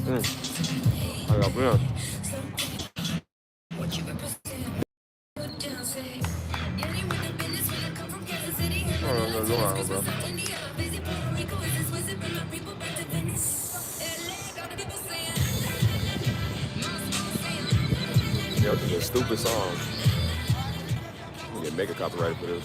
I got been. Oh, no, no, no, bro. Yo, this is a stupid song. I'm gonna get mega copyrighted for this.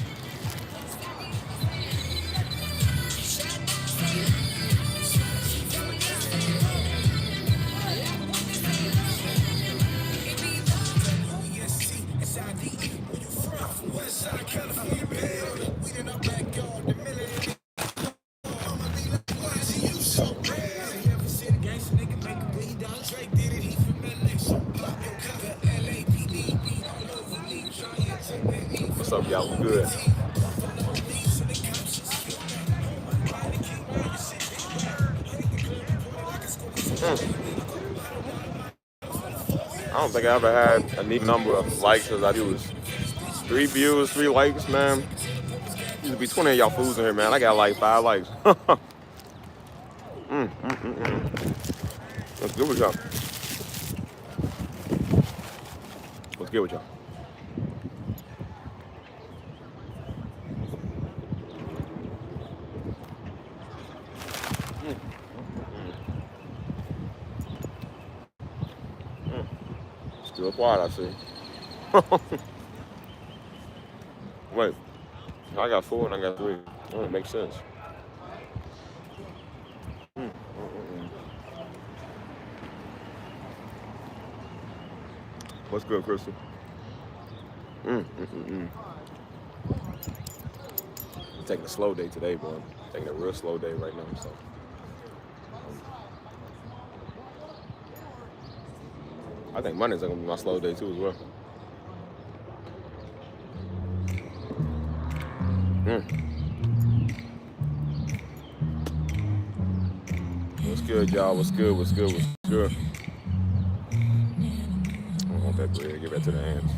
What's up, y'all? We good. I don't think I ever had a neat number of likes as I do. Was 3 views, 3 likes, man. Used to be 20 of y'all fools in here, man. I got like 5 likes. What's good with y'all? What's good with y'all? Still quiet, I see. Wait, I got 4 and I got 3. Oh, it makes sense. What's good, Crystal? I'm taking a slow day today, bro. Taking a real slow day right now, so. I think Monday's gonna be my slow day too as well. What's good, y'all? What's good? What's good? What's good? I don't want that bread. Give that to the ants.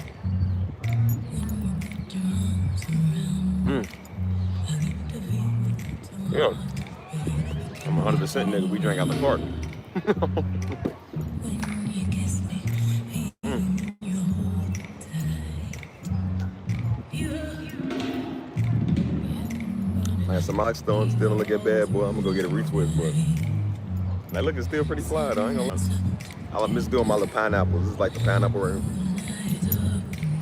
Yeah. I'm 100% nigga. We drank out the carton. Man, somebody still don't look at bad, boy. I'm gonna go get a retwist, but that look is still pretty fly, though. I ain't gonna lie. I miss doing my little pineapples. This is like the pineapple ring.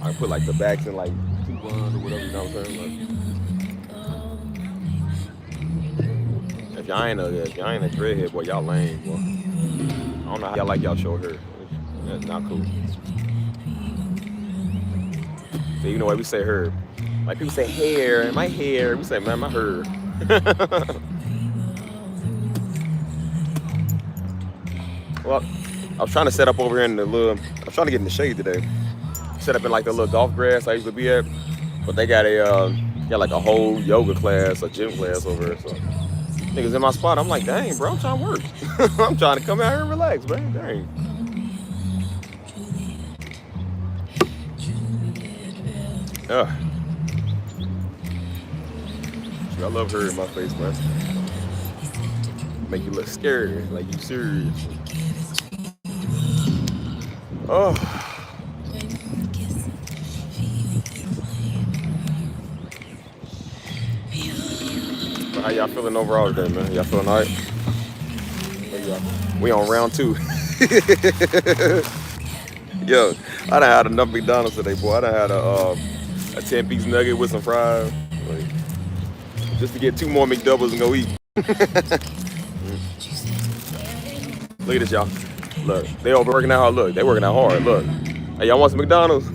I put like the backs in like 2 buns or whatever, you know what I'm saying? Like, if y'all ain't a dreadhead, boy, y'all lame, boy. I don't know how y'all like y'all short hair. That's not cool. So, you know what we say hair? Like people say hair, my hair. We say, man, my hair. Well, I was trying to set up over here in the little, I was trying to get in the shade today. Set up in like the little golf grass I used to be at. But they got like a whole yoga class, a gym class over there. So niggas in my spot, I'm like, dang, bro, I'm trying to work. I'm trying to come out here and relax, man. Dang. Yeah. I love her in my face, man. Make you look scared, like you serious. Oh. How y'all feeling overall today, man? Y'all feeling alright? We on round 2. Yo, I done had enough McDonald's today, boy. I done had a 10-piece nugget with some fries. Like, just to get 2 more McDoubles and go eat. Look at this, y'all. Look, they over working out hard. Look, they working out hard. Look. Hey, y'all want some McDonald's?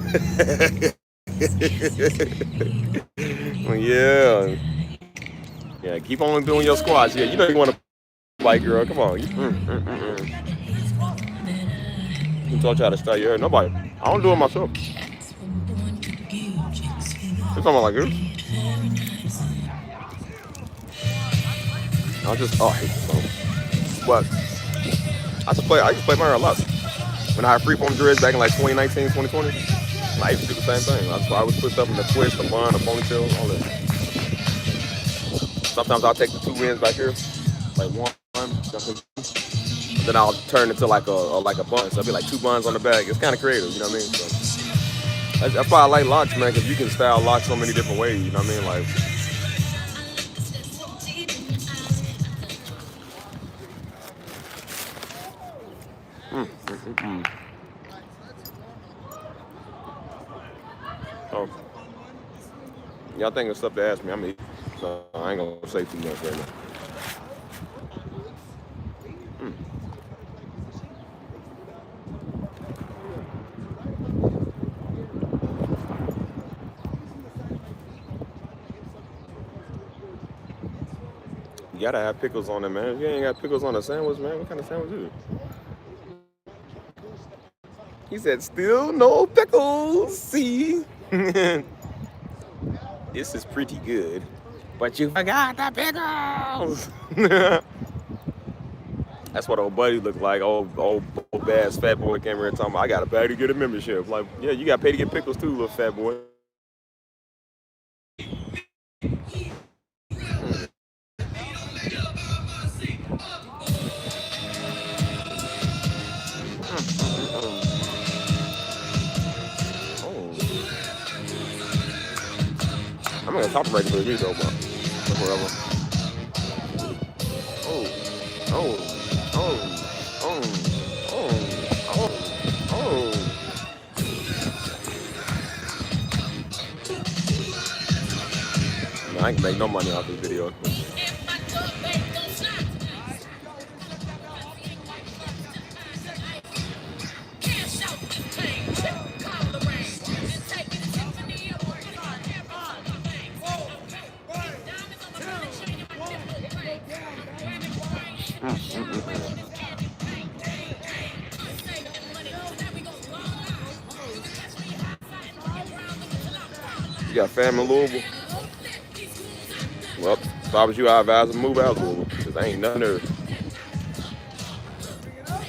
Yeah. Yeah, keep on doing your squats. Yeah, you know you want to fight, girl. Come on. Who taught y'all to start your hair? Nobody. I don't do it myself. It's something like this. I just, oh, I hate this song. But I used to play my hair a lot. When I had freeform dreads back in like 2019, 2020, I used to do the same thing. I was put stuff in the twist, the bun, the ponytail, all that. Sometimes I'll take the 2 ends back here, like one, then I'll turn into like a bun. So it'll be like 2 buns on the back. It's kind of creative, you know what I mean? So that's why I like locks, man, because you can style locks so many different ways. You know what I mean? Like, oh, y'all think of stuff to ask me. I'm eating, so I ain't gonna say too much right now. You gotta have pickles on it, man. If you ain't got pickles on a sandwich, man, what kind of sandwich is it? He said, still no pickles. See? This is pretty good. But you forgot the pickles. That's what old buddy looked like. Old ass fat boy came here and talking about, I gotta pay to get a membership. Like, yeah, you gotta pay to get pickles too, little fat boy. I'm gonna top rank for me though, but whatever. Oh, oh, oh, oh, oh, oh, oh. Man, I ain't make no money off this video. You got family in Louisville? Well, if I was you, I'd advise to move out of Louisville, because there ain't nothing there.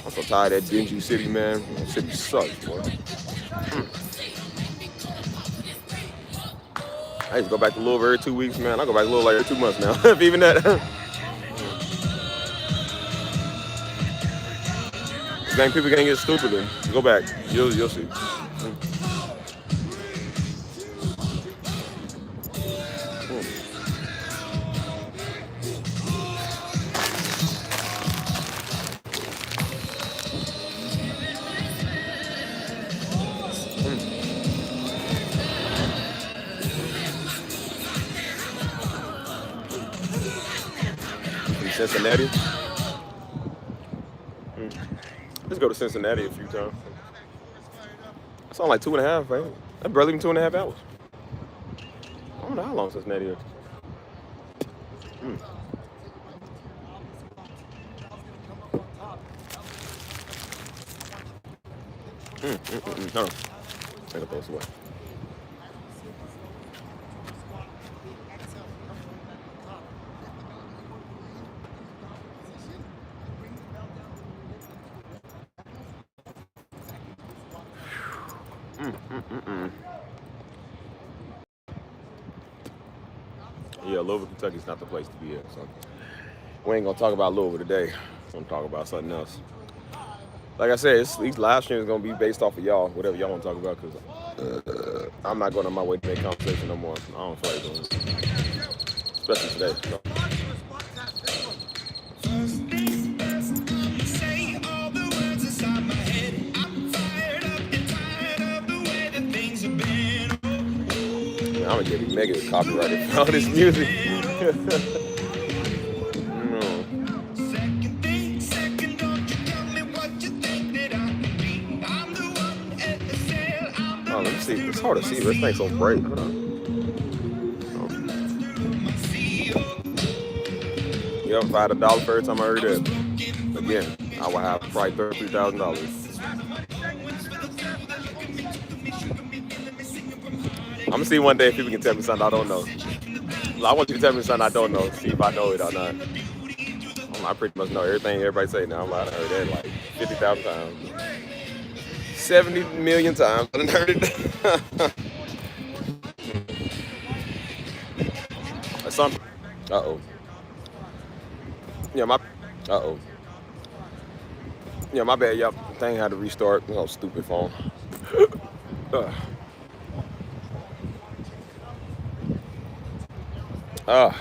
I'm so tired of that dingy city, man. That city sucks, boy. I used to go back to Louisville every 2 weeks, man. I go back to Louisville like every 2 months now, if even that. Dang, people can't get stupider. Go back. You'll see. Cincinnati. Let's go to Cincinnati a few times. It's only like 2.5, man. That's barely even 2.5 hours. I don't know how long Cincinnati is. No. I gotta throw this away. Yeah, Louisville, Kentucky's not the place to be at. So we ain't gonna talk about Louisville today. We're gonna talk about something else. Like I said, these live streams are gonna be based off of y'all, whatever y'all want to talk about. Cause I'm not going on my way to make conversation no more. I don't feel like doing it, especially today. So. I'm gonna get mega copyrighted for all this music. Oh, let me see. It's hard to see. This thing's so bright. Hold on. Yep, if I had $1 for every time I heard that, again, I would have probably $33,000. I'm gonna see one day if people can tell me something I don't know. I want you to tell me something I don't know, see if I know it or not. I pretty much know everything everybody say now. I heard that like 50,000 times. 70 million times. I done heard it. Something. Uh-oh. Yeah, my... Uh-oh. Yeah, my bad. Y'all thing had to restart. Oh, stupid phone. Uh, uh,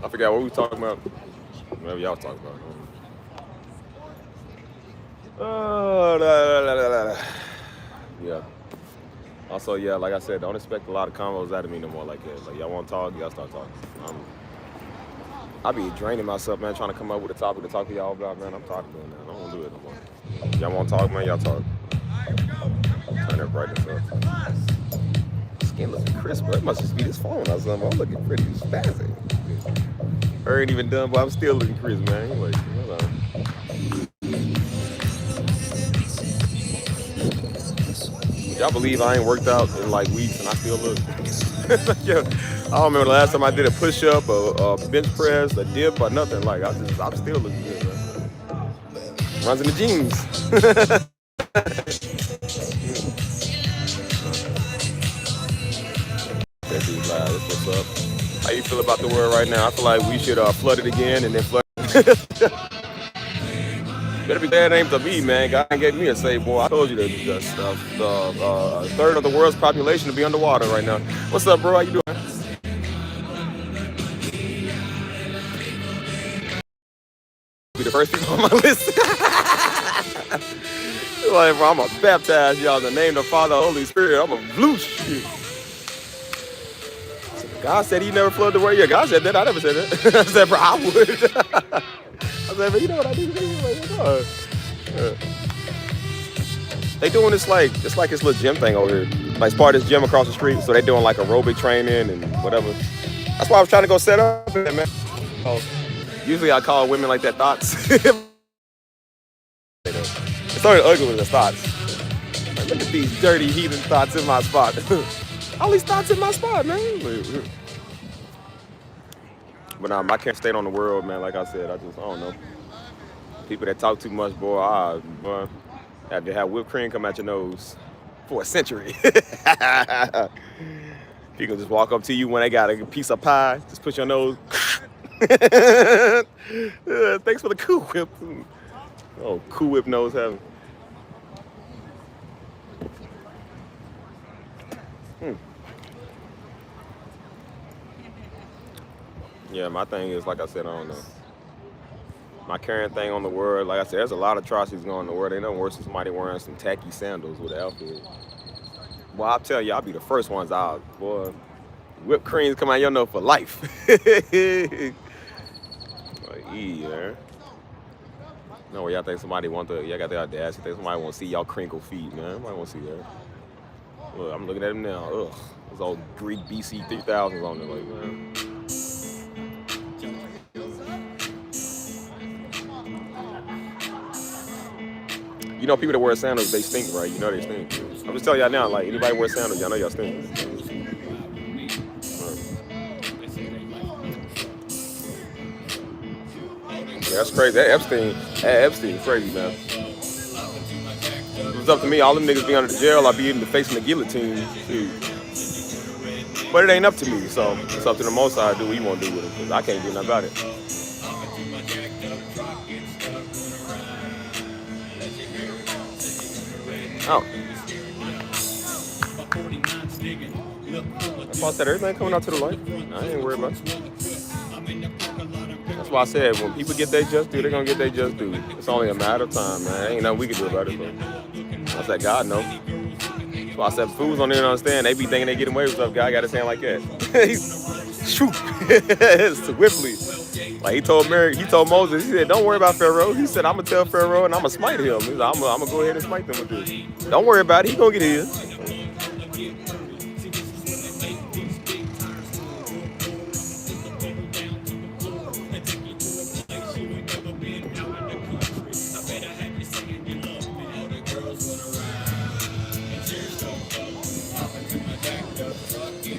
I forgot what we were talking about. Whatever y'all talking about. Yeah. Also, yeah, like I said, don't expect a lot of combos out of me no more like that. Like, y'all want to talk, y'all start talking. I be draining myself, man, trying to come up with a topic to talk to y'all about, man. I'm tired of doing that. I don't want to do it no more. Y'all want to talk, man, y'all talk. Turn that brightness up. Skin looking crisp, but it must just be this phone or something. I'm looking pretty spazzy. I ain't even done, but I'm still looking crisp, man. Like, hold on. Y'all believe I ain't worked out in like weeks and I still look? Yeah, I don't remember the last time I did a push up, a bench press, a dip, or nothing. Like I'm still looking good, man. Runs in the jeans. That's what's up. How you feel about the world right now? I feel like we should flood it again and then flood. Better be glad it ain't to me, man. God gave me a say, boy. I told you that a third of the world's population to be underwater right now. What's up, bro? How you doing? Be the first people on my list. Like, bro, I'm gonna baptize y'all in the name of the Father, Holy Spirit. I'm a blue shit. God said he never flooded the world. Yeah, God said that. I never said that. I said, bro, I would. I said, but you know what I do? They doing this like it's like this little gym thing over here. Like it's part of this gym across the street. So they doing like aerobic training and whatever. That's why I was trying to go set up there, man. Oh, usually I call women like that thoughts. It's only ugly with the thoughts. Like, look at these dirty heathen thoughts in my spot. All these thoughts in my spot, man. But nah, I can't stay on the world, man. Like I said, I don't know. People that talk too much, boy, boy, had to have whipped cream come out your nose for a century. People just walk up to you when they got a piece of pie, just put your nose. Thanks for the Cool Whip. Oh, Cool Whip nose heaven. Yeah, my thing is, like I said, I don't know. My current thing on the world, like I said, there's a lot of atrocities going on in the world. Ain't nothing worse than somebody wearing some tacky sandals with an outfit. Well, I'll tell you, I'll be the first ones out. Boy, whipped creams come out your nose for life. Like, yeah. No, where y'all think somebody y'all got the audacity, think somebody want to see y'all crinkle feet, man. Somebody want to see that. Look, I'm looking at him now. Ugh. There's all Greek BC 3000s on there, like, man. You know, people that wear sandals, they stink, right? You know they stink. I'm just telling y'all now, like, anybody wear sandals, y'all know y'all stink. Yeah, that's crazy. That Epstein, crazy, man. If it was up to me, all them niggas be under the jail, I'd be in the facing the guillotine. Dude. But it ain't up to me, so it's up to the Most High to do what he want to do with it, because I can't do nothing about it. Oh. That's why I said everything coming out to the light. I ain't worried about it. That's why I said when people get their just due, they're gonna get their just due. It's only a matter of time, man. Ain't nothing we can do about it, but I said God knows. That's why I said fools don't even understand. They be thinking they getting away with stuff. God got his hand like that. Shoot. Swiftly. Like he told Moses, he said, don't worry about Pharaoh. He said, I'm gonna tell Pharaoh and I'm gonna smite him. He said, I'm gonna go ahead and smite them with this. Don't worry about it, he gonna get his.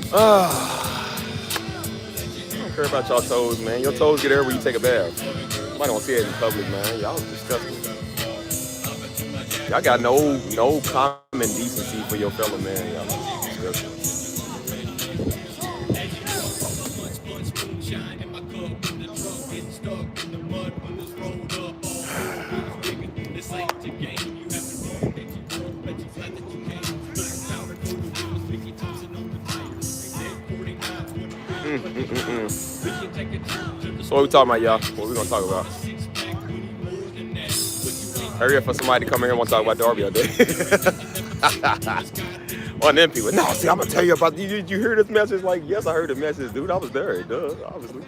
I don't care about y'all toes, man. Your toes get everywhere you take a bath. Nobody don't see it in public, man. Y'all disgusting. Y'all got no common decency for your fellow man. Y'all disgusting. So what we talking about, y'all? What we gonna talk about? Hurry up for somebody to come in here and want to talk about Darby all day. On them people. No, see, I'm gonna tell you about. Did you hear this message? Like, yes, I heard the message, dude. I was there, duh, obviously.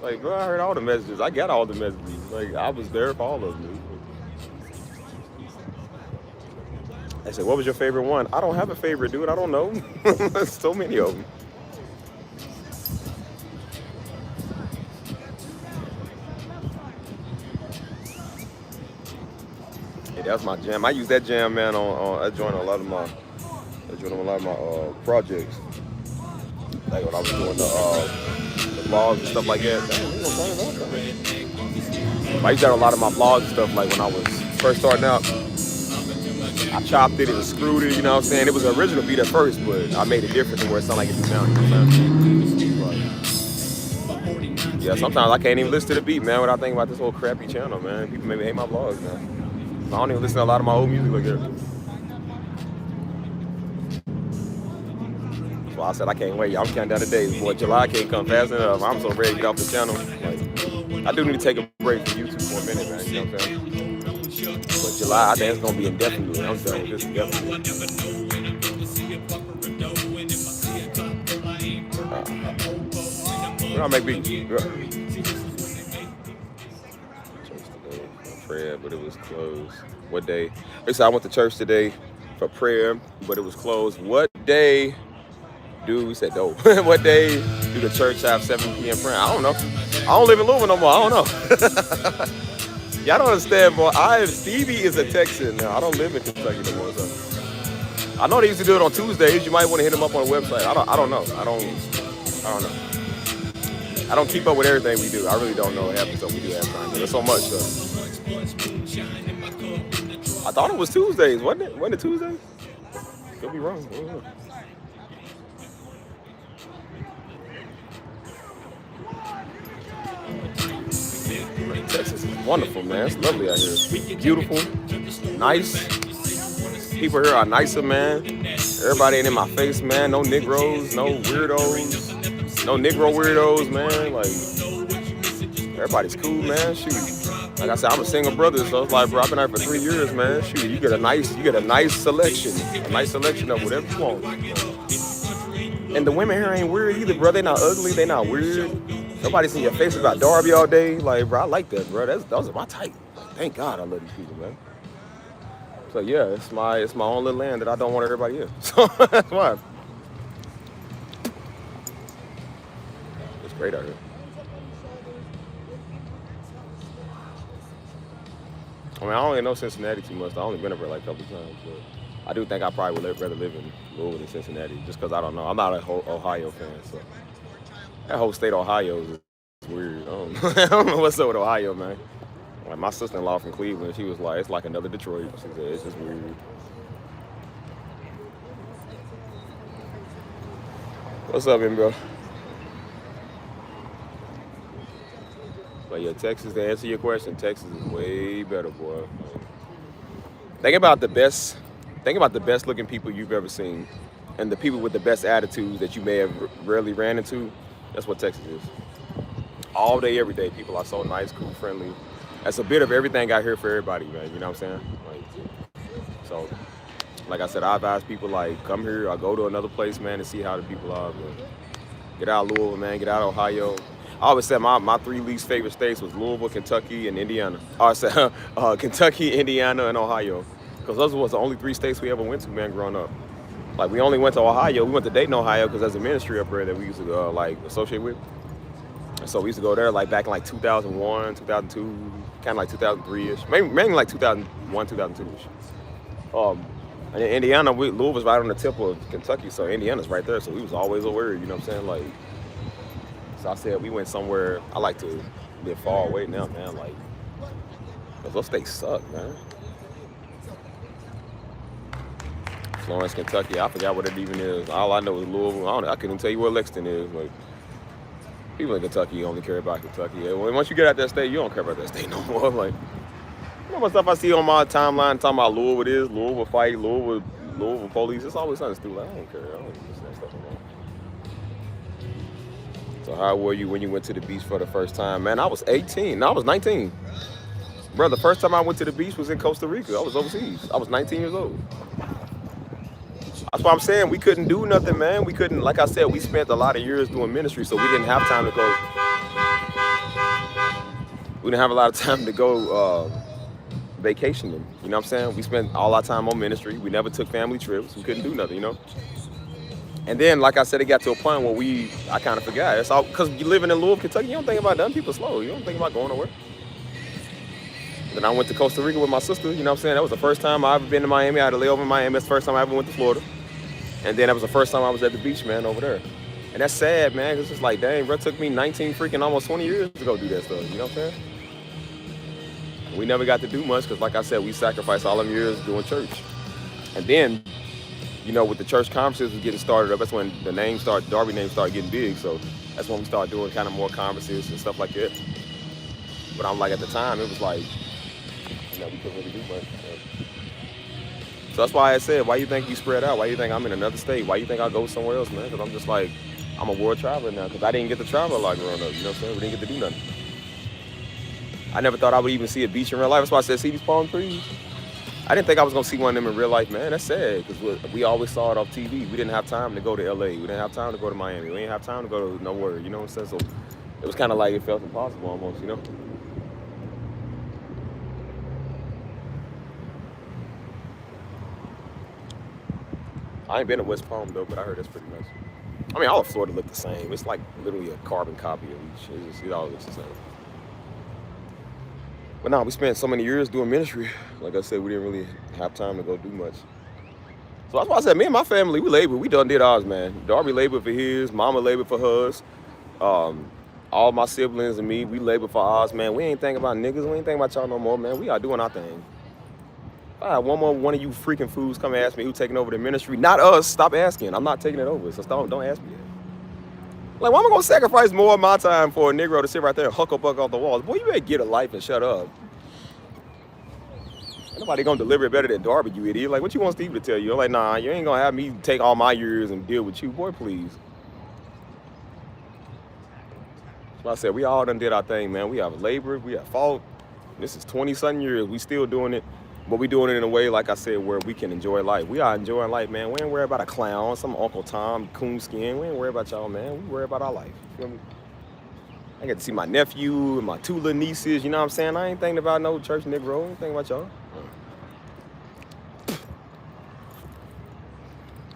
Like, bro, I heard all the messages. I got all the messages. Like, I was there for all of them, dude. I said, what was your favorite one? I don't have a favorite, dude. I don't know. There's so many of them. Yeah, that's my jam. I use that jam, man. I join a lot of my projects. Like when I was doing the vlogs and stuff like that. I used to have a lot of my vlogs and stuff. Like when I was first starting out, I chopped it and screwed it. You know what I'm saying? It was an original beat at first, but I made it different to where it sounded like it do now. You know what I'm saying? Yeah, sometimes I can't even listen to the beat, man, without thinking about this whole crappy channel, man. People maybe hate my vlogs, man. I don't even listen to a lot of my old music like that. So I said I can't wait. I'm counting down the days. Boy, July can't come fast enough. I'm so ready to get off the channel. Like, I do need to take a break from YouTube for a minute, man. You know what I'm saying? But July, I think it's gonna be indefinitely. I'm done with this indefinitely. I'll make beats. Prayer, but it was closed. What day? They said I went to church today for prayer, but it was closed. What day? Dude, we said no. What day do the church have 7 p.m. prayer? I don't know. I don't live in Louisville no more. I don't know. Y'all don't understand, boy. Stevie is a Texan now. I don't live in Kentucky no more. So. I know they used to do it on Tuesdays. You might want to hit them up on the website. I don't know. I don't know. I don't keep up with everything we do. I really don't know what happens, so we do have time. There's so much stuff. I thought it was Tuesdays, wasn't it? Wasn't it Tuesdays? Could be wrong. Texas is wonderful, man. It's lovely out here. Beautiful, nice. People here are nicer, man. Everybody ain't in my face, man. No Negroes, no weirdos. No Negro weirdos, man. Like, everybody's cool, man. Shoot. Like I said, I'm a single brother, so it's like, bro, I've been out for 3 years, man. Shoot, you get a nice selection of whatever you want. And the women here ain't weird either, bro. They not ugly, they not weird. Nobody's in your face about Darby all day. Like, bro, I like that, bro. Those are my type. Like, thank God I love these people, man. So yeah, it's my own little land that I don't want everybody in. So that's why. It's great out here. I mean, I don't even know Cincinnati too much. I've only been up there like a couple of times, but I do think I probably would rather live in Louisville than Cincinnati, just because I don't know. I'm not an Ohio fan, so that whole state of Ohio is weird. I don't know what's up with Ohio, man. Like my sister-in-law from Cleveland, she was like, it's like another Detroit. She said it's just weird. What's up, man, bro? But yeah, Texas, to answer your question, Texas is way better, boy. Think about the best looking people you've ever seen, and the people with the best attitudes that you may have rarely ran into. That's what Texas is. All day, every day, people are so nice, cool, friendly. That's a bit of everything out here for everybody, man. You know what I'm saying? So, like I said, I advise people, like, come here or go to another place, man, and see how the people are, man. Get out of Louisville, man. Get out of Ohio. I always said my 3 least favorite states was Louisville, Kentucky, and Indiana. I said Kentucky, Indiana, and Ohio. Because those was the only 3 states we ever went to, man, growing up. Like, we only went to Ohio. We went to Dayton, Ohio, because there's a ministry up there that we used to, associate with. And so we used to go there, like, back in, like, 2001, 2002, kind of like 2003-ish. Mainly like 2001, 2002-ish. And in Indiana, Louisville's right on the tip of Kentucky, so Indiana's right there. So we was always aware, you know what I'm saying? Like, so I said we went somewhere. I like to live far away now, man. Like, cause those states suck, man. Florence, Kentucky. I forgot what it even is. All I know is Louisville. I couldn't even tell you where Lexington is. Like, people in Kentucky only care about Kentucky. Once you get out that state, you don't care about that state no more. Like, you know what stuff I see on my timeline talking about Louisville is, Louisville fight, Louisville police. It's always something stupid. I don't care. I don't listen to that stuff anymore. So how were you when you went to the beach for the first time? Man, I was 18. No, I was 19. Bro, the first time I went to the beach was in Costa Rica. I was overseas. I was 19 years old. That's why I'm saying we couldn't do nothing, man. We couldn't, like I said, we spent a lot of years doing ministry, so we didn't have time to go. We didn't have a lot of time to go vacationing. You know what I'm saying? We spent all our time on ministry. We never took family trips. We couldn't do nothing, you know? And then, like I said, it got to a point where I kind of forgot. It's all because you living in Louisville, Kentucky, you don't think about nothing. People slow. You don't think about going nowhere. Then I went to Costa Rica with my sister. You know what I'm saying? That was the first time I ever been to Miami. I had to lay over in Miami. That's the first time I ever went to Florida. And then that was the first time I was at the beach, man, over there. And that's sad, man. It's just like, dang, bro, it took me 19 freaking almost 20 years to go do that stuff. You know what I'm saying? We never got to do much because, like I said, we sacrificed all them years doing church. And then, you know, with the church conferences was getting started up, that's when the Darby name started getting big. So that's when we started doing kind of more conferences and stuff like that. But I'm like, at the time, it was like, you know, we couldn't really do much. So that's why I said, why you think you spread out? Why you think I'm in another state? Why you think I go somewhere else, man? Because I'm just like, I'm a world traveler now. Because I didn't get to travel a lot growing up. You know what I'm saying? We didn't get to do nothing. I never thought I would even see a beach in real life. That's why I said, see these palm trees? I didn't think I was going to see one of them in real life, man. That's sad. Because we always saw it off TV. We didn't have time to go to LA. We didn't have time to go to Miami. We didn't have time to go to nowhere. You know what I'm saying? So it was kind of like it felt impossible almost, you know? I ain't been to West Palm though, but I heard that's pretty nice. I mean, all of Florida look the same. It's like literally a carbon copy of each. It all looks the same. But no, we spent so many years doing ministry. Like I said, we didn't really have time to go do much. So that's why I said, me and my family, we labored. We done did ours, man. Darby labored for his, Mama labored for hers. All my siblings and me, we labored for ours, man. We ain't thinking about niggas. We ain't thinking about y'all no more, man. We are doing our thing. One of you freaking fools come and ask me who taking over the ministry. Not us. Stop asking. I'm not taking it over. So don't ask me that. Like, why am I going to sacrifice more of my time for a Negro to sit right there and hucklebuck off the walls? Boy, you better get a life and shut up. Ain't nobody going to deliver it better than Darby, you idiot. Like, what you want Steve to tell you? I'm like, nah, you ain't going to have me take all my years and deal with you. Boy, please. That's why I said we all done did our thing, man. We have labored. We have fought. This is 20-something years. We still doing it. But we doing it in a way, like I said, where we can enjoy life. We are enjoying life, man. We ain't worried about a clown, some Uncle Tom, coonskin. We ain't worried about y'all, man. We worry about our life. You feel me? I get to see my nephew and my two little nieces, you know what I'm saying? I ain't thinking about no church Negro. I ain't thinking about y'all.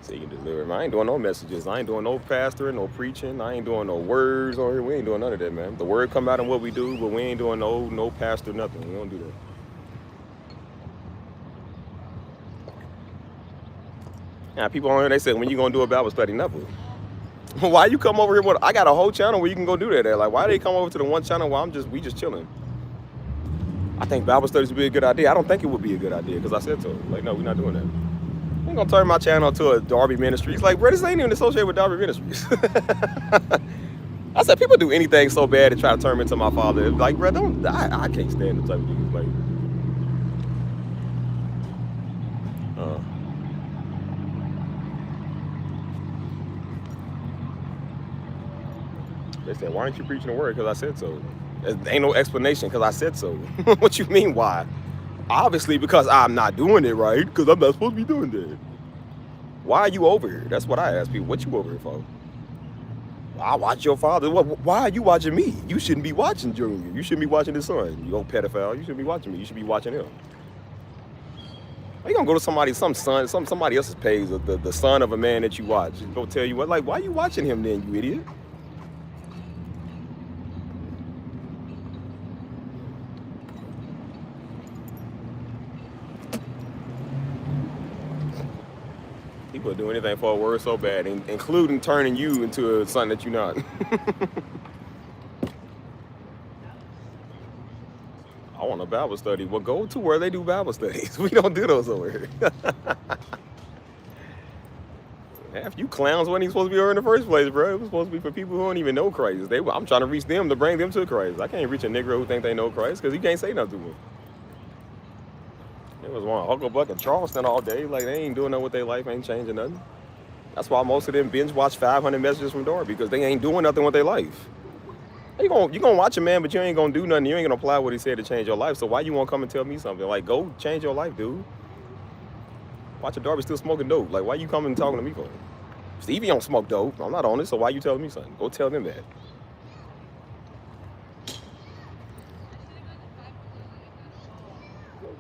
So you can deliver, man. I ain't doing no messages. I ain't doing no pastoring, no preaching. I ain't doing no words on here. We ain't doing none of that, man. The word come out in what we do, but we ain't doing no pastor, nothing. We don't do that. Now, people on here, they say, when you gonna do a Bible study? Never. Why you come over here? I got a whole channel where you can go do that at. Like, why they come over to the one channel where we just chilling? I think Bible studies would be a good idea. I don't think it would be a good idea because I said so. Like, no, we're not doing that. I ain't gonna turn my channel to a Darby Ministries. Like, bro, this ain't even associated with Darby Ministries. I said, people do anything so bad to try to turn me into my father. Like, bro, I can't stand the type of dudes. Like, they said, why aren't you preaching the word? Because I said so. There ain't no explanation because I said so. What you mean, why? Obviously, because I'm not doing it right, because I'm not supposed to be doing that. Why are you over here? That's what I ask people. What you over here for? I watch your father. Why are you watching me? You shouldn't be watching Junior. You shouldn't be watching his son. You old pedophile. You shouldn't be watching me. You should be watching him. Why you gonna go to somebody else's page, the son of a man that you watch, and go tell you what? Like, why are you watching him then, you idiot? People do anything for a word so bad, including turning you into something that you're not. I want a Bible study. Well, go to where they do Bible studies. We don't do those over here. Half you clowns wasn't even supposed to be here in the first place, bro. It was supposed to be for people who don't even know Christ. I'm trying to reach them to bring them to Christ. I can't reach a Negro who think they know Christ because he can't say nothing to them. It was one Hucklebuck in Charleston all day. Like, they ain't doing nothing with their life, ain't changing nothing. That's why most of them binge watch 500 messages from Dory because they ain't doing nothing with their life. You gonna watch a man, but you ain't gonna do nothing. You ain't gonna apply what he said to change your life. So why you wanna come and tell me something? Like, go change your life, dude. Watch a Darby still smoking dope. Like, why you coming and talking to me for? Stevie don't smoke dope. I'm not on it, so why you telling me something? Go tell them that.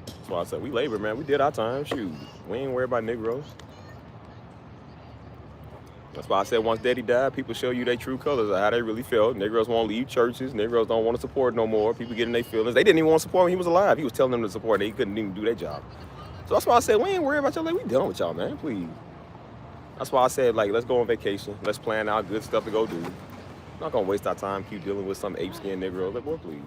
That's why I said we labor, man. We did our time. Shoot, we ain't worried about Negroes. That's why I said once Daddy died, people show you their true colors of how they really felt. Negroes won't leave churches. Negroes don't want to support no more. People getting their feelings. They didn't even want to support when he was alive. He was telling them to support. They couldn't even do their job. So that's why I said we ain't worried about y'all. Like, we done with y'all, man. Please. That's why I said, like, let's go on vacation. Let's plan out good stuff to go do. I'm not gonna waste our time keep dealing with some ape skin Negro. Like, boy, please.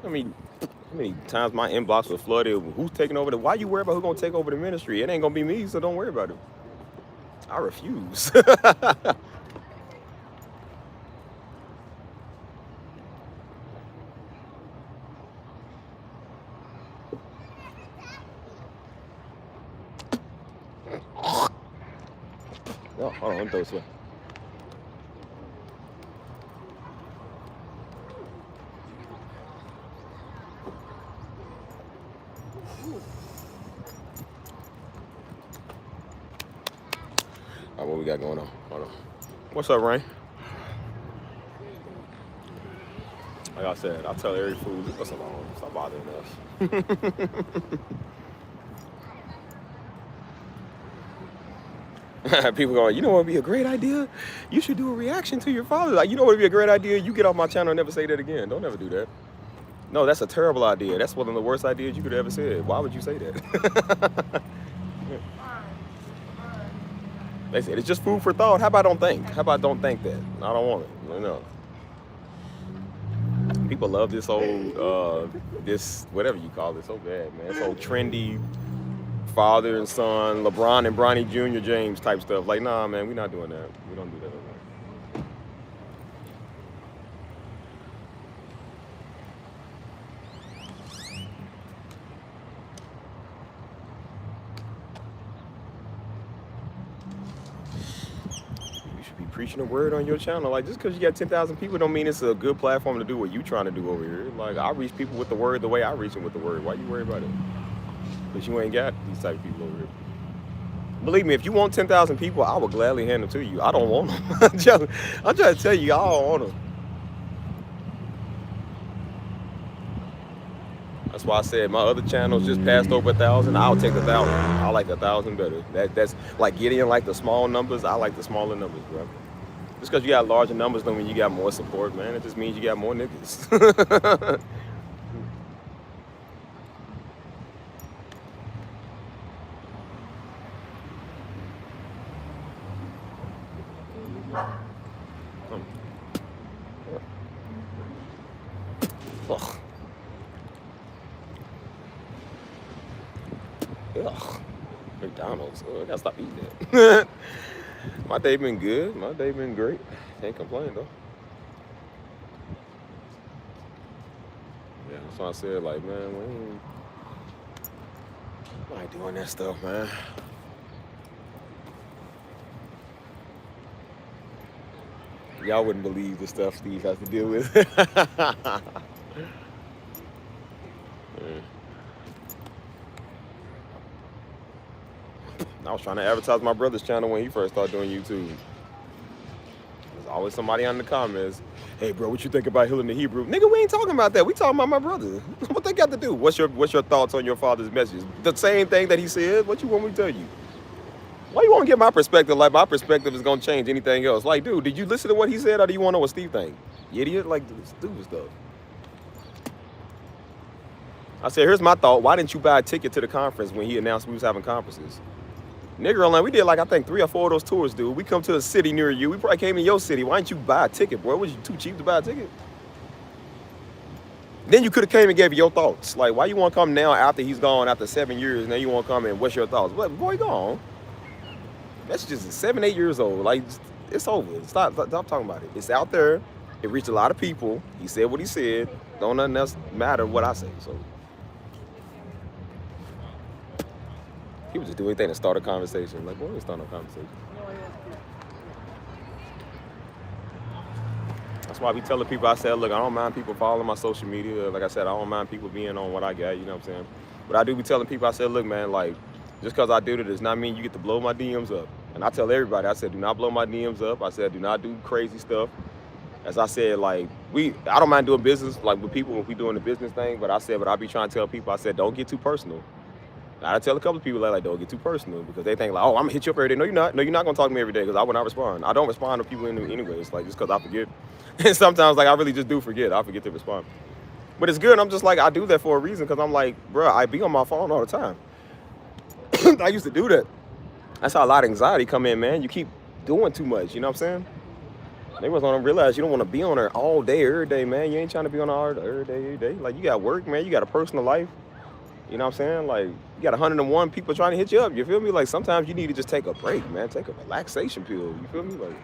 I mean, how many times my inbox was flooded? Who's taking over the? Why you worry about who's gonna take over the ministry? It ain't gonna be me, so don't worry about it. I refuse. Oh, hold on, let me throw this away. All right, what we got going on? Hold on. What's up, Rain? Like I said, I tell every fool, leave us alone. Stop bothering us. People going, you know what would be a great idea? You should do a reaction to your father. Like, you know what would be a great idea? You get off my channel and never say that again. Don't ever do that. No, that's a terrible idea. That's one of the worst ideas you could ever say. Why would you say that? They said it's just food for thought. How about don't think? How about don't think that? I don't want it. No. People love this old, this whatever you call it, so bad, man. This old trendy father and son, LeBron and Bronny Jr. James type stuff. Like, nah, man, we're not doing that. We don't do that. Preaching a word on your channel. Like, just because you got 10,000 people don't mean it's a good platform to do what you trying to do over here. Like, I reach people with the word the way I reach them with the word. Why you worry about it? Because you ain't got these type of people over here. Believe me, if you want 10,000 people, I will gladly hand them to you. I don't want them. I'm trying to tell you, I don't want them. That's why I said my other channels just passed over 1,000. I'll take 1,000. I like 1,000 better. That's like Gideon like the small numbers. I like the smaller numbers, bro. Just because you got larger numbers don't mean you got more support, man. It just means you got more niggas. Ugh. Ugh. McDonald's. I gotta stop eating that. My day been good. My day been great. Can't complain though. Yeah, that's why I said, like, man, we ain't doing that stuff, man. Y'all wouldn't believe the stuff Steve has to deal with. Yeah. I was trying to advertise my brother's channel when he first started doing YouTube. There's always somebody on the comments, hey bro, what you think about healing the Hebrew? Nigga, we ain't talking about that. We talking about my brother. What they got to do? What's your thoughts on your father's message? The same thing that he said. What you want me to tell you? Why you want to get my perspective? Like, my perspective is gonna change anything else. Like, dude, did you listen to what he said, or do you want to know what Steve think? You idiot, like, stupid stuff. I said, here's my thought. Why didn't you buy a ticket to the conference when he announced we was having conferences? Nigga, online, we did like, I think 3 or 4 of those tours, dude. We come to a city near you. We probably came in your city. Why didn't you buy a ticket, boy? Was you too cheap to buy a ticket? Then you could have came and gave your thoughts. Like, why you want to come now after he's gone after 7 years, and then you want to come and what's your thoughts? But boy, go on. That's just 7, 8 years old. Like, it's over. Stop talking about it. It's out there. It reached a lot of people. He said what he said. Don't nothing else matter what I say. So People just do anything to start a conversation. Like, boy, we start no conversation. That's why I be telling people, I said, look, I don't mind people following my social media. Like I said, I don't mind people being on what I got, you know what I'm saying? But I do be telling people, I said, look, man, like, just because I do that does not mean you get to blow my DMs up. And I tell everybody, I said, do not blow my DMs up. I said, do not do crazy stuff. As I said, like, I don't mind doing business, like, with people if we doing the business thing. But I said, but I be trying to tell people, I said, don't get too personal. I tell a couple of people like, don't get too personal because they think like, oh, I'm gonna hit you up every day. No, you're not. No, you're not gonna talk to me every day because I would not respond. I don't respond to people anyways, like just because I forget. And sometimes like I really just do forget. I forget to respond. But it's good. I'm just like I do that for a reason because I'm like, bro, I be on my phone all the time. I used to do that. That's how a lot of anxiety come in, man. You keep doing too much. You know what I'm saying? They wasn't gonna realize you don't want to be on there all day, every day, man. You ain't trying to be on there every day, every day. Like you got work, man. You got a personal life. You know what I'm saying? Like, you got 101 people trying to hit you up. You feel me? Like, sometimes you need to just take a break, man. Take a relaxation pill. You feel me? Like,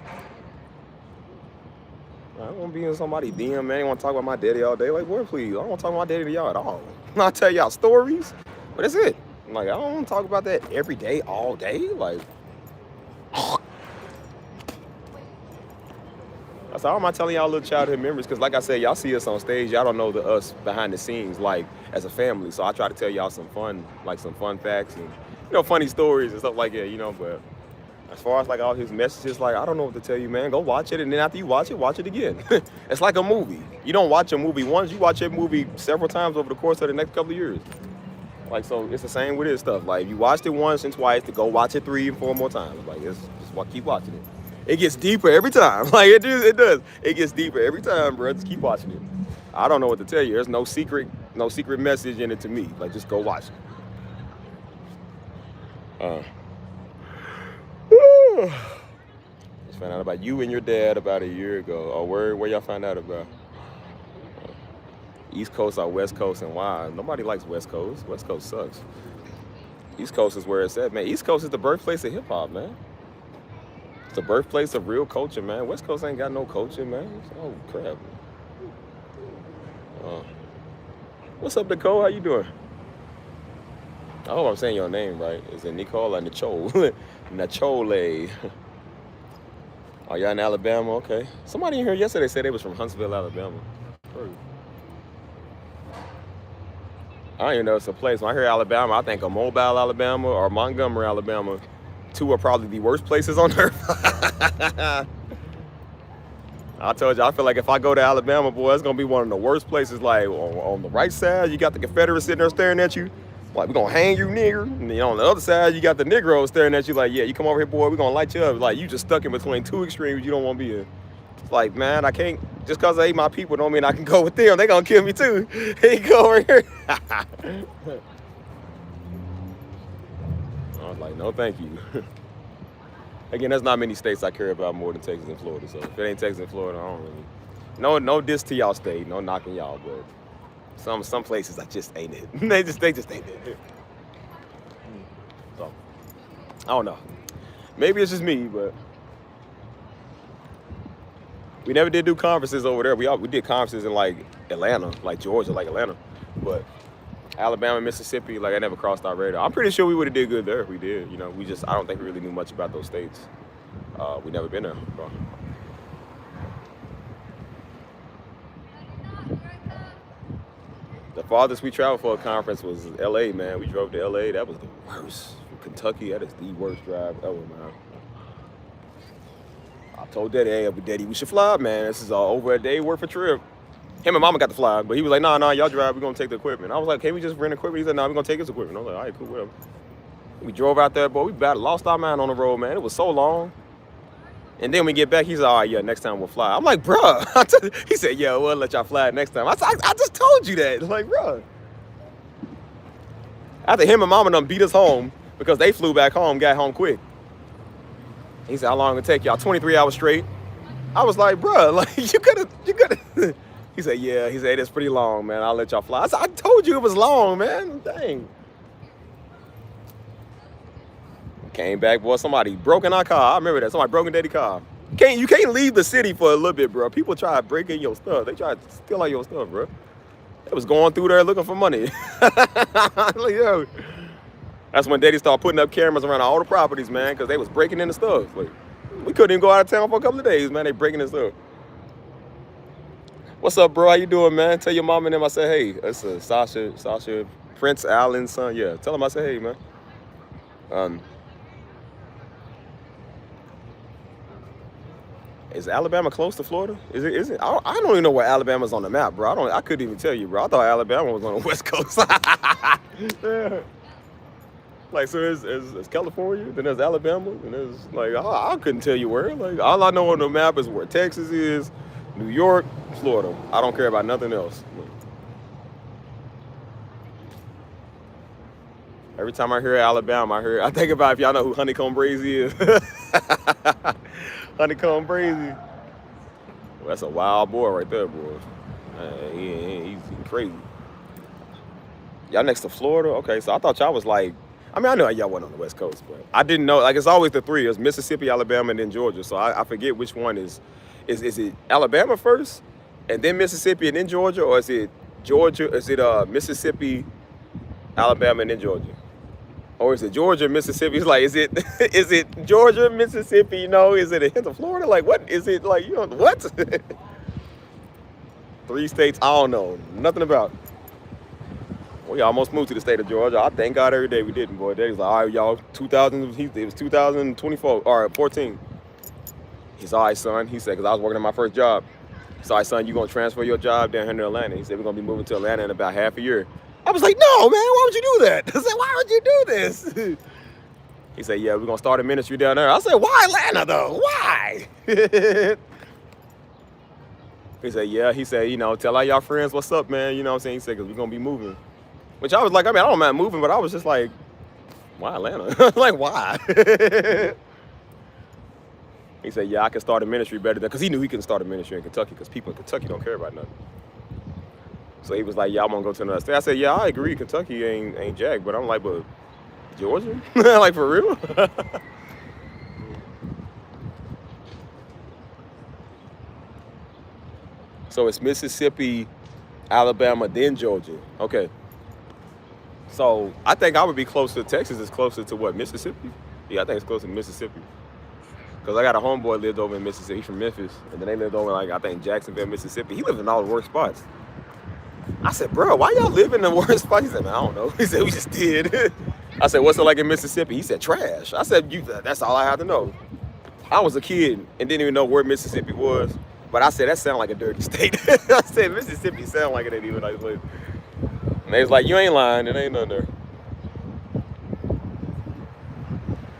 I don't want to be in somebody's DM, man. I want to talk about my daddy all day. Like, boy, please. I don't want to talk about my daddy to y'all at all. I'll tell y'all stories, but that's it. Like, I don't want to talk about that every day, all day. Like, that's all I'm telling y'all little childhood memories. Because, like I said, y'all see us on stage. Y'all don't know us behind the scenes, like, as a family. So I try to tell y'all some fun facts and, you know, funny stories and stuff like that, you know. But as far as, like, all his messages, like, I don't know what to tell you, man. Go watch it. And then after you watch it again. It's like a movie. You don't watch a movie once. You watch a movie several times over the course of the next couple of years. Like, so it's the same with this stuff. Like, you watched it once and twice, to go watch it 3 and 4 more times. Like, it's just keep watching it. It gets deeper every time. Like, it does. It gets deeper every time, bro. Just keep watching it. I don't know what to tell you. There's no secret message in it to me. Like, just go watch it. Just found out about you and your dad about a year ago. Oh, where y'all find out about? East Coast or West Coast, and why? Nobody likes West Coast. West Coast sucks. East Coast is where it's at, man. East Coast is the birthplace of hip-hop, man. It's the birthplace of real culture, man. West Coast ain't got no culture, man. Oh, crap. What's up, Nicole? How you doing? I hope I'm saying your name right. Is it Nicole or Nicole? Nachole. Oh, y'all in Alabama? Okay. Somebody in here yesterday said they was from Huntsville, Alabama. I don't even know it's a place. When I hear Alabama, I think of Mobile, Alabama or Montgomery, Alabama. 2 are probably the worst places on earth. I told you, I feel like if I go to Alabama, boy, it's going to be one of the worst places. Like, on the right side, you got the Confederates sitting there staring at you. Like, we're going to hang you, nigger. And then on the other side, you got the Negroes staring at you like, yeah, you come over here, boy, we're going to light you up. Like, you just stuck in between 2 extremes you don't want to be in. Like, man, I can't, just because I hate my people don't mean I can go with them. They going to kill me too. He go over here. I was like, no, thank you. Again, there's not many states I care about more than Texas and Florida. So if it ain't Texas and Florida, I don't really. No diss to y'all state, no knocking y'all, but some places I just ain't it. they just ain't it. So I don't know. Maybe it's just me, but we never did do conferences over there. We did conferences in like Atlanta, like Georgia, like Atlanta, but Alabama, Mississippi, like I never crossed our radar. I'm pretty sure we would have did good there if we did. You know, I don't think we really knew much about those states. We never been there. Bro. The farthest we traveled for a conference was LA, man. We drove to LA. That was the worst. From Kentucky, that is the worst drive ever, man. I told Daddy, hey, Daddy, we should fly, man. This is over a day worth of trip. Him and Mama got to fly, but he was like, nah, y'all drive. We're going to take the equipment. I was like, can we just rent equipment? He said, nah, we're going to take his equipment. I was like, all right, cool, whatever. We drove out there, boy. We about lost our mind on the road, man. It was so long. And then we get back, he's like, all right, yeah, next time we'll fly. I'm like, bruh. He said, yeah, we'll let y'all fly next time. I just told you that. Like, bruh. After him and Mama done beat us home because they flew back home, got home quick. He said, how long it take y'all? 23 hours straight. I was like, bruh, like, you could've. He said, yeah. He said, it's pretty long, man. I'll let y'all fly. I said, I told you it was long, man. Dang. Came back, boy. Somebody broke in our car. I remember that. Somebody broke in Daddy's car. You can't leave the city for a little bit, bro. People try to break in your stuff. They try to steal all your stuff, bro. They was going through there looking for money. Like, yo. That's when Daddy started putting up cameras around all the properties, man, because they was breaking into stuff. Like, we couldn't even go out of town for a couple of days, man. They breaking into stuff. What's up, bro? How you doing, man? Tell your mom and them I said, hey, it's Sasha, Prince Allen's son. Yeah, tell him I said, hey, man. Is Alabama close to Florida? Is it? I don't even know where Alabama's on the map, bro. I couldn't even tell you, bro. I thought Alabama was on the West Coast. Like, so it's California, then there's Alabama, and there's, like, I couldn't tell you where. Like, all I know on the map is where Texas is, New York, Florida. I don't care about nothing else. Every time I hear Alabama, I think about, if y'all know who Honeycomb Brazy is. Honeycomb Brazy. Well, that's a wild boy right there, boy. He's crazy. Y'all next to Florida? Okay, so I thought y'all was like, I mean, I know y'all wasn't on the West Coast, but I didn't know. Like, it's always the three. It's Mississippi, Alabama, and then Georgia. So I forget which one is it Alabama first, and then Mississippi, and then Georgia, or is it Georgia? Is it Mississippi, Alabama, and then Georgia? Or is it Georgia, Mississippi? It's like, is it Georgia, Mississippi? You know, is it a hint of Florida? Like, what is it? Like, you know, what? 3 states, I don't know nothing about. We almost moved to the state of Georgia. I thank God every day we didn't, boy. Daddy's like, all right, y'all, it was 2024, or 14. He's all right, son. He said, because I was working at my first job. He's all right, son, you going to transfer your job down here to Atlanta. He said, we're going to be moving to Atlanta in about half a year. I was like, no, man, why would you do that? I said, why would you do this? He said, yeah, we're going to start a ministry down there. I said, why Atlanta, though? Why? He said, yeah. He said, you know, tell all y'all friends what's up, man. You know what I'm saying? He said, because we're going to be moving. Which I was like, I mean, I don't mind moving, but I was just like, why Atlanta? Like, why? He said, yeah, I can start a ministry better than, because he knew he couldn't start a ministry in Kentucky, because people in Kentucky don't care about nothing. So he was like, yeah, I'm going to go to another state. I said, yeah, I agree. Kentucky ain't jack, but I'm like, but Georgia? Like, for real? So it's Mississippi, Alabama, then Georgia. Okay. So I think I would be closer. Texas is closer to what, Mississippi? Yeah, I think it's closer to Mississippi. Because I got a homeboy lived over in Mississippi. He's from Memphis. And then they lived over, like, I think Jacksonville, Mississippi. He lived in all the worst spots. I said, bro, why y'all live in the worst spots? He said, man, I don't know. He said, we just did. I said, what's it like in Mississippi? He said, trash. I said, that's all I had to know. I was a kid and didn't even know where Mississippi was. But I said, that sounds like a dirty state. I said, Mississippi sound like it ain't even nice place. And they was like, you ain't lying. It ain't nothing there.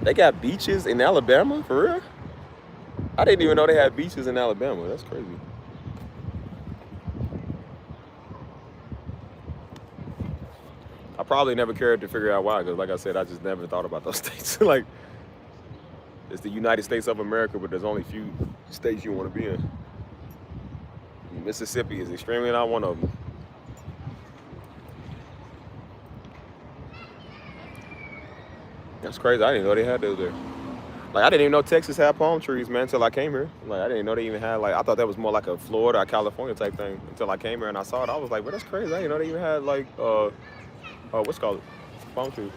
They got beaches in Alabama? For real? I didn't even know they had beaches in Alabama. That's crazy. I probably never cared to figure out why, because like I said, I just never thought about those states. Like, it's the United States of America, but there's only a few states you want to be in. Mississippi is extremely not one of them. That's crazy. I didn't know they had those there. Like, I didn't even know Texas had palm trees, man, until I came here. Like, I didn't know they even had, like, I thought that was more like a Florida or California type thing until I came here and I saw it. I was like, well, that's crazy. I didn't know they even had, like, what's it called? Palm trees.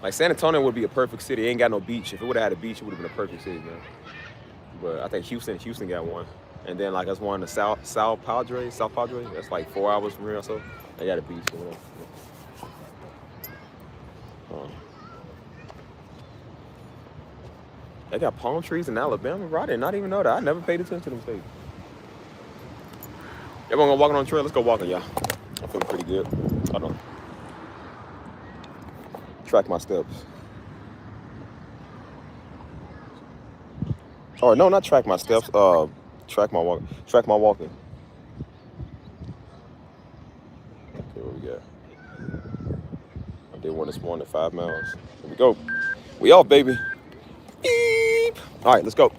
Like, San Antonio would be a perfect city. It ain't got no beach. If it would have had a beach, it would have been a perfect city, man. But I think Houston got one. And then, like, that's one in the South Padre. That's like 4 hours from here or so. They got a beach. You know? They got palm trees in Alabama, bro. I did not even know that. I never paid attention to them states. Everyone gonna walking on the trail? Let's go walking, y'all. I'm feeling pretty good. Hold on. Track my steps. Or no, not track my steps. Track my walking. Okay, what we got? I did one this morning, 5 miles. Here we go. We off, baby. Beep. All right, let's go.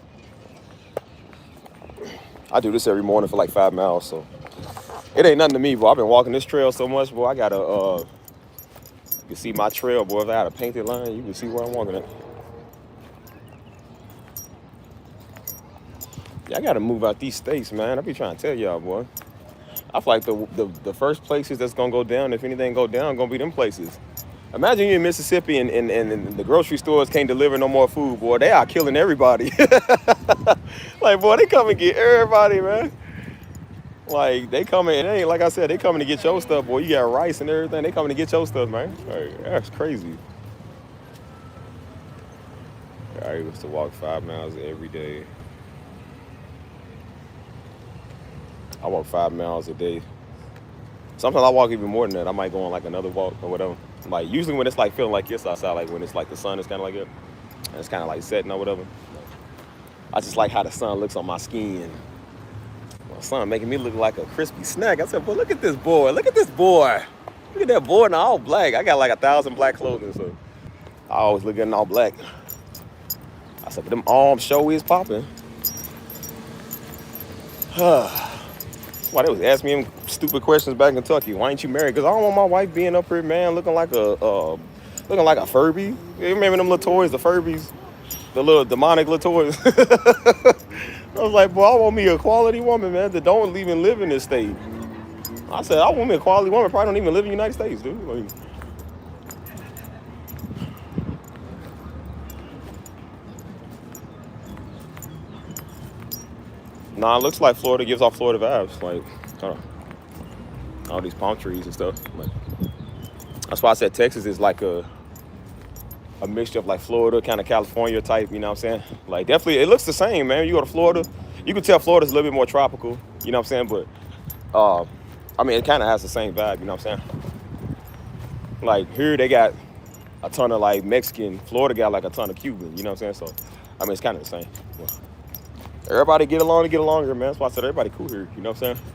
I do this every morning for like 5 miles, so it ain't nothing to me, boy. I've been walking this trail so much, boy. I gotta, you can see my trail, boy. If I had a painted line, you can see where I'm walking at. Yeah, I gotta move out these states, man. I be trying to tell y'all, boy. I feel like the first places that's gonna go down, if anything go down, gonna be them places. Imagine you in Mississippi and the grocery stores can't deliver no more food, boy. They are killing everybody. Like, boy, they come and get everybody, man. Like, they coming, it ain't like I said, they coming to get your stuff, boy. You got rice and everything. They coming to get your stuff, man. Like, that's crazy. I used to walk 5 miles every day. I walk 5 miles a day. Sometimes I walk even more than that. I might go on like another walk or whatever. Like usually when it's like feeling like this outside, like when it's like the sun is kind of like it, and it's kind of like setting or whatever. I just like how the sun looks on my skin. My son making me look like a crispy snack. I said, "Boy, look at this boy. Look at this boy. Look at that boy in all black. I got like 1,000 black clothing, so I always look good in all black." I said, "But them arms show is popping." Why they was asking me them stupid questions back in Kentucky. Why ain't you married? Because I don't want my wife being up here, man, looking like a Furby. You remember them little toys, the Furbies, the little demonic little toys. I was like, boy, I want me a quality woman, man, that don't even live in this state. I said, I want me a quality woman, probably don't even live in the United States, dude. Like, nah, it looks like Florida, gives off Florida vibes, like kind of all these palm trees and stuff. Like, that's why I said Texas is like a mixture of like Florida, kind of California type. You know what I'm saying? Like definitely, it looks the same, man. You go to Florida, you can tell Florida's a little bit more tropical. You know what I'm saying? But I mean, it kind of has the same vibe. You know what I'm saying? Like here, they got a ton of like Mexican. Florida got like a ton of Cuban. You know what I'm saying? So I mean, it's kind of the same. But everybody get along here, man. That's why I said everybody cool here. You know what I'm saying?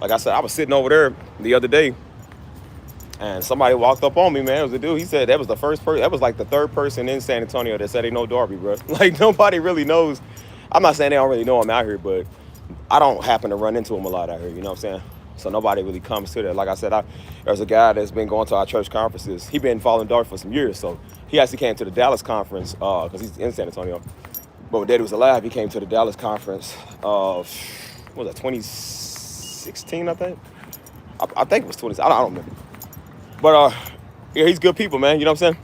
Like I said, I was sitting over there the other day, and somebody walked up on me, man. It was a dude. He said that was the first person. That was like the third person in San Antonio that said they know Darby, bro. Like nobody really knows. I'm not saying they don't really know him out here, but I don't happen to run into him a lot out here. You know what I'm saying? So nobody really comes to that. Like I said, there's a guy that's been going to our church conferences. He been following Darby for some years, so he actually came to the Dallas conference because he's in San Antonio. But when Daddy was alive, he came to the Dallas conference of, what was that, 2016, I think? I think it was 20, I don't remember. But yeah, he's good people, man, you know what I'm saying?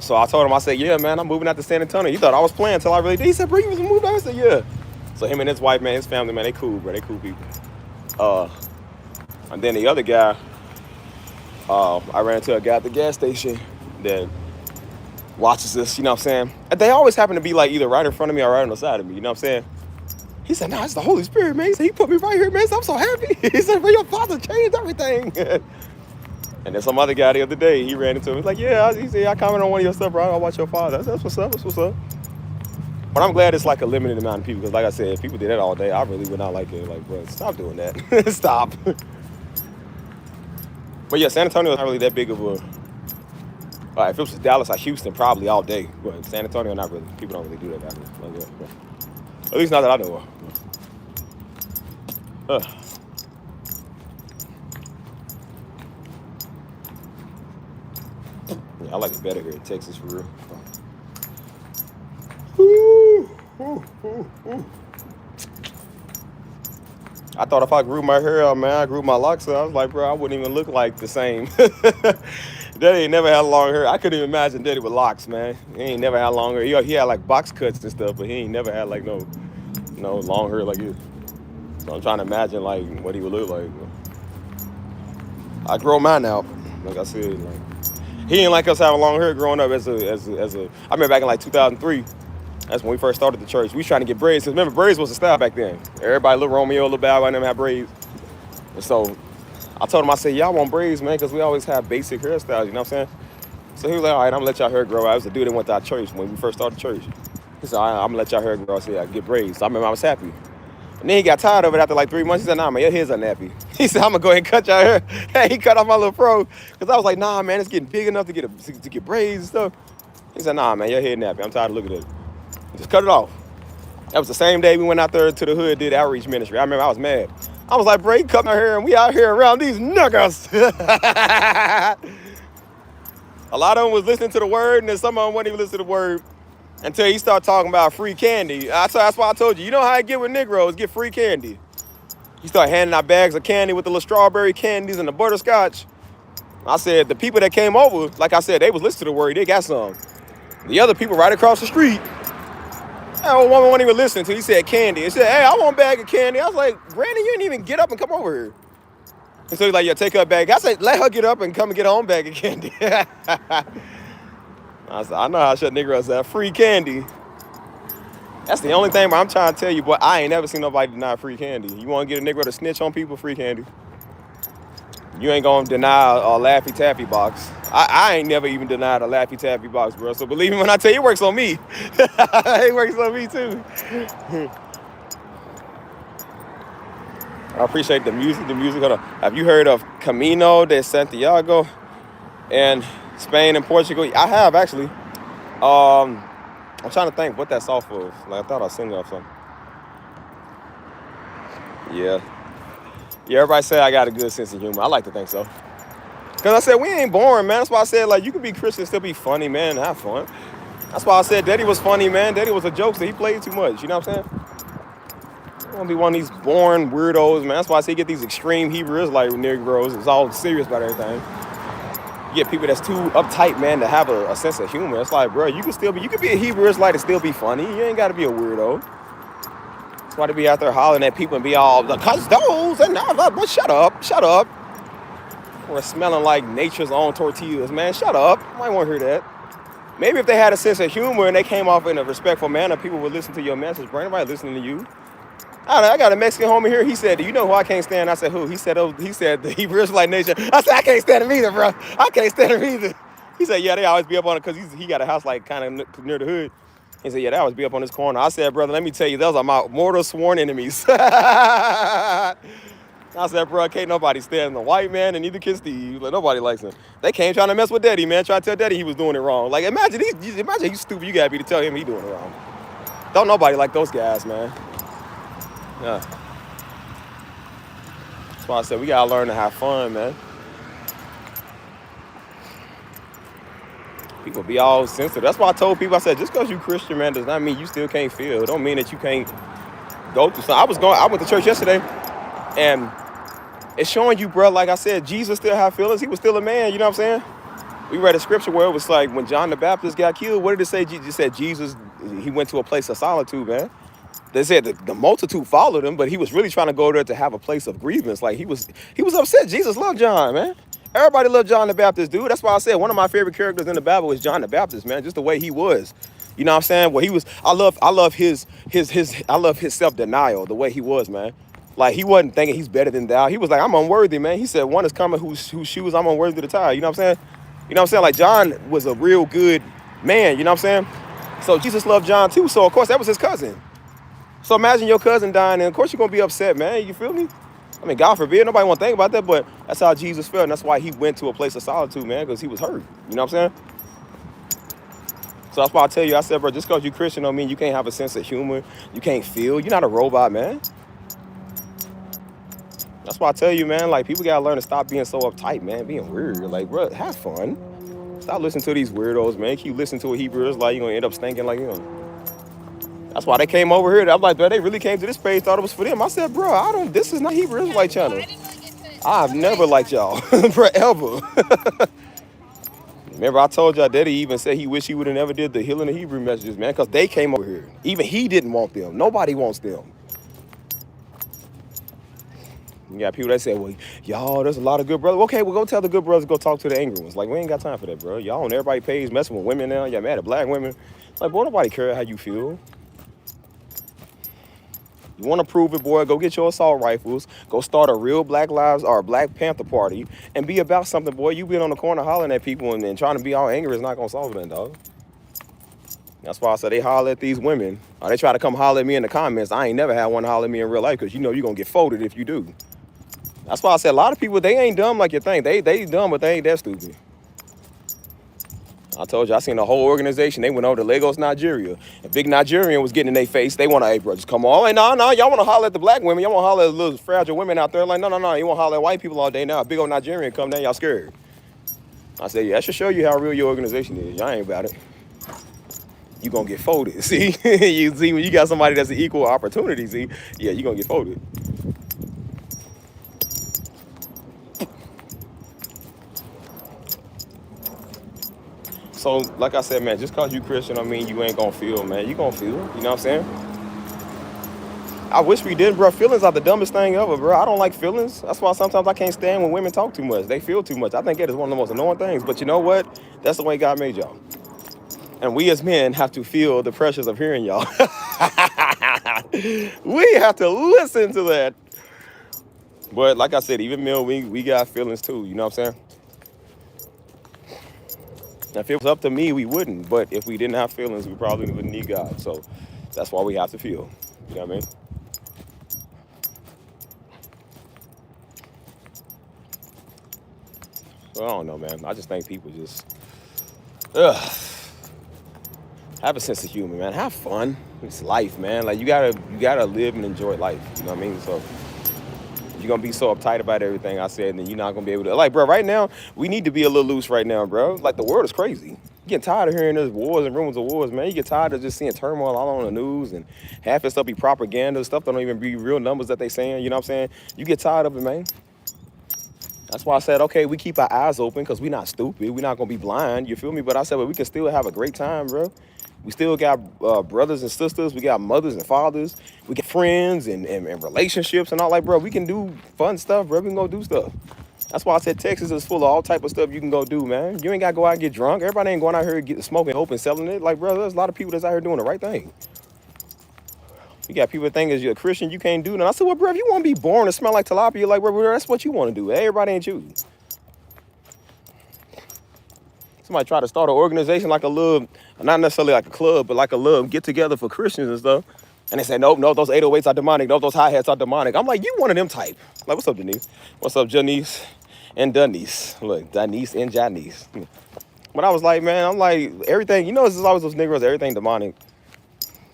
So I told him, I said, yeah, man, I'm moving out to San Antonio. He thought I was playing until I really did. He said, bro, you was moving out? I said, yeah. So him and his wife, man, his family, man, they cool, bro, they cool people. And then the other guy, I ran into a guy at the gas station that watches this, you know what I'm saying? And they always happen to be like either right in front of me or right on the side of me, you know what I'm saying? He said, nah, it's the Holy Spirit, man. He said, he put me right here, man. So I'm so happy. He said, bro, your father changed everything. And then some other guy the other day, he ran into him. He's like, yeah, he said, I commented on one of your stuff, bro. I watch your father. That's what's up, that's what's up. But I'm glad it's like a limited amount of people, because like I said, if people did that all day, I really would not like it. Like, bro, stop doing that. Stop. But yeah, San Antonio is not really that big of a, if it was Dallas or Houston, probably all day. But San Antonio, not really. People don't really do that down there. Like that. At least not that I know of. Yeah, I like it better here in Texas, for real. I thought if I grew my hair out, man, I grew my locks out, I was like, bro, I wouldn't even look like the same. Daddy ain't never had long hair. I couldn't even imagine Daddy with locks, man. He ain't never had long hair. He had like box cuts and stuff, but he ain't never had like no long hair like this. So I'm trying to imagine like what he would look like. I grow mine out, like I said. Like, he ain't like us having long hair growing up as a. I remember back in like 2003. That's when we first started the church. We was trying to get braids. Remember, braids was the style back then. Everybody, Lil Romeo, Lil Bow, them had braids. And so I told him, I said, y'all want braids, man, because we always have basic hairstyles, you know what I'm saying? So he was like, all right, I'm going to let y'all hair grow. I was the dude that went to our church when we first started church. He said, all right, I'm going to let y'all hair grow. I said, I get braids. So I remember I was happy. And then he got tired of it after like 3 months. He said, nah, man, your hair's unhappy. He said, I'm going to go ahead and cut y'all hair. Hey, he cut off my little fro. Because I was like, nah, man, it's getting big enough to get braids and stuff. He said, nah, man, your hair nappy. I'm tired of looking at it. Just cut it off. That was the same day we went out there to the hood, did outreach ministry. I remember I was mad. I was like, bro, he cut my hair and we out here around these niggas. A lot of them was listening to the word, and then some of them wouldn't even listen to the word until he started talking about free candy. That's why I told you, you know how I get with Negroes, get free candy. He started handing out bags of candy with the little strawberry candies and the butterscotch. I said the people that came over, like I said, they was listening to the word. They got some. The other people right across the street, that old woman wasn't even listening to. He said candy. He said, hey, I want a bag of candy. I was like, Granny, you didn't even get up and come over here. And so he's like, yeah, take her bag. I said, let her get up and come and get her own bag of candy. I said, I know how to shut niggas up. Free candy. That's the only thing I'm trying to tell you, boy. I ain't never seen nobody deny free candy. You want to get a nigga to snitch on people, free candy. You ain't gonna deny a Laffy Taffy box. I ain't never even denied a Laffy Taffy box, bro. So believe me when I tell you, it works on me. It works on me too. I appreciate the music. Hold on. Have you heard of Camino de Santiago in Spain and Portugal? I have actually. I'm trying to think what that's off of. Like I thought I seen it off something. Yeah. Yeah, everybody say I got a good sense of humor. I like to think so. Because I said, we ain't boring, man. That's why I said, like, you can be Christian and still be funny, man, and have fun. That's why I said Daddy was funny, man. Daddy was a jokester. He played too much. You know what I'm saying? You don't want to be one of these boring weirdos, man. That's why I say get these extreme Hebrew Israelite Negroes. It's all serious about everything. You get people that's too uptight, man, to have a sense of humor. It's like, bro, you can be a Hebrew Israelite and still be funny. You ain't got to be a weirdo. That's why they be out there hollering at people and be all, because those and but shut up. We're smelling like nature's own tortillas, man. Shut up. You might want to hear that. Maybe if they had a sense of humor and they came off in a respectful manner, people would listen to your message. Bro, anybody listening to you? I got a Mexican homie here. He said, do you know who I can't stand? I said, who? He said the Hebrew Israelite nation. I said, I can't stand him either, bro. I can't stand him either. He said, yeah, they always be up on it because he got a house like kind of near the hood. He said, yeah, they always be up on this corner. I said, brother, let me tell you, those are my mortal sworn enemies. I said, bro, can't nobody stand the white man, and neither can Steve. Like, nobody likes him. They came trying to mess with Daddy, man, trying to tell Daddy he was doing it wrong. Like, imagine he's stupid you gotta be to tell him he doing it wrong. Don't nobody like those guys, man. Yeah. That's why I said we gotta learn to have fun, man. People be all sensitive. That's why I told people, I said, just because you Christian, man, does not mean you still can't feel. It don't mean that you can't go through something. I went to church yesterday, and it's showing you, bro, like I said, Jesus still had feelings. He was still a man, you know what I'm saying? We read a scripture where it was like when John the Baptist got killed, what did it say? It said Jesus, he went to a place of solitude, man. They said the multitude followed him, but he was really trying to go there to have a place of grievance. Like he was upset. Jesus loved John, man. Everybody loved John the Baptist, dude. That's why I said one of my favorite characters in the Bible is John the Baptist, man. Just the way he was. You know what I'm saying? Well, he was, I love his self-denial, the way he was, man. Like, he wasn't thinking he's better than thou. He was like, I'm unworthy, man. He said, one is coming whose shoes I'm unworthy to tie. You know what I'm saying? You know what I'm saying? Like, John was a real good man. You know what I'm saying? So Jesus loved John, too. So, of course, that was his cousin. So imagine your cousin dying, and, of course, you're going to be upset, man. You feel me? I mean, God forbid, nobody want to think about that, but that's how Jesus felt, and that's why he went to a place of solitude, man, because he was hurt. You know what I'm saying? So that's why I tell you, I said, bro, just because you're Christian don't mean you can't have a sense of humor. You can't feel. You're not a robot, man. That's why I tell you, man, like, people got to learn to stop being so uptight, man, being weird. Like, bro, have fun. Stop listening to these weirdos, man. Keep listening to a Hebrew Israelite, you're going to end up stinking like him. That's why they came over here. I'm like, bro, they really came to this page, thought it was for them. I said, bro, this is not Hebrew Israelite channel. I've never liked y'all, bro, ever. Remember, I told y'all Daddy even said he wished he would have never did the Healing of Hebrew messages, man, because they came over here. Even he didn't want them. Nobody wants them. You got people that say, well, y'all, there's a lot of good brothers. Okay, well, go tell the good brothers to go talk to the angry ones. Like, we ain't got time for that, bro. Y'all on everybody's page messing with women now. Y'all mad at black women. Like, boy, nobody care how you feel. You want to prove it, boy, go get your assault rifles. Go start a real Black Lives or Black Panther party and be about something, boy. You been on the corner hollering at people and trying to be all angry is not going to solve it, dog. That's why I said they holler at these women. Or they try to come holler at me in the comments. I ain't never had one holler at me in real life because you know you're going to get folded if you do. That's why I said a lot of people, they ain't dumb like you think. They dumb, but they ain't that stupid. I told you, I seen the whole organization. They went over to Lagos, Nigeria. A big Nigerian was getting in their face. They want to, hey, bro, just come on. Like, no, y'all want to holler at the black women. Y'all want to holler at the little fragile women out there. Like, no. You want to holler at white people all day now. A big old Nigerian come down, y'all scared. I said, yeah, that should show you how real your organization is. Y'all ain't about it. You going to get folded. See? You see, when you got somebody that's an equal opportunity, see? Yeah, you going to get folded. So, like I said, man, just cause you Christian, I mean you ain't gonna feel, man. You gonna feel, you know what I'm saying? I wish we did, bro. Feelings are the dumbest thing ever, bro. I don't like feelings. That's why sometimes I can't stand when women talk too much. They feel too much. I think it is one of the most annoying things. But you know what? That's the way God made y'all. And we as men have to feel the pressures of hearing y'all. We have to listen to that. But like I said, even men, we got feelings too. You know what I'm saying? If it was up to me, we wouldn't. But if we didn't have feelings, we probably wouldn't need God. So that's why we have to feel. You know what I mean? So I don't know, man. I just think people just have a sense of humor, man. Have fun. It's life, man. Like you gotta live and enjoy life. You know what I mean? So you're gonna be so uptight about everything I said, and then you're not gonna be able to, like, bro, right now, we need to be a little loose right now, bro. Like, the world is crazy. You getting tired of hearing there's wars and rumors of wars, man. You get tired of just seeing turmoil all on the news, and half this stuff be propaganda, stuff that don't even be real numbers that they saying, you know what I'm saying? You get tired of it, man. That's why I said, okay, we keep our eyes open because we're not stupid. We're not gonna be blind, you feel me? But I said, but we can still have a great time, bro. We still got brothers and sisters. We got mothers and fathers. We got friends and relationships and all. Like, bro, we can do fun stuff, bro. We can go do stuff. That's why I said Texas is full of all type of stuff you can go do, man. You ain't got to go out and get drunk. Everybody ain't going out here getting smoking, hope, selling it. Like, bro, there's a lot of people that's out here doing the right thing. You got people that think as you're a Christian, you can't do nothing. I said, well, bro, if you want to be born and smell like tilapia, like, bro, that's what you want to do. Everybody ain't you. Somebody try to start an organization like a little, not necessarily like a club, but like a little get together for Christians and stuff. And they say, nope, no, those 808s are demonic. No, those hi-hats are demonic. I'm like, you one of them type. Like, what's up, Denise? What's up, Janice and Denise? Look, Denise and Janice. But I was like, man, I'm like, everything, you know, this is always those Negroes, everything demonic.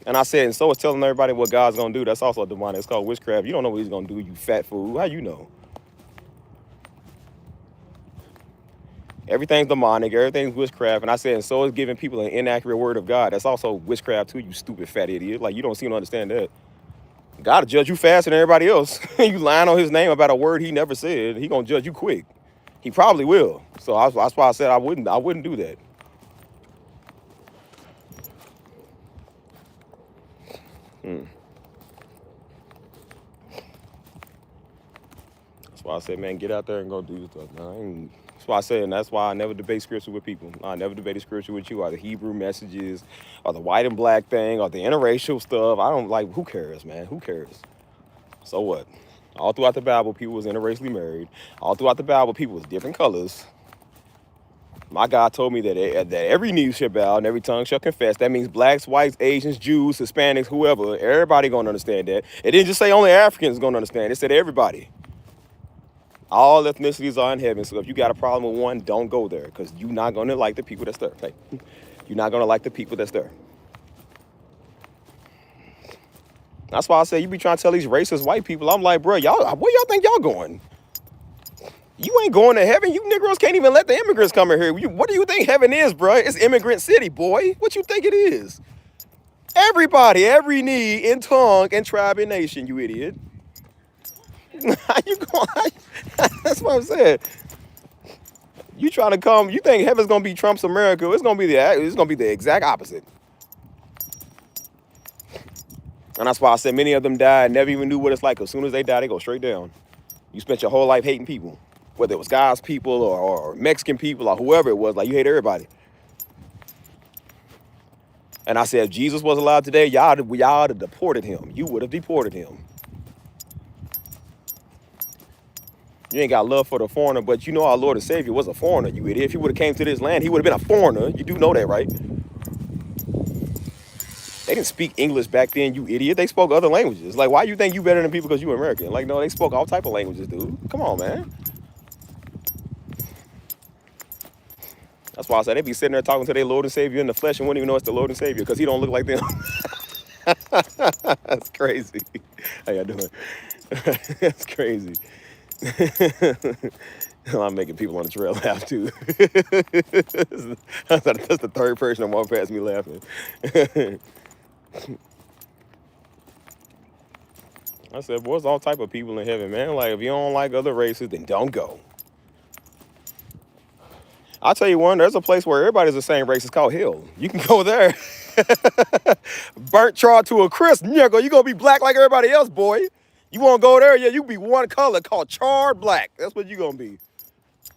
And I said, and so is telling everybody what God's going to do. That's also demonic. It's called witchcraft. You don't know what he's going to do, you fat fool. How you know? Everything's demonic, everything's witchcraft. And I said, and so is giving people an inaccurate word of God. That's also witchcraft too, you stupid fat idiot. Like, you don't seem to understand that. God will judge you faster than everybody else. You lying on his name about a word he never said, he gonna judge you quick. He probably will. So that's why I said I wouldn't do that. That's why I said, man, get out there and go do stuff, man. That's why I said, and that's why I never debate scripture with people. I never debated scripture with you, or the Hebrew messages, or the white and black thing, or the interracial stuff. I don't like, who cares, man? Who cares? So what? All throughout the Bible, people was interracially married. All throughout the Bible, people was different colors. My God told me that every knee shall bow and every tongue shall confess. That means blacks, whites, Asians, Jews, Hispanics, whoever. Everybody gonna understand that. It didn't just say only Africans gonna understand. It said everybody. All ethnicities are in heaven. So if you got a problem with one, don't go there, because you're not gonna like the people that's there. Hey, you're not gonna like the people that's there. That's why I say you be trying to tell these racist white people. I'm like, bro, y'all, where y'all think y'all going? You ain't going to heaven. You Negroes can't even let the immigrants come in here. What do you think heaven is, bro? It's immigrant city, boy. What you think it is? Everybody, every knee in tongue and tribe and nation, you idiot. How you going? That's what I'm saying. You trying to come? You think heaven's gonna be Trump's America? It's gonna be the exact opposite. And that's why I said many of them died, never even knew what it's like. As soon as they die, they go straight down. You spent your whole life hating people, whether it was God's people or Mexican people or whoever it was. Like, you hate everybody. And I said, if Jesus was alive today, y'all would have deported him. You would have deported him. You ain't got love for the foreigner, but you know our Lord and Savior was a foreigner, you idiot. If he would have came to this land, he would have been a foreigner. You do know that, right? They didn't speak English back then, you idiot. They spoke other languages. Like, why you think you better than people because you American? Like, no, they spoke all type of languages, dude. Come on, man. That's why I said they be sitting there talking to their Lord and Savior in the flesh and wouldn't even know it's the Lord and Savior because he don't look like them. That's crazy. How y'all doing? That's crazy. I'm making people on the trail laugh too. That's the third person that walked past me laughing. I said, boy, there's all type of people in heaven, man. Like, if you don't like other races, then don't go. I'll tell you one, there's a place where everybody's the same race. It's called Hill. You can go there. Burnt charred to a crisp, nigga. You gonna be black like everybody else, boy. You wanna go there? Yeah, you be one color called charred black. That's what you gonna be.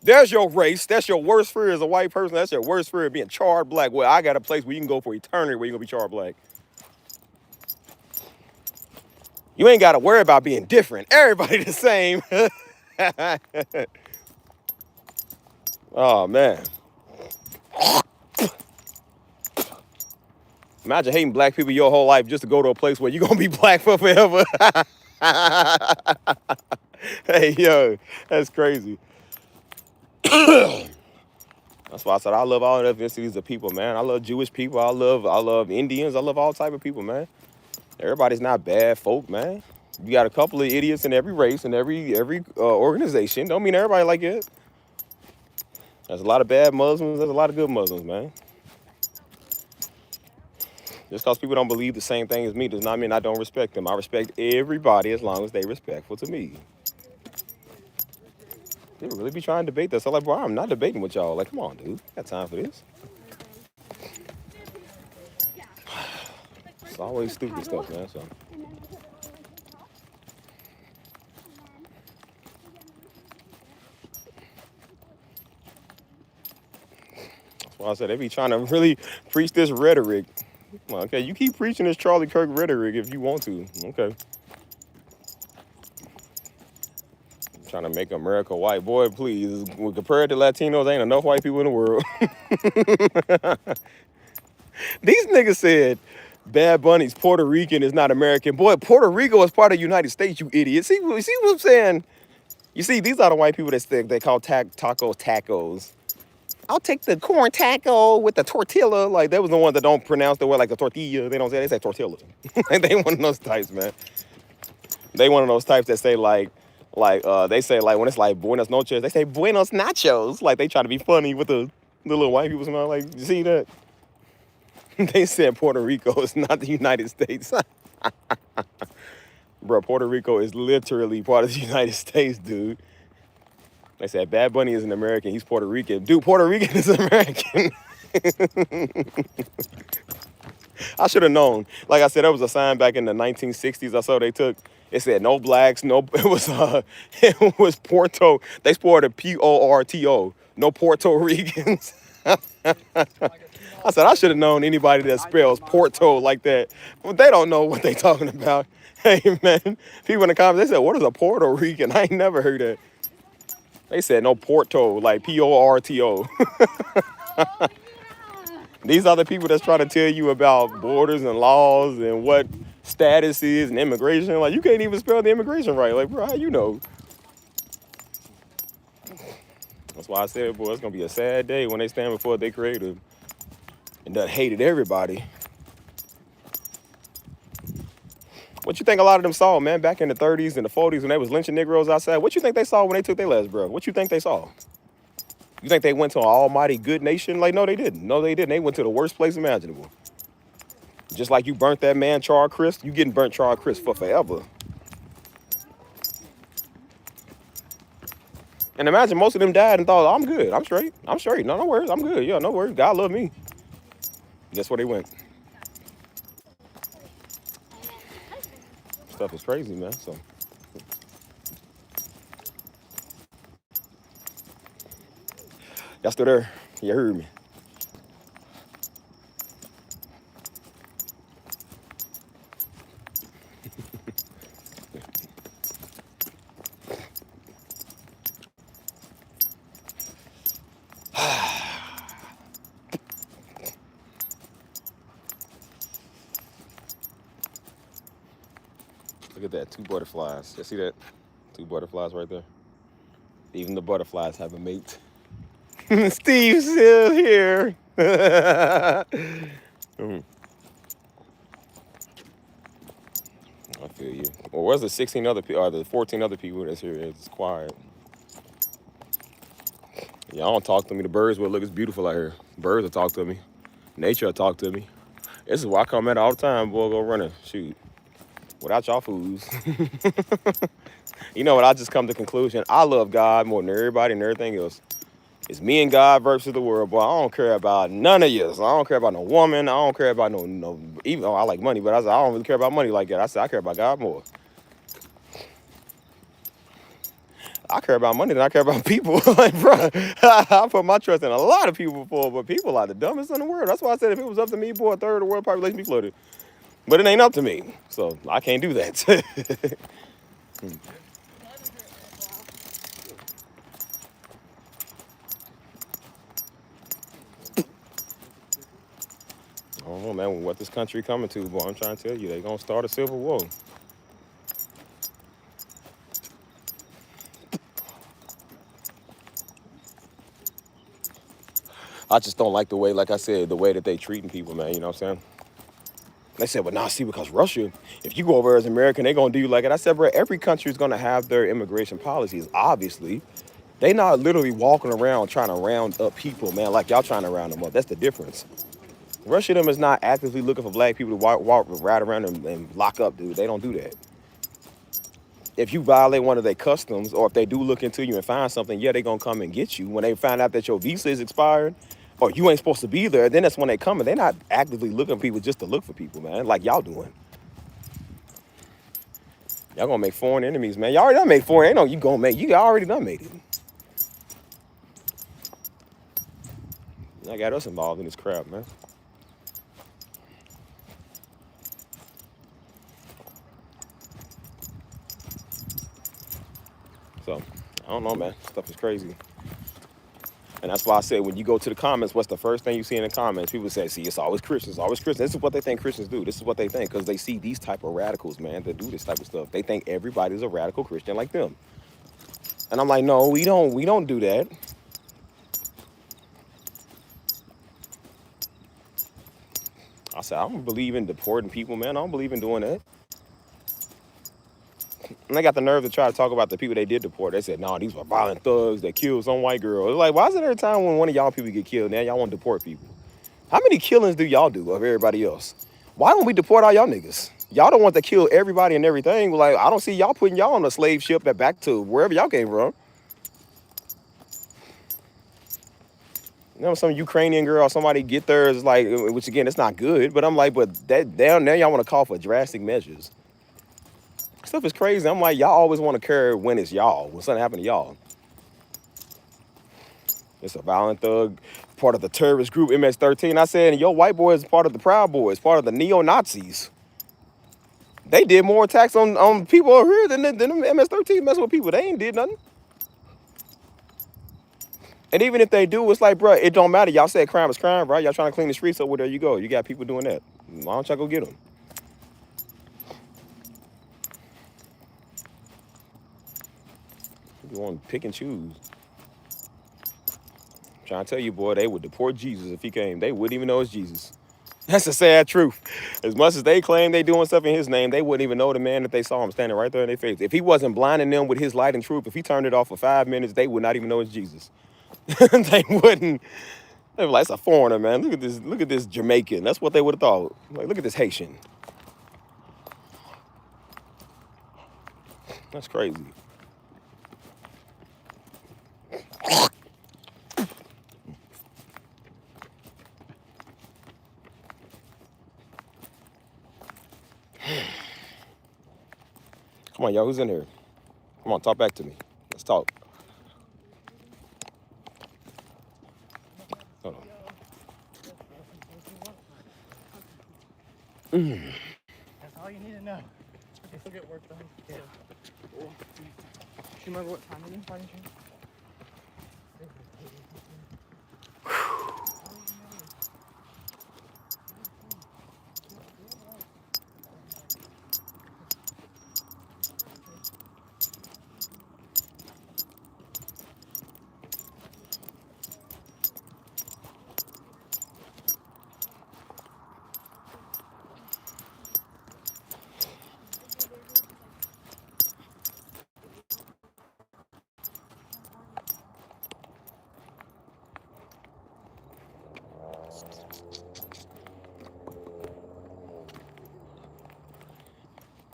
There's your race. That's your worst fear as a white person. That's your worst fear of being charred black. Well, I got a place where you can go for eternity where you're gonna be charred black. You ain't gotta worry about being different. Everybody the same. Oh man. Imagine hating black people your whole life just to go to a place where you're gonna be black for forever. Hey yo, that's crazy. That's why I said I love all ethnicities of people, man. I love Jewish people. I love Indians. I love all type of people, man. Everybody's not bad folk, man. You got a couple of idiots in every race and every organization. Don't mean everybody like it. There's a lot of bad Muslims. There's a lot of good Muslims, man. Just because people don't believe the same thing as me does not mean I don't respect them. I respect everybody as long as they respectful to me. They really be trying to debate this. I'm like, bro, I'm not debating with y'all. Like, come on, dude. Got time for this. It's always stupid stuff, man. So. That's why I said they be trying to really preach this rhetoric. Okay, you keep preaching this Charlie Kirk rhetoric if you want to. Okay. Trying to make America white. Boy, please. Compared to Latinos, ain't enough white people in the world. These niggas said Bad Bunny's Puerto Rican is not American. Boy, Puerto Rico is part of the United States, you idiot. See what I'm saying? You see, these are the white people that they call tacos tacos. I'll take the corn taco with the tortilla. Like, that was the ones that don't pronounce the word like the tortilla. They don't say, they say tortilla. They one of those types, man. They one of those types that say they say like when it's like buenos noches, they say buenos nachos. Like they try to be funny with the little white people. Smile like, you see that? They said Puerto Rico is not the United States. Bro, Puerto Rico is literally part of the United States, dude. They said Bad Bunny is an American. He's Puerto Rican. Dude, Puerto Rican is American. I should have known. Like I said, there was a sign back in the 1960s. I saw they took. It said no blacks, no. It was Porto. They spelled it Porto. No Puerto Ricans. I said I should have known anybody that spells Porto like that. But they don't know what they talking about. Hey man, people in the comments they said, "What is a Puerto Rican?" I ain't never heard that. They said no Porto, like Porto. These are the people that's trying to tell you about borders and laws and what status is and immigration. Like, you can't even spell the immigration right. Like, bro, how you know? That's why I said, boy, it's going to be a sad day when they stand before their creator and done hated everybody. What you think a lot of them saw, man, back in the 30s and the 40s when they was lynching Negroes outside? What you think they saw when they took their last breath? What you think they saw? You think they went to an almighty good nation? Like, no, they didn't. No, they didn't. They went to the worst place imaginable. Just like you burnt that man charred crisp, you getting burnt charred crisp for forever. And imagine most of them died and thought, I'm good. I'm straight. I'm straight. No worries. I'm good. Yeah, no worries. God love me. Guess where they went? Stuff is crazy, man. So. Y'all still there? You heard me. Look at that, 2 butterflies. You see that? 2 butterflies right there. Even the butterflies have a mate. Steve's still here. I feel you. Or was the 16 other people, or the 14 other people that's here? It's quiet. Y'all don't talk to me. The birds will look, it's beautiful out here. Birds will talk to me. Nature will talk to me. This is why I come at all the time, boy, go running. Shoot. Without y'all fools. You know what? I just come to the conclusion. I love God more than everybody and everything else. It's me and God versus the world, boy. I don't care about none of you. I don't care about no woman. I don't care about no. Even though I like money, but I said I don't really care about money like that. I said I care about God more. I care about money than I care about people. Like, bro, I put my trust in a lot of people before, but people are the dumbest in the world. That's why I said if it was up to me, boy, a third of the world population be flooded. But it ain't up to me, so I can't do that. I don't know, man, what this country coming to, boy. I'm trying to tell you, they gonna start a civil war. I just don't like the way, like I said, the way that they treating people, man. You know what I'm saying? They said, well, nah, see, because Russia, if you go over as American, they gonna do you like it. I said, bro, every country is gonna have their immigration policies, obviously. They not literally walking around trying to round up people, man, like y'all trying to round them up. That's the difference. Russia them is not actively looking for black people to ride around and lock up, dude. They don't do that. If you violate one of their customs, or if they do look into you and find something, yeah, they gonna come and get you. When they find out that your visa is expired, or you ain't supposed to be there, then that's when they come. And they're not actively looking for people just to look for people, man, like y'all doing. Y'all gonna make foreign enemies, man. Y'all already done made foreign. Ain't no you gonna make. You already done made it. I got us involved in this crap, man. So, I don't know, man. Stuff is crazy. And that's why I said when you go to the comments, what's the first thing you see in the comments? People say, see, it's always Christians, always Christians. This is what they think Christians do. This is what they think because they see these type of radicals, man, that do this type of stuff. They think everybody's a radical Christian like them. And I'm like, no, we don't do that. I said, I don't believe in deporting people, man. I don't believe in doing that. And they got the nerve to try to talk about the people they did deport. They said, no, these were violent thugs that killed some white girl. It's like, why is it every time when one of y'all people get killed, now y'all want to deport people? How many killings do y'all do of everybody else? Why don't we deport all y'all niggas? Y'all don't want to kill everybody and everything. Like, I don't see y'all putting y'all on a slave ship that back to wherever y'all came from. You know, some Ukrainian girl or somebody get there is like, which again, it's not good. But I'm like, but that down there, y'all want to call for drastic measures. Stuff is crazy. I'm like, y'all always want to care when it's y'all, when something happened to y'all. It's a violent thug, part of the terrorist group MS-13. I said, and your white boy is part of the Proud Boys, part of the neo-Nazis. They did more attacks on people over here than them MS-13 messing with people. They ain't did nothing. And even if they do, it's like, bro, it don't matter. Y'all said crime is crime, right? Y'all trying to clean the streets up, well, there you go. You got people doing that. Why don't y'all go get them? You want to pick and choose. I'm trying to tell you, boy, they would deport Jesus if he came. They wouldn't even know it's Jesus. That's the sad truth. As much as they claim they doing stuff in his name, they wouldn't even know the man that they saw him standing right there in their face. If he wasn't blinding them with his light and truth, if he turned it off for 5 minutes, they would not even know it's Jesus. They wouldn't. They were like, it's a foreigner, man. Look at this Jamaican. That's what they would have thought. Like, look at this Haitian. That's crazy. Come on, y'all. Who's in here? Come on, talk back to me. Let's talk. Hold on. That's all you need to know. This will get work done. Yeah. Do you remember what time it is by any chance?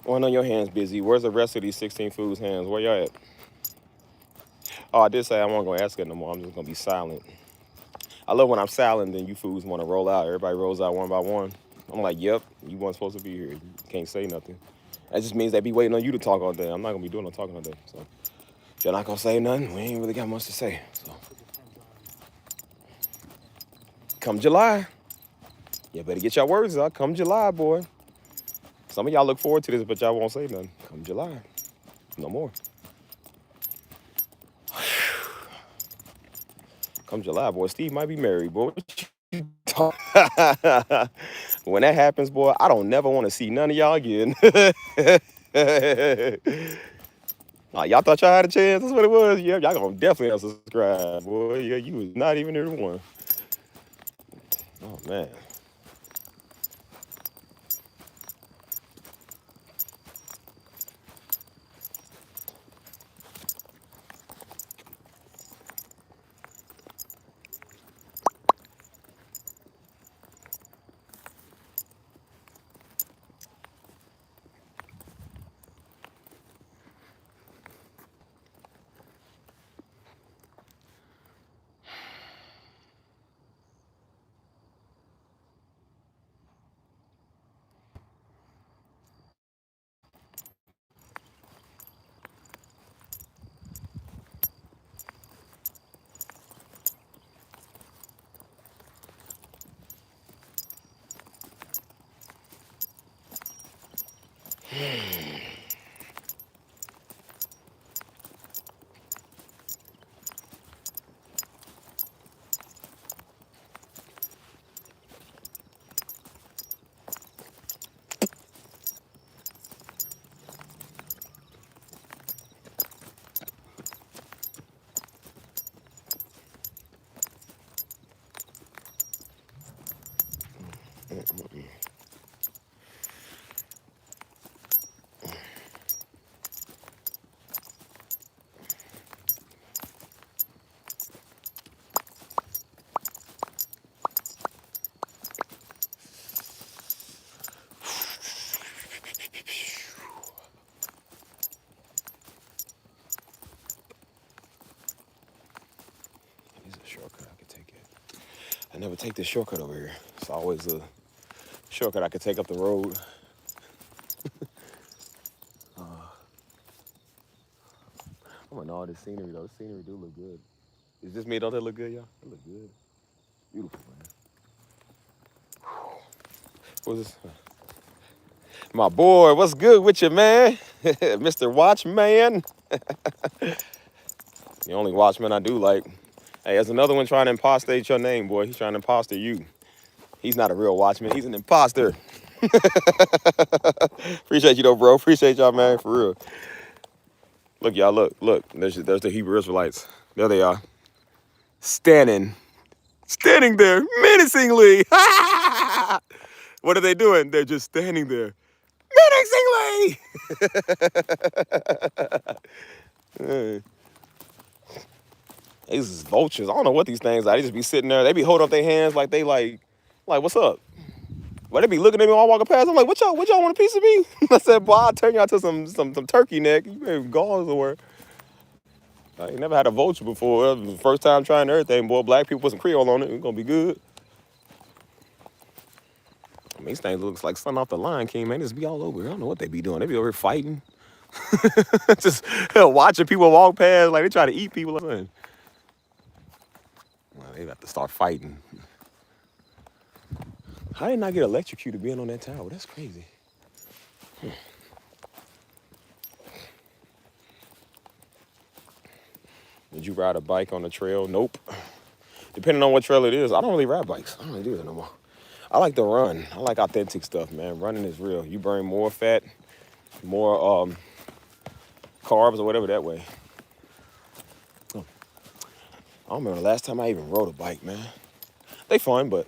One on your hands, busy. Where's the rest of these 16 foods hands? Where y'all at? Oh, I did say I wasn't gonna ask it no more. I'm just gonna be silent. I love when I'm silent, then you fools want to roll out. Everybody rolls out one by one. I'm like, yep, you weren't supposed to be here. You can't say nothing. That just means they be waiting on you to talk all day. I'm not gonna be doing no talking all day. So if you're not gonna say nothing, we ain't really got much to say. So come July, you better get your words out. Come July, boy. Some of y'all look forward to this, but y'all won't say nothing. Come July, no more. Come July, boy, Steve might be married, boy. What you talk- When that happens, boy, I don't never want to see none of y'all again. Y'all thought y'all had a chance? That's what it was. Yeah, y'all gonna definitely unsubscribe, boy. Yeah, you was not even here one. Oh man. There's a shortcut I could take it. I never take this shortcut over here. It's always a shortcut I could take up the road. I'm like, no, this scenery though. This scenery do look good. Is this me? Don't it look good, y'all? It look good. Beautiful, man. What's this? My boy, what's good with you, man? Mr. Watchman. The only Watchman I do like. Hey, there's another one trying to impostate your name, boy. He's trying to imposter you. He's not a real Watchman. He's an imposter. Appreciate you though, bro. Appreciate y'all, man, for real. Look, y'all, look. There's the Hebrew Israelites. There they are. Standing there menacingly. What are they doing? They're just standing there menacingly. These is vultures. I don't know what these things are. They just be sitting there. They be holding up their hands like they like what's up? But they be looking at me while I'm walking past. I'm like, what y'all want a piece of me? I said, boy, I'll turn y'all to some turkey neck. You ain't gone somewhere. I ain't never had a vulture before. It was the first time trying everything, boy. Black people put some Creole on it. It's gonna be good. I mean, these things looks like something off the Lion King, man. They just be all over. I don't know what they be doing. They be over here fighting. Just watching people walk past like they try to eat people or something. Well, they have to start fighting. How did not get electrocuted being on that tower? That's crazy. Did you ride a bike on the trail? Nope. Depending on what trail it is, I don't really ride bikes. I don't really do that no more. I like to run. I like authentic stuff, man. Running is real. You burn more fat, more carbs or whatever that way. I don't remember the last time I even rode a bike, man. They fun, but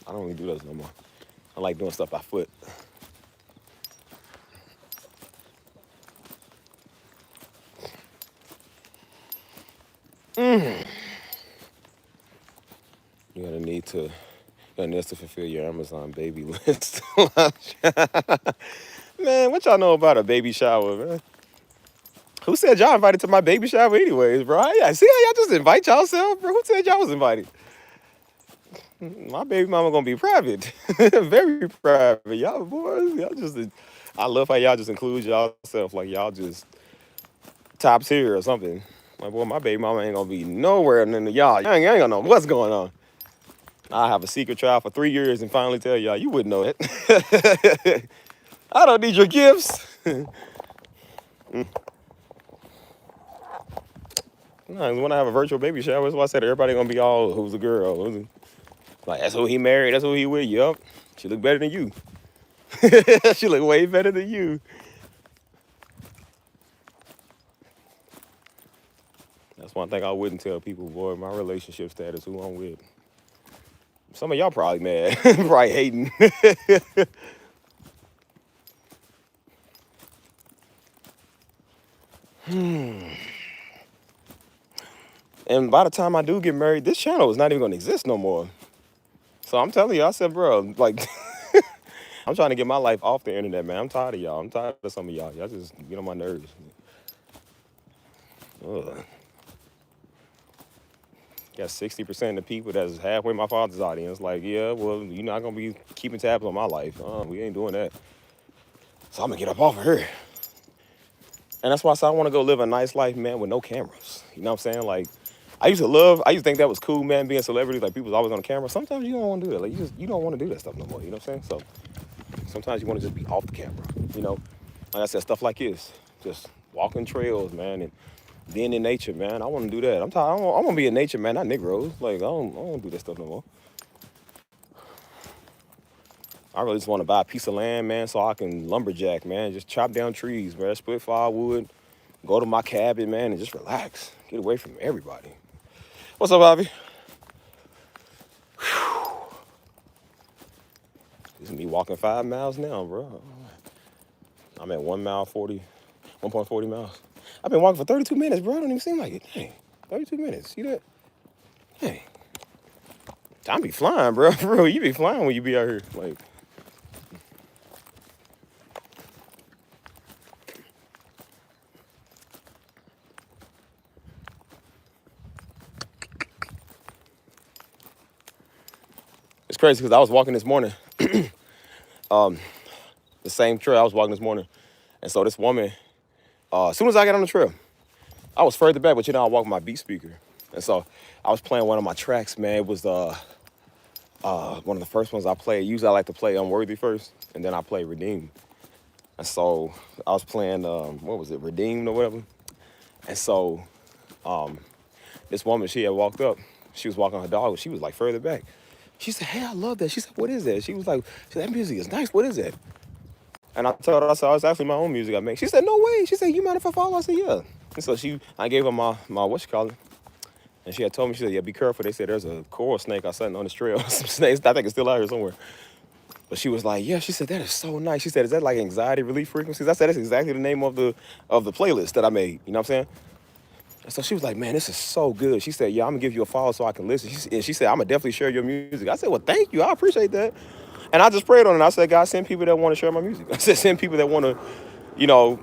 I don't really do those no more. I like doing stuff by foot. You're gonna need to fulfill your Amazon baby list. Man, what y'all know about a baby shower, man? Who said y'all invited to my baby shower anyways, bro? Yeah, see how y'all just invite y'allself, bro? Who said y'all was invited? My baby mama gonna be private. Very private. Y'all boys, y'all just I love how y'all just include y'allself like y'all just top tier or something. Like, boy, my baby mama ain't gonna be nowhere near y'all. Y'all ain't gonna know what's going on. I have a secret trial for 3 years and finally tell y'all you wouldn't know it. I don't need your gifts. No, when I have a virtual baby shower, that's why I said everybody gonna be all who's a girl. Like that's who he married, that's who he with. Yup. She look better than you. She look way better than you. That's one thing I wouldn't tell people, boy, my relationship status, who I'm with. Some of y'all probably mad, probably hating. And by the time I do get married, this channel is not even gonna exist no more. So I'm telling you, I said, bro, like, I'm trying to get my life off the internet, man. I'm tired of y'all. I'm tired of some of y'all. Y'all just get on my nerves. Ugh. Got 60% of the people that's halfway my father's audience. Like, yeah, well, you're not gonna be keeping tabs on my life. We ain't doing that. So I'm gonna get up off of her. And that's why I said I want to go live a nice life, man, with no cameras. You know what I'm saying? Like, I used to think that was cool, man, being a celebrity. Like, people was always on the camera. Sometimes you don't want to do that. Like, you don't want to do that stuff no more. You know what I'm saying? So sometimes you want to just be off the camera. You know, like I said, stuff like this, just walking trails, man, and being in nature, man. I want to do that. I'm tired. I want to be in nature, man, not Negroes. Like, I don't want to do that stuff no more. I really just want to buy a piece of land, man, so I can lumberjack, man. Just chop down trees, man. Split firewood, go to my cabin, man, and just relax. Get away from everybody. What's up, Bobby? This is me walking 5 miles now, bro. I'm at 1.40 miles. I've been walking for 32 minutes, bro. It don't even seem like it. Dang, 32 minutes. See that? Dang. Time be flying, bro. For real, you be flying when you be out here. Like, it's crazy because I was walking this morning. The same trail I was walking this morning. And so this woman, as soon as I got on the trail, I was further back, but you know, I walk with my beat speaker. And so I was playing one of my tracks, man. It was one of the first ones I played. Usually I like to play Unworthy first, and then I play Redeemed. And so I was playing, what was it, Redeemed or whatever. And so this woman, she had walked up. She was walking her dog. She was like further back. She said, hey, I love that. She said, what is that? She was like, that music is nice. What is that? And I told her, I said, oh, it's actually my own music I make. She said, no way. She said, you mind if I follow? I said, yeah. And so I gave her my whatchamacallit. And she had told me, she said, yeah, be careful. They said there's a coral snake outside on this trail. Some snakes, I think it's still out here somewhere. But she was like, yeah, she said, that is so nice. She said, is that like anxiety relief frequencies? I said, that's exactly the name of the playlist that I made. You know what I'm saying? And so she was like, man, this is so good. She said, yeah, I'm gonna give you a follow so I can listen. And she said, I'm gonna definitely share your music. I said, well, thank you. I appreciate that. And I just prayed on it. I said, God, send people that want to share my music. I said, send people that want to, you know,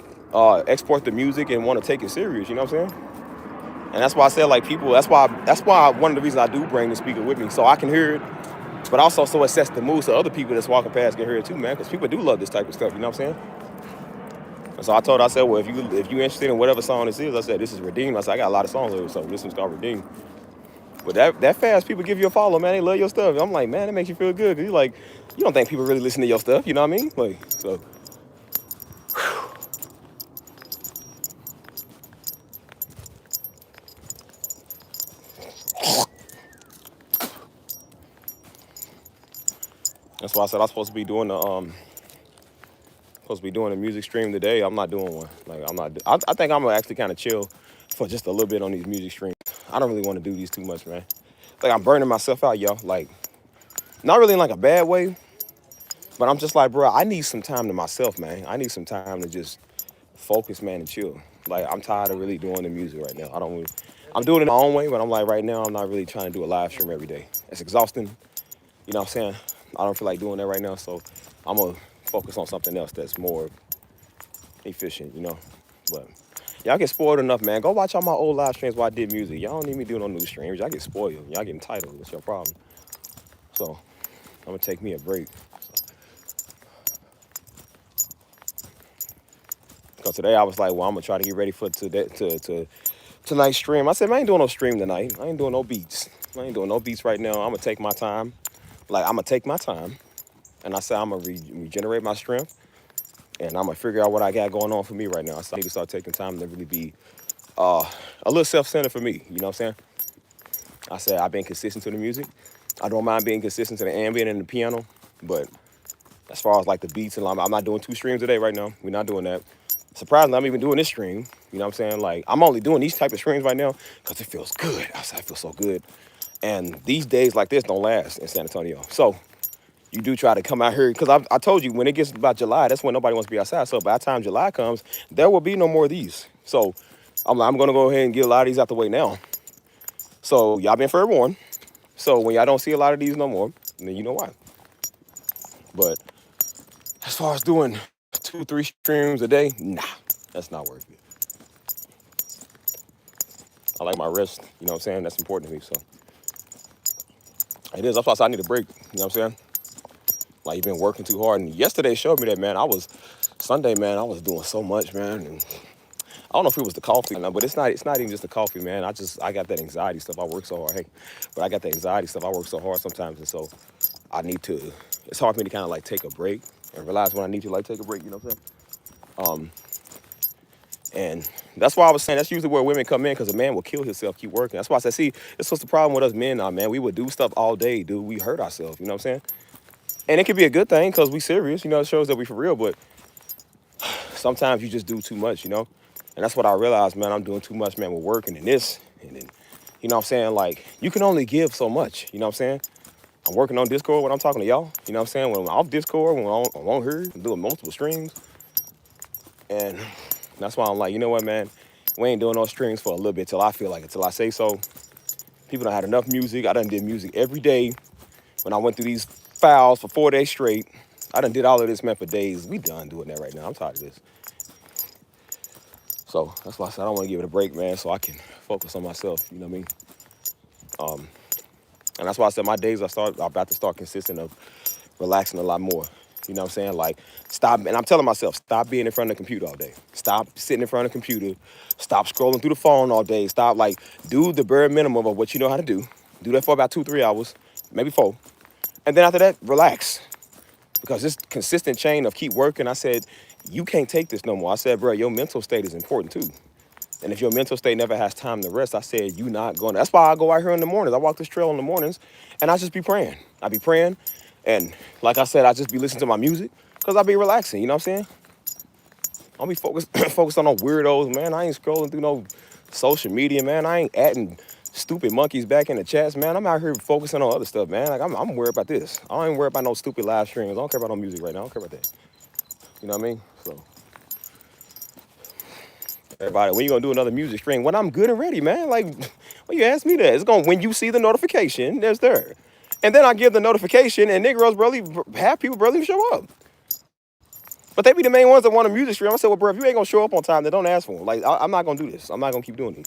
export the music and want to take it serious. You know what I'm saying? And that's why I said, like, people, that's why one of the reasons I do bring the speaker with me, so I can hear it, but also so it sets the mood so other people that's walking past can hear it too, man, because people do love this type of stuff, you know what I'm saying? And so I told her, I said, well, if you're interested in whatever song this is, I said, this is Redeemed. I said, I got a lot of songs over, so this one's called Redeemed. But that fast, people give you a follow, man. They love your stuff. I'm like, man, it makes you feel good. Cause you don't think people really listen to your stuff. You know what I mean? Like, so. That's why I said I'm supposed to be doing the music stream today. I'm not doing one. Like, I think I'm gonna actually kind of chill for just a little bit on these music streams. I don't really want to do these too much, man. Like, I'm burning myself out, yo. Like, not really in like a bad way, but I'm just like, bro, I need some time to myself, man. I need some time to just focus, man, and chill. Like, I'm tired of really doing the music right now. I'm doing it my own way, but I'm like, right now, I'm not really trying to do a live stream every day. It's exhausting. You know what I'm saying? I don't feel like doing that right now, so I'm gonna focus on something else that's more efficient, you know. But Y'all get spoiled enough, man. Go watch all my old live streams while I did music. Y'all don't need me doing no new streams. Y'all get spoiled. Y'all get entitled. That's your problem. So I'm gonna take me a break. Because today I was like, well, I'm gonna try to get ready for tonight's stream. I said, man, I ain't doing no stream tonight. I ain't doing no beats. I ain't doing no beats right now. I'm gonna take my time. Like, I'm gonna take my time. And I said, I'm gonna regenerate my strength. And I'm gonna figure out what I got going on for me right now. I need to start taking time to really be a little self-centered for me. You know what I'm saying? I said, I've been consistent to the music. I don't mind being consistent to the ambient and the piano. But as far as like the beats, and I'm not doing 2 streams a day right now. We're not doing that. Surprisingly, I'm even doing this stream. You know what I'm saying? Like, I'm only doing these type of streams right now because it feels good. I said, I feel so good. And these days like this don't last in San Antonio. So you do try to come out here, because I told you, when it gets about July, that's when nobody wants to be outside. So by the time July comes, there will be no more of these. So I'm going to go ahead and get a lot of these out the way now. So y'all been forewarned. So when y'all don't see a lot of these no more, then you know why. But as far as doing 2-3 streams a day, nah, that's not worth it. I like my rest, you know what I'm saying? That's important to me, so. It is, that's why I need a break, you know what I'm saying? Like, you've been working too hard, and yesterday showed me that, man. Sunday, man, I was doing so much, man, and I don't know if it was the coffee, but it's not even just the coffee, man. I got that anxiety stuff. I work so hard, hey, but I got that anxiety stuff. I work so hard sometimes, and so it's hard for me to kind of like take a break and realize when I need to like take a break, you know what I'm saying? And that's why I was saying that's usually where women come in, because a man will kill himself, keep working. That's why I said, see, this was the problem with us men now, man. We would do stuff all day, dude. We hurt ourselves, you know what I'm saying? And it could be a good thing because we serious, you know, it shows that we for real, but sometimes you just do too much, you know? And that's what I realized, man. I'm doing too much, man, with working and this, and then, you know what I'm saying? Like, you can only give so much, you know what I'm saying? I'm working on Discord when I'm talking to y'all, you know what I'm saying? When I'm off Discord, when I'm on here, I'm doing multiple streams. And that's why I'm like, you know what, man? We ain't doing no streams for a little bit till I feel like it, till I say so. People done had enough music. I done did music every day. When I went through these files for 4 days straight, I done did all of this, man, for days. We done doing that right now. I'm tired of this. So that's why I said I don't want to give it a break, man, so I can focus on myself, you know what I mean? And that's why I said my days I'm about to start consisting of relaxing a lot more. You know what I'm saying? Like, stop, and I'm telling myself, stop being in front of the computer all day. Stop sitting in front of the computer. Stop scrolling through the phone all day. Stop, like, do the bare minimum of what you know how to do. Do that for about 2-3 hours, maybe 4. And then after that, relax. Because this consistent chain of keep working, I said, you can't take this no more. I said, bro, your mental state is important too. And if your mental state never has time to rest, I said, you not going to. That's why I go out here in the mornings. I walk this trail in the mornings, and I just be praying. I be praying, and like I said, I just be listening to my music, because I be relaxing, you know what I'm saying? I'll be focused on no weirdos, man. I ain't scrolling through no social media, man. I ain't adding stupid monkeys back in the chats, man. I'm out here focusing on other stuff, man. Like, I'm worried about this. I ain't worried about no stupid live streams. I don't care about no music right now. I don't care about that. You know what I mean? So, everybody, when you gonna do another music stream? When I'm good and ready, man. Like, when you ask me that, it's gonna, when you see the notification, there's there. And then I give the notification, and niggas really, half people barely even show up. But they be the main ones that want a music stream. I said, well, bro, if you ain't gonna show up on time, then don't ask for them. Like, I'm not gonna do this. I'm not gonna keep doing these.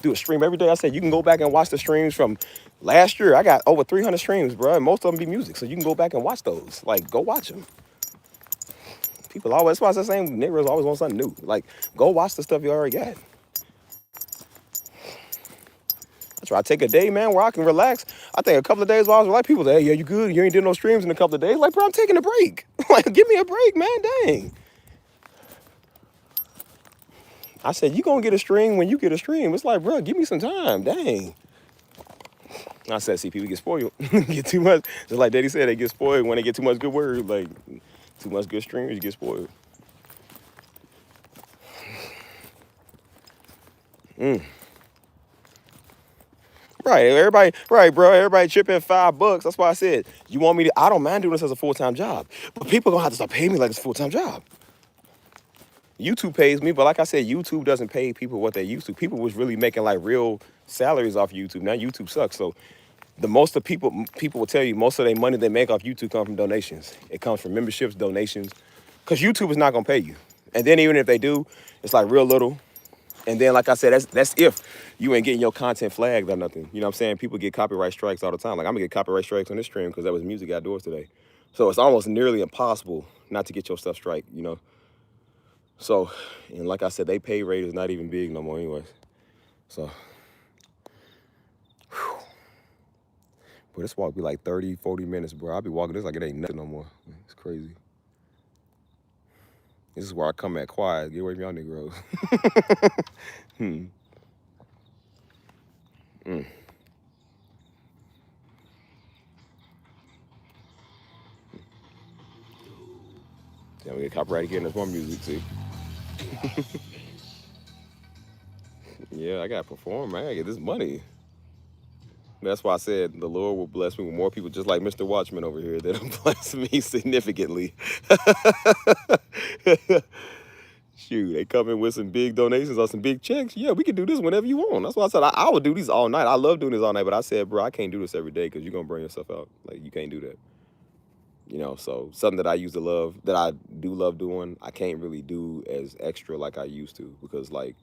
Do a stream every day. I said, you can go back and watch the streams from last year. I got over 300 streams, bro, and most of them be music. So you can go back and watch those. Like, go watch them. People always, that's why I say niggas always want something new. Like, go watch the stuff you already got. I try to take a day, man, where I can relax. I think a couple of days while I was like, people say, hey, yeah, you good? You ain't did no streams in a couple of days. Like, bro, I'm taking a break. Like, give me a break, man, dang. I said, you gonna get a stream when you get a stream. It's like, bro, give me some time, dang. I said, see, people get spoiled. Get too much. Just like Daddy said, they get spoiled when they get too much good word. Like, too much good streams, you get spoiled. Right, everybody, right, bro. Everybody chipping $5. That's why I said, you want me to, I don't mind doing this as a full-time job. But people gonna have to start paying me like it's a full-time job. YouTube pays me, but like I said, YouTube doesn't pay people what they used to. People was really making like real salaries off YouTube. Now YouTube sucks. So the most of people will tell you most of their money they make off YouTube come from donations. It comes from memberships, donations. Because YouTube is not gonna pay you. And then even if they do, it's like real little. And then, like I said, that's if you ain't getting your content flagged or nothing. You know what I'm saying? People get copyright strikes all the time. Like I'm gonna get copyright strikes on this stream because that was music outdoors today. So it's almost nearly impossible not to get your stuff strike, you know? So, and like I said, they pay rate is not even big no more anyways. So, whew. But this walk be like 30, 40 minutes, bro. I'll be walking this like it ain't nothing no more. It's crazy. This is where I come at quiet. Get away from y'all Negroes. Then we get copyright again. There's more music, see? Yeah, I gotta perform, man. I gotta get this money. That's why I said the Lord will bless me with more people just like Mr. Watchman over here that'll bless me significantly. Shoot, they come in with some big donations or some big checks. Yeah, we can do this whenever you want. That's why I said I would do these all night. I love doing this all night, but I said, bro, I can't do this every day because you're gonna burn yourself out. Like you can't do that. You know, so something that I used to love, that I do love doing, I can't really do as extra like I used to because like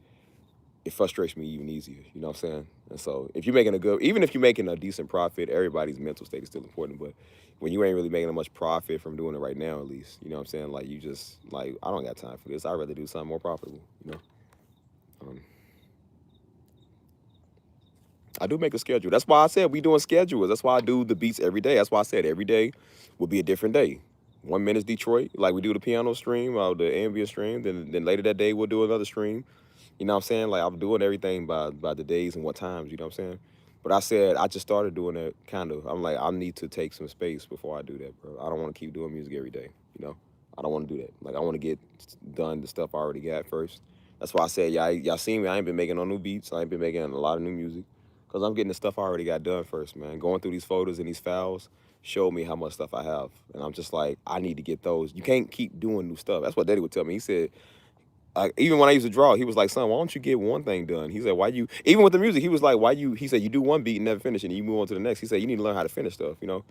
it frustrates me even easier. You know what I'm saying? And so if you're making even if you're making a decent profit, everybody's mental state is still important. But when you ain't really making much profit from doing it right now, at least, you know what I'm saying? Like you just like, I don't got time for this. I'd rather do something more profitable, you know? I do make a schedule. That's why I said we doing schedules. That's why I do the beats every day. That's why I said every day will be a different day. 1 minute's Detroit, like we do the piano stream or the ambient stream. Then later that day we'll do another stream. You know what I'm saying? Like I'm doing everything by the days and what times. You know what I'm saying? But I said I just started doing it kind of. I'm like I need to take some space before I do that, bro. I don't want to keep doing music every day. You know, I don't want to do that. Like I want to get done the stuff I already got first. That's why I said y'all seen me. I ain't been making no new beats. I ain't been making a lot of new music. Because I'm getting the stuff I already got done first, man. Going through these photos and these files showed me how much stuff I have. And I'm just like, I need to get those. You can't keep doing new stuff. That's what Daddy would tell me. He said, even when I used to draw, he was like, son, why don't you get one thing done? He said, even with the music, he was like, he said, you do one beat and never finish it and you move on to the next. He said, you need to learn how to finish stuff, you know?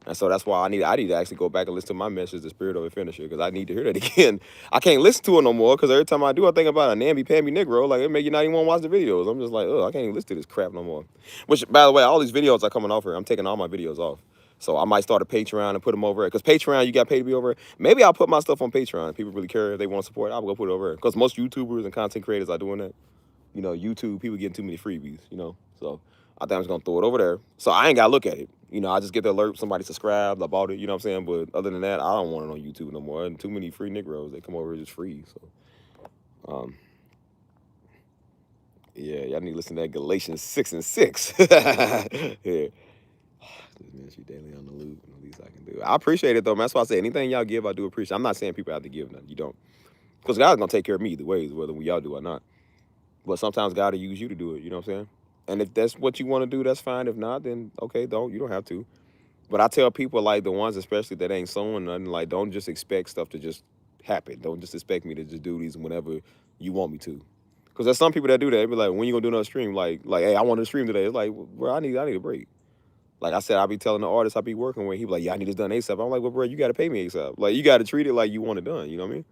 And so that's why I need to actually go back and listen to my message, The Spirit of a Finisher, because I need to hear that again. I can't listen to it no more because every time I do, I think about a namby-pamby Negro. Like, it make you not even want to watch the videos. I'm just like, I can't even listen to this crap no more. Which, by the way, all these videos are coming off here. I'm taking all my videos off. So I might start a Patreon and put them over it. Because Patreon, you got paid to be over it. Maybe I'll put my stuff on Patreon. People really care if they want to support it. I'll go put it over it. Because most YouTubers and content creators are doing that. You know, YouTube, people getting too many freebies, you know. So I think I'm just going to throw it over there. So I ain't got to look at it. You know, I just get the alert, somebody subscribed, I bought it, you know what I'm saying? But other than that, I don't want it on YouTube no more. And too many free Negroes, they come over just free. So, yeah, y'all need to listen to that Galatians 6:6. Yeah. This ministry daily on the loop, the least I can do. I appreciate it, though, man. That's why I say anything y'all give, I do appreciate. I'm not saying people have to give nothing. You don't. Because God's going to take care of me either ways, whether y'all do or not. But sometimes God will use you to do it, you know what I'm saying? And if that's what you want to do, that's fine. If not, then okay, you don't have to. But I tell people, like the ones especially that ain't sewing nothing, like don't just expect stuff to just happen. Don't just expect me to just do these whenever you want me to. Because there's some people that do that. They be like, when you gonna do another stream? Like, hey, I want to stream today. It's like, bro, I need a break. Like I said, I be telling the artist I be working with, he be like, yeah, I need this done ASAP. I'm like, well, bro, you got to pay me ASAP. Like, you got to treat it like you want it done. You know what I mean?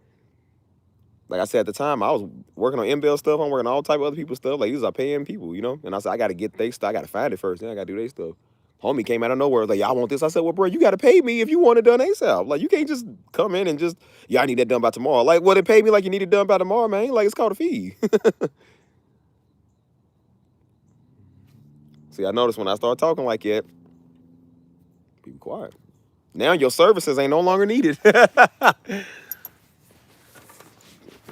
Like I said at the time, I was working on MBL stuff. I'm working on all type of other people's stuff. Like these are paying people, you know? And I said, I got to get their stuff. I got to find it first. Then I got to do their stuff. Homie came out of nowhere. Like, y'all want this? I said, well, bro, you got to pay me if you want it done ASAP. Like, you can't just come in and just, yeah, I need that done by tomorrow. Like, well, they pay me like you need it done by tomorrow, man. Like, it's called a fee. See, I noticed when I start talking like that, people quiet. Now your services ain't no longer needed.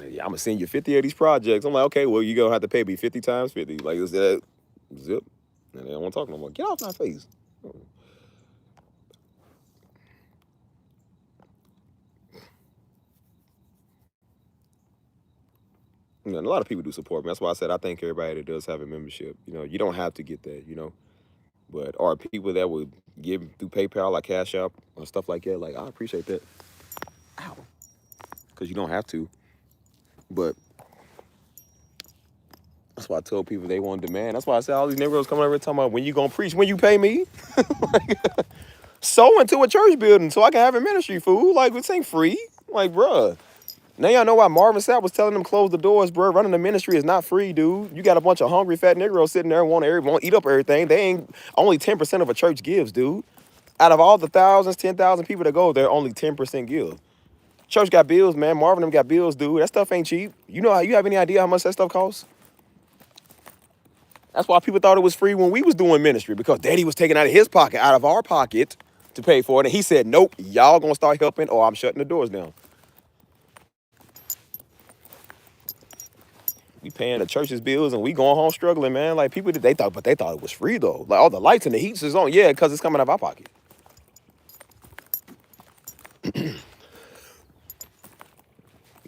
Yeah, I'm gonna send you 50 of these projects. I'm like, okay, well, you're gonna have to pay me 50 times 50. Like, is that zip? And they don't want to talk no more. Get off my face. You know, and a lot of people do support me. That's why I said I thank everybody that does have a membership. You know, you don't have to get that, you know. But or people that would give through PayPal, like Cash App or stuff like that. Like, I appreciate that. Ow. Because you don't have to. But that's why I told people they want demand. That's why I said all these Negroes coming over talking about when you gonna preach, when you pay me. Like, sow into a church building so I can have a ministry, fool. Like, this ain't free. Like, bruh. Now y'all know why Marvin Sapp was telling them close the doors, bro. Running the ministry is not free, dude. You got a bunch of hungry fat Negroes sitting there and want to eat up everything. They ain't only 10% of a church gives, dude. Out of all the thousands, 10,000 people that go there, only 10% give. Church got bills, man. Marvin them got bills, dude. That stuff ain't cheap. You know, you have any idea how much that stuff costs? That's why people thought it was free when we was doing ministry, because Daddy was taking out of his pocket, out of our pocket, to pay for it. And he said, nope, y'all gonna start helping or I'm shutting the doors down. We paying the church's bills and we going home struggling, man. Like people, they thought it was free though. Like all the lights and the heats is on, yeah, because it's coming out of our pocket.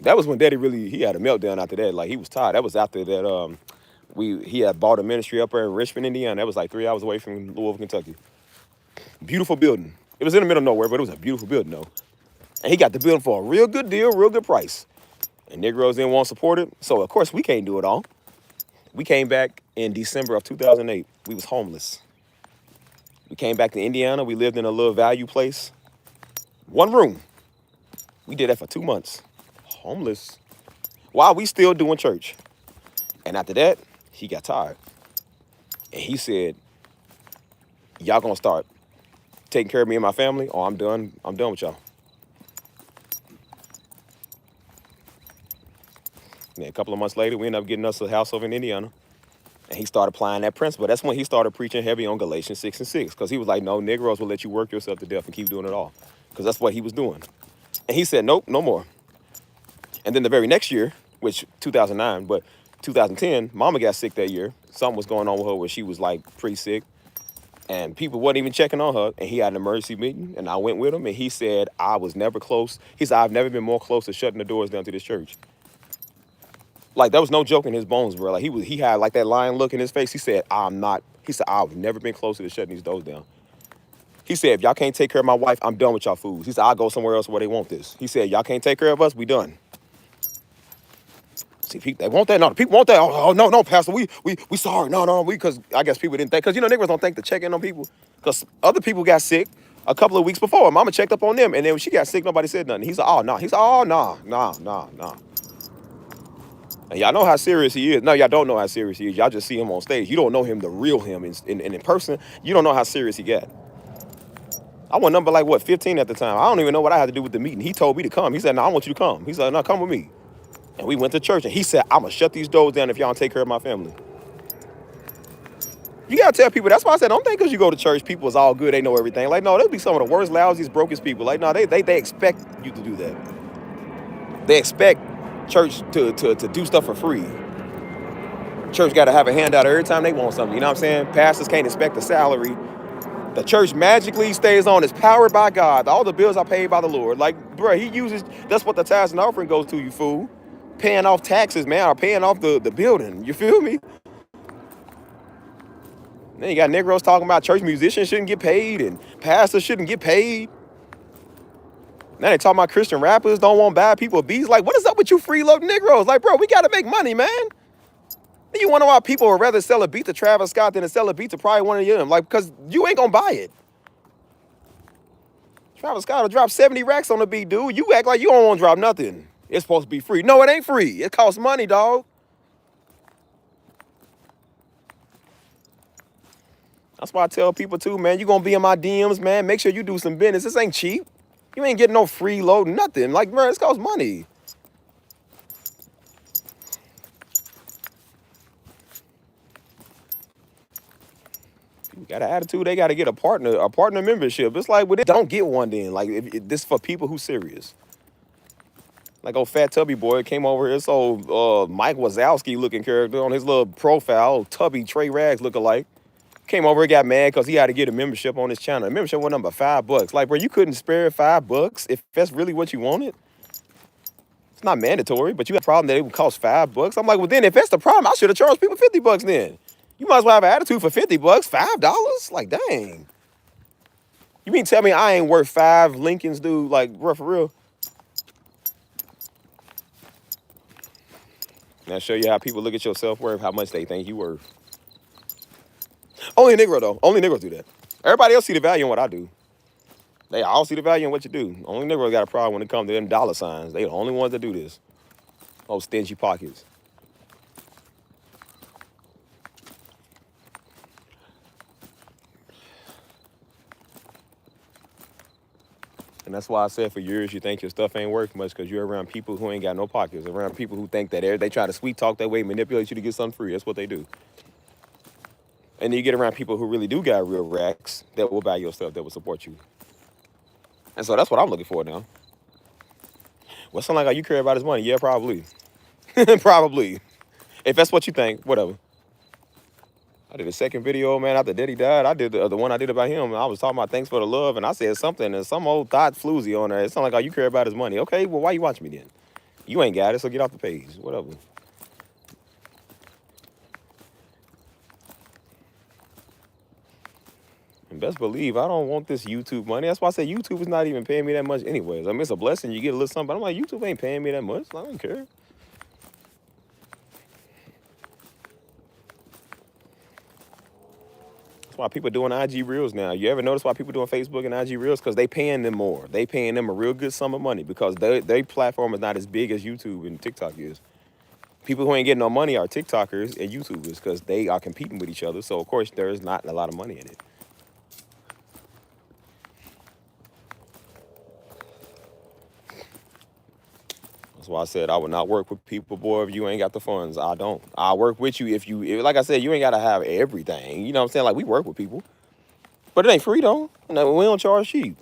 That was when Daddy really, he had a meltdown after that. Like he was tired. That was after that he had bought a ministry up there in Richmond, Indiana. That was like 3 hours away from Louisville, Kentucky. Beautiful building. It was in the middle of nowhere, but it was a beautiful building though. And he got the building for a real good deal, real good price. And Negroes didn't want to support it. So of course we can't do it all. We came back in December of 2008. We was homeless. We came back to Indiana. We lived in a little value place. 1 room. We did that for 2 months. Homeless. While we still doing church. And after that, he got tired. And he said, y'all gonna start taking care of me and my family, or I'm done with y'all. And a couple of months later, we ended up getting us a house over in Indiana. And he started applying that principle. That's when he started preaching heavy on Galatians 6:6. Because he was like, no, Negroes will let you work yourself to death and keep doing it all. Because that's what he was doing. And he said, nope, no more. And then the very next year, which 2009, but 2010, Mama got sick that year. Something was going on with her where she was like pretty sick. And people wasn't even checking on her. And he had an emergency meeting. And I went with him. And he said, I was never close. He said, I've never been more close to shutting the doors down to this church. Like, there was no joke in his bones, bro. Like, he had, like, that lion look in his face. He said, I've never been closer to shutting these doors down. He said, if y'all can't take care of my wife, I'm done with y'all fools. He said, I'll go somewhere else where they want this. He said, y'all can't take care of us, we done. See, they want that. No, the people want that. Oh, no, Pastor, we sorry. No, because I guess people didn't think, because, you know, niggas don't think to check in on people. Because other people got sick a couple of weeks before. Mama checked up on them, and then when she got sick, nobody said nothing. He said, oh, no. He said, oh, no. And y'all know how serious he is. No, y'all don't know how serious he is. Y'all just see him on stage. You don't know him, the real him, in person. You don't know how serious he got. I was number like, 15 at the time. I don't even know what I had to do with the meeting. He told me to come. He said, no, I want you to come. He said, no, come with me. And we went to church, and he said, I'm going to shut these doors down if y'all don't take care of my family. You got to tell people. That's why I said, don't think because you go to church, people is all good, they know everything. Like, no, they'll be some of the worst, lousiest, brokest people. Like, no, they expect you to do that. They expect church to do stuff for free. Church got to have a handout every time they want something. You know what I'm saying? Pastors can't expect a salary. The church magically stays on. It's powered by God. All the bills are paid by the Lord. Like, bro, he uses, that's what the tithes and offering goes to, you fool. Paying off taxes, man, or paying off the building. You feel me? Then you got Negroes talking about church musicians shouldn't get paid and pastors shouldn't get paid. Now they talking about Christian rappers don't want bad people beats. Like, what is up with you freeloading Negroes? Like, bro, we got to make money, man. You wonder why people would rather sell a beat to Travis Scott than to sell a beat to probably one of them. Like, because you ain't going to buy it. Travis Scott will drop 70 racks on the beat, dude. You act like you don't want to drop nothing. It's supposed to be free. No, it ain't free. It costs money, dog. That's why I tell people, too, man, you going to be in my DMs, man. Make sure you do some business. This ain't cheap. You ain't getting no free load, nothing. Like, bro, this costs money. People got an attitude. They got to get a partner membership. It's like, well, they don't get one then. Like, this for people who serious. Like, old fat tubby boy came over here. So Mike Wazowski looking character on his little profile, tubby Trey Rags lookalike. Came over and got mad because he had to get a membership on his channel. The membership was number $5. Like, bro, you couldn't spare $5 if that's really what you wanted. It's not mandatory, but you have a problem that it would cost $5. I'm like, well, then if that's the problem, I should have charged people $50 then. You might as well have an attitude for $50, $5. Like, dang. You mean tell me I ain't worth 5 Lincolns, dude? Like, bro, for real. Now show you how people look at your self-worth, how much they think you worth. Only a Negro, though. Only Negroes do that. Everybody else see the value in what I do. They all see the value in what you do. Only nigga got a problem when it comes to them dollar signs. They the only ones that do this. Oh, stingy pockets. And that's why I said for years you think your stuff ain't worth much because you're around people who ain't got no pockets, around people who think that they try to sweet talk that way, manipulate you to get something free. That's what they do. And then you get around people who really do got real racks that will buy your stuff, that will support you. And so that's what I'm looking for now. Well, something like, oh, you care about his money? Yeah, probably. Probably. If that's what you think, whatever. I did a second video, man, after Daddy died. I did the one I did about him. I was talking about thanks for the love, and I said something, and some old thought floozy on there. It sounded like, oh, you care about his money. Okay, well, why you watching me then? You ain't got it, so get off the page. Whatever. And best believe I don't want this YouTube money. That's why I say YouTube is not even paying me that much anyways. I mean, it's a blessing. You get a little something, but I'm like, YouTube ain't paying me that much. I don't care. That's why people doing IG Reels now. You ever notice why people doing Facebook and IG Reels? Because they paying them more. They paying them a real good sum of money because their platform is not as big as YouTube and TikTok is. People who ain't getting no money are TikTokers and YouTubers because they are competing with each other. So, of course, there's not a lot of money in it. That's why I said I would not work with people, boy, if you ain't got the funds. I don't. I'll work with you if like I said, you ain't got to have everything. You know what I'm saying? Like, we work with people. But it ain't free, though. No, we don't charge cheap.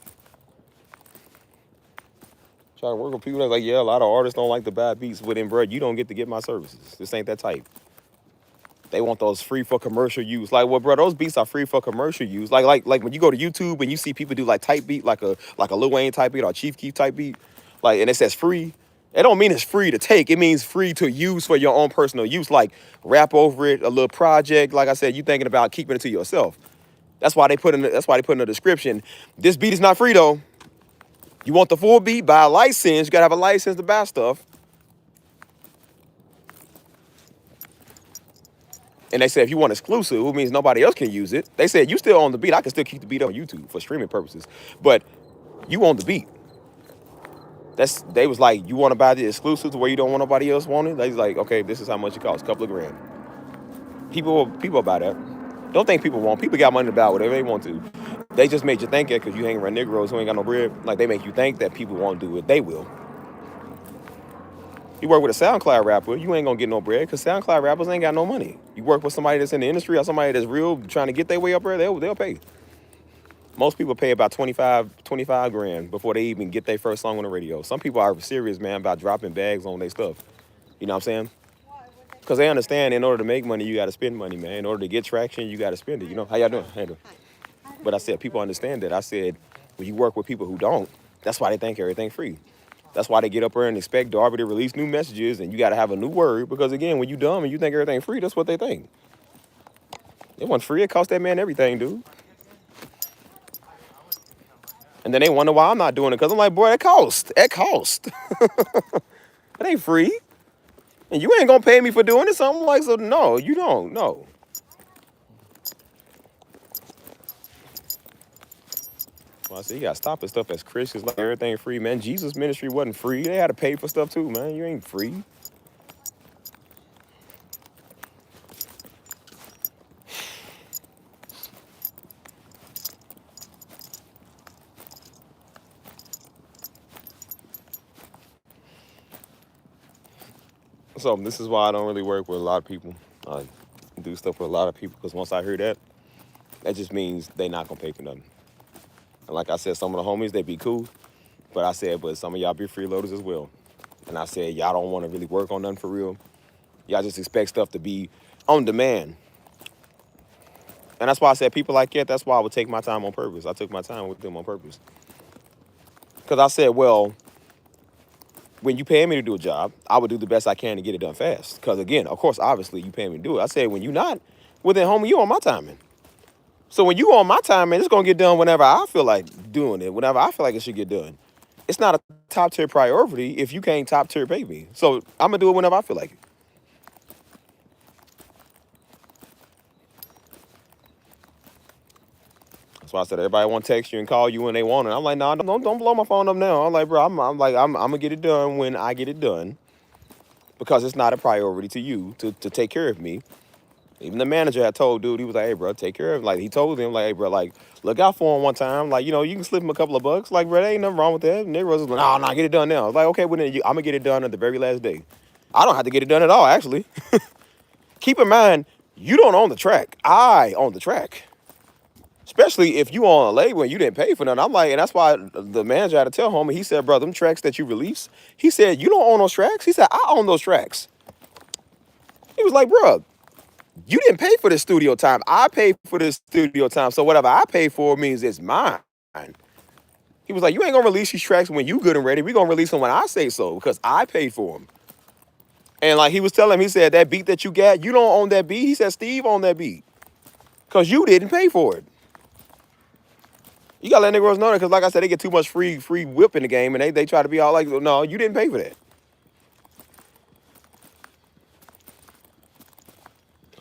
Try to work with people that's like, yeah, a lot of artists don't like to buy beats with him, bro. You don't get to get my services. This ain't that type. They want those free for commercial use. Like, well, bro, those beats are free for commercial use. Like when you go to YouTube and you see people do like type beat, like a Lil Wayne type beat or Chief Keef type beat, like, and it says free. It don't mean it's free to take. It means free to use for your own personal use. Like rap over it, a little project. Like I said, you thinking about keeping it to yourself. That's why they put in the description. This beat is not free though. You want the full beat? Buy a license. You gotta have a license to buy stuff. And they said if you want exclusive, it means nobody else can use it. They said you still own the beat. I can still keep the beat on YouTube for streaming purposes, but you own the beat. They was like, you want to buy the exclusive to where you don't want nobody else want it? They was like, okay, this is how much it costs, a couple of grand. People buy that. Don't think people won't. People got money to buy whatever they want to. They just made you think it because you hang around Negroes who ain't got no bread. Like, they make you think that people won't do it. They will. You work with a SoundCloud rapper, you ain't gonna get no bread because SoundCloud rappers ain't got no money. You work with somebody that's in the industry or somebody that's real trying to get their way up there, they'll pay. Most people pay about 25 grand before they even get their first song on the radio. Some people are serious, man, about dropping bags on their stuff. You know what I'm saying? Because they understand in order to make money, you got to spend money, man. In order to get traction, you got to spend it. You know, how y'all doing? How you doing? But I said, people understand that. I said, when you work with people who don't, that's why they think everything free. That's why they get up there and expect Darby to release new messages, and you got to have a new word. Because, again, when you dumb and you think everything free, that's what they think. It wasn't free. It cost that man everything, dude. And then they wonder why I'm not doing it. Because I'm like, boy, it cost. It cost. It ain't free. And you ain't going to pay me for doing it. So I'm like, so no, you don't. No. Well, I said, you got to stop this stuff as Christians. Like, everything free, man. Jesus' ministry wasn't free. They had to pay for stuff too, man. You ain't free. So this is why I don't really work with a lot of people. I do stuff with a lot of people because once I hear that, that just means they not going to pay for nothing. And like I said, some of the homies, they be cool. But I said, but some of y'all be freeloaders as well. And I said, y'all don't want to really work on nothing for real. Y'all just expect stuff to be on demand. And that's why I said people like that, that's why I would take my time on purpose. I took my time with them on purpose. Because I said, well, when you pay me to do a job, I would do the best I can to get it done fast. Because again, of course, obviously, you pay me to do it. I said, when you not, well then, homie, you on my timing. So when you on my timing, it's going to get done whenever I feel like doing it, whenever I feel like it should get done. It's not a top tier priority if you can't top tier pay me. So I'm going to do it whenever I feel like it. That's why I said everybody want to text you and call you when they want it. I'm like, nah, don't blow my phone up now. I'm like, bro, I'm gonna get it done when I get it done because it's not a priority to you to take care of me. Even the manager had told dude, he was like, hey, bro, take care of him. Like, he told him, like, hey, bro, like, look out for him one time. Like, you know, you can slip him a couple of bucks. Like, bro, there ain't nothing wrong with that. And Nick Rose was like, no, get it done now. I was like, okay, well, then I'm going to get it done at the very last day. I don't have to get it done at all, actually. Keep in mind, you don't own the track. I own the track. Especially if you on a label and you didn't pay for nothing. I'm like, and that's why the manager had to tell homie, he said, bro, them tracks that you release, he said, you don't own those tracks? He said, I own those tracks. He was like, bro, you didn't pay for this studio time. I paid for this studio time. So whatever I pay for means it's mine. He was like, you ain't gonna release these tracks when you good and ready. We gonna release them when I say so because I paid for them. And like he was telling him, he said, that beat that you got, you don't own that beat. He said, Steve owned that beat because you didn't pay for it. You gotta let niggas know that because like I said, they get too much free whip in the game and they try to be all like, no, you didn't pay for that.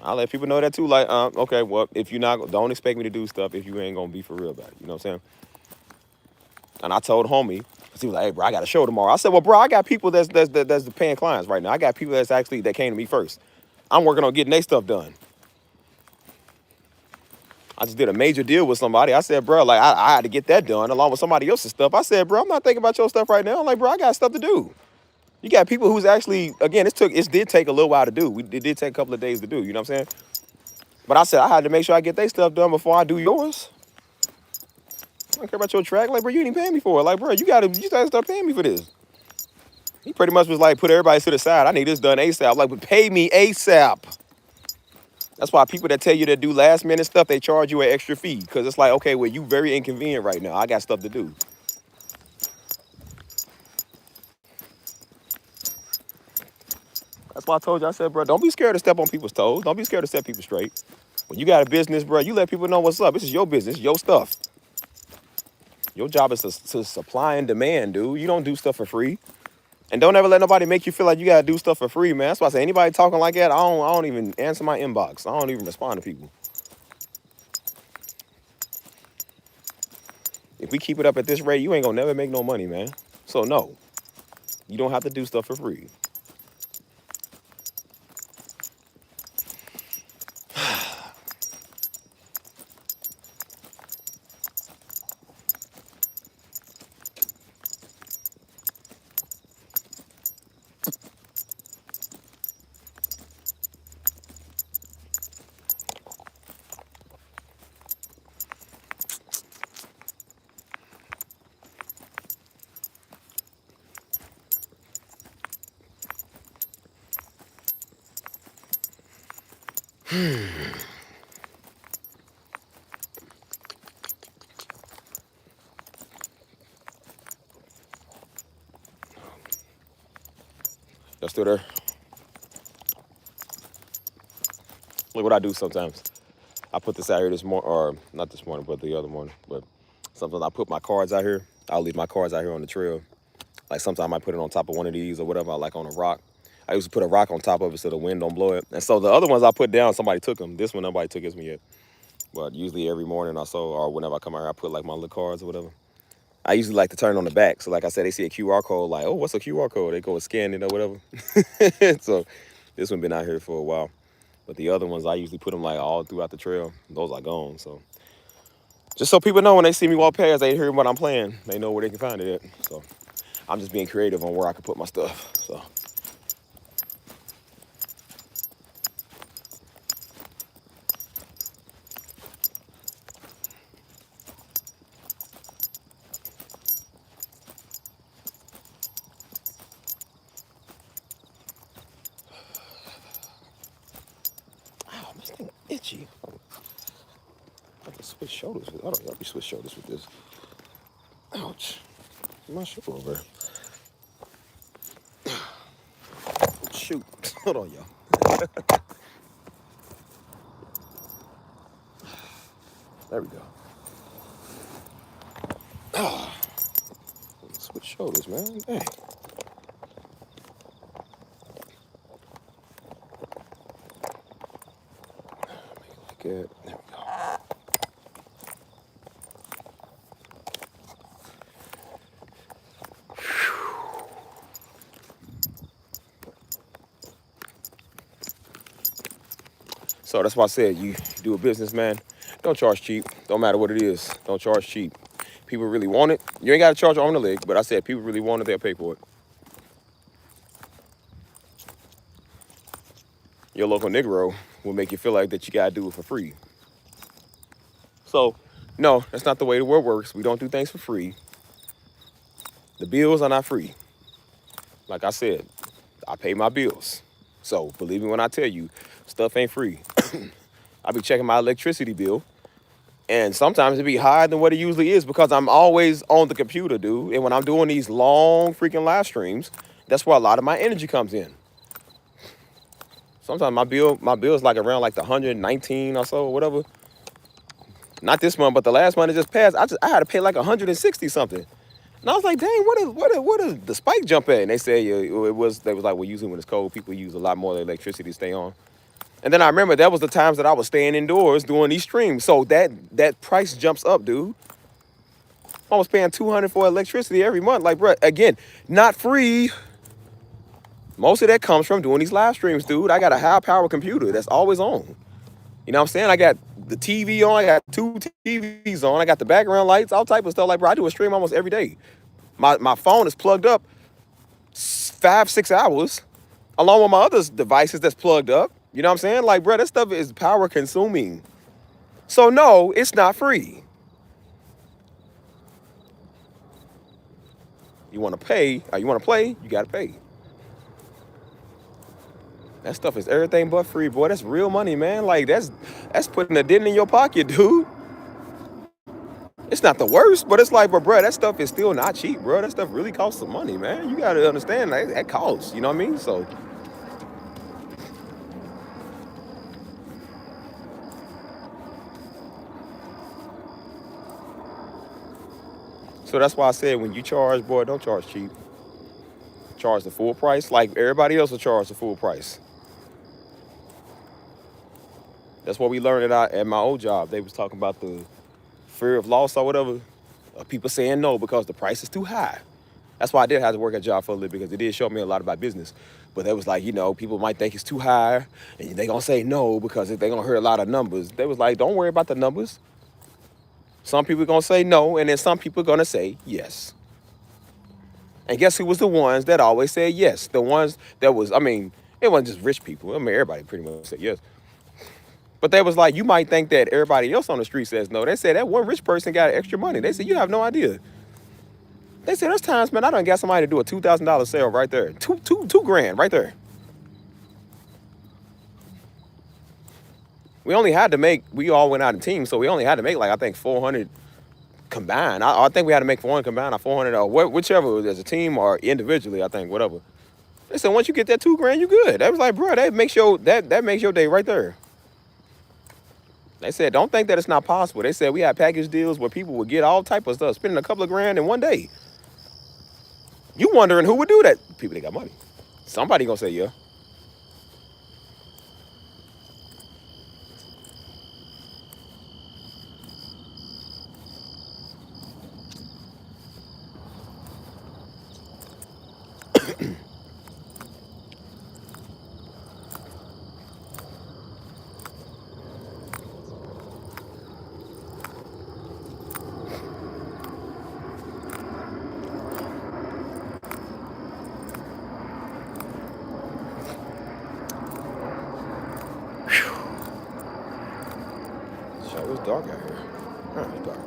I let people know that too. Like, okay, well, if you're not, don't expect me to do stuff if you ain't gonna be for real about it. You know what I'm saying? And I told homie, cause he was like, hey, bro, I got a show tomorrow. I said, well, bro, I got people that's the paying clients right now. I got people that came to me first. I'm working on getting their stuff done. I just did a major deal with somebody. I said, bro, like I had to get that done along with somebody else's stuff. I said, bro, I'm not thinking about your stuff right now. I'm like, bro, I got stuff to do. You got people who's actually, again, it did take a little while to do. It did take a couple of days to do. You know what I'm saying? But I said I had to make sure I get their stuff done before I do yours. I don't care about your track. Like, bro, you didn't pay me for it. Like, bro, you gotta start paying me for this. He pretty much was like, put everybody to the side. I need this done ASAP. Like, but pay me ASAP. That's why people that tell you to do last minute stuff, they charge you an extra fee. Because it's like, okay, well, you very inconvenient right now. I got stuff to do. That's why I told you, I said, bro, don't be scared to step on people's toes. Don't be scared to set people straight. When you got a business, bro, you let people know what's up. This is your business, your stuff. Your job is to supply and demand, dude. You don't do stuff for free. And don't ever let nobody make you feel like you gotta do stuff for free, man. That's why I say anybody talking like that, I don't even answer my inbox. I don't even respond to people. If we keep it up at this rate, you ain't gonna never make no money, man. So no, you don't have to do stuff for free. Y'all still there? Look what I do sometimes. I put this out here this morning, or not this morning, but the other morning. But sometimes I put my cards out here. I'll leave my cards out here on the trail. Like sometimes I might put it on top of one of these or whatever, like on a rock. I used to put a rock on top of it so the wind don't blow it. And so the other ones I put down, somebody took them. This one, nobody took as me yet. But usually every morning or so, or whenever I come out here, I put like my little cards or whatever. I usually like to turn it on the back. So like I said, they see a QR code, like, oh, what's a QR code? They go and scan it or whatever. So this one been out here for a while. But the other ones, I usually put them like all throughout the trail. Those are gone, so. Just so people know when they see me walk past, they hear what I'm playing. They know where they can find it at. So I'm just being creative on where I can put my stuff, so. Ow, this thing itchy. I can switch shoulders with, I don't know, let me switch shoulders with this. Ouch, my shoulder over. Shoot, hold on, y'all. There we go. Switch shoulders, man, dang. Like it, there we go. So that's why I said you do a business, man. Don't charge cheap. Don't matter what it is. Don't charge cheap. People really want it. You ain't got to charge on the leg, but I said people really want it, they'll pay for it. Your local Negro will make you feel like that you got to do it for free. So, no, that's not the way the world works. We don't do things for free. The bills are not free. Like I said, I pay my bills. So, believe me when I tell you, stuff ain't free. I be checking my electricity bill, and sometimes it be higher than what it usually is because I'm always on the computer, dude. And when I'm doing these long freaking live streams, that's where a lot of my energy comes in. Sometimes my bill is like around like the 119 or so or whatever. Not this month, but the last month it just passed. I had to pay like 160 something. And I was like, dang, what is the spike jump at? And they said they was like, well, usually when it's cold, people use a lot more electricity to stay on. And then I remember that was the times that I was staying indoors doing these streams. So that price jumps up, dude. I was paying $200 for electricity every month. Like, bro, again, not free. Most of that comes from doing these live streams, dude. I got a high power computer that's always on. You know what I'm saying? I got the TV on. I got 2 TVs on. I got the background lights, all type of stuff. Like, bro, I do a stream almost every day. My phone is plugged up 5-6 hours, along with my other devices that's plugged up. You know what I'm saying? Like, bro, that stuff is power consuming. So no, it's not free. You want to pay, or you want to play, you got to pay. That stuff is everything but free, boy. That's real money, man. Like, that's putting a dent in your pocket, dude. It's not the worst, but it's like, bro, that stuff is still not cheap, bro. That stuff really costs some money, man. You got to understand that costs, you know what I mean? So that's why I said when you charge, boy, don't charge cheap. Charge the full price like everybody else will charge the full price. That's what we learned at my old job. They was talking about the fear of loss or whatever. People saying no because the price is too high. That's why I did have to work at a job for a little bit because it did show me a lot about business. But they was like, people might think it's too high and they gonna say no because they gonna hear a lot of numbers. They was like, don't worry about the numbers. Some people gonna say no, and then some people gonna say yes. And guess who was the ones that always said yes? The ones that was, it wasn't just rich people. Everybody pretty much said yes. But they was like, you might think that everybody else on the street says no. They said that one rich person got extra money. They said, you have no idea. They said, there's times, man, I done got somebody to do a $2,000 sale right there. Two grand right there. We all went out in teams, so we only had to make like, I think 400 combined. I think we had to make 400 combined or 400 or whichever, as a team or individually, I think, whatever. They said, once you get that 2 grand, you good. They was like, bro, that makes your day right there. They said, don't think that it's not possible. They said we had package deals where people would get all type of stuff, spending a couple of grand in one day. You wondering who would do that? People that got money. Somebody gonna say yeah. So it's dark out here. It's dark.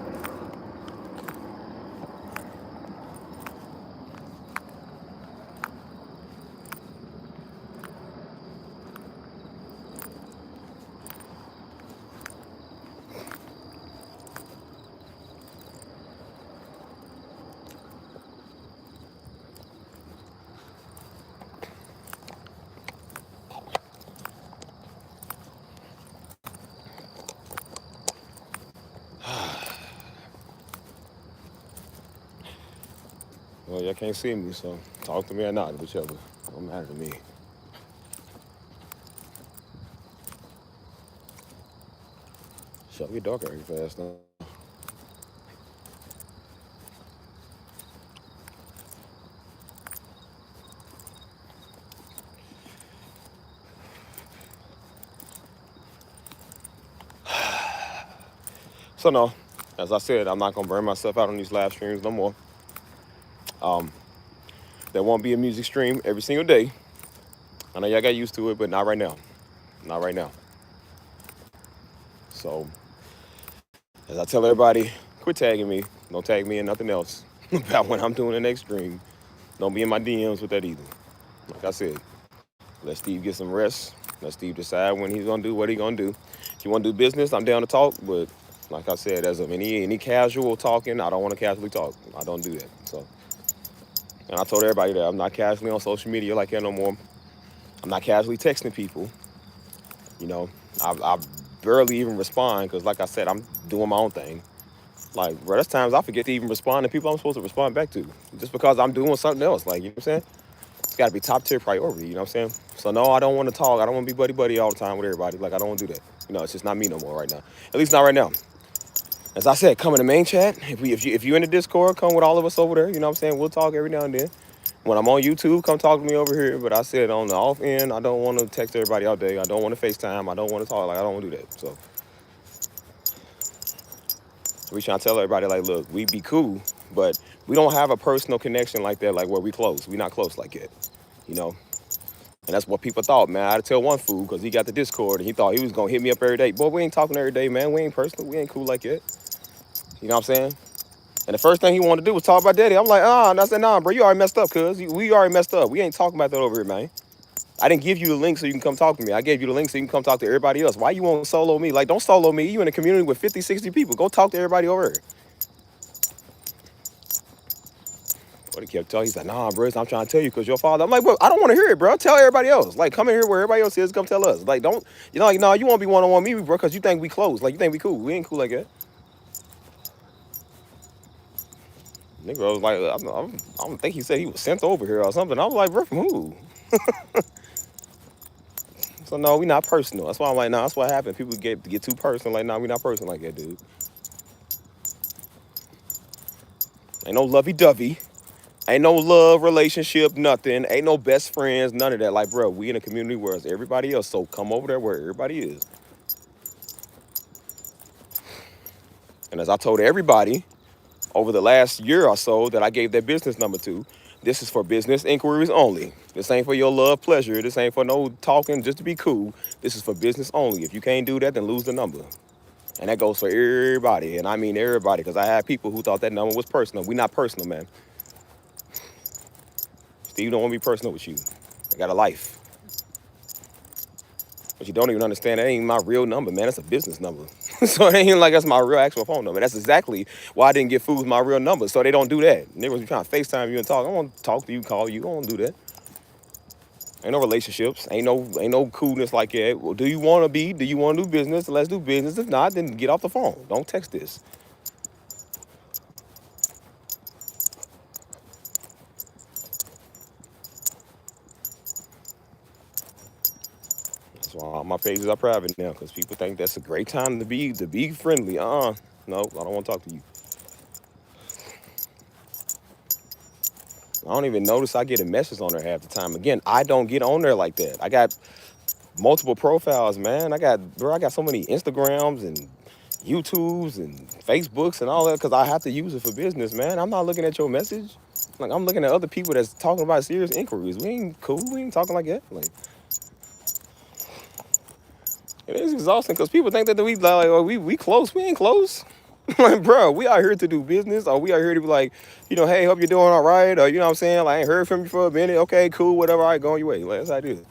Well, y'all can't see me, so talk to me or not, whichever. Don't matter to me. Shall get dark out here fast now. So no, as I said, I'm not gonna burn myself out on these live streams no more. Um, there won't be a music stream every single day. I know y'all got used to it, but not right now. Not right now. So, as I tell everybody, quit tagging me. Don't tag me in nothing else about when I'm doing the next stream. Don't be in my DMs with that either. Like I said, let Steve get some rest. Let Steve decide when he's gonna do what he's gonna do. If you want to do business, I'm down to talk. But like I said, as of any casual talking, I don't want to casually talk. I don't do that. So, and I told everybody that I'm not casually on social media like that no more. I'm not casually texting people. You know, I barely even respond because, like I said, I'm doing my own thing. Like, bro, there's times I forget to even respond to people I'm supposed to respond back to just because I'm doing something else. Like, you know what I'm saying? It's got to be top tier priority, you know what I'm saying? So, no, I don't want to talk. I don't want to be buddy all the time with everybody. Like, I don't want to do that. You know, it's just not me no more right now. At least not right now. As I said, come in the main chat. If you in the Discord, come with all of us over there. You know what I'm saying? We'll talk every now and then. When I'm on YouTube, come talk to me over here. But I said on the off end, I don't want to text everybody all day. I don't want to FaceTime. I don't want to talk. Like, I don't want to do that. So we trying to tell everybody, like, look, we be cool, but we don't have a personal connection like that, like where we close. We not close like that, you know? And that's what people thought, man. I had to tell one fool because he got the Discord and he thought he was going to hit me up every day. Boy, we ain't talking every day, man. We ain't personal. We ain't cool like that. You know what I'm saying? And the first thing he wanted to do was talk about Daddy. I'm like, and I said, nah, bro, you already messed up, cuz. We already messed up. We ain't talking about that over here, man. I didn't give you the link so you can come talk to me. I gave you the link so you can come talk to everybody else. Why you want to solo me? Like, don't solo me. You in a community with 50, 60 people. Go talk to everybody over here. But he kept telling, he's like, nah, bro, I'm trying to tell you because your father. I'm like, bro, I don't want to hear it, bro. Tell everybody else. Like, come in here where everybody else is. Come tell us. Like, don't, you know, like, no, you won't be one-on-one me, bro, because you think we close. Like, you think we cool. We ain't cool like that. Nigga was like, I don't think he said he was sent over here or something. I was like, bro, from who? So, no, we not personal. That's why I'm like, nah, that's what happened. People get too personal. Like, nah, we not personal like that, dude. Ain't no lovey-dovey. Ain't no love relationship, nothing. Ain't no best friends, none of that. Like, bro, we in a community where it's everybody else, so come over there where everybody is. And as I told everybody over the last year or so that I gave that business number to, this is for business inquiries only. This ain't for your love pleasure. This ain't for no talking just to be cool. This is for business only. If you can't do that, then lose the number. And that goes for everybody. And I mean everybody, because I had people who thought that number was personal. We not personal, man. Steve don't want to be personal with you. I got a life. But you don't even understand, that ain't my real number, man. That's a business number. So it ain't like that's my real actual phone number. That's exactly why I didn't give fools my real number. So they don't do that. Niggas be trying to FaceTime you and talk. I don't want to talk to you, call you. I don't want to do that. Ain't no relationships. Ain't no coolness like that. Well, do you want to be? Do you want to do business? Let's do business. If not, then get off the phone. Don't text this. That's why all my pages are private now, because people think that's a great time to be friendly. No, I don't want to talk to you. I don't even notice I get a message on there half the time. Again, I don't get on there like that. I got multiple profiles, man. I got so many Instagrams and YouTubes and Facebooks and all that because I have to use it for business, man. I'm not looking at your message. Like, I'm looking at other people that's talking about serious inquiries. We ain't cool. We ain't talking like that. Like, it is exhausting because people think that we close. We ain't close. Like, bro, we out here to do business, or we out here to be like, you know, hey, hope you're doing all right, or you know what I'm saying? Like, I ain't heard from you for a minute. Okay, cool, whatever. All right, go on your way. Like, that's how I do it.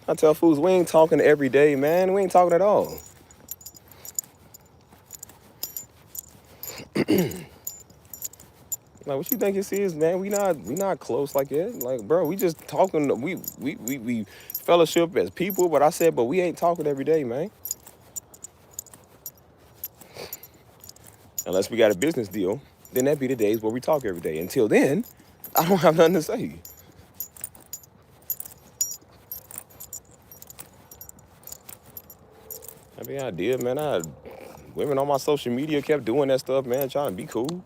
I tell fools, we ain't talking every day, man. We ain't talking at all. Like, what you think this is, man? We not close like that. Like, bro, we just talking. We fellowship as people, but I said, but we ain't talking every day, man. Unless we got a business deal, then that'd be the days where we talk every day. Until then, I don't have nothing to say. I mean, I did, man. Women on my social media kept doing that stuff, man, trying to be cool.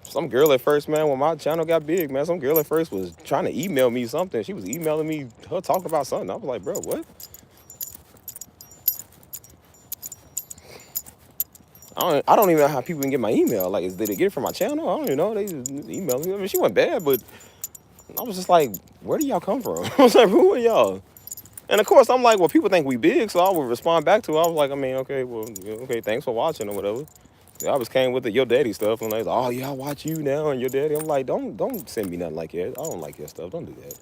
Some girl at first, man, when my channel got big, man, some girl at first was trying to email me something. She was emailing me her talking about something. I was like, bro, what? I don't even know how people can get my email. Like, did they get it from my channel? I don't even know. They just emailed me. I mean, she wasn't bad, but I was just like, where do y'all come from? I was like, who are y'all? And of course, I'm like, well, people think we big, so I would respond back to her. I was like, I mean, okay, well, yeah, okay, thanks for watching or whatever. Yeah, I was came with the your daddy stuff, and like, oh yeah, I watch you now and your daddy. I'm like, don't send me nothing like that. I don't like your stuff. Don't do that.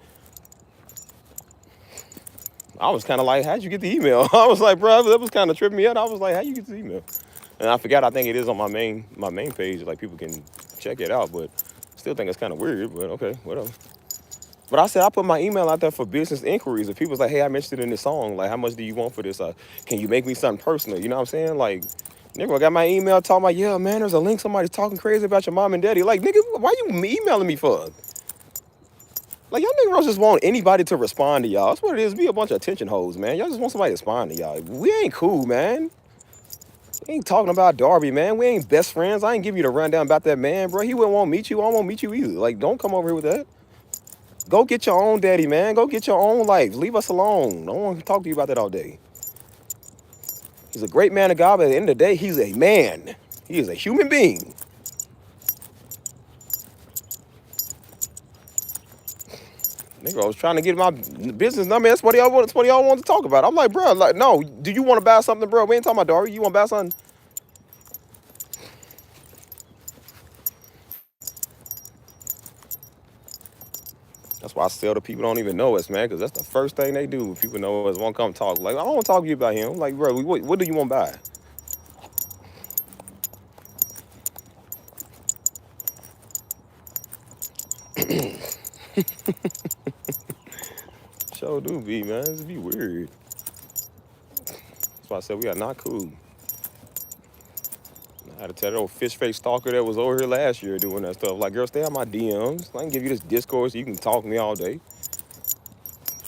I was kind of like, how'd you get the email? I was like, bro, that was kind of tripping me out. I was like, how you get the email? And I forgot. I think it is on my main page. Like people can check it out, but still think it's kind of weird. But okay, whatever. But I said I put my email out there for business inquiries. If people's like, hey, I'm interested in this song. Like, how much do you want for this? Can you make me something personal? You know what I'm saying? Like, nigga, I got my email talking about, yeah, man, there's a link. Somebody's talking crazy about your mom and daddy. Like, nigga, why you emailing me for? Like, y'all niggas just want anybody to respond to y'all. That's what it is. Be a bunch of attention hoes, man. Y'all just want somebody to respond to y'all. We ain't cool, man. We ain't talking about Darby, man. We ain't best friends. I ain't give you the rundown about that man, bro. He wouldn't want to meet you. I won't meet you either. Like, don't come over here with that. Go get your own daddy, man. Go get your own life. Leave us alone. I don't want to talk to you about that all day. He's a great man of God, but at the end of the day, he's a man. He is a human being. Nigga, I was trying to get my business number. That's what y'all want to talk about. I'm like, bro, like, no. Do you want to buy something, bro? We ain't talking about Darby. You want to buy something? That's why I sell to people don't even know us, man, because that's the first thing they do. If people know us, won't come talk. Like, I don't want to talk to you about him. Like, bro, what do you want to buy? Sure do be, man. It's be weird. That's why I said we are not cool. I had to tell that old fish face stalker that was over here last year doing that stuff. Like, girl, stay out my DMs. I can give you this Discord so you can talk to me all day.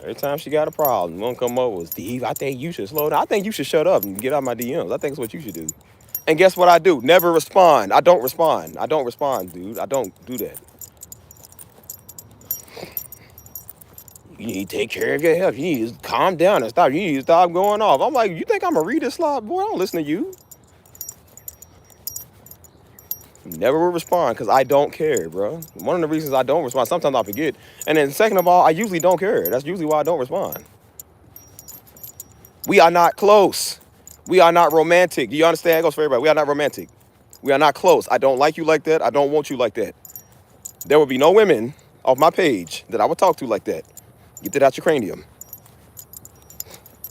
Every time she got a problem, won't come over. Steve, I think you should slow down. I think you should shut up and get out my DMs. I think it's what you should do. And guess what I do? Never respond. I don't respond. I don't respond, dude. I don't do that. You need to take care of your health. You need to calm down and stop. You need to stop going off. I'm like, you think I'm going to read this slot? Boy, I don't listen to you. Never will respond because I don't care, bro. One of the reasons I don't respond, sometimes I forget. And then second of all, I usually don't care. That's usually why I don't respond. We are not close. We are not romantic. Do you understand? That goes for everybody. We are not romantic. We are not close. I don't like you like that. I don't want you like that. There will be no women off my page that I would talk to like that. Get that out your cranium.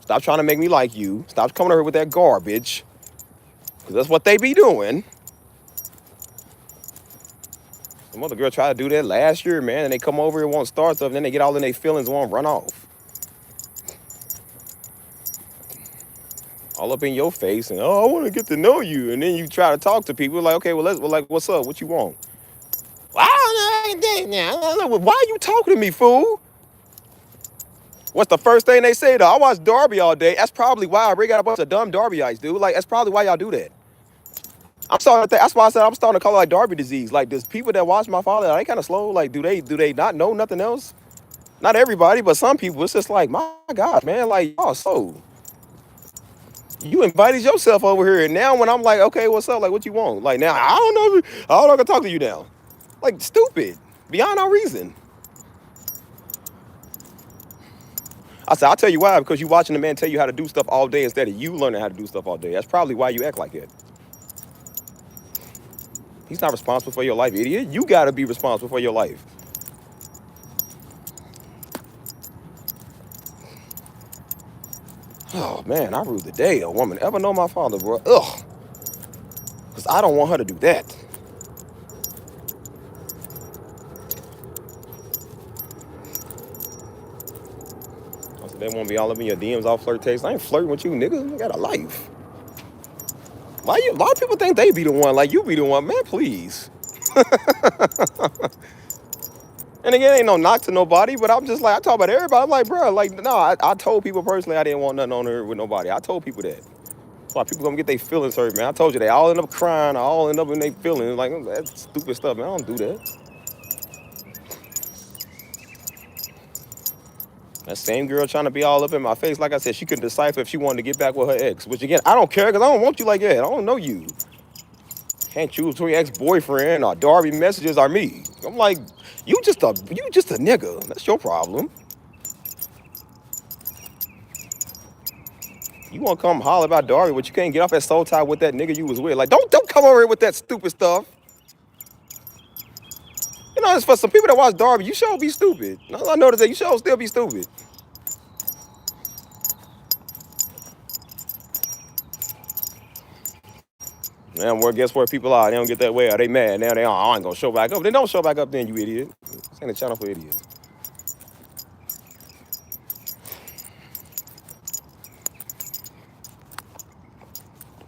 Stop trying to make me like you. Stop coming over here with that garbage. Because that's what they be doing. Some other girl tried to do that last year, man, and they come over here and want to start stuff, and then they get all in their feelings and want to run off. All up in your face, and oh, I want to get to know you, and then you try to talk to people like, okay, what's up? What you want? Well, I don't know now. Why are you talking to me, fool? What's the first thing they say though? I watch Darby all day. That's probably why I already got a bunch of dumb Darbyites, dude. Like, that's probably why y'all do that. I'm starting to think, that's why I said I'm starting to call it like Darby disease. Like, there's people that watch my father, are they kind of slow? Like, do they not know nothing else? Not everybody, but some people. It's just like, my God, man, like, oh, so you invited yourself over here, and now when I'm like, okay, what's up? Like, what you want? Like, now I don't know. I don't know. I can talk to you now. Like, stupid, beyond our reason. I said, I'll tell you why, because you watching the man tell you how to do stuff all day instead of you learning how to do stuff all day. That's probably why you act like that. He's not responsible for your life, idiot. You got to be responsible for your life. Oh, man, I ruled the day. A woman ever know my father, bro? Ugh. Because I don't want her to do that. I said, they want to be all up in your DMs, all flirtatious. I ain't flirting with you, nigga. I got a life. A lot of people think they be the one, like you be the one. Man, please. And again, ain't no knock to nobody, but I'm just like, I talk about everybody. I'm like, bro, like, no, I told people personally I didn't want nothing on her with nobody. I told people that. That's why people gonna get their feelings hurt, man. I told you they all end up crying, all end up in their feelings. Like, that's stupid stuff, man. I don't do that. That same girl trying to be all up in my face. Like I said, she couldn't decipher if she wanted to get back with her ex. Which again, I don't care because I don't want you like that. I don't know you. Can't choose between your ex-boyfriend or Darby messages or me. I'm like, you just a nigga. That's your problem. You want to come holler about Darby, but you can't get off that soul tie with that nigga you was with. Like, don't come over here with that stupid stuff. You know, it's for some people that watch Darby, you sure be stupid. I noticed that you sure still be stupid. Man, well, guess where people are? They don't get that way. Are they mad? Now I ain't gonna show back up. They don't show back up then, you idiot. This ain't a channel for idiots.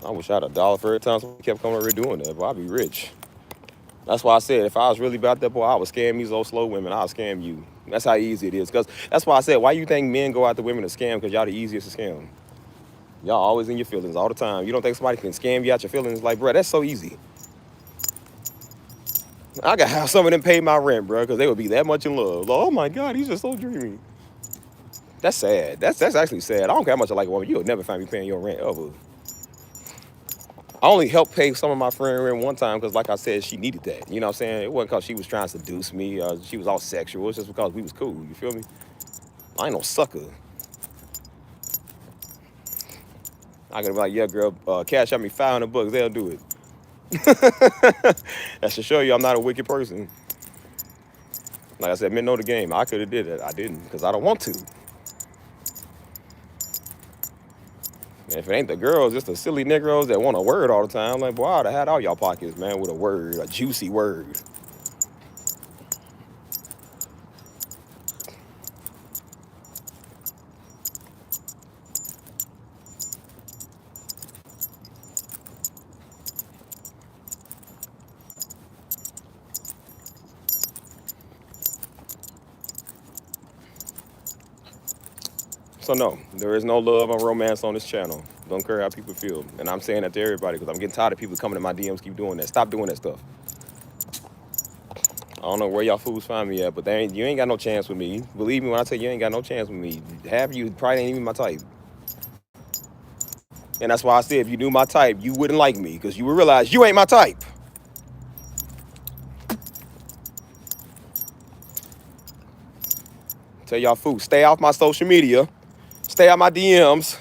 I wish I had $1 for every time someone kept coming over here doing that, but I'd be rich. That's why I said, if I was really about that, boy, I would scam these old slow women. I'll scam you. That's how easy it is. Because that's why I said, why you think men go after women to scam? Because y'all the easiest to scam. Y'all always in your feelings all the time. You don't think somebody can scam you out your feelings? Like, bro, that's so easy. I got to have some of them pay my rent, bro, because they would be that much in love. Like, oh, my God, he's just so dreamy. That's sad. That's actually sad. I don't care how much I like a woman. You'll never find me paying your rent, ever. I only helped pay some of my friend rent one time because, like I said, she needed that. You know what I'm saying? It wasn't because she was trying to seduce me. She was all sexual. It's just because we was cool. You feel me? I ain't no sucker. I could be like, yeah, girl, cash out me $500. They'll do it. That should show you I'm not a wicked person. Like I said, men know the game. I could have did it. I didn't because I don't want to. And if it ain't the girls, it's the silly Negroes that want a word all the time. Like, boy, I'd have had all y'all pockets, man, with a word, a juicy word. So no, there is no love or romance on this channel. Don't care how people feel. And I'm saying that to everybody because I'm getting tired of people coming to my DMs, keep doing that. Stop doing that stuff. I don't know where y'all fools find me at, but you ain't got no chance with me. Believe me when I tell you, you ain't got no chance with me. Half of you probably ain't even my type. And that's why I said if you knew my type, you wouldn't like me because you would realize you ain't my type. Tell y'all fools, stay off my social media. Stay out my DMs.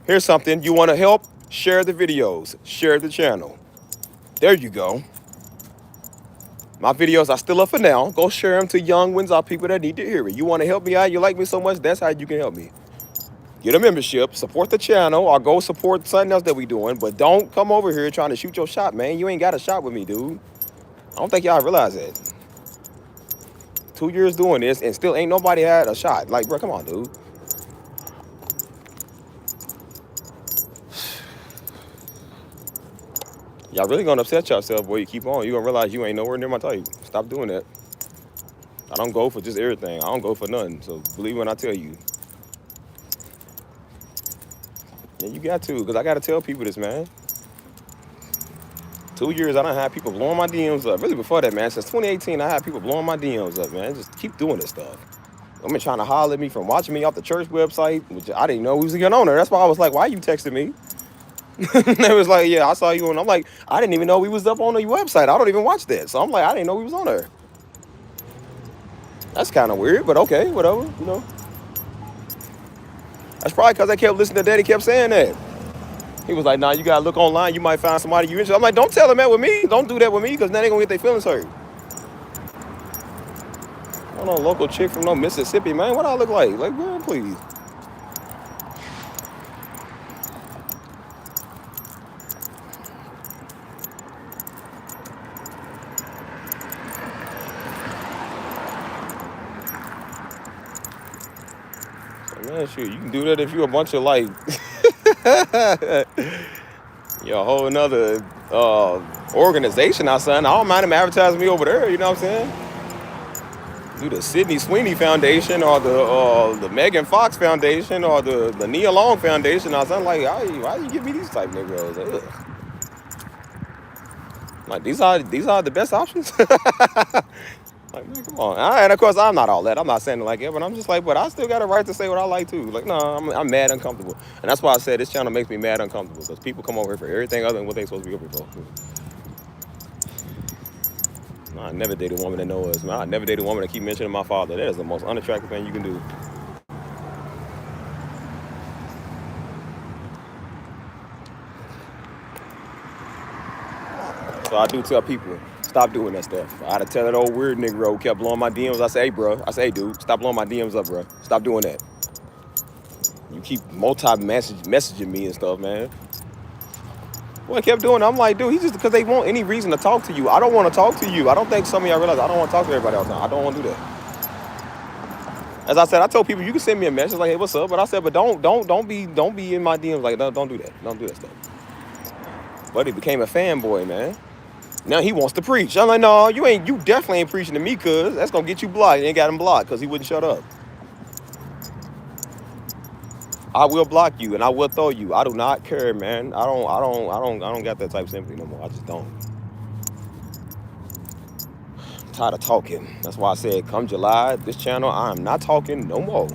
Here's something. You want to help? Share the videos. Share the channel. There you go. My videos are still up for now. Go share them to young ones or people that need to hear it. You want to help me out? You like me so much? That's how you can help me. Get a membership. Support the channel or go support something else that we doing. But don't come over here trying to shoot your shot, man. You ain't got a shot with me, dude. I don't think y'all realize that. 2 years doing this and still ain't nobody had a shot. Like, bro, come on, dude. Y'all really gonna upset yourself, boy. You keep on. You gonna realize you ain't nowhere near my type. Stop doing that. I don't go for just everything. I don't go for nothing. So believe when I tell you. And you got to, because I got to tell people this, man. 2 years, I done had people blowing my DMs up. Really before that, man. Since 2018, I had people blowing my DMs up, man. Just keep doing this stuff. Women trying to holler at me from watching me off the church website, which I didn't know who was getting on there. That's why I was like, why you texting me? They was like, yeah, I saw you. And I'm like, I didn't even know we was up on the website. I don't even watch that. So I'm like, I didn't know we was on there. That's kind of weird, but okay, whatever, you know. That's probably because I kept listening to Daddy kept saying that. He was like, nah, you got to look online. You might find somebody you interested. I'm like, don't tell them that with me. Don't do that with me because now they're going to get their feelings hurt. I'm no local chick from no Mississippi, man. What do I look like? Like, girl, please. Man, shoot, you can do that if you a bunch of like, you're a whole another organization or something. I don't mind them advertising me over there, you know what I'm saying? Do the Sydney Sweeney Foundation or the Megan Fox Foundation or the Nia Long Foundation or something. Like, why you give me these type niggas? Ugh. Like, these are the best options. Like, man, come on. And of course, I'm not all that. I'm not saying it like it, but I'm just like, but I still got a right to say what I like too. Like, no, I'm mad uncomfortable. And that's why I said this channel makes me mad uncomfortable because people come over here for everything other than what they supposed to be over here for. No, I never dated a woman that knows us, man. I never dated a woman that keep mentioning my father. That is the most unattractive thing you can do. So I do tell people, stop doing that stuff. I had to tell that old weird nigga who kept blowing my DMs. I say, hey, bro. I say, hey, dude, stop blowing my DMs up, bro. Stop doing that. You keep messaging me and stuff, man. Well, I kept doing it. I'm like, dude, he's just because they want any reason to talk to you. I don't want to talk to you. I don't think some of y'all realize I don't want to talk to everybody all the time. I don't want to do that. As I said, I told people you can send me a message like, hey, what's up? But I said, but don't be in my DMs like that. Don't do that. Don't do that stuff. But he became a fanboy, man. Now he wants to preach. I'm like, no, you definitely ain't preaching to me, cuz that's gonna get you blocked. You ain't got him blocked because he wouldn't shut up. I will block you and I will throw you. I do not care, man. I don't got that type of sympathy no more. I just don't. I'm tired of talking. That's why I said come July, this channel, I'm not talking no more.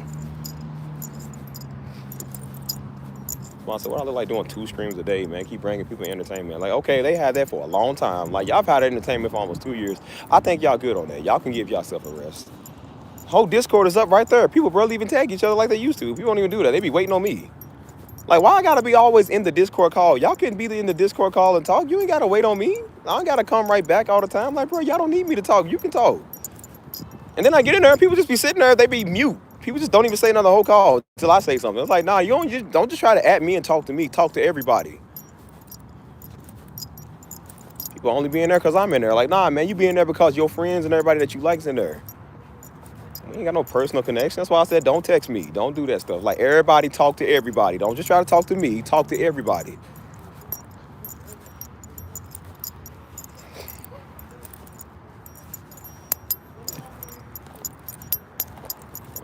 I said, what I look like doing 2 streams a day, man. Keep bringing people entertainment. Like, okay, they had that for a long time. Like, y'all have had entertainment for almost 2 years. I think y'all good on that. Y'all can give yourself a rest. Whole Discord is up right there. People barely even tag each other like they used to. People don't even do that. They be waiting on me. Like, why I gotta be always in the Discord call? Y'all can be in the Discord call and talk. You ain't gotta wait on me. I don't gotta come right back all the time. Like, bro, y'all don't need me to talk. You can talk. And then I get in there and people just be sitting there. They be mute. People just don't even say another whole call until I say something. It's like, nah, you don't just try to at me and talk to me. Talk to everybody. People only be in there because I'm in there. Like, nah, man, you be in there because your friends and everybody that you like's in there. We ain't got no personal connection. That's why I said don't text me. Don't do that stuff. Like, everybody talk to everybody. Don't just try to talk to me. Talk to everybody.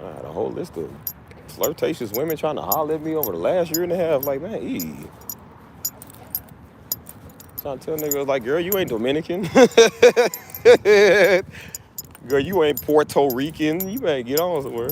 I had a whole list of flirtatious women trying to holler at me over the last year and a half. Like, man, trying to tell niggas, like, girl, you ain't Dominican. Girl, you ain't Puerto Rican. You better get on somewhere.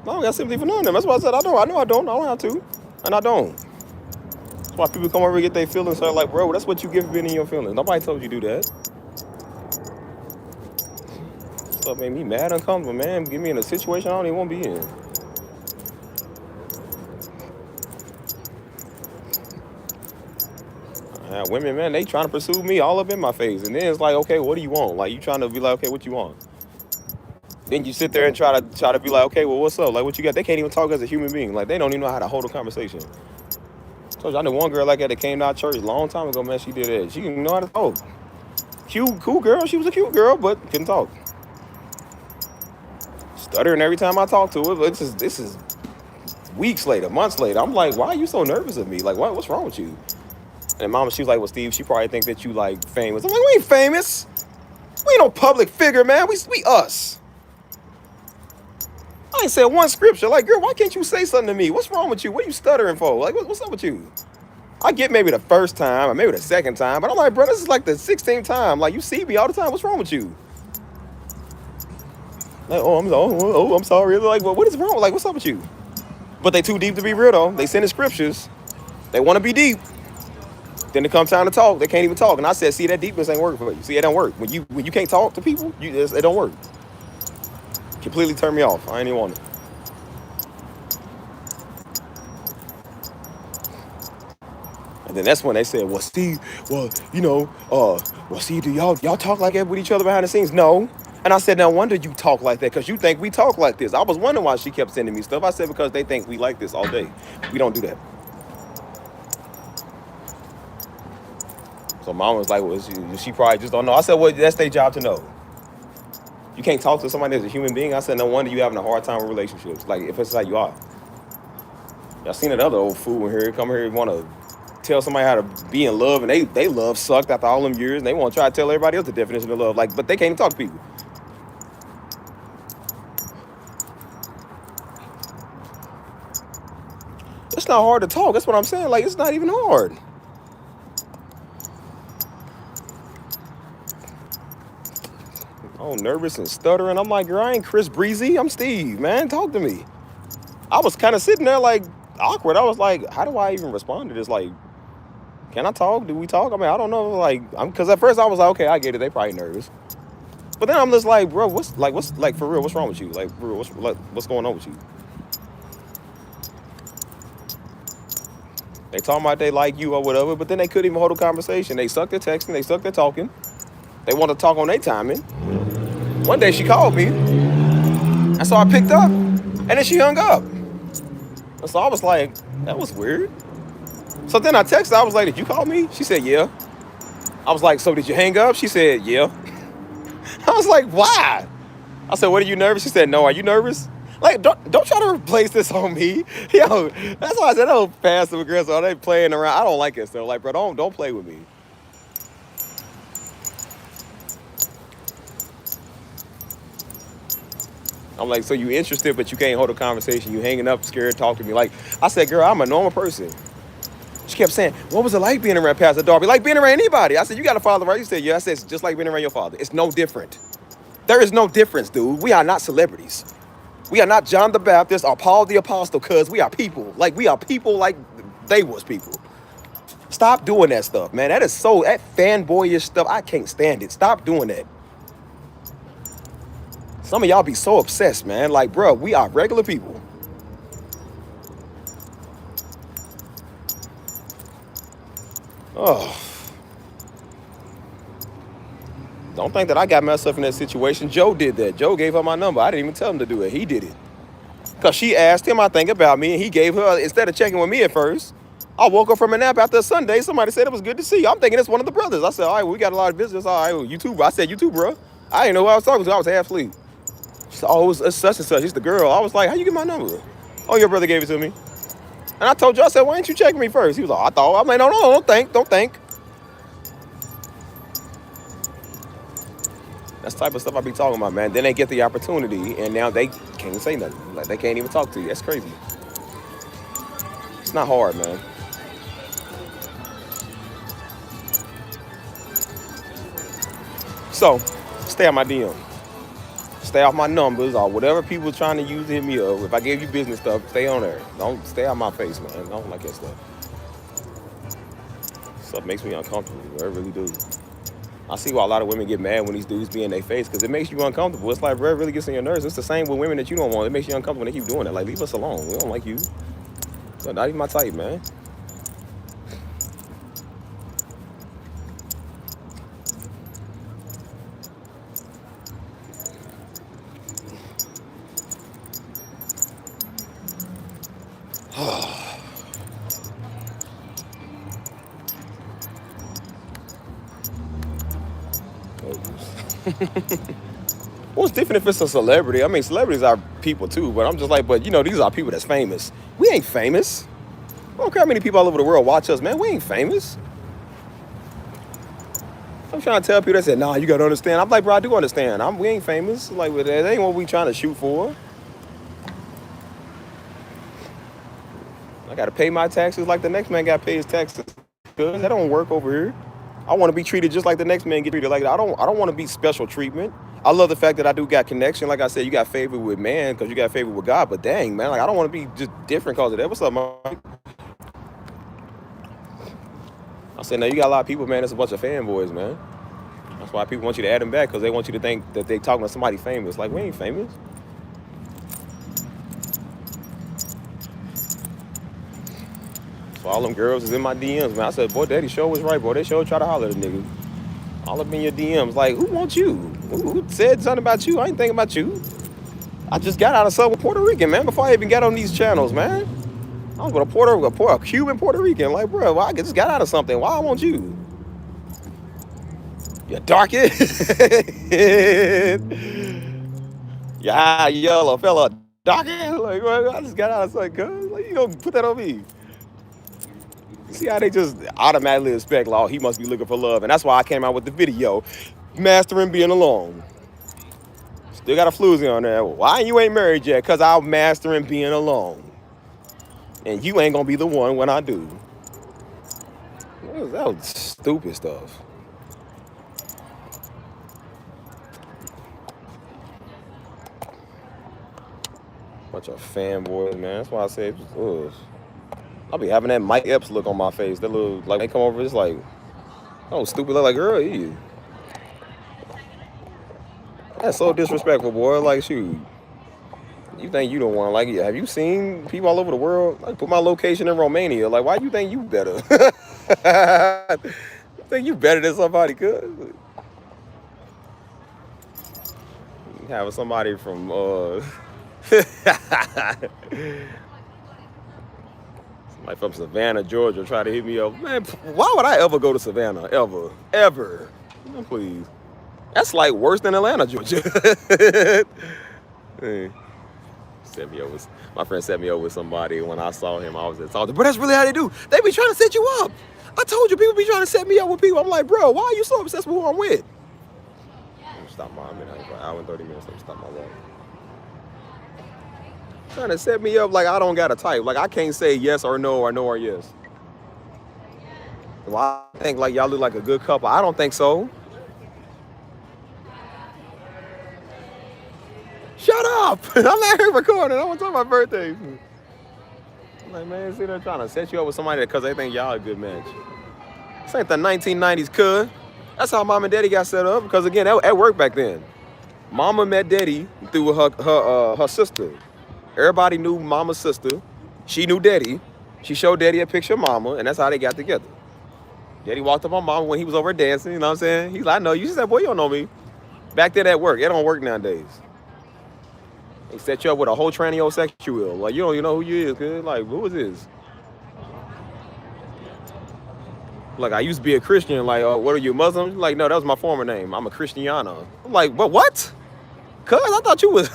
I don't got sympathy for none of them. That's why I said I know I don't. I don't have to. And I don't. That's why people come over and get their feelings hurt. Like, bro, that's what you get for being in your feelings. Nobody told you to do that. Stuff made me mad, uncomfortable, man. Get me in a situation I don't even want to be in. Women, man, they trying to pursue me all up in my face. And then it's like, okay, what do you want? Like, you trying to be like, okay, what you want? Then you sit there and try to be like, okay, well, what's up? Like, what you got? They can't even talk as a human being. Like, they don't even know how to hold a conversation. Told you, I knew one girl like that came to our church a long time ago, man. She did that. She didn't know how to talk. Cute, cool girl. She was a cute girl, but couldn't talk. Stuttering every time I talk to her. But this is weeks later, months later. I'm like, why are you so nervous of me? Like, what's wrong with you? And mama, she was like, well, Steve, she probably think that you like famous. I'm like, we ain't famous. We ain't no public figure, man. We us. I ain't said one scripture. Like, girl, why can't you say something to me? What's wrong with you? What are you stuttering for? Like, what's up with you? I get maybe the first time or maybe the second time, but I'm like, bro, this is like the 16th time. Like, you see me all the time. What's wrong with you? Like, I'm sorry. Like, well, what is wrong? Like, what's up with you? But they too deep to be real, though. They send the scriptures. They want to be deep. Then it comes time to talk. They can't even talk. And I said, see, that deepness ain't working for you. See, it don't work. When you can't talk to people, it don't work. Completely turn me off. I ain't even want it. And then that's when they said, well, Steve, do y'all talk like that with each other behind the scenes? No. And I said, no wonder you talk like that, because you think we talk like this. I was wondering why she kept sending me stuff. I said, because they think we like this all day. We don't do that. So mom was like, well, she probably just don't know. I said, well, that's their job to know. You can't talk to somebody that's a human being. I said, no wonder you having a hard time with relationships. Like, if it's like you are. Y'all seen that other old fool in here come here and want to tell somebody how to be in love, and they love sucked after all them years, and they want to try to tell everybody else the definition of love. Like, but they can't even talk to people. not hard to talk. That's what I'm saying. Like, it's not even hard. Oh, nervous and stuttering. I'm like, girl, I ain't Chris Breezy. I'm Steve, man. Talk to me. I was kind of sitting there like awkward. I was like, how do I even respond to this? Like, can I talk? Do we talk? I mean, I don't know. Like, because at first I was like, okay, I get it. They probably nervous. But then I'm just like, bro, what's like for real? What's wrong with you? Like, for real, what's going on with you? They talking about they like you or whatever, but then they couldn't even hold a conversation. They suck their texting. They suck their talking. They want to talk on their timing. One day she called me, and so I picked up, and then she hung up. And so I was like, that was weird. So then I texted her. I was like, did you call me? She said, yeah. I was like, so did you hang up? She said, yeah. I was like, why? I said, what, are you nervous? She said, no. Are you nervous? Like, don't try to replace this on me. Yo, that's why I said, oh, passive aggressive. They playing around. I don't like it. So, like, bro, don't play with me. I'm like, so you interested, but you can't hold a conversation. You hanging up, scared, talk to me. Like, I said, girl, I'm a normal person. She kept saying, what was it like being around Pastor Darby? Like being around anybody. I said, you got a father, right? You said, yeah. I said, it's just like being around your father. It's no different. There is no difference, dude. We are not celebrities. We are not John the Baptist or Paul the Apostle, cuz we are people. Like, we are people like they was people. Stop doing that stuff, man. That fanboyish stuff, I can't stand it. Stop doing that. Some of y'all be so obsessed, man. Like, bro, we are regular people. Oh. Don't think that I got myself in that situation. Joe did that. Joe gave her my number. I didn't even tell him to do it. He did it. Because she asked him, I think, about me, and he gave her, instead of checking with me at first, I woke up from a nap after a Sunday. Somebody said it was good to see you. I'm thinking it's one of the brothers. I said, all right, well, we got a lot of visitors. All right, well, you too, bro. I said, you too, bro. I didn't know who I was talking to. I was half asleep. She said, oh, it's such and such. It's the girl. I was like, how you get my number? Oh, your brother gave it to me. And I told you, I said, why didn't you check me first? He was like, I'm like, no, don't think. That's the type of stuff I be talking about, man. Then they get the opportunity, and now they can't say nothing. Like, they can't even talk to you. That's crazy. It's not hard, man. So, stay on my DM. Stay off my numbers or whatever people trying to use to hit me up. If I gave you business stuff, stay on there. Don't stay out my face, man. I don't like that stuff. Stuff makes me uncomfortable. I really do. I see why a lot of women get mad when these dudes be in their face because it makes you uncomfortable. It's like, bro, it really gets on your nerves. It's the same with women that you don't want. It makes you uncomfortable when they keep doing that. Like, leave us alone. We don't like you. You're not even my type, man. Well, it's different if it's a celebrity. I mean, celebrities are people too, but I'm just like, but you know, these are people that's famous. We ain't famous. I don't care how many people all over the world watch us, man. We ain't famous. I'm trying to tell people that said, nah, you gotta understand. I'm like, bro, I do understand. We ain't famous. Like, that ain't what we trying to shoot for. I gotta pay my taxes like the next man got to pay his taxes. Cause that don't work over here. I want to be treated just like the next man get treated. Like, I don't want to be special treatment. I love the fact that I do got connection. Like I said, you got favor with man because you got favor with God. But dang, man, like I don't want to be just different because of that. What's up, Mike? I said, now you got a lot of people, man. That's a bunch of fanboys, man. That's why people want you to add them back because they want you to think that they talking to somebody famous. Like, we ain't famous. So all them girls is in my DMs, man. I said, boy, Daddy Show was right, boy. They sure try to holler at a nigga. All up in your DMs. Like, who wants you? Who said something about you? I ain't thinking about you. I just got out of something with Puerto Rican, man, before I even got on these channels, man. I was going to a Cuban Puerto Rican. Like, bro, I just got out of something. Why I want you? You dark it. Yeah, yellow fella. Dark it. Like, bro, I just got out of something, cuz. Like, you gonna put that on me? See how they just automatically expect, like, oh, he must be looking for love. And that's why I came out with the video, mastering being alone. Still got a floozy on there. Why you ain't married yet? Because I'm mastering being alone. And you ain't gonna be the one when I do. That was stupid stuff. Bunch of fanboys, man. That's why I say, ugh. I'll be having that Mike Epps look on my face. That little, like, they come over, it's like, oh, stupid, look like, girl, you. That's so disrespectful, boy. Like, shoot. You think you don't want to like it? Have you seen people all over the world? Like, put my location in Romania. Like, why you think you better? You think you better than somebody could? Having somebody from somebody from Savannah, Georgia, try to hit me up. Man, why would I ever go to Savannah? Ever? No, please. That's like worse than Atlanta, Georgia. Hey. My friend set me up with somebody. When I saw him, I was at talking. But that's really how they do. They be trying to set you up. I told you, people be trying to set me up with people. I'm like, bro, why are you so obsessed with who I'm with? I'm stop my minute, for an hour and 30 minutes. I'm stop my walk. Trying to set me up like I don't got a type. Like I can't say yes or no or yes. Well, I think like y'all look like a good couple. I don't think so. Shut up! I'm not here recording. I want to talk about birthdays. I'm like, man, see, they're trying to set you up with somebody because they think y'all a good match. This ain't the 1990s, cuz. That's how mom and daddy got set up. Because again, at work back then, mama met daddy through her sister. Everybody knew mama's sister. She knew daddy. She showed daddy a picture of mama, and that's how they got together. Daddy walked up on mama when he was over dancing. You know what I'm saying? He's like, I know you. She said, boy, you don't know me. Back then at work, it don't work nowadays. They set you up with a whole transsexual. Like, you don't even know who you is, kid. Like, who is this? Like, I used to be a Christian. Like, what are you, Muslim? Like, no, that was my former name. I'm a Christiana. I'm like, but what? Cuz, I thought you was,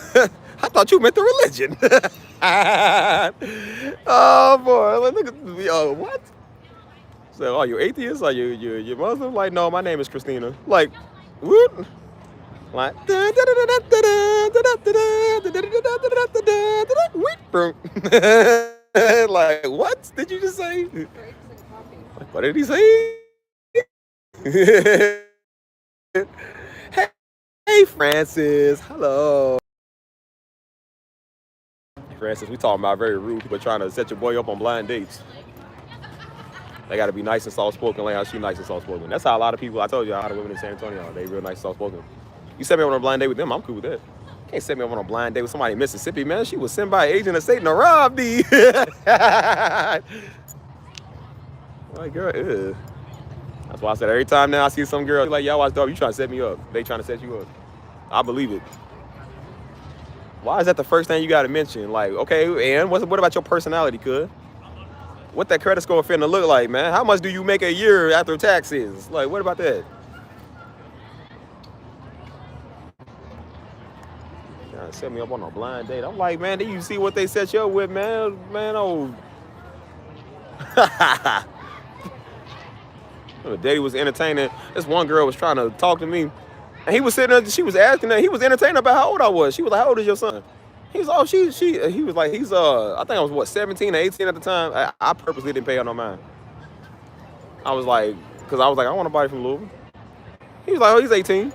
I thought you meant the religion. Oh, boy. Like, look at me. What? So, are you atheist? Are you Muslim? Like, no, my name is Christina. Like, what? Like, like, what did you just say? What did he say? Hey, Francis. Hello. Francis, we talking about very rude people trying to set your boy up on blind dates. They got to be nice and soft-spoken, like how she nice and soft-spoken. That's how a lot of people, I told you, how the women in San Antonio, they real nice and soft-spoken. You set me up on a blind date with them, I'm cool with that. You can't set me up on a blind date with somebody in Mississippi, man. She was sent by an agent of Satan to rob me. Like, girl, ew. That's why I said every time now I see some girl, like, y'all watch dog, you trying to set me up. They trying to set you up. I believe it. Why is that the first thing you got to mention? Like, okay, and what about your personality, cuz? What that credit score finna look like, man? How much do you make a year after taxes? Like, what about that? Trying to set me up on a blind date. I'm like, man, did you see what they set you up with, man? Man, oh. The daddy was entertaining. This one girl was trying to talk to me. And he was sitting there, she was asking her, he was entertaining about how old I was. She was like, how old is your son? He was, oh, he was like, he's, I think I was, what, 17 or 18 at the time. I purposely didn't pay her no mind. I was like, because I was like, I want a body from Louisville. He was like, oh, he's 18.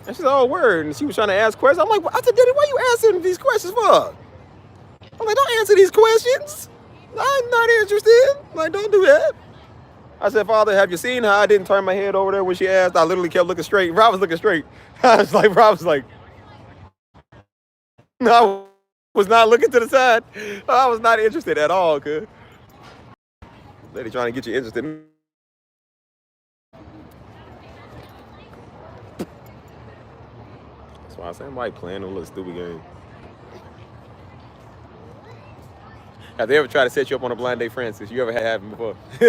And she said, oh, word. And she was trying to ask questions. I'm like, I said, Daddy, why you answering these questions for? I'm like, don't answer these questions. I'm not interested. Like, don't do that. I said, Father, have you seen how I didn't turn my head over there when she asked? I literally kept looking straight. Rob was looking straight. Rob was like, no, I was not looking to the side. I was not interested at all, cuz. Lady trying to get you interested. That's why I say, I might playing a little stupid game. Have they ever tried to set you up on a blind date, Francis? You ever had happen before? I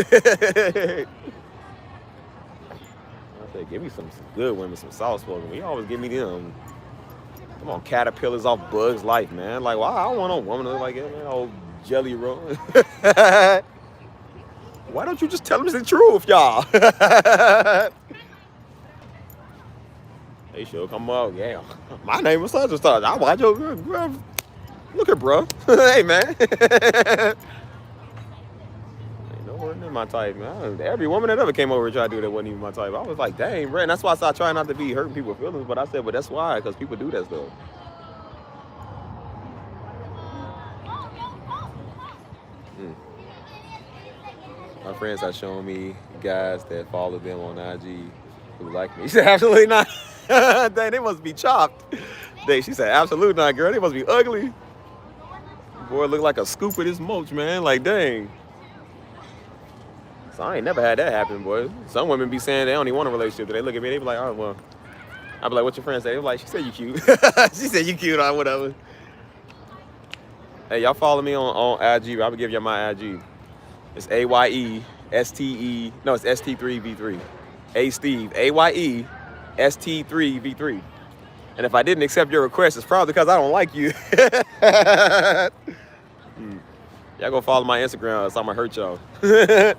said, give me some good women, some soft spoken. You always give me them. Come on, caterpillars off Bugs Life, man. Like, well, I don't want no woman to look like that, man. Old jelly roll. Why don't you just tell them the truth, y'all? They sure come out, yeah. My name was such and such. I watch your girl. Look at bro. Hey, man. wasn't even my type, man. Every woman that ever came over and tried to do that wasn't even my type. I was like, dang, bro. And that's why I try not to be hurting people's feelings. But I said, but that's why, because people do that stuff. My friends are showing me guys that follow them on IG who like me. She said, absolutely not. Dang, they must be chopped. She said, absolutely not, girl. They must be ugly. Boy, look like a scoop of this mulch, man. Like, dang. So I ain't never had that happen, boy. Some women be saying they don't even want a relationship. They look at me, they be like, oh, well. I be like, what your friend say? They be like, she said you cute. She said you cute or whatever. Hey, y'all follow me on IG. I'm going to give y'all my IG. It's AYESTE. No, it's ST3V3. A Steve. AYEST3V3. And if I didn't accept your request, it's probably because I don't like you. Y'all go follow my Instagram, or something hurt y'all. I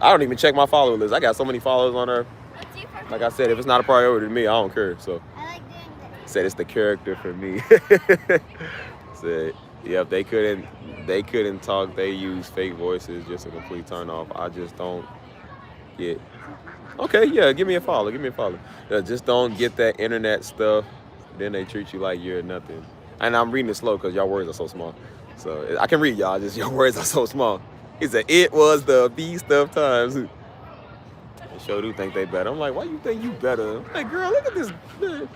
don't even check my follower list. I got so many followers on there. Like I said, if it's not a priority to me, I don't care. So said it's the character for me. Said, yeah, if they couldn't talk, they use fake voices, just a complete turn off. I just don't get. Okay, yeah, give me a follow. Just don't get that internet stuff. Then they treat you like you're nothing. And I'm reading it slow because y'all words are so small. So I can read y'all, just your words are so small. He said, it was the beast of times. They sure do think they better. I'm like, why you think you better? I'm like, girl, look at this. Man.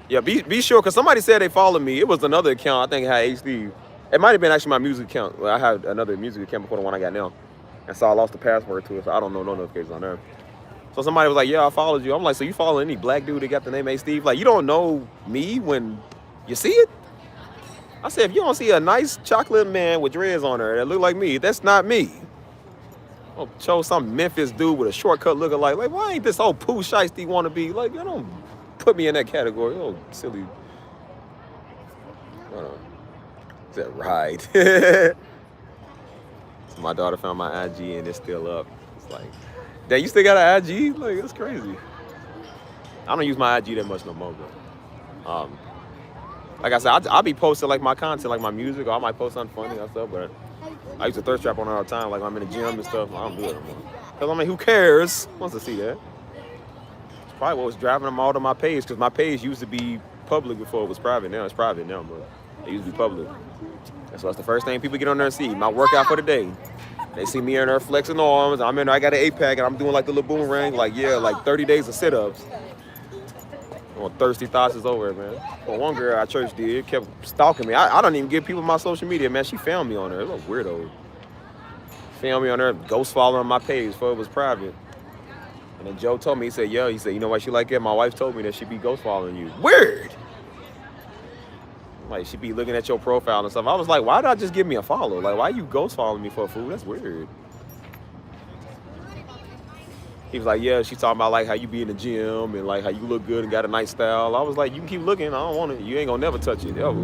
Yeah, be sure, because somebody said they followed me. It was another account, I think it had HD. It might have been actually my music account. Well, I had another music account before the one I got now. And so I lost the password to it, so I don't know no notifications on there. So somebody was like, yeah, I followed you. I'm like, so you follow any black dude that got the name A Steve? Like, you don't know me when you see it? I said, if you don't see a nice chocolate man with dreads on there that look like me, that's not me. I'll chose some Memphis dude with a shortcut looking like why ain't this old Pooh Shiesty wanna be? Like, you don't put me in that category. Oh, silly. Is that right? So my daughter found my IG and it's still up. It's like, dang, you still got an IG? Like, it's crazy. I don't use my IG that much no more, but like I said, I'll be posting like my content, like my music, or I might post something funny or stuff, but I use a thirst trap on it all the time, like when I'm in the gym and stuff. I don't do it anymore. Because I mean, who cares? Wants to see that? It's probably what was driving them all to my page, because my page used to be public before it was private. Now it's private now, but it used to be public. And so that's the first thing people get on there and see. My workout for the day. They see me in there flexing arms. I'm in there, I got an 8-pack, and I'm doing like the little boomerang. Like, yeah, like 30 days of sit-ups. Well, thirsty thoughts is over, man. Well, one girl at church kept stalking me. I don't even give people my social media, man. She found me on there. It was a weirdo. Found me on there, ghost following my page before it was private. And then Joe told me, he said, you know why she like that? My wife told me that she be ghost following you. Weird. Like, she be looking at your profile and stuff. I was like, why did I just give me a follow? Like, why you ghost following me for food? That's weird. He was like, yeah, she's talking about like how you be in the gym and like how you look good and got a nice style. I was like, you can keep looking. I don't want it. You ain't gonna never touch it ever.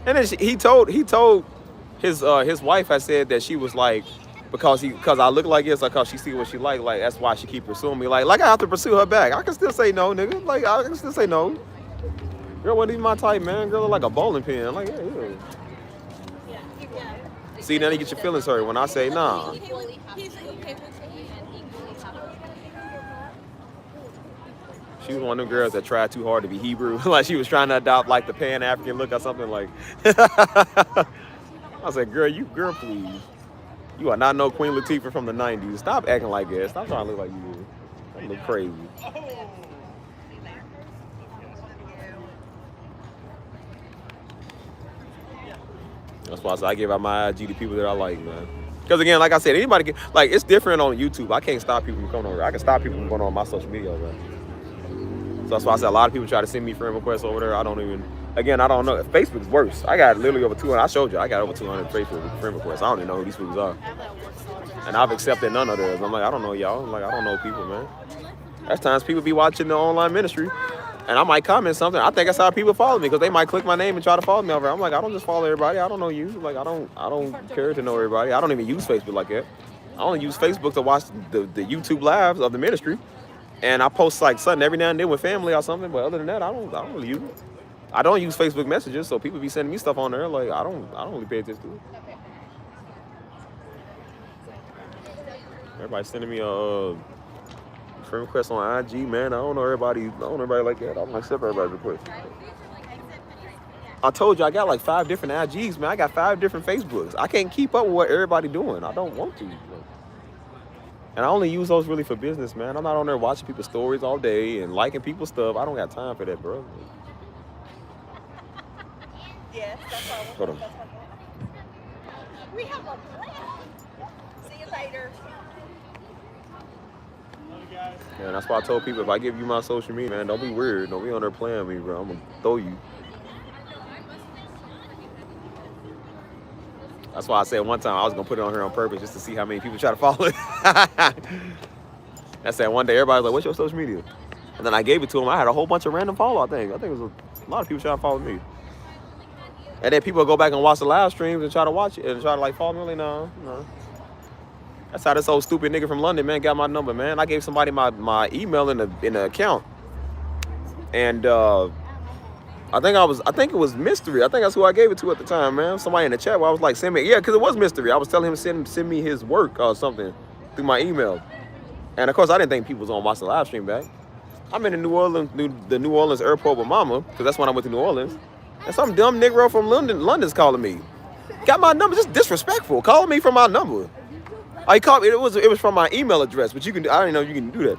And then he told his wife had said that she was like, because I look like this, like, cause she see what she like that's why she keep pursuing me. Like I have to pursue her back. I can still say no, nigga. Like I can still say no. Girl wasn't even my type, man. Girl look like a bowling pin. Like, yeah. See, then you get your feelings hurt when I say nah. She was one of them girls that tried too hard to be Hebrew. Like she was trying to adopt like the Pan-African look or something like. I said, girl, please. You are not no Queen Latifah from the 90s. Stop acting like that. Stop trying to look like you. That look crazy. That's why I give out my IG to people that I like, man. Because again, like I said, anybody can, like, it's different on YouTube. I can't stop people from coming over. I can stop people from going on my social media, man. So that's why I said a lot of people try to send me friend requests over there. I don't know. Facebook's worse. I got literally over 200. I showed you. I got over 200 Facebook friend requests. I don't even know who these people are. And I've accepted none of theirs. I'm like, I don't know y'all. I'm like, I don't know people, man. There's times people be watching the online ministry. And I might comment something. I think that's how people follow me, because they might click my name and try to follow me over. I'm like, I don't just follow everybody. I don't know you. Like, I don't care to know everybody. I don't even use Facebook like that. I only use Facebook to watch the YouTube lives of the ministry. And I post like something every now and then with family or something. But other than that, I don't really use it. I don't use Facebook Messages, so people be sending me stuff on there. Like I don't really pay attention to it. Everybody sending me a friend request on IG, man. I don't know everybody like that. I don't accept everybody's request. I told you I got like 5 different IGs, man. I got 5 different Facebooks. I can't keep up with what everybody doing. I don't want to. And I only use those really for business, man. I'm not on there watching people's stories all day and liking people's stuff. I don't got time for that, bro. Yes, that's all. Hold on. We have a plan. See you later. Yeah, and that's why I told people if I give you my social media, man, don't be weird. Don't be on there playing with me, bro. I'm gonna throw you. That's why I said one time I was gonna put it on here on purpose just to see how many people try to follow it. I said one day everybody was like, "What's your social media?" And then I gave it to them. I had a whole bunch of random follow. I think it was a lot of people trying to follow me. And then people go back and watch the live streams and try to watch it and try to like follow me. Like, no. That's how this old stupid nigga from London, man, got my number, man. I gave somebody my email in the account, and I think it was Mystery. I think that's who I gave it to at the time, man. Somebody in the chat where I was like, send me, yeah, because it was Mystery. I was telling him to send me his work or something through my email, and of course I didn't think people was gonna watch the live stream back. I'm in the New Orleans airport with Mama, because that's when I went to New Orleans, and some dumb Negro from London's calling me. Got my number, just disrespectful, calling me from my number. He called me. It was from my email address, but I didn't know you can do that.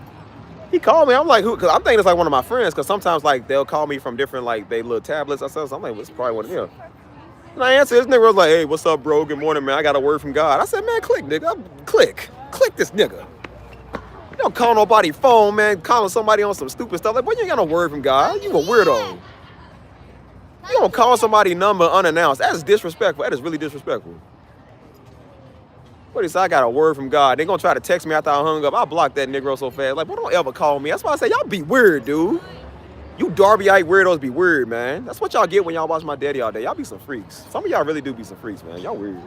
He called me. I'm like, who? Because I'm thinking it's like one of my friends. Because sometimes like they'll call me from different like they little tablets or something. So I'm like, well, it's probably one of them. And I answered. This nigga was like, hey, what's up, bro? Good morning, man. I got a word from God. I said, man, click, nigga. Click this nigga. You don't call nobody phone, man. Calling somebody on some stupid stuff. Like, boy, you ain't got no word from God. You a weirdo. You don't call somebody number unannounced. That is disrespectful. That is really disrespectful. What he said, I got a word from God. They gonna try to text me after I hung up. I blocked that Negro so fast. Like, boy, don't ever call me. That's why I say y'all be weird, dude. You Darbyite weirdos be weird, man. That's what y'all get when y'all watch my daddy all day. Y'all be some freaks. Some of y'all really do be some freaks, man. Y'all weird.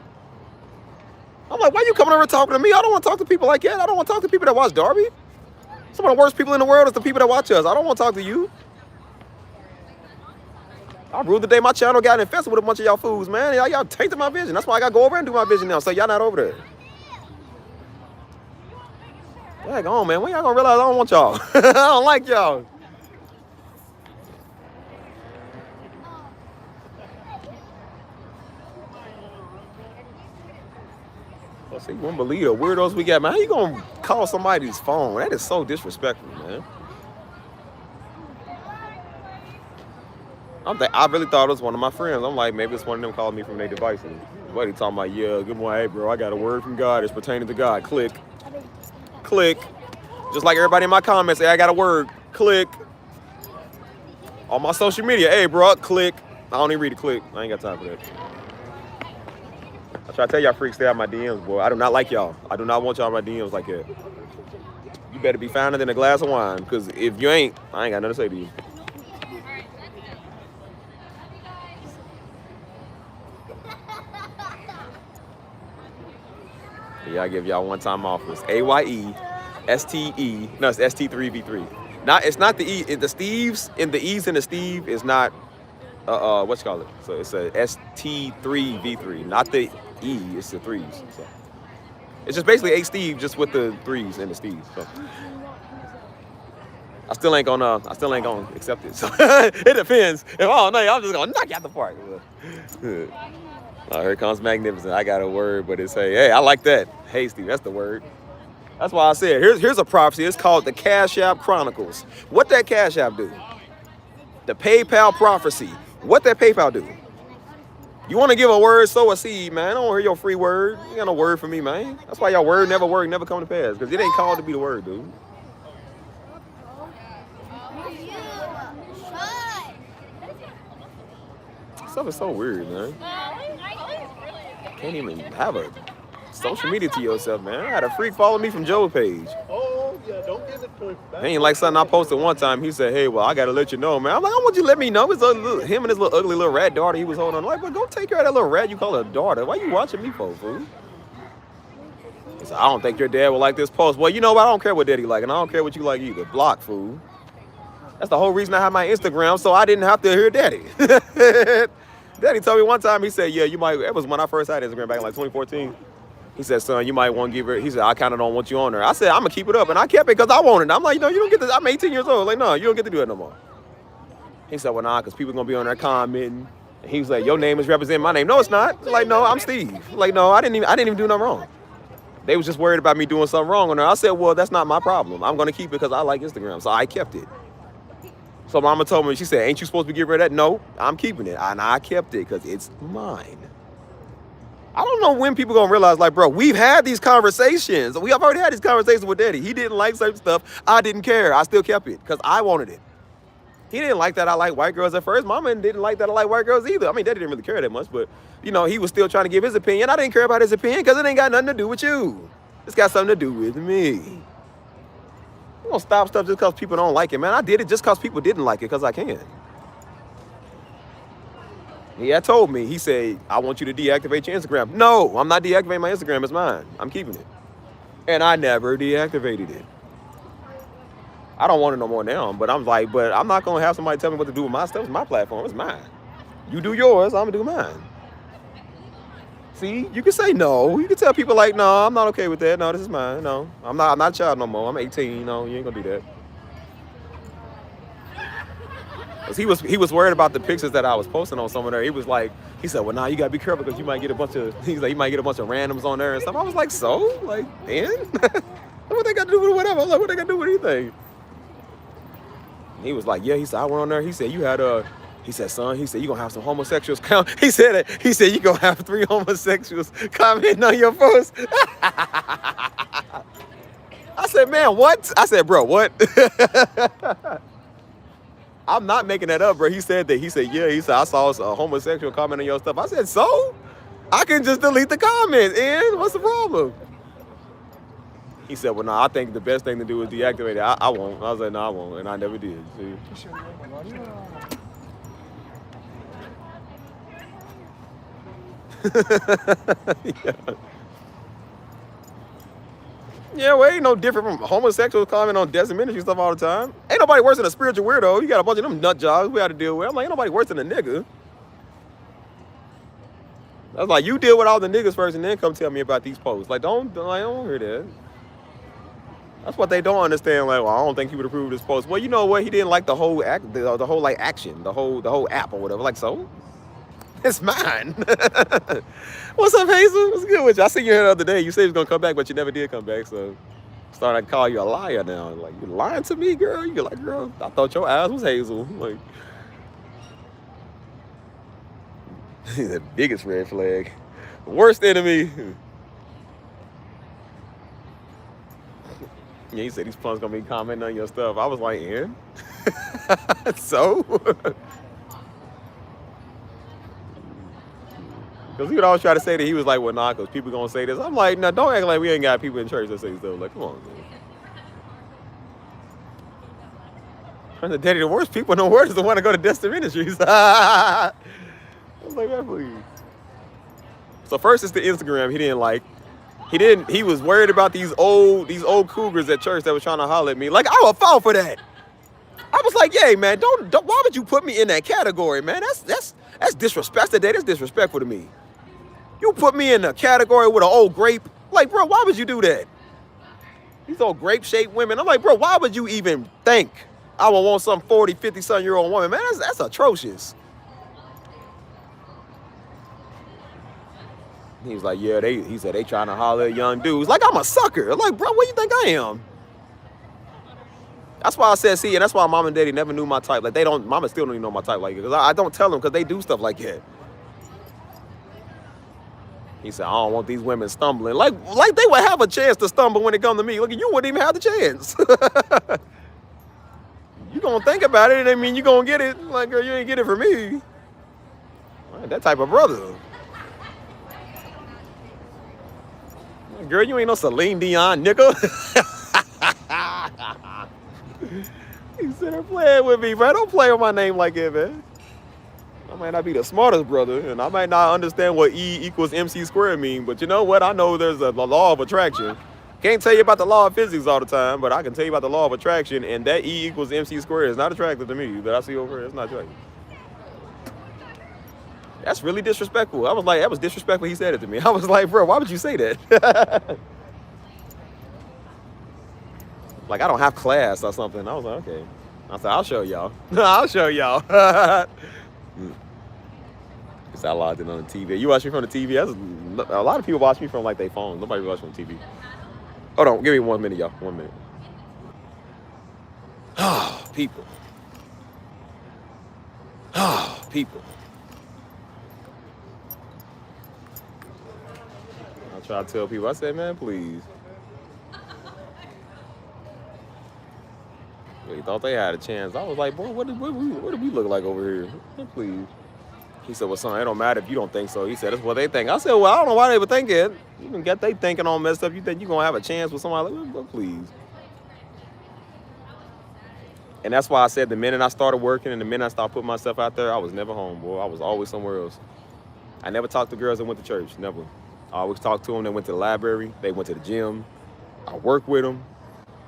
I'm like, why you coming over talking to me? I don't want to talk to people like that. I don't want to talk to people that watch Darby. Some of the worst people in the world is the people that watch us. I don't want to talk to you. I ruled the day my channel got infested with a bunch of y'all fools, man. Y'all tainted my vision. That's why I got to go over and do my vision now. So y'all not over there. Yeah, go on, man. When y'all gonna realize I don't want y'all? I don't like y'all. Well, see, you wouldn't believe the weirdos we got, man. How you gonna call somebody's phone? That is so disrespectful, man. I really thought it was one of my friends. I'm like, maybe it's one of them calling me from their devices. What he talking about? Yeah, good morning, hey, bro. I got a word from God. It's pertaining to God. Click. Just like everybody in my comments say, I got a word. Click. On my social media, hey, bro, click. I don't even read a click. I ain't got time for that. I try to tell y'all freaks, stay out my DMs, boy. I do not like y'all. I do not want y'all in my DMs like that. You better be finer than a glass of wine, because if you ain't, I ain't got nothing to say to you. Yeah, I give y'all one-time offers. AYE, no, it's ST3V3. It's not the E. The Steves in the E's in the Steve is not. What you call it? So it's a ST3V3, not the E. It's the threes. So it's just basically a Steve, just with the threes and the Steves. So I still ain't gonna accept it. So it depends. If I don't know, I'm just gonna knock you out the park. Here comes Magnificent. I got a word, but it's hey, I like that. Hasty, that's the word. That's why I said, here's a prophecy. It's called the Cash App Chronicles. What that Cash App do? The PayPal prophecy. What that PayPal do? You want to give a word, sow a seed, man. I don't want to hear your free word. You got no word for me, man. That's why y'all word never come to pass, because it ain't called to be the word, dude. Stuff is so weird, man. Can't even have a social media to yourself, man. I had a freak follow me from Joe's page. Oh, yeah, don't give it to him. He ain't like something I posted one time. He said, hey, well, I got to let you know, man. I'm like, I want you to let me know. It's him and his little ugly little rat daughter he was holding on. I'm like, well, go take care of that little rat you call her daughter. Why you watching me for, fool? He said, I don't think your dad will like this post. Well, you know what? I don't care what daddy like, and I don't care what you like either. Block, fool. That's the whole reason I have my Instagram, so I didn't have to hear Daddy. Daddy told me one time, he said, yeah, you might, it was when I first had Instagram back in like 2014. He said, son, you might want to give her, he said, I kind of don't want you on there. I said, I'm going to keep it up, and I kept it because I wanted it. I'm like, no, you don't get to, I'm 18 years old. Like, no, you don't get to do it no more. He said, well, nah, because people going to be on there commenting. And he was like, your name is representing my name. No, it's not. Like, no, I'm Steve. Like, no, I didn't even do nothing wrong. They was just worried about me doing something wrong on there. I said, well, that's not my problem. I'm going to keep it because I like Instagram, so I kept it. So mama told me, she said, ain't you supposed to get rid of that? No, I'm keeping it. And I kept it because it's mine. I don't know when people gonna realize, like, bro, we've had these conversations. We have already had these conversations with Daddy. He didn't like certain stuff. I didn't care. I still kept it because I wanted it. He didn't like that I like white girls at first. Mama didn't like that I like white girls either. I mean, Daddy didn't really care that much, but, you know, he was still trying to give his opinion. I didn't care about his opinion because it ain't got nothing to do with you. It's got something to do with me. You don't stop stuff just because people don't like it, man. I did it just because people didn't like it because I can. He had told me, he said, I want you to deactivate your Instagram. No, I'm not deactivating my Instagram. It's mine. I'm keeping it. And I never deactivated it. I don't want it no more now, but I'm like, but I'm not going to have somebody tell me what to do with my stuff. It's my platform. It's mine. You do yours, I'm going to do mine. See, you can say no. You can tell people like, no, I'm not okay with that. No, this is mine. No, I'm not a child no more. I'm 18. No, you ain't going to do that. Cause he was worried about the pictures that I was posting on some of there. He was like, he said, well, nah, you gotta be careful because you might get a bunch of, he's like, you might get a bunch of randoms on there and stuff. I was like, so? Like, then? What they got to do with whatever? I was like, what they got to do with anything? And he was like, yeah, he said, I went on there. He said, you had he said, son, he said, you gonna have some homosexuals count. He said, you gonna have 3 homosexuals commenting on your post. I said, man, what? I said, bro, what? I'm not making that up, bro. He said that. He said, yeah. He said, I saw a homosexual comment on your stuff. I said, so? I can just delete the comments, and what's the problem? He said, well, no, I think the best thing to do is deactivate it. I won't. I was like, no, I won't, and I never did. See? Yeah. Yeah, well, ain't no different from homosexuals commenting on Desert Ministry stuff all the time. Ain't nobody worse than a spiritual weirdo. You got a bunch of them nut jobs we had to deal with. I'm like, ain't nobody worse than a nigga. I was like, you deal with all the niggas first and then come tell me about these posts. Like, don't hear that. That's what they don't understand. Like, well, I don't think he would approve this post. Well, you know what? He didn't like the whole act, the whole like action, the whole app or whatever. Like, so? It's mine. What's up, Hazel? What's good with you? I seen you here the other day. You said you was gonna come back, but you never did come back. So, starting to call you a liar now. Like, you lying to me, girl? You're like, girl, I thought your eyes was Hazel. Like, the biggest red flag, worst enemy. Yeah, he said these punks gonna be commenting on your stuff. I was like, yeah. So. Because he would always try to say that he was like, well, nah, because people going to say this. I'm like, no, don't act like we ain't got people in church that say stuff. Like, come on, man. The Daddy, the worst people in the world is the one to go to Destin Ministries. I was like, man, please. So first it's the Instagram he didn't like. He was worried about these old cougars at church that was trying to holler at me. Like, I would fall for that. I was like, yeah, man, don't why would you put me in that category, man? That's disrespectful. That's disrespectful to me. You put me in a category with an old grape. Like, bro, why would you do that? These old grape-shaped women. I'm like, bro, why would you even think I would want some 40, 50-something-year-old woman? Man, that's atrocious. He was like, yeah, he said they trying to holler at young dudes. Like, I'm a sucker. Like, bro, what do you think I am? That's why I said, see, and that's why mom and daddy never knew my type. Like, mama still don't even know my type like it. Because I don't tell them because they do stuff like that. He said, I don't want these women stumbling. Like they would have a chance to stumble when it comes to me. Look, you wouldn't even have the chance. You gonna think about it, and I mean, you gonna get it. Like, girl, you ain't get it for me. Man, that type of brother. Girl, you ain't no Celine Dion, nigga. He said, they're playing with me, bro. Don't play with my name like that, man. I might not be the smartest brother, and I might not understand what E = MC² mean, but you know what? I know there's a law of attraction. can't tell you about the law of physics all the time, but I can tell you about the law of attraction, and that E equals MC squared is not attractive to me. That I see over here, it's not attractive. That's really disrespectful. I was like, that was disrespectful. He said it to me. I was like, bro, why would you say that? Like, I don't have class or something. I was like, okay. I said, I'll show y'all. I'll show y'all. It's I logged in on the TV. You watch me from the TV? A lot of people watch me from like their phone. Nobody watch me from TV. Hold on, give me 1 minute, y'all. 1 minute. Oh, people. Oh, people. I try to tell people, I said, man, please. They thought they had a chance. I was like, boy, what do we look like over here? Please. He said, well, son, it don't matter if you don't think so. He said, that's what they think. I said, well, I don't know why they would think it. You can get they thinking all messed up. You think you're going to have a chance with somebody like, well, please. And that's why I said the minute I started working and the minute I started putting myself out there, I was never home, boy. I was always somewhere else. I never talked to girls that went to church, never. I always talked to them that went to the library. They went to the gym. I worked with them.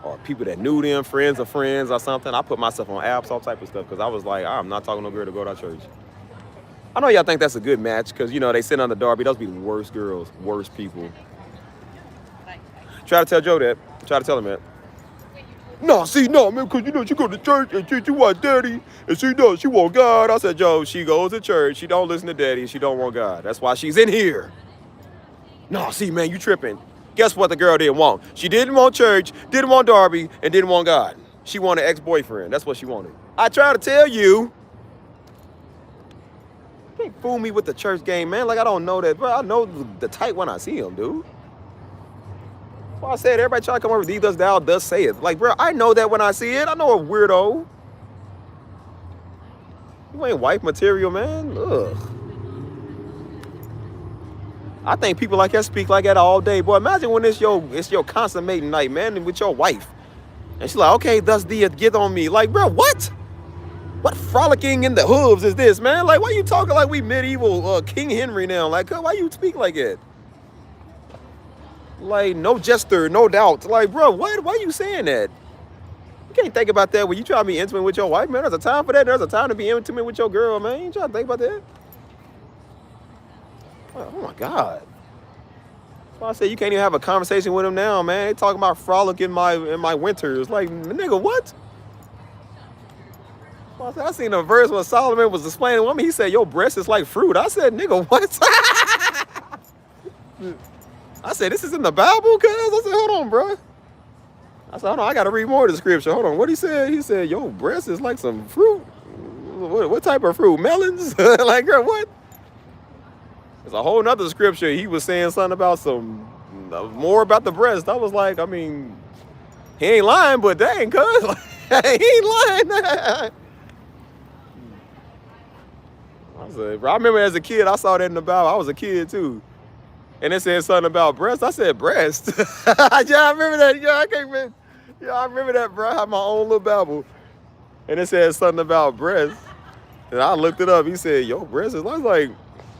Or people that knew them, friends of friends or something. I put myself on apps, all type of stuff, because I was like, I'm not talking to no girl to go to church. I know y'all think that's a good match, because, you know, they sit under Darby. Those be the worst girls, worst people. Try to tell Joe that. Try to tell him that. No, man, because, you know, she go to church and she want daddy, and she want God. I said, Joe, she goes to church. She don't listen to daddy, and she don't want God. That's why she's in here. No, see, man, you tripping. Guess what the girl didn't want? She didn't want church, didn't want Darby, and didn't want God. She wanted an ex-boyfriend. That's what she wanted. I try to tell you. You can't fool me with the church game, man. Like, I don't know that. Bro, I know the type when I see him, dude. That's why I said everybody try to come over with thee does thou does say it. Like, bro, I know that when I see it. I know a weirdo. You ain't wife material, man. Ugh. I think people like that speak like that all day. Boy, imagine when it's your consummating night, man, with your wife. And she's like, okay, thus thee get on me. Like, bro, what? What frolicking in the hooves is this, man? Like, why you talking like we medieval King Henry now? Like, why you speak like that? Like, no jester, no doubt. Like, bro, what? Why you saying that? You can't think about that when you try to be intimate with your wife, man. There's a time for that. There's a time to be intimate with your girl, man. You ain't trying to think about that. Oh my God. So I said you can't even have a conversation with him now, man. They talking about frolic in my winters. Like, nigga, what? So I said, I seen a verse where Solomon was explaining to women. He said, your breast is like fruit. I said, nigga, what? I said, this is in the Bible, cuz? I said, hold on, bro. I said, hold on, I gotta read more of the scripture. Hold on, what he said? He said, your breast is like some fruit. What type of fruit? Melons? Like, girl, what? There's a whole nother scripture. He was saying something about more about the breast. I was like, I mean, he ain't lying, but dang, cuz. He ain't lying. I said, bro, I remember as a kid, I saw that in the Bible. I was a kid too. And it said something about breast. I said, breast? Yeah, I remember that. Yeah, I remember that, bro. I had my own little Bible. And it said something about breast. And I looked it up. He said, yo, breast is, I was like,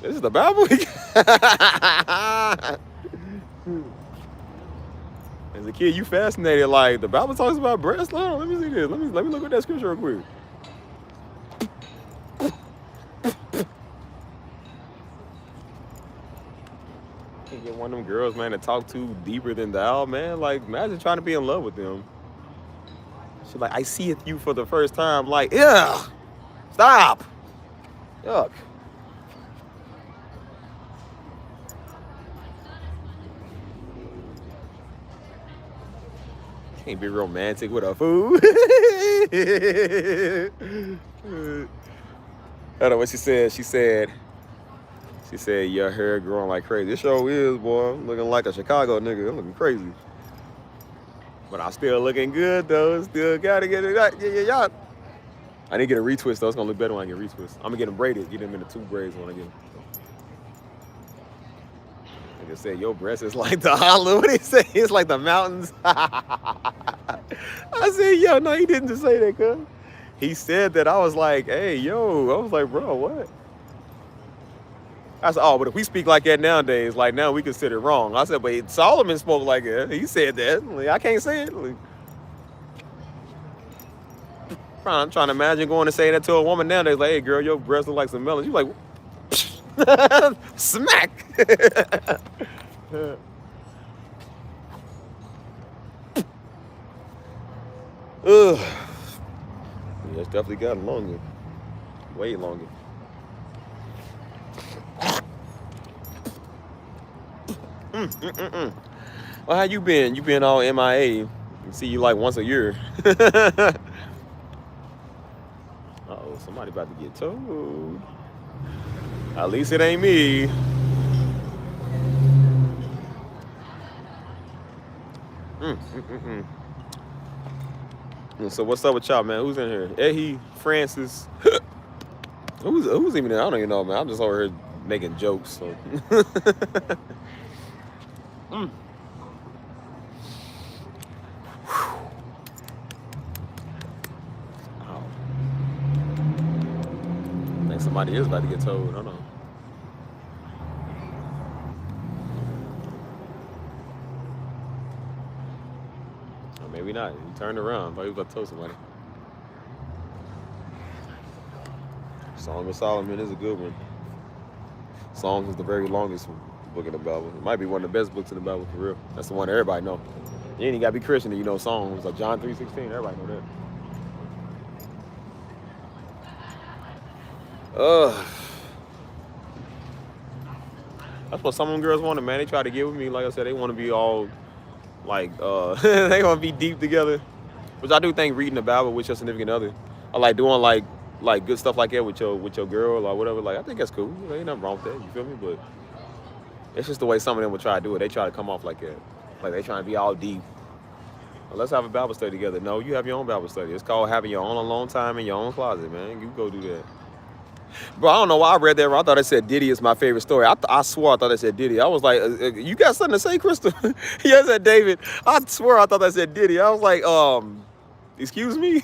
this is the Bible? As a kid, you fascinated. Like, the Bible talks about breasts? Hold on, let me see this. Let me look at that scripture real quick. Can't get one of them girls, man, to talk to deeper than thou, man. Like, imagine trying to be in love with them. She's like, I seeth you for the first time. Like, ugh, stop. Yuck. Can't be romantic with a fool. I don't know what she said. She said, your hair growing like crazy. It sure is, boy. I'm looking like a Chicago nigga. I'm looking crazy. But I'm still looking good, though. Still gotta get it. Yeah. I need to get a retwist, though. It's gonna look better when I get a retwist. I'm gonna get them braided. Get them into 2 braids when I get them. Nigga said, your breast is like the hollow. What did he say? It's like the mountains. I said, yo, no, he didn't just say that, cuz. He said that. I was like, hey, yo. I was like, bro, what? I said, oh, but if we speak like that nowadays, like now we consider it wrong. I said, but Solomon spoke like that. He said that. Like, I can't say it. Like, I'm trying to imagine going and saying that to a woman nowadays. Like, hey, girl, your breasts look like some melons. She's like, smack. Ugh. Yeah, it's definitely gotten longer. Way longer. Well, how you been? You been all MIA. You see you like once a year. Uh-oh, somebody about to get towed. At least it ain't me. So what's up with y'all, man? Who's in here? Ehi, Francis. Who's even there? I don't even know, man. I'm just over here making jokes. So. I think somebody is about to get towed. Hold on. Or maybe not. He turned around. Thought he was about to tow somebody. Song of Solomon is a good one. Songs is the very longest book in the Bible. It might be one of the best books in the Bible, for real. That's the one everybody know. You ain't even gotta be Christian to you know songs. Like John 3:16, everybody know that. That's what some of them girls wanted, man. They try to get with me. Like I said, they want to be all, like, they want to be deep together. Which I do think reading the Bible with your significant other, or like doing like good stuff like that with your girl or whatever. Like, I think that's cool. Ain't nothing wrong with that. You feel me? But it's just the way some of them would try to do it. They try to come off like that. Like they trying to be all deep. Well, let's have a Bible study together. No, you have your own Bible study. It's called having your own alone time in your own closet, man. You go do that. Bro, I don't know why I read that. I thought it said Diddy is my favorite story. I swore I thought it said Diddy. I was like, you got something to say, Crystal? Yes, said David. I swear I thought that said Diddy. I was like, excuse me?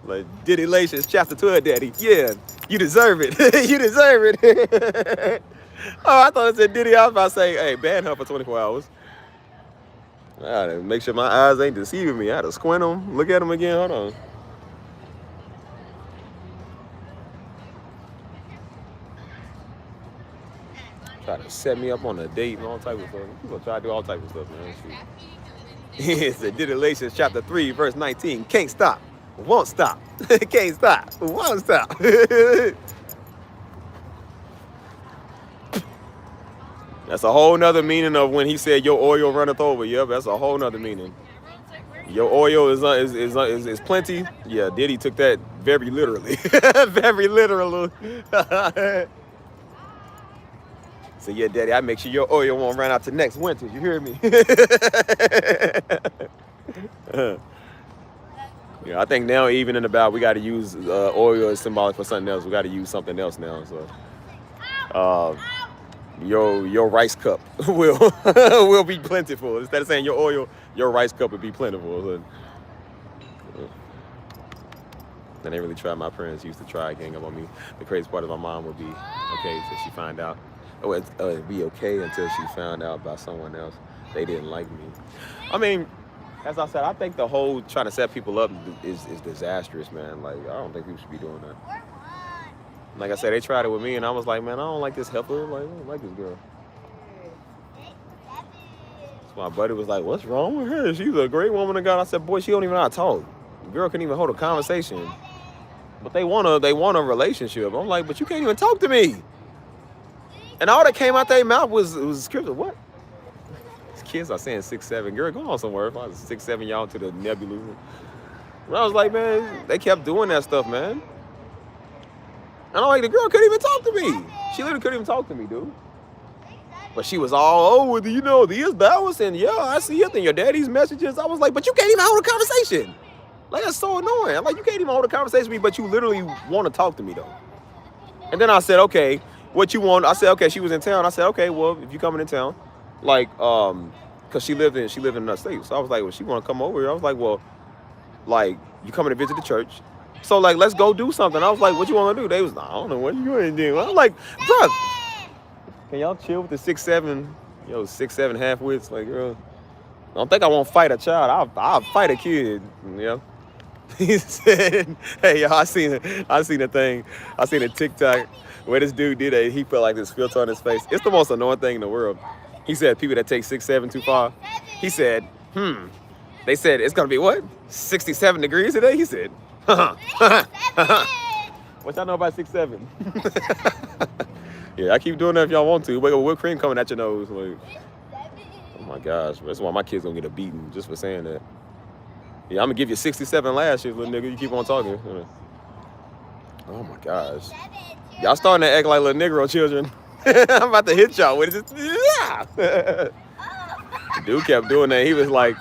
Like, Diddy Lations, chapter 12, Daddy. Yeah, you deserve it. You deserve it. Oh, I thought it said Diddy. I was about to say, hey, ban her for 24 hours. I had to make sure my eyes ain't deceiving me. I had to squint them, look at them again. Hold on. Try to set me up on a date and all type of stuff. People try to do all type of stuff, man. It said Diddy Lations, chapter 3, verse 19. Can't stop. Won't stop. Can't stop. Won't stop. That's a whole nother meaning of when he said your oil runneth over. Yep, that's a whole nother meaning. Your oil is plenty. Yeah, Diddy took that very literally. Very literally. So yeah, Daddy, I make sure your oil won't run out to next winter. You hear me? Yeah, I think now even in the Bible we got to use oil as symbolic for something else. We got to use something else now. So, your rice cup will be plentiful. Instead of saying your oil, your rice cup will be plentiful. So, and they really tried. My parents used to try gang up on me. The crazy part of my mom would be okay until she found out. Oh, it'd be okay until she found out about someone else. They didn't like me. I mean, as I said, I think the whole trying to set people up is disastrous, man. Like, I don't think people should be doing that. Like I said, they tried it with me, and I was like, man, I don't like this heifer. Like, I don't like this girl. So my buddy was like, what's wrong with her? She's a great woman of God. I said, boy, she don't even know how to talk. The girl couldn't even hold a conversation. But they want a relationship. I'm like, but you can't even talk to me. And all that came out their mouth was scripture. What? These kids are saying 6'7". Girl, go on somewhere. If I was 6'7", y'all to the nebula. And I was like, man, they kept doing that stuff, man. And I'm like, the girl couldn't even talk to me. She literally couldn't even talk to me, dude. But she was all, with these balance, and yeah, I see it in your daddy's messages. I was like, but you can't even hold a conversation. Like, that's so annoying. I'm like, you can't even hold a conversation with me, but you literally want to talk to me, though. And then I said, okay, what you want? I said, okay, she was in town. I said, okay, well, if you coming in town, like, cause she lived in another state. So I was like, well, she want to come over here. I was like, well, like, you coming to visit the church, So like, let's go do something. I was like, what you want to do? They was, I don't know what you ain't doing. I'm like, bro, can y'all chill with the 6'7", 6'7" half wits? Like, girl, don't think I won't fight a child. I'll fight a kid. He said, hey y'all, I seen a thing. I seen a TikTok where this dude he put like this filter on his face. It's the most annoying thing in the world. He said people that take 6'7" too far. He said, they said it's gonna be what? 67 degrees today? He said, what y'all know about 6'7"? Yeah, I keep doing that if y'all want to. Wait, whipped cream coming at your nose. Like, oh my gosh, that's why my kid's gonna get a beating just for saying that. Yeah, I'm gonna give you 67 lashes, little nigga. You keep on talking. Oh my gosh. Y'all starting to act like little Negro children. I'm about to hit y'all with it. Yeah. The dude kept doing that. He was like,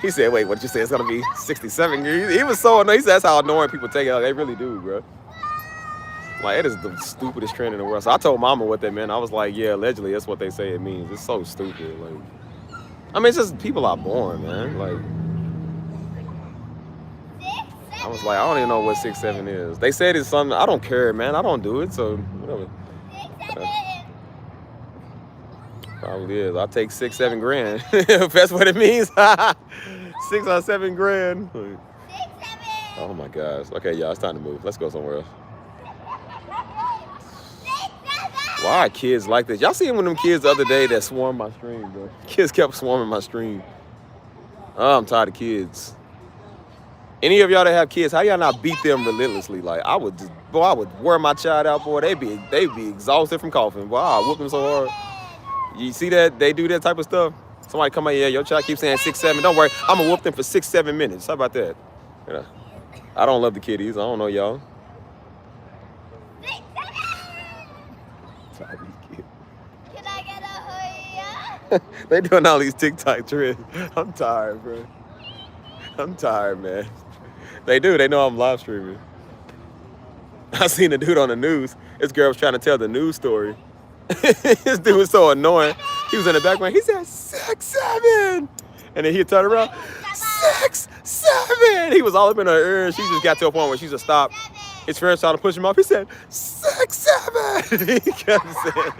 he said, wait, what did you say? It's gonna be 67 degrees? He was so annoyed. He said that's how annoying people take it. Like, they really do, bro. Like, it is the stupidest trend in the world. So I told mama what that meant. I was like, yeah, allegedly, that's what they say it means. It's so stupid. Like, I mean, it's just people are born, man. Like, I was like, I don't even know what 6'7" is. They said it's something. I don't care, man. I don't do it, so whatever. Probably is. I'll take 6-7 grand if that's what it means. 6 or 7 grand. Oh my gosh. Okay, y'all, it's time to move. Let's go somewhere else. Why are kids like this? Y'all seen one of them kids the other day that swarmed my stream, bro? Kids kept swarming my stream. Oh, I'm tired of kids. Any of y'all that have kids, how y'all not beat them relentlessly? Like, I would wear my child out, boy. They'd be exhausted from coughing. Boy, I whoop them so hard. You see that? They do that type of stuff. Somebody come out, yeah, your child keeps saying 6'7". Don't worry, I'm gonna whoop them for 6-7 minutes. How about that? I don't love the kiddies. I don't know y'all. Can I get a hoya? They doing all these TikTok trends. I'm tired, bro. I'm tired, man. They do. They know I'm live streaming. I seen a dude on the news. This girl was trying to tell the news story. This dude was so annoying. He was in the background. He said 6'7", and then he turned around, 6'7". He was all up in her ear, and she just got to a point where she just stopped. His friends tried to push him off. He said 6'7". He kept saying,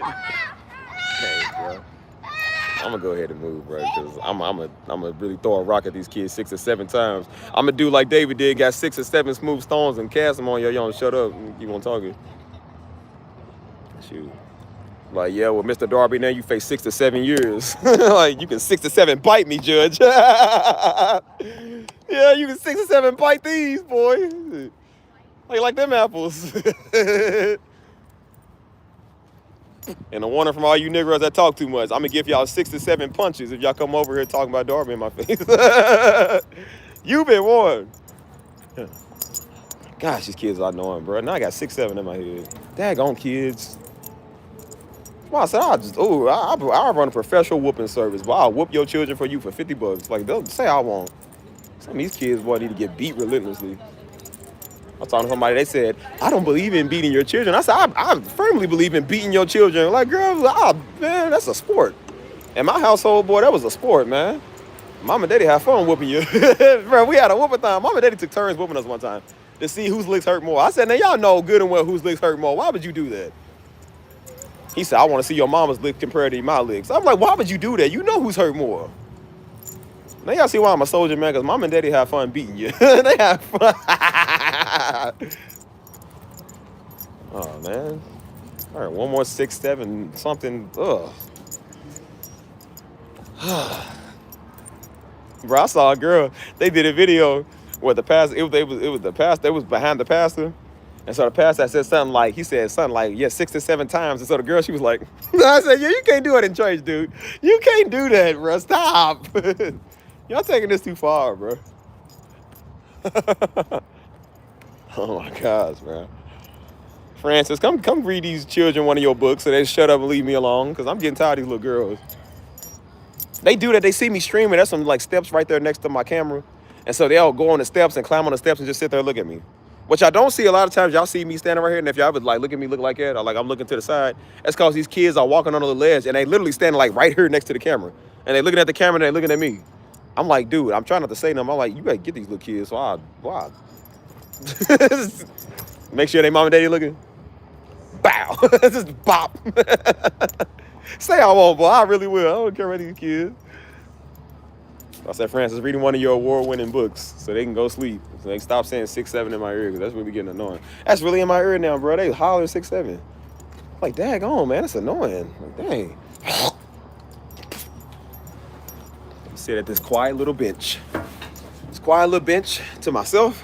"Hey, bro, I'm gonna go ahead and move, bro, because I'm gonna really throw a rock at these kids 6 or 7 times. I'm gonna do like David did, got 6 or 7 smooth stones and cast them on you. You don't shut up and keep on talking. Shoot. Like, yeah, well, Mr. Darby, now you face 6 to 7 years. Like, you can 6 to 7 bite me, Judge. Yeah, you can 6 to 7 bite these, boy. Like them apples. And a warning from all you niggers that talk too much. I'm gonna give y'all 6 to 7 punches if y'all come over here talking about Darby in my face. You been warned. Gosh, these kids are annoying, bro. Now I got 6-7 in my head. Daggone kids. Well, I said, I'll run a professional whooping service, but I'll whoop your children for you for $50. Like, they'll say I won't. Some of these kids, boy, need to get beat relentlessly. I was talking to somebody, they said, I don't believe in beating your children. I said, I firmly believe in beating your children. Like, girl, man, that's a sport. In my household, boy, that was a sport, man. Mom and Daddy had fun whooping you. Bro, we had a whooping time. Mom and Daddy took turns whooping us one time to see whose licks hurt more. I said, now y'all know good and well whose licks hurt more. Why would you do that? He said, I want to see your mama's lick compared to my licks. I'm like, why would you do that? You know who's hurt more. Now y'all see why I'm a soldier, man, because Mom and Daddy have fun beating you. They have fun. Oh, man. All right, one more 6-7 something. Ugh. Bro, I saw a girl. They did a video where the pastor, it was the pastor, it was behind the pastor. And so the pastor said something like, yeah, 6 to 7 times. And so the girl, she was like, I said, yeah, you can't do it in church, dude. You can't do that, bro. Stop. Y'all taking this too far, bro. Oh my gosh, bro. Francis, come read these children one of your books so they shut up and leave me alone, because I'm getting tired of these little girls. They do that. They see me streaming. There's some like steps right there next to my camera. And so they'll go on the steps and climb on the steps and just sit there and look at me. Which I don't see a lot of times. Y'all see me standing right here, and if y'all ever like look at me look like that, or like I'm looking to the side, that's because these kids are walking on the ledge and they literally standing like right here next to the camera. And they looking at the camera and they looking at me. I'm like, dude, I'm trying not to say nothing. I'm like, you better get these little kids. So Make sure they mom and daddy looking. Bow. Just bop. Say I won't, boy. I really will. I don't care about these kids. I said, Francis, reading one of your award-winning books so they can go sleep. So they can stop saying 6, 7 in my ear because that's really getting annoying. That's really in my ear now, bro. They hollering 6, 7. Like, daggone, man. That's annoying. Like, dang. Sit at this quiet little bench. This quiet little bench to myself.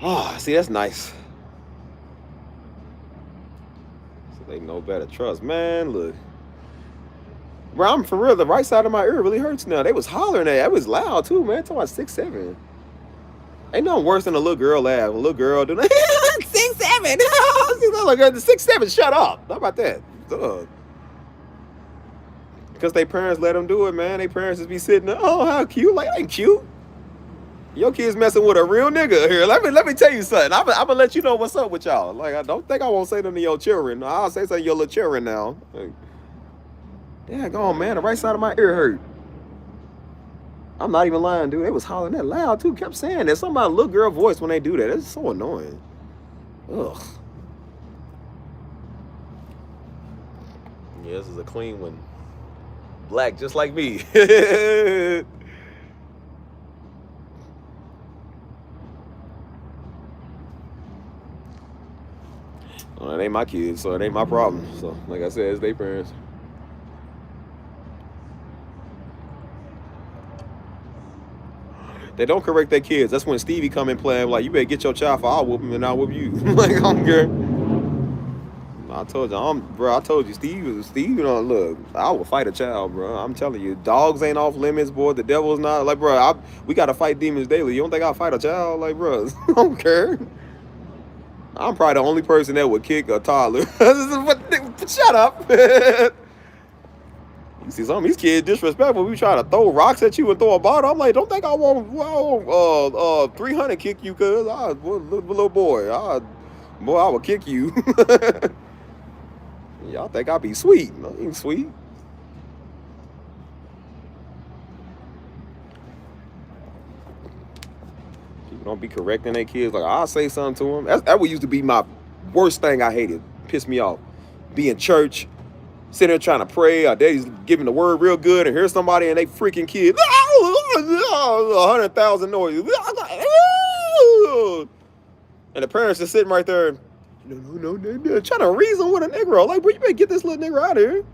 Ah, see, that's nice. So they know better. Trust, man. Look. Bro, I'm for real. The right side of my ear really hurts now. They was hollering at it. It was loud, too, man. Talking about 6, 7. Ain't nothing worse than a little girl laugh. A little girl doing 6, 7. Like, 6, 7, shut up. How about that? Ugh. Because they parents let them do it, man. They parents just be sitting there, oh, how cute. Like, that ain't cute. Your kid's messing with a real nigga here. Let me tell you something. I'm gonna let you know what's up with y'all. Like, I don't think I won't say them to your children. I'll say something to your little children now. Like, daggone, man. The right side of my ear hurt. I'm not even lying, dude. They was hollering that loud, too. Kept saying that. Something about a little girl voice when they do that. It's so annoying. Ugh. Yeah, this is a clean one. Black, just like me. Well, it ain't my kids, so it ain't my problem. So, like I said, it's their parents. They don't correct their kids. That's when Stevie come in playing. Like, you better get your child for I'll whoop him and I'll whoop you. Like, I don't care. I told you, bro. I told you, Steve, you know, look, I will fight a child, bro. I'm telling you, dogs ain't off limits, boy. The devil's not. Like, bro, we gotta fight demons daily. You don't think I'll fight a child? Like, bro, I don't care. I'm probably the only person that would kick a toddler. Shut up. You see some of these kids disrespectful. We try to throw rocks at you and throw a bottle. I'm like, don't think I want 300 kick you, cuz I little boy. I will kick you. Y'all think I be sweet. No, I ain't sweet. People don't be correcting their kids. Like, I'll say something to them. That would used to be my worst thing I hated. Pissed me off. Be in church, sitting there trying to pray. Our daddy's giving the word real good, and here's somebody and they freaking kid. 100,000 noises. And the parents just sitting right there. No, trying to reason with a Negro. Like, bro, you better get this little nigga out of here.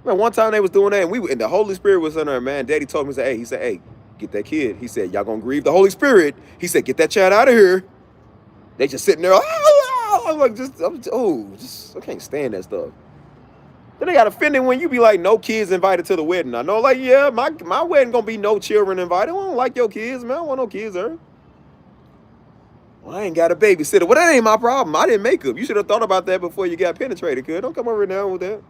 Man, one time they was doing that, and the Holy Spirit was in there, man. Daddy told me, he said, hey, get that kid. He said, y'all gonna grieve the Holy Spirit. He said, get that child out of here. They just sitting there, I'm like, I can't stand that stuff. Then they got offended when you be like, no kids invited to the wedding. I know, like, yeah, my wedding gonna be no children invited. I don't like your kids, man. I don't want no kids there. Well, I ain't got a babysitter. Well, that ain't my problem. I didn't make them. You should have thought about that before you got penetrated, kid. Don't come over now with that.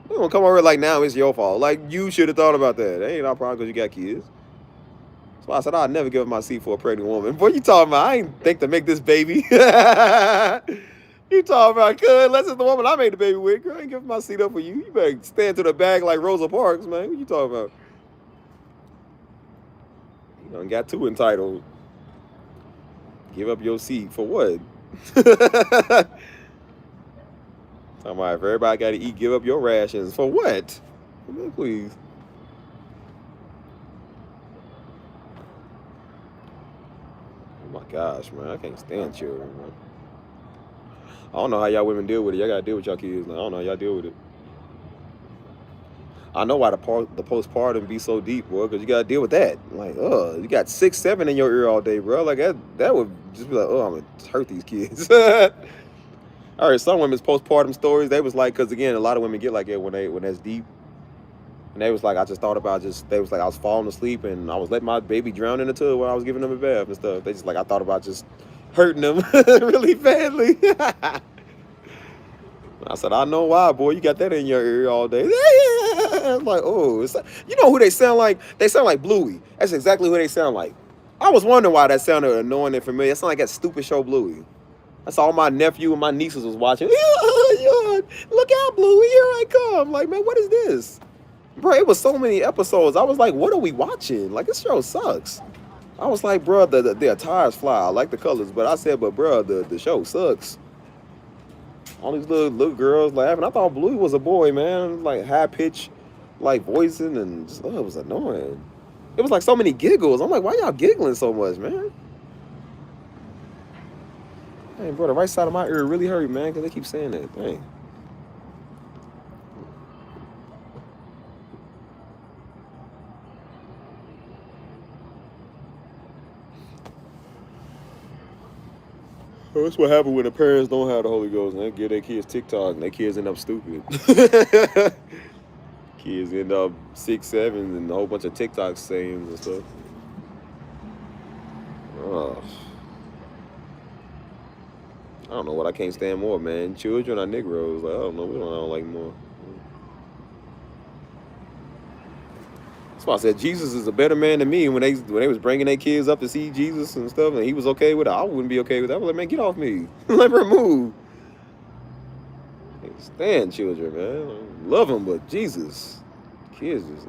Don't come over like now it's your fault. Like, you should have thought about that. That ain't our problem because you got kids. That's why I said I'd never give up my seat for a pregnant woman. What you talking about? I ain't think to make this baby. You talking about, cuz, unless it's the woman I made the baby with. Girl, I ain't giving my seat up for you. You better stand to the back like Rosa Parks, man. What you talking about? You done got too entitled. Give up your seat for what? Talking about if everybody got to eat, give up your rations. For what? Please. Oh my gosh, man. I can't stand children, man. I don't know how y'all women deal with it. Y'all got to deal with y'all kids. I don't know how y'all deal with it. I know why the postpartum be so deep, bro, because you got to deal with that. Like, you got 6, 7 in your ear all day, bro. Like, that would just be like, I'm going to hurt these kids. I heard some women's postpartum stories. They was like, because, again, a lot of women get like it when that's deep. And they was like, I just thought about they was like, I was falling asleep and I was letting my baby drown in the tub while I was giving them a bath and stuff. They just like, I thought about just hurting them really badly. I said, I know why, boy. You got that in your ear all day. I'm like, you know who they sound like? They sound like Bluey. That's exactly who they sound like. I was wondering why that sounded annoying and familiar. It sounded like that stupid show Bluey. That's all my nephew and my nieces was watching. Look out, Bluey, here I come. Like, man, what is this? Bro, it was so many episodes. I was like, what are we watching? Like, this show sucks. I was like, bro, the attires fly. I like the colors, but I said, but bro, the show sucks. All these little girls laughing. I thought Blue was a boy, man. Like high pitch, like voicing, and just, it was annoying. It was like so many giggles. I'm like, why y'all giggling so much, man? Hey, bro, the right side of my ear really hurt, man, because they keep saying that. Dang. That's what happened when the parents don't have the Holy Ghost and they give their kids TikTok and their kids end up stupid. Kids end up 6, 7 and a whole bunch of TikTok sayings and stuff. Oh, I don't know what I can't stand more, man. Children or Negroes. Like, I don't know. I don't like more. That's why I said Jesus is a better man than me. When they was bringing their kids up to see Jesus and stuff, and he was okay with it, I wouldn't be okay with that. I was like, man, get off me. Let me move. I can't stand children, man. I love them, but Jesus, kids just.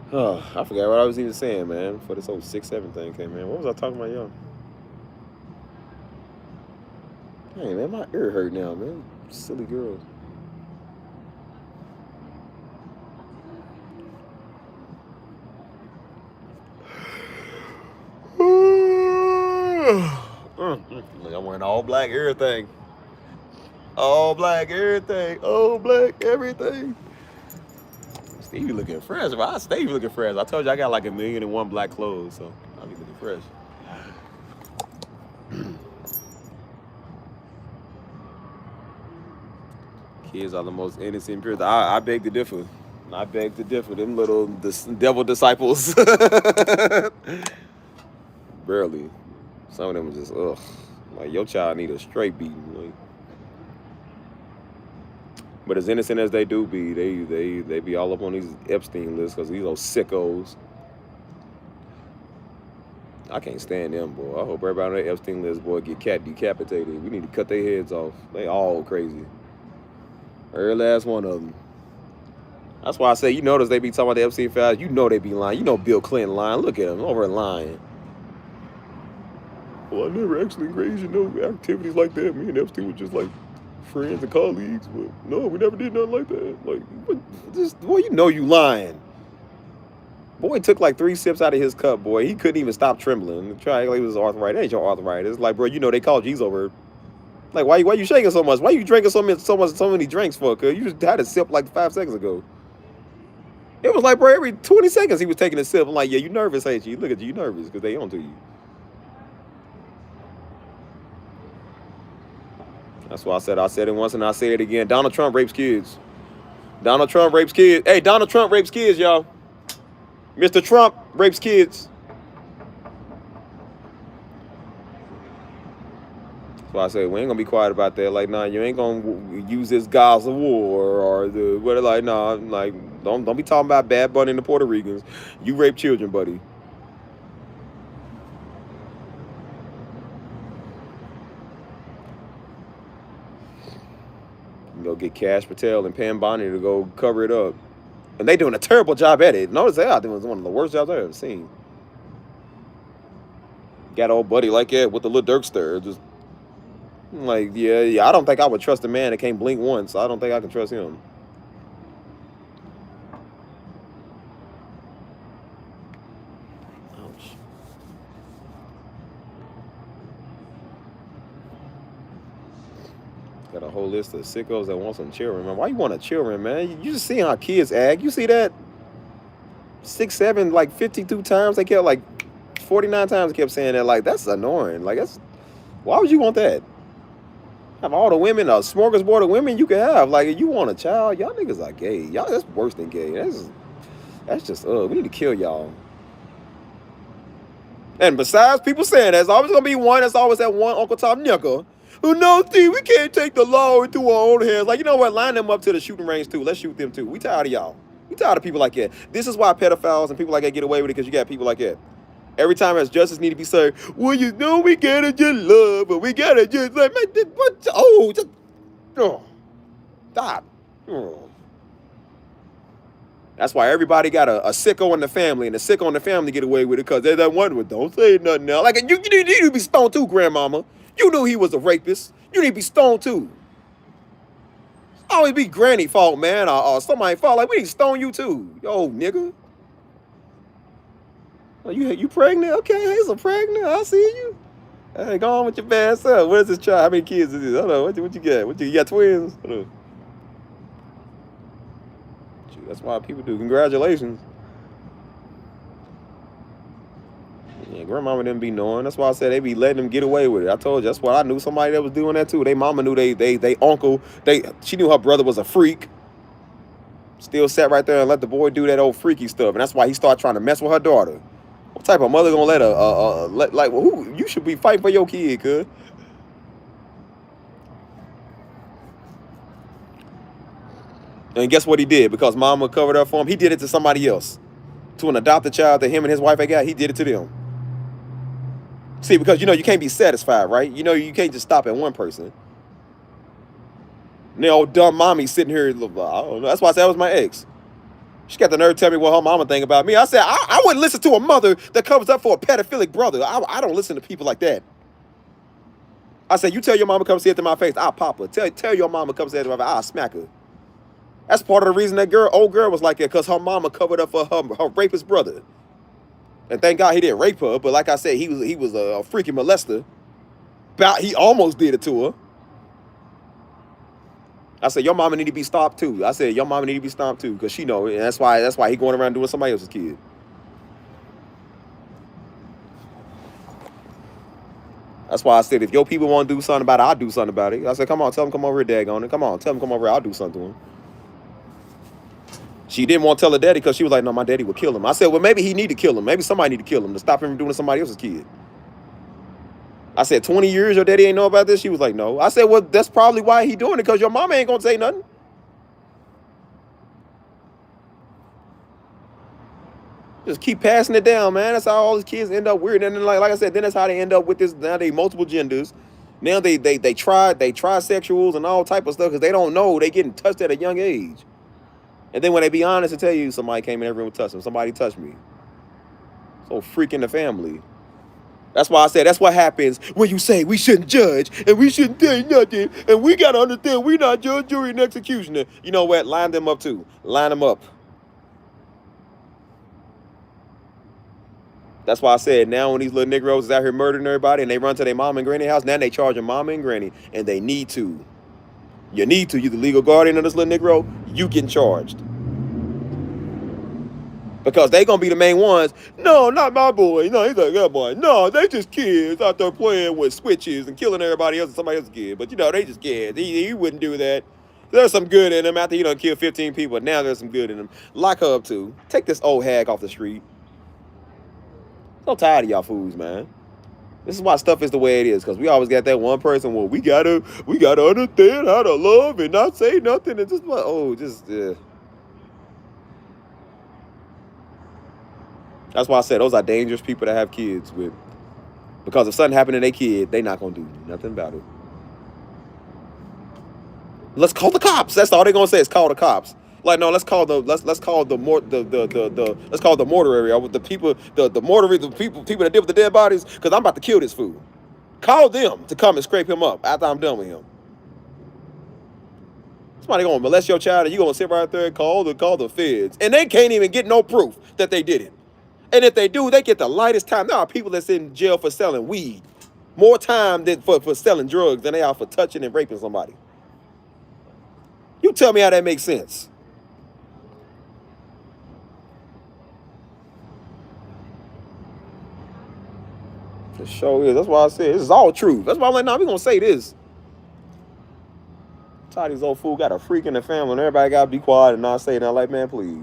Oh, I forgot what I was even saying, man. Before this whole 6, 7 thing came, man. What was I talking about, y'all? Hey, man, my ear hurt now, man. Silly girls. Look, I'm wearing all black everything. All black everything. All black everything. Stevie looking fresh. Well, Stevie looking fresh. I told you I got like 1,000,001 black clothes, so I'll be looking fresh. Kids are the most innocent, pure. I beg to differ. I beg to differ. Them little devil disciples. Barely. Some of them are just ugh. Like your child need a straight beating. Like. But as innocent as they do be, they be all up on these Epstein lists because these are sickos. I can't stand them, boy. I hope everybody on that Epstein list, boy, get decapitated. We need to cut their heads off. They all crazy. Every last one of them. That's why I say, you notice they be talking about the Epstein files. You know they be lying. You know Bill Clinton lying. Look at him over lying. Well, I never actually engaged in no activities like that. Me and Epstein were just like friends and colleagues, but no, we never did nothing like that. Like, just boy, you know you lying. Boy took like 3 sips out of his cup, boy. He couldn't even stop trembling. Try like it was arthritis. That ain't your arthritis. It's like, bro, you know they called G's over. Like, why you shaking so much? Why you drinking so many drinks for? Cause you just had a sip like 5 seconds ago. It was like, bro, every 20 seconds he was taking a sip. I'm like, yeah, you nervous, ain't you? Look at you nervous because they on to you. That's why I said it once and I say it again. Donald Trump rapes kids. Donald Trump rapes kids. Hey, Donald Trump rapes kids, y'all. Mr. Trump rapes kids. That's why I say we ain't gonna be quiet about that. Like, nah, you ain't gonna use this Gaza war or the what? Like, nah, like don't be talking about Bad Bunny and the Puerto Ricans. You rape children, buddy. Go get Cash Patel and Pam Bondi to go cover it up. And they doing a terrible job at it. Notice that I think it was one of the worst jobs I've ever seen. Got old buddy like that with the little Dirkster. Just like, yeah, I don't think I would trust a man that can't blink once. I don't think I can trust him. Ouch. Got a whole list of sickos that want some children, man. Why you want a children, man? You just see how kids act. You see that 6, 7, like 52 times. They kept like 49 times. They kept saying that. Like, that's annoying. Like, that's why would you want that? Have all the women, a smorgasbord of women you can have. Like, if you want a child, y'all niggas are gay. Y'all, that's worse than gay. That's just we need to kill y'all. And besides people saying there's always gonna be one. That's always that one Uncle Tom Nickel. Oh no, Steve, we can't take the law into our own hands. Like, you know what? Line them up to the shooting range too. Let's shoot them too. We tired of y'all. We tired of people like that. This is why pedophiles and people like that get away with it, because you got people like that. Every time as justice need to be served, well, you know we gotta just love, but we gotta just like, what? Oh, just, oh, stop. Oh. That's why everybody got a sicko in the family, and the sicko in the family get away with it because they're that one with don't say nothing now. Like, you need to be stoned too, grandmama. You knew he was a rapist. You need to be stoned too. It's always be granny fault, man, or somebody's fault. Like, we need to stone you too. Yo, nigga. Oh, you pregnant? Okay, Hazel pregnant. I see you. Hey, go on with your bad self. What is this child? How many kids is this? Hold on, what you got? You got twins? Hold on. That's why people do. Congratulations. Yeah, grandmama didn't be knowing. That's why I said they be letting them get away with it. I told you. That's why I knew somebody that was doing that too. They mama knew they uncle. She knew her brother was a freak. Still sat right there and let the boy do that old freaky stuff. And that's why he started trying to mess with her daughter. What type of mother gonna let who? You should be fighting for your kid, cuz. And guess what he did? Because mama covered up for him, he did it to somebody else. To an adopted child that him and his wife had got, he did it to them. See, because, you can't be satisfied, right? You can't just stop at one person. And the old dumb mommy sitting here, I don't know. That's why I said that was my ex. She got the nerve to tell me what her mama think about me. I said, I wouldn't listen to a mother that covers up for a pedophilic brother. I don't listen to people like that. I said, you tell your mama come say it to my face, I'll pop her. Tell your mama come say it to my face, I'll smack her. That's part of the reason that old girl was like that, because her mama covered up for her rapist brother. And thank God he didn't rape her, but like I said, he was a freaking molester. He almost did it to her. I said, your mama need to be stopped too. I said, your mama need to be stopped too, because she know it. And that's why he going around doing somebody else's kid. That's why I said, if your people want to do something about it, I'll do something about it. I said, come on, tell them come over here, daggone it. Come on, tell them come over here, I'll do something to him. She didn't want to tell her daddy because she was like, no, my daddy would kill him. I said, well, maybe he need to kill him. Maybe somebody need to kill him to stop him from doing somebody else's kid. I said, 20 years your daddy ain't know about this? She was like, no. I said, well, that's probably why he doing it, because your mama ain't going to say nothing. Just keep passing it down, man. That's how all these kids end up weird. And then, like I said, then that's how they end up with this. Now they multiple genders. Now they trisexuals and all type of stuff because they don't know they getting touched at a young age. And then when they be honest and tell you somebody came in every room and touched them, somebody touched me. So freaking the family. That's why I said that's what happens when you say we shouldn't judge and we shouldn't say nothing and we gotta understand we're not judge, jury, and executioner. You know what? Line them up too. Line them up. That's why I said now when these little Negroes is out here murdering everybody and they run to their mom and granny house, now they charging mama and granny, and they need to. You need to. You're the legal guardian of this little Negro, you getting charged. Because they gonna be the main ones. No, not my boy. No, he's like that boy. No, they just kids out there playing with switches and killing everybody else and somebody else's kid. But they just kids. He wouldn't do that. There's some good in him after he done killed 15 people. Now there's some good in him. Lock her up too. Take this old hag off the street. I'm tired of y'all fools, man. This is why stuff is the way it is, because we always got that one person. Well, we gotta understand how to love and not say nothing and yeah. That's why I said those are dangerous people to have kids with, because if something happened to their kid, they not gonna do nothing about it. Let's call the cops. That's all they're gonna say is call the cops. Like, no, let's call the mortuary. The people that deal with the dead bodies, because I'm about to kill this fool. Call them to come and scrape him up after I'm done with him. Somebody gonna molest your child and you gonna sit right there and call the feds, and they can't even get no proof that they did it. And if they do, they get the lightest time. There are people that's in jail for selling weed, more time than for selling drugs than they are for touching and raping somebody. You tell me how that makes sense. The show is. That's why I said this is all truth. That's why I'm like, nah, we gonna say this. Tired of these old fool got a freak in the family and everybody gotta be quiet and not say that. Like, man, please.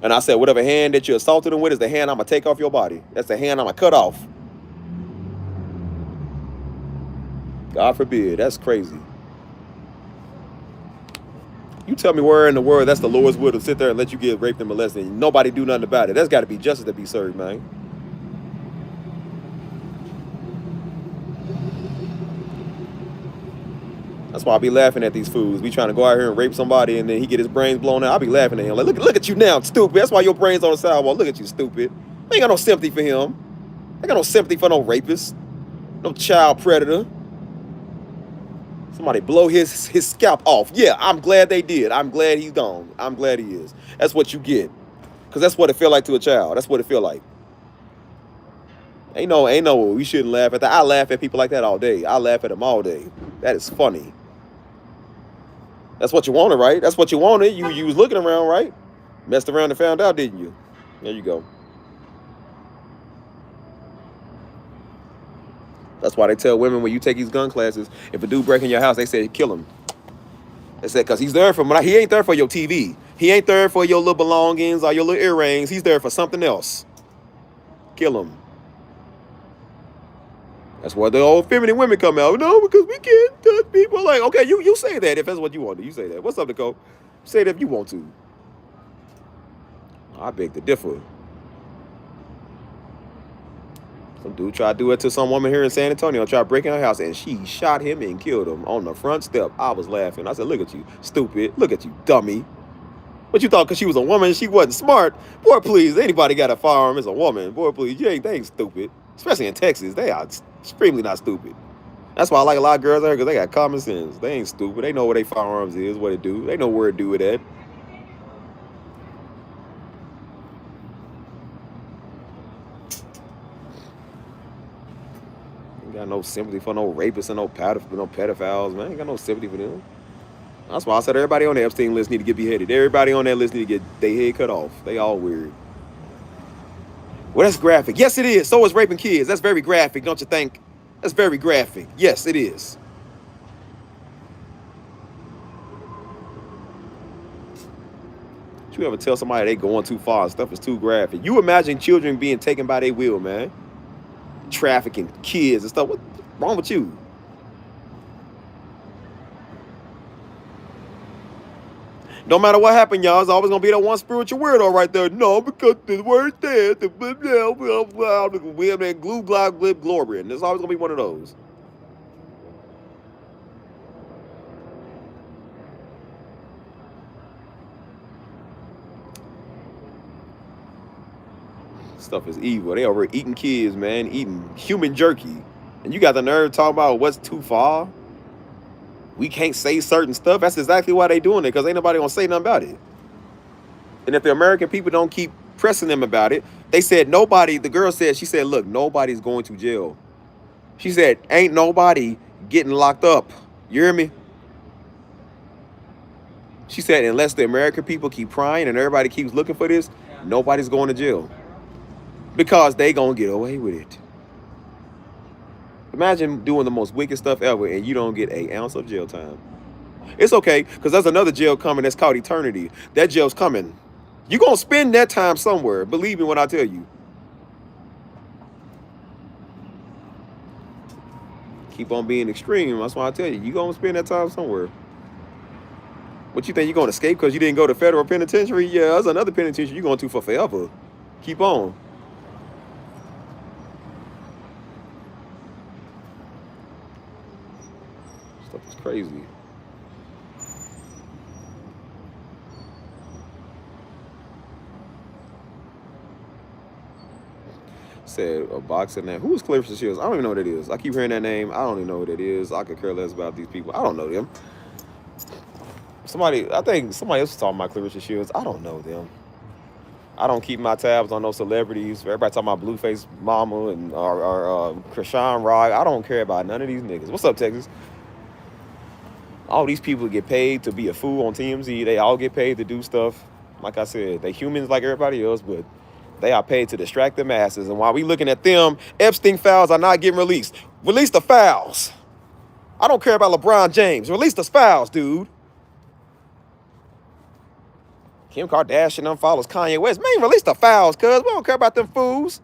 And I said, whatever hand that you assaulted him with is the hand I'm gonna take off your body. That's the hand I'm gonna cut off. God forbid. That's crazy. You tell me where in the world that's the Lord's will to sit there and let you get raped and molested and nobody do nothing about it. That's got to be justice to be served, man. That's why I be laughing at these fools. We trying to go out here and rape somebody and then he get his brains blown out. I be laughing at him. Like, look at you now, stupid. That's why your brain's on the sidewalk. Look at you, stupid. I ain't got no sympathy for him. I ain't got no sympathy for no rapist. No child predator. Somebody blow his scalp off. Yeah, I'm glad they did. I'm glad he's gone. I'm glad he is. That's what you get. Because that's what it feel like to a child. That's what it feel like. Ain't no, we shouldn't laugh at that. I laugh at people like that all day. I laugh at them all day. That is funny. That's what you wanted, right? That's what you wanted. You was looking around, right? Messed around and found out, didn't you? There you go. That's why they tell women when you take these gun classes, if a dude break in your house, they say kill him. They said because he's there for, he ain't there for your TV. He ain't there for your little belongings or your little earrings. He's there for something else. Kill him. That's why the old feminine women come out. No, because we can't touch people. Like, okay, you say that if that's what you want to. You say that. What's up, Nicole? Say it if you want to. I beg to differ. Some dude tried to do it to some woman here in San Antonio. Tried breaking her house, and she shot him and killed him on the front step. I was laughing. I said, look at you, stupid. Look at you, dummy. What you thought because she was a woman, she wasn't smart? Boy, please, anybody got a firearm as a woman. Boy, please, they ain't stupid. Especially in Texas, they are extremely not stupid. That's why I like a lot of girls out here because they got common sense. They ain't stupid. They know what their firearms is, what it do. They know where to do it at. Ain't got no sympathy for no rapists and no pedophiles, man. Ain't got no sympathy for them. That's why I said everybody on the Epstein list need to get beheaded. Everybody on that list need to get their head cut off. They all weird. Well, that's graphic. Yes, it is. So is raping kids. That's very graphic, don't you think? That's very graphic. Yes, it is. Did you ever tell somebody they going too far? Stuff is too graphic. You imagine children being taken by their will, man. Trafficking kids and stuff. What's wrong with you? No matter what happened, y'all, it's always gonna be that one spiritual weirdo right there. No, because the word said the blah blah blah blah. We have that glue glog glib glory, and there's always gonna be one of those. Stuff is evil. They over eating kids, man, eating human jerky, and you got the nerve talking about what's too far. We can't say certain stuff. That's exactly why they doing it, because ain't nobody gonna say nothing about it. And if the American people don't keep pressing them about it, they said nobody, the girl said, she said, look, nobody's going to jail. She said, ain't nobody getting locked up. You hear me? She said, unless the American people keep prying and everybody keeps looking for this, nobody's going to jail. Because they gonna get away with it. Imagine doing the most wicked stuff ever and you don't get an ounce of jail time. It's okay, because there's another jail coming that's called eternity. That jail's coming. You're going to spend that time somewhere. Believe me when I tell you. Keep on being extreme. That's why I tell you. You're going to spend that time somewhere. What you think, you're going to escape because you didn't go to federal penitentiary? Yeah, that's another penitentiary you're going to for forever. Keep on. Stuff is crazy. Said a boxing that. Who is Clarissa Shields? I don't even know what it is. I keep hearing that name. I don't even know what it is. I could care less about these people. I don't know them. I think somebody else was talking about Clarissa Shields. I don't know them. I don't keep my tabs on those celebrities. Everybody talking about Blueface Mama and Krishan Rock. I don't care about none of these niggas. What's up, Texas? All these people get paid to be a fool on TMZ. They all get paid to do stuff. Like I said, they humans like everybody else, but they are paid to distract the masses. And while we looking at them, Epstein files are not getting released. Release the files. I don't care about LeBron James. Release the files, dude. Kim Kardashian unfollows Kanye West. Man, release the files, cuz. We don't care about them fools.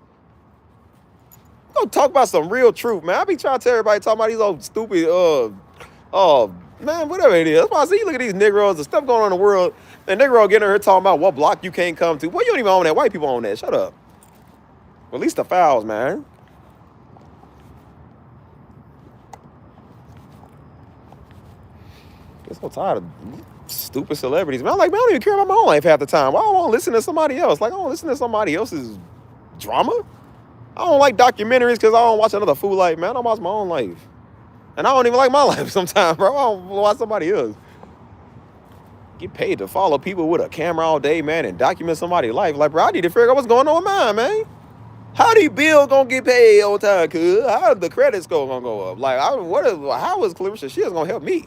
We're gonna talk about some real truth, man. I be trying to tell everybody, talking about these old stupid, Man, whatever it is. That's why I see you look at these Negroes, the stuff going on in the world. And Negro getting her talking about what block you can't come to. Well, you don't even own that. White people own that. Shut up. Release the fouls, man. I'm so tired of stupid celebrities. Man, I'm like, man, I don't even care about my own life half the time. Why do I want to listen to somebody else? Like, I don't listen to somebody else's drama. I don't like documentaries because I don't watch another fool life, man. I don't watch my own life. And I don't even like my life sometimes, bro. I don't watch somebody else. Get paid to follow people with a camera all day, man, and document somebody's life. Like, bro, I need to figure out what's going on with mine, man. How these bills gonna get paid all the time, cuz? How the credit score gonna go up? Like, how is Clarissa Shields gonna help me?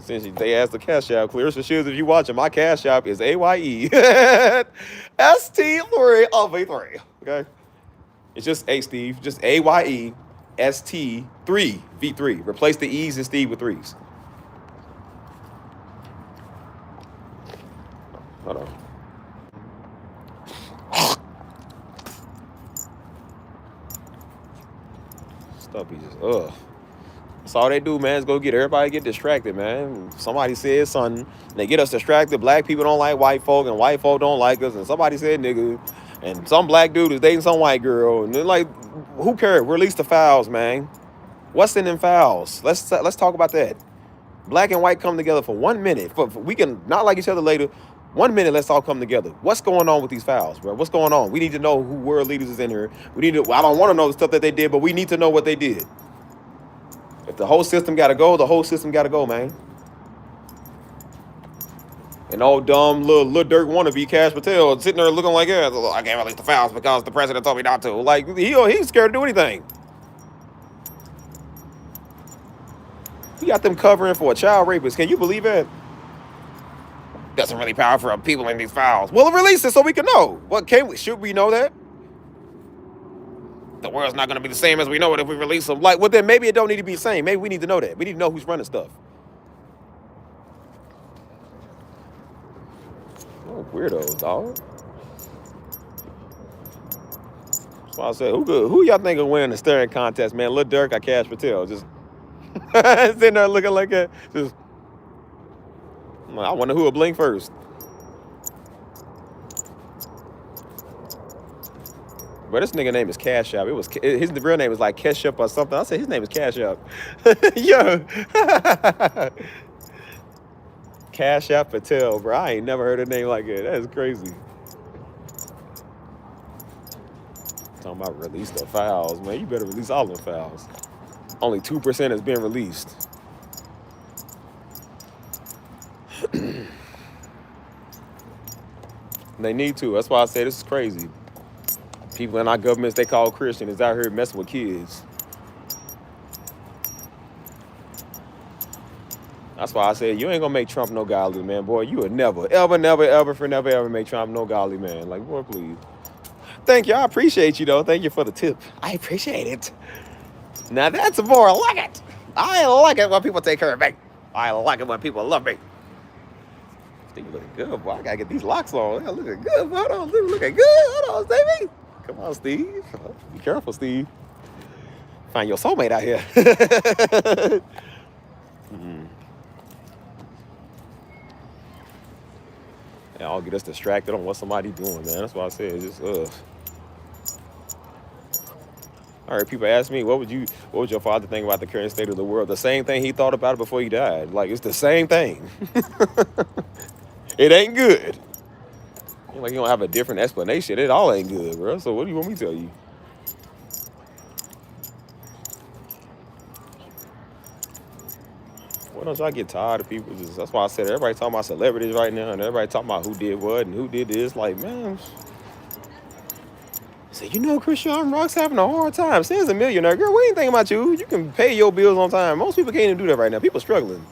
Since they asked the cash app, Clarissa Shields, if you watching, my cash app is AYE ST3 of V3. Okay? It's just A Steve, just AYE ST3 V3. Replace the E's and Steve with 3s. Hold on. Stuff be just That's all they do, man, is go get everybody get distracted, man. Somebody said something, they get us distracted. Black people don't like white folk, and white folk don't like us. And somebody said nigga, and some black dude is dating some white girl, and they're like, who cares? Release the fouls, man. What's in them fouls? Let's talk about that. Black and white come together for 1 minute. We can not like each other later. 1 minute, let's all come together. What's going on with these fouls, bro? What's going on? We need to know who world leaders is in here. We need to. I don't want to know the stuff that they did, but we need to know what they did. If the whole system got to go, the whole system got to go, man. And old dumb little Dirk wannabe Cash Patel sitting there looking like, yeah, I can't release the fouls because the president told me not to. Like, he's scared to do anything. He got them covering for a child rapist. Can you believe that? Doesn't really power for people in these files. Well, release it so we can know. What should we know that? The world's not going to be the same as we know it if we release them. Like, well, then maybe it don't need to be the same. Maybe we need to know that. We need to know who's running stuff. Oh, weirdos, dog. That's why I said, who y'all think will win the staring contest, man? Lil Durk or Cash Patel? Just sitting there looking like that. Just, I wonder who will blink first. But this nigga name is Cash App. His real name is like Keshup or something. I said his name is Cash App. Yo. Cash App Patel, bro. I ain't never heard a name like that. That is crazy. Talking about release the files, man. You better release all the files. Only 2% has been released. They need to. That's why I say this is crazy. People in our governments they call Christian is out here messing with kids. That's why I said you ain't gonna make Trump no godly man, boy. You would never, ever make Trump no godly man. Like, boy, please. Thank you. I appreciate you though. Thank you for the tip. I appreciate it. Now that's more like it. I like it when people take care of me. I like it when people love me. Steve looking good, boy. I gotta get these locks on. They're looking good, boy. Hold on, looking good. Hold on, Stevie. Come on, Steve. Be careful, Steve. Find your soulmate out here. Yeah, I'll get us distracted on what somebody doing, man. That's why I said it's just I heard people ask me, what would your father think about the current state of the world? The same thing he thought about it before he died. Like, it's the same thing. It ain't good. Like, you don't have a different explanation. It all ain't good, bro. So what do you want me to tell you? Why don't y'all get tired of people? That's why I said everybody talking about celebrities right now, and everybody talking about who did what and who did this. Like, man. Say, you know, Christian Rock's having a hard time. Sam's a millionaire. Girl, we ain't thinking about you. You can pay your bills on time. Most people can't even do that right now. People struggling.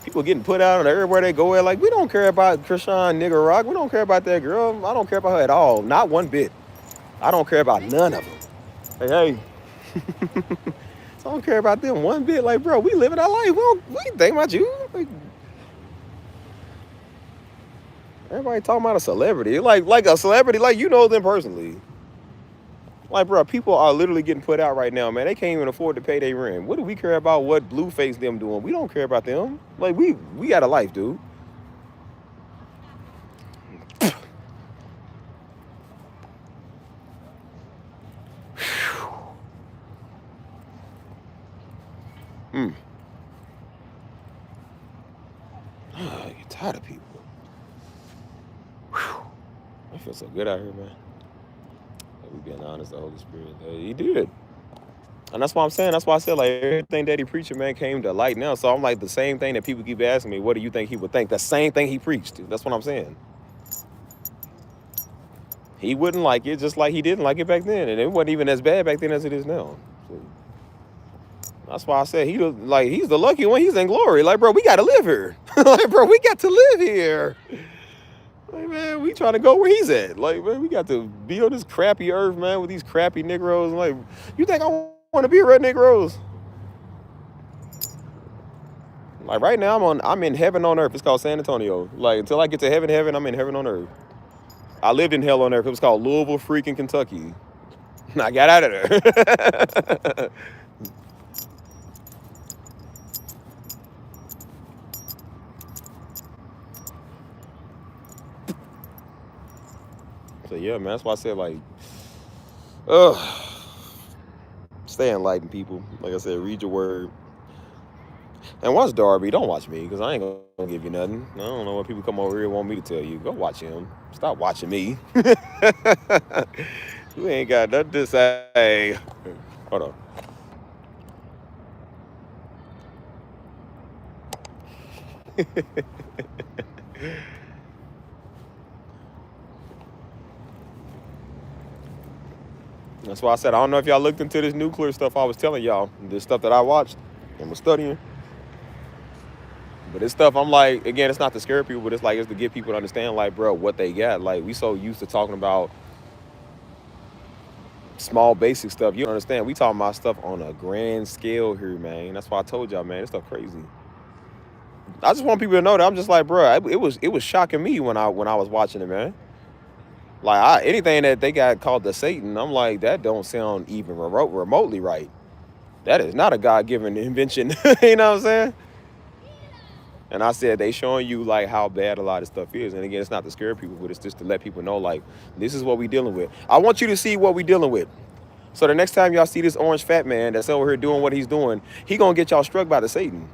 People getting put out on everywhere they go at. Like, we don't care about Christian nigga Rock. We don't care about that girl. I don't care about her at all. Not one bit. I don't care about none of them. Hey. So I don't care about them one bit. Like, bro, we living our life. We ain't thinking about you. Like, everybody talking about a celebrity. Like a celebrity, like you know them personally. Like, bro, people are literally getting put out right now, man. They can't even afford to pay their rent. What do we care about what Blueface them doing? We don't care about them. Like, we got a life, dude. Mm. I get tired of people. Whew. I feel so good out here, man. We being honest, the Holy Spirit, he did. And that's why I'm saying, that's why I said, like, everything that he preaching, man, came to light now. So I'm like, the same thing that people keep asking me, what do you think he would think? The same thing he preached. That's what I'm saying. He wouldn't like it just like he didn't like it back then. And it wasn't even as bad back then as it is now. So that's why I said he's the lucky one. He's in glory. Like, bro, we got to live here. Like, bro, we got to live here. Like, man, we trying to go where he's at. Like, man, we got to be on this crappy earth, man, with these crappy Negroes. Like, you think I want to be around Negroes? Like, right now, I'm in heaven on earth. It's called San Antonio. Like, until I get to heaven, I'm in heaven on earth. I lived in hell on earth. It was called Louisville, freaking Kentucky. I got out of there. So yeah, man, that's why I said, like, stay enlightened, people. Like I said, read your word. And watch Darby. Don't watch me, because I ain't gonna give you nothing. I don't know what people come over here and want me to tell you. Go watch him. Stop watching me. You ain't got nothing to say. Hold on. That's why I said, I don't know if y'all looked into this nuclear stuff I was telling y'all. This stuff that I watched and was studying. But this stuff, I'm like, again, it's not to scare people, but it's like, it's to get people to understand, like, bro, what they got. Like, we so used to talking about small basic stuff. You don't understand. We talking about stuff on a grand scale here, man. That's why I told y'all, man, this stuff crazy. I just want people to know that I'm just like, bro, it was shocking me when I was watching it, man. Like, anything that they got called the Satan, I'm like, that don't sound even remotely right. That is not a God-given invention. You know what I'm saying? And I said, they showing you, like, how bad a lot of stuff is. And again, it's not to scare people, but it's just to let people know, like, this is what we dealing with. I want you to see what we dealing with. So the next time y'all see this orange fat man that's over here doing what he's doing, he gonna get y'all struck by the Satan.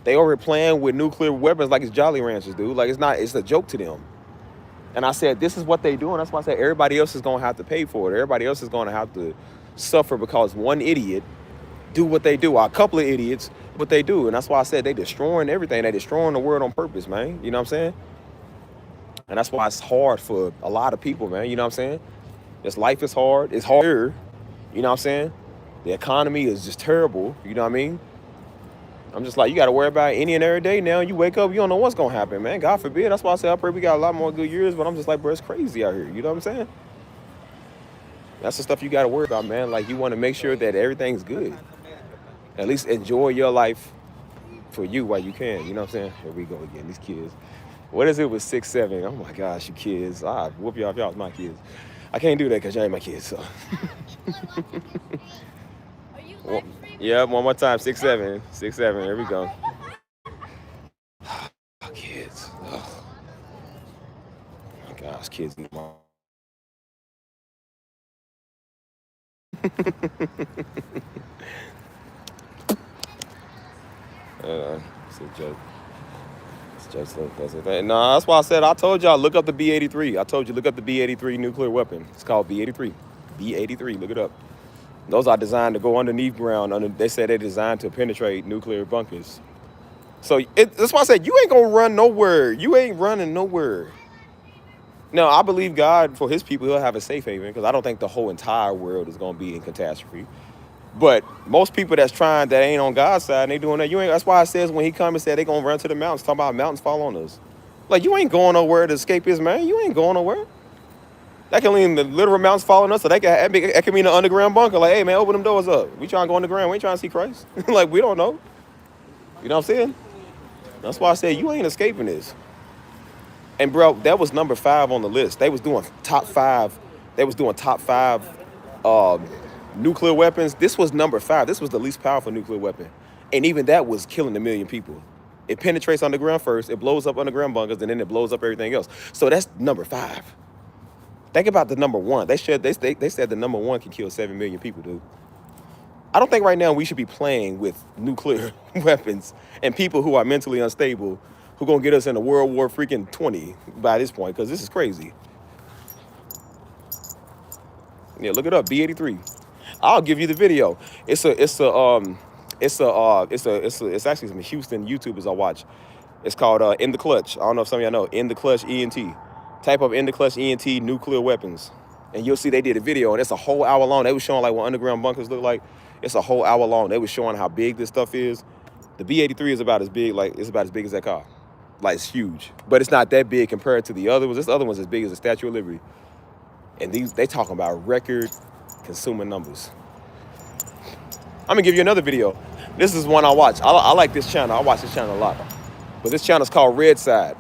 They over here playing with nuclear weapons like it's Jolly Ranchers, dude. Like, it's a joke to them. And I said, this is what they doing. That's why I said everybody else is gonna have to pay for it. Everybody else is gonna have to suffer because one idiot do what they do. Or a couple of idiots, what they do. And that's why I said they destroying everything. They destroying the world on purpose, man. You know what I'm saying? And that's why it's hard for a lot of people, man. You know what I'm saying? This life is hard. It's harder. You know what I'm saying? The economy is just terrible. You know what I mean? I'm just like, you got to worry about any and every day now. You wake up, you don't know what's going to happen, man. God forbid. That's why I say I pray we got a lot more good years. But I'm just like, bro, it's crazy out here. You know what I'm saying? That's the stuff you got to worry about, man. Like, you want to make sure that everything's good. At least enjoy your life for you while you can. You know what I'm saying? Here we go again. These kids. What is it with 6, 7? Oh, my gosh, you kids. I whoop y'all if y'all was my kids. I can't do that because y'all ain't my kids, so. Well, yeah, one more time. 6, 7. 6, 7. There we go. Kids. Oh my gosh, kids. It's a joke. It's just that's the thing. No, that's why I said, I told y'all, look up the B-83. I told you, look up the B-83 nuclear weapon. It's called B-83. B-83, look it up. Those are designed to go underneath ground. They said they're designed to penetrate nuclear bunkers. So that's why I said, you ain't going to run nowhere. You ain't running nowhere. Now, I believe God, for his people, he'll have a safe haven, because I don't think the whole entire world is going to be in catastrophe. But most people that's trying, that ain't on God's side, and they doing that. That's why it says when he come and said they going to run to the mountains, talking about mountains fall on us. Like, you ain't going nowhere to escape his man. You ain't going nowhere. That can mean the literal mountains following us, so that can mean an underground bunker. Like, hey, man, open them doors up. We trying to go underground. We ain't trying to see Christ. Like, we don't know. You know what I'm saying? That's why I said, you ain't escaping this. And bro, that was number 5 on the list. They was doing top 5. They was doing top 5 nuclear weapons. This was number 5. This was the least powerful nuclear weapon. And even that was killing 1 million people. It penetrates underground first, it blows up underground bunkers, and then it blows up everything else. So that's number 5. Think about the number 1. They said the number 1 can kill 7 million people, dude. I don't think right now we should be playing with nuclear weapons and people who are mentally unstable who gonna get us into World War freaking 20 by this point, because this is crazy. Yeah, look it up, B-83. I'll give you the video. It's actually some Houston YouTubers I watch. It's called In the Clutch. I don't know if some of y'all know. In the Clutch ENT. Type up In the Clutch ENT nuclear weapons. And you'll see they did a video, and it's a whole hour long. They was showing like what underground bunkers look like. It's a whole hour long. They was showing how big this stuff is. The B-83 is about as big, like it's about as big as that car. Like it's huge. But it's not that big compared to the other ones. This other one's as big as the Statue of Liberty. And they talking about record consumer numbers. I'm gonna give you another video. This is one I watch. I like this channel. I watch this channel a lot. But this channel is called Red Side.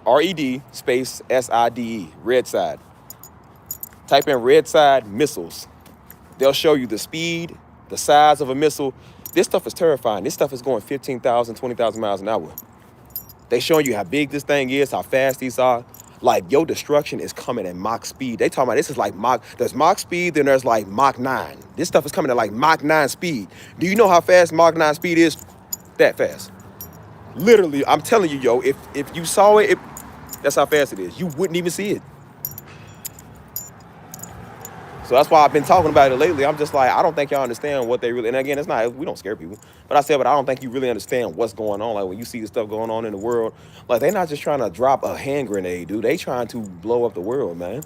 R-E-D space S-I-D-E. Red Side. Type in Red Side missiles. They'll show you the speed, the size of a missile. This stuff is terrifying. This stuff is going 15,000, 20,000 miles an hour. They showing you how big this thing is, how fast these are. Like, your destruction is coming at Mach speed. They talking about this is like there's Mach speed, then there's like Mach 9. This stuff is coming at like Mach 9 speed. Do you know how fast Mach 9 speed is? That fast. Literally, I'm telling you, yo, if you saw it, that's how fast it is. You wouldn't even see it. So that's why I've been talking about it lately. I'm just like, I don't think y'all understand what they really, and again, it's not, we don't scare people. But I don't think you really understand what's going on. Like when you see the stuff going on in the world, like they're not just trying to drop a hand grenade, dude. They trying to blow up the world, man.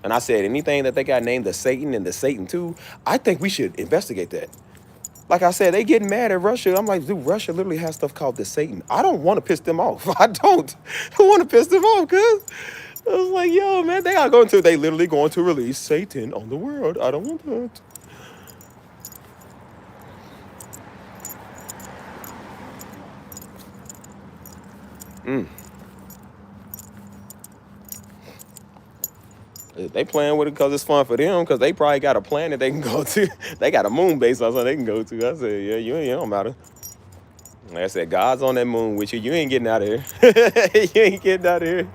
And I said, anything that they got named the Satan and the Satan 2, I think we should investigate that. Like I said, they getting mad at Russia. I'm like, dude, Russia literally has stuff called the Satan. I don't want to piss them off. I don't want to piss them off, cuz. I was like, yo, man, they literally going to release Satan on the world. I don't want that. They playing with it because it's fun for them, because they probably got a planet they can go to. They got a moon base or something they can go to. I said, yeah, you don't matter. Like I said, God's on that moon with you. You ain't getting out of here. You ain't getting out of here.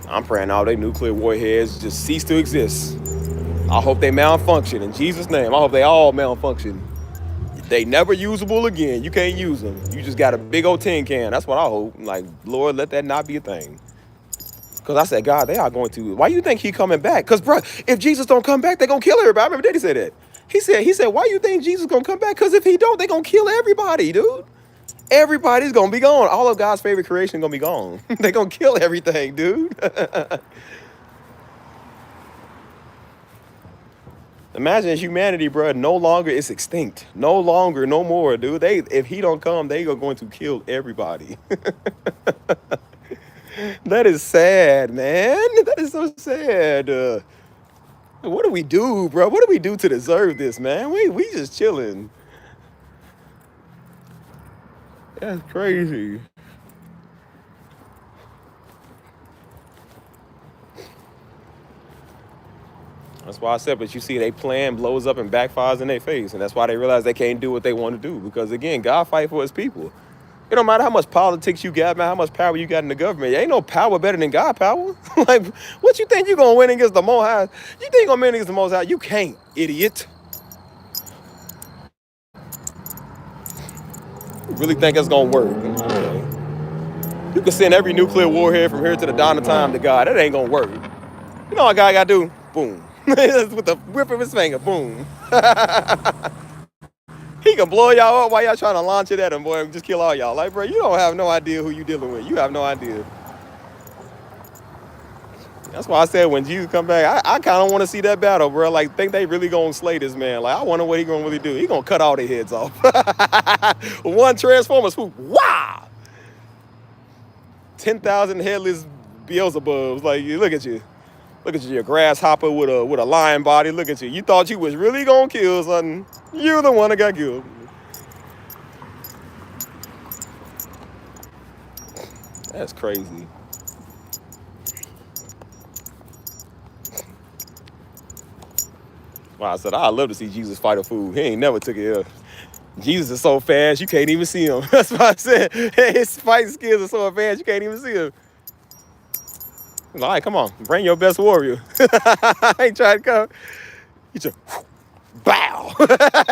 I'm praying all they nuclear warheads just cease to exist. I hope they malfunction in Jesus' name. I hope they all malfunction. They never usable again. You can't use them. You just got a big old tin can. That's what I hope. Like, Lord, let that not be a thing. Because I said, God, they are going to. Why you think he coming back? Because, bro, if Jesus don't come back, they going to kill everybody. I remember Daddy said that. He said, why you think Jesus going to come back? Because if he don't, they going to kill everybody, dude. Everybody's going to be gone. All of God's favorite creation going to be gone. They're going to kill everything, dude. Imagine humanity, bro, no longer is extinct. No longer, no more, dude. If he don't come, they are going to kill everybody. That is sad, man. That is so sad. What do we do, bro? What do we do to deserve this, man? We just chilling. That's crazy. That's why I said, but you see, they plan blows up and backfires in their face, and that's why they realize they can't do what they want to do. Because again, God fight for his people. It don't matter how much politics you got, man, how much power you got in the government. There ain't no power better than God power. Like, what you think you gonna win against the Most High? You think you gonna win against the Most High? You can't, idiot. You really think it's gonna work? Okay. You can send every nuclear warhead from here to the dawn of time to God. That ain't gonna work. You know what God gotta do? Boom. With the whip of his finger, boom. He can blow y'all up while y'all trying to launch it at him, boy, and just kill all y'all. Like, bro, you don't have no idea who you dealing with. You have no idea. That's why I said when Jesus come back, I kind of want to see that battle, bro. Like, think they really gonna slay this man. Like, I wonder what he gonna really do. He gonna cut all their heads off. One transformer swoop, wow! 10,000 headless Beelzebubs. Like, look at you. Look at you, a grasshopper with a lion body. Look at you. You thought you was really gonna kill something. You're the one that got killed. That's crazy. Wow, I said I'd love to see Jesus fight a fool. He ain't never took it ill. Jesus is so fast you can't even see him. That's what I said. His fighting skills are so advanced you can't even see him. All right, come on, bring your best warrior. I ain't trying to come. He just bow.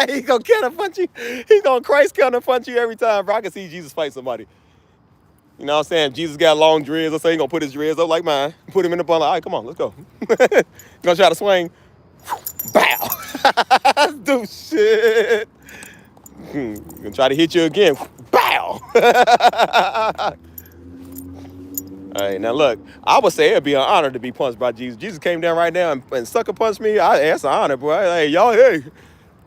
He gonna counter punch you. He gonna Christ counter punch you every time, bro. I can see Jesus fight somebody. You know what I'm saying? Jesus got long dreads. Let's say he gonna put his dreads up like mine. Put him in the bun. All right, come on, let's go. Gonna try to swing. Bow. Do shit. Gonna try to hit you again. Bow. All right, now look, I would say it'd be an honor to be punched by Jesus. Jesus came down right now and sucker punched me. That's an honor, boy. Hey, y'all, hey,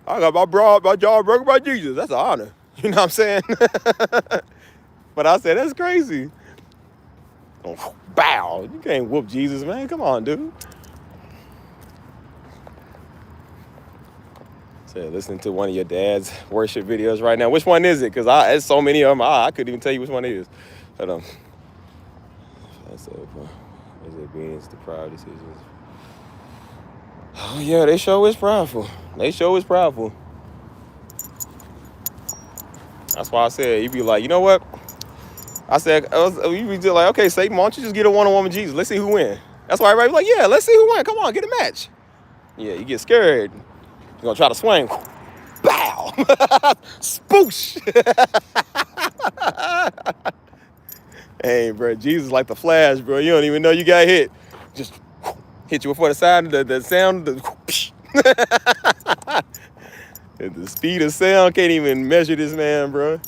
I got my jaw broken by Jesus. That's an honor. You know what I'm saying? But I said, that's crazy. Oh, bow. You can't whoop Jesus, man. Come on, dude. So listening to one of your dad's worship videos right now. Which one is it? Because there's so many of them. I couldn't even tell you which one it is. Hold on. That's obedience to proud decisions. Oh yeah, they show is prideful. That's why I said, you'd be like, you know what? I said, you'd be like, okay, Satan, why don't you just get a one-on-one with Jesus? Let's see who win. That's why everybody be like, yeah, let's see who win. Come on, get a match. Yeah, you get scared. You're gonna try to swing. Bow. Spoosh. Hey, bro, Jesus like the Flash, bro. You don't even know you got hit. Just hit you before the side, the sound, the speed of sound can't even measure this man, bro.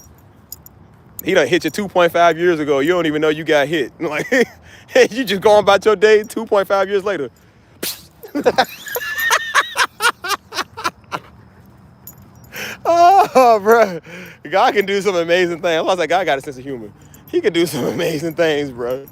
He done hit you 2.5 years ago. You don't even know you got hit. Like, you just going about your day 2.5 years later. Oh, bro. God can do some amazing things. I was like, God got a sense of humor. He can do some amazing things, bro.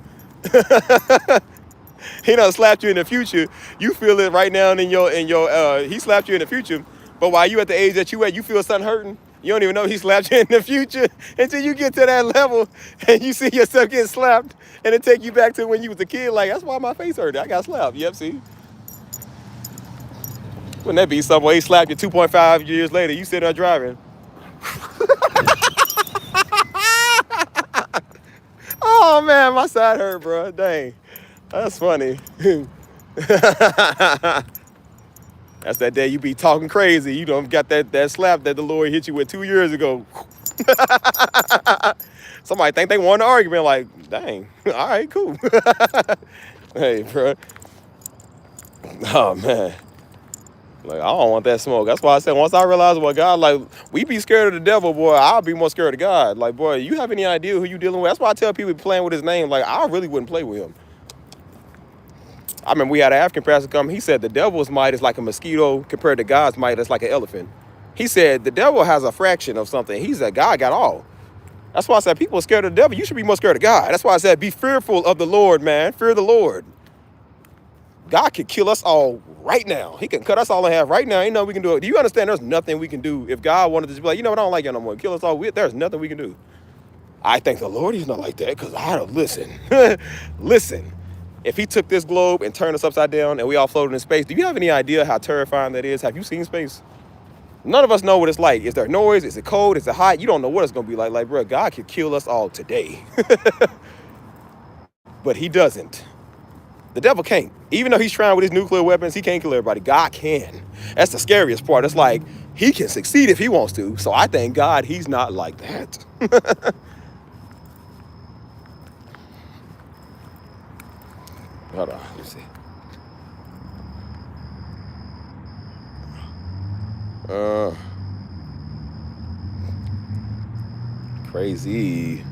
He done slapped you in the future. You feel it right now he slapped you in the future. But while you at the age that you at, you feel something hurting. You don't even know he slapped you in the future until you get to that level and you see yourself getting slapped and it take you back to when you was a kid. Like, that's why my face hurt. I got slapped. Yep, see? Wouldn't that be somewhere he slapped you 2.5 years later? You sitting there driving. Oh, man, my side hurt, bro. Dang. That's funny. That's that day you be talking crazy. You don't got that slap that the Lord hit you with 2 years ago. Somebody think they won the argument. Like, dang. All right, cool. Hey, bro. Oh, man. Like, I don't want that smoke. That's why I said, once I realized what God, like, we be scared of the devil, boy, I'll be more scared of God. Like, boy, you have any idea who you dealing with? That's why I tell people playing with his name, like, I really wouldn't play with him. I remember we had an African pastor come. He said the devil's might is like a mosquito compared to God's might is like an elephant. He said the devil has a fraction of something. He said God got all. That's why I said people are scared of the devil. You should be more scared of God. That's why I said be fearful of the Lord, man. Fear the Lord. God can kill us all right now. He can cut us all in half right now. Ain't nothing we can do. Do you understand? There's nothing we can do. If God wanted to just be like, you know what, I don't like you no more. Kill us all. There's nothing we can do. I thank the Lord he's not like that because I don't listen. Listen. If he took this globe and turned us upside down and we all floated in space, do you have any idea how terrifying that is? Have you seen space? None of us know what it's like. Is there noise? Is it cold? Is it hot? You don't know what it's going to be like. Like, bro, God could kill us all today. But he doesn't. The devil can't. Even though he's trying with his nuclear weapons, he can't kill everybody. God can. That's the scariest part. It's like, he can succeed if he wants to. So I thank God he's not like that. Hold on, let me see. Crazy.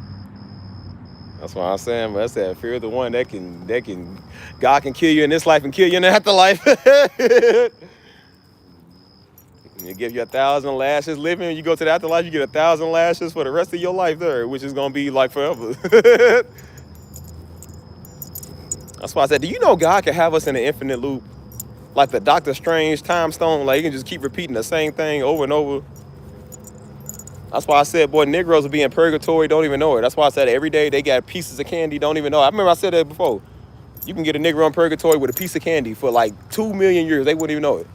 That's what I'm saying. But that's that fear of the one that can God can kill you in this life and kill you in the afterlife. You give you 1,000 lashes living, and you go to the afterlife, you get 1,000 lashes for the rest of your life there, which is gonna be like forever. That's why I said, do you know God can have us in an infinite loop? Like the Doctor Strange time stone, like he can just keep repeating the same thing over and over. That's why I said, boy, Negroes will be in purgatory, don't even know it. That's why I said every day they got pieces of candy, don't even know. I remember I said that before. You can get a Negro in purgatory with a piece of candy for like 2 million years. They wouldn't even know it.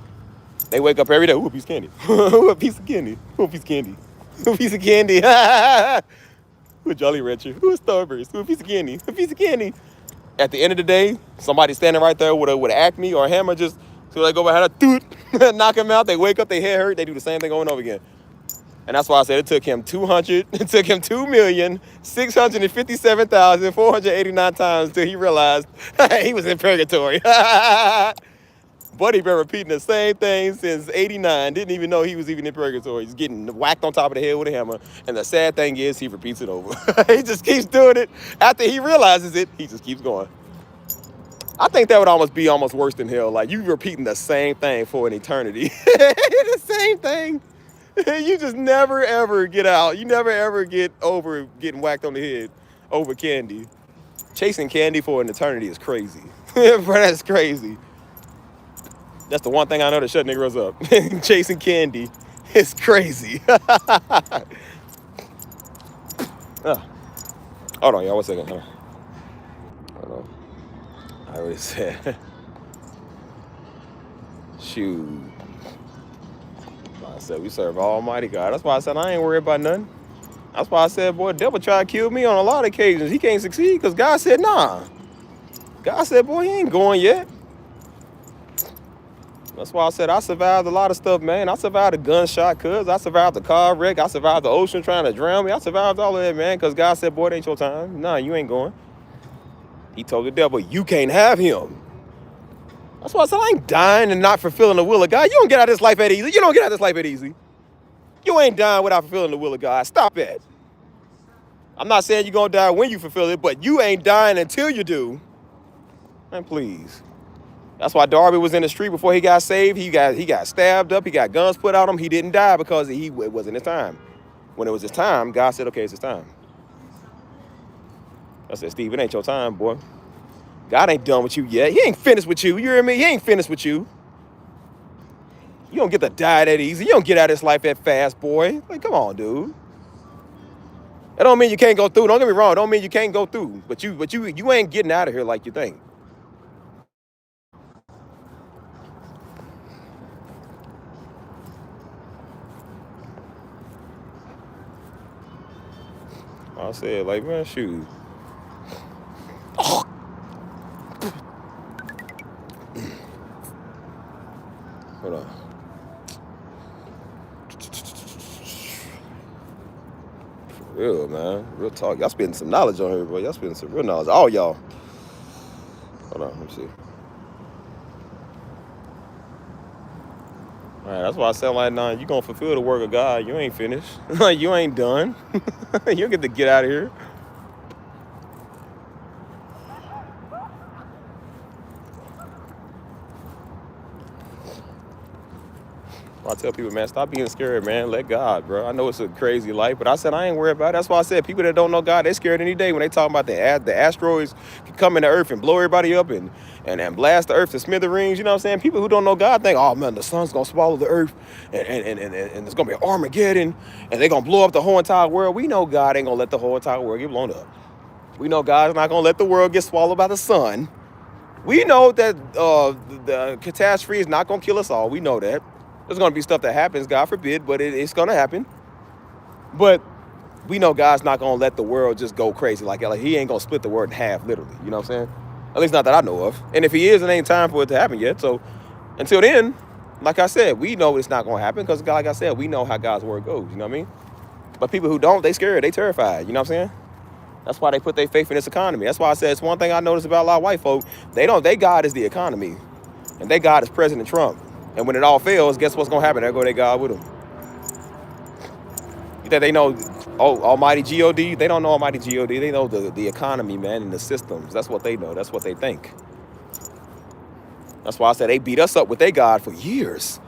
They wake up every day, ooh, a piece of candy. Ooh, a piece of candy. Ooh, a piece of candy. Ooh, a piece of candy. Ooh, a Jolly Rancher. Ooh, a Starburst. Ooh, a piece of candy. A piece of candy. At the end of the day, somebody standing right there with an Acme or a hammer just, so they go behind a doot, knock him out. They wake up, their head hurt. They do the same thing over and over again. And that's why I said it took him 2,657,489 times till he realized he was in purgatory. Buddy been repeating the same thing since 89. Didn't even know he was even in purgatory. He's getting whacked on top of the head with a hammer. And the sad thing is he repeats it over. He just keeps doing it. After he realizes it, he just keeps going. I think that would almost be worse than hell. Like you repeating the same thing for an eternity. The same thing. You just never ever get out. You never ever get over getting whacked on the head over candy. Chasing candy for an eternity is crazy. Bro, that's crazy. That's the one thing I know that shut Negroes up. Chasing candy is crazy. Hold on, y'all. 1 second. Hold on. I already said. Shoot. I said we serve Almighty God. That's why I said I ain't worried about nothing. That's why I said, boy, the devil tried to kill me on a lot of occasions. He can't succeed because God said, nah. God said, boy, he ain't going yet. That's why I said I survived a lot of stuff, man. I survived a gunshot, cuz. I survived the car wreck. I survived the ocean trying to drown me. I survived all of that, man, because God said, boy, it ain't your time. Nah, you ain't going. He told the devil, you can't have him. That's why I said I ain't dying and not fulfilling the will of God. You don't get out of this life that easy. You don't get out of this life that easy. You ain't dying without fulfilling the will of God. Stop that. I'm not saying you're going to die when you fulfill it, but you ain't dying until you do. And please. That's why Darby was in the street before he got saved. He got stabbed up. He got guns put on him. He didn't die because it wasn't his time. When it was his time, God said, okay, it's his time. I said, Steve, it ain't your time, boy. God ain't done with you yet. He ain't finished with you. You hear me? He ain't finished with you. You don't get to die that easy. You don't get out of this life that fast, boy. Like, come on, dude. That don't mean you can't go through. Don't get me wrong. Don't mean you can't go through. But you ain't getting out of here like you think. I said, like, man, shoot. Hold on. For real, man. Real talk. Y'all spitting some knowledge on here, boy. Y'all spitting some real knowledge. All y'all. Hold on, let me see. All right, that's why I sound like, nah, you gonna fulfill the work of God. You ain't finished. Like, you ain't done. You don't get to get out of here. I tell people, man, stop being scared, man. Let God, bro. I know it's a crazy life, but I said I ain't worried about it. That's why I said people that don't know God, they scared any day when they talking about the asteroids can come into Earth and blow everybody up and blast the Earth to smithereens. You know what I'm saying? People who don't know God think, oh, man, the sun's going to swallow the Earth and it's going to be Armageddon and they're going to blow up the whole entire world. We know God ain't going to let the whole entire world get blown up. We know God's not going to let the world get swallowed by the sun. We know that the catastrophe is not going to kill us all. We know that. There's going to be stuff that happens, God forbid, but it's going to happen. But we know God's not going to let the world just go crazy. Like he ain't going to split the world in half, literally. You know what I'm saying? At least not that I know of. And if he is, it ain't time for it to happen yet. So until then, like I said, we know it's not going to happen because, like I said, we know how God's word goes. You know what I mean? But people who don't, they scared. They terrified. You know what I'm saying? That's why they put their faith in this economy. That's why I said it's one thing I noticed about a lot of white folk. They God is the economy. And they God is President Trump. And when it all fails, guess what's going to happen? There go they God with them. You think they know, Almighty G-O-D? They don't know Almighty G-O-D. They know the economy, man, and the systems. That's what they know. That's what they think. That's why I said they beat us up with their God for years.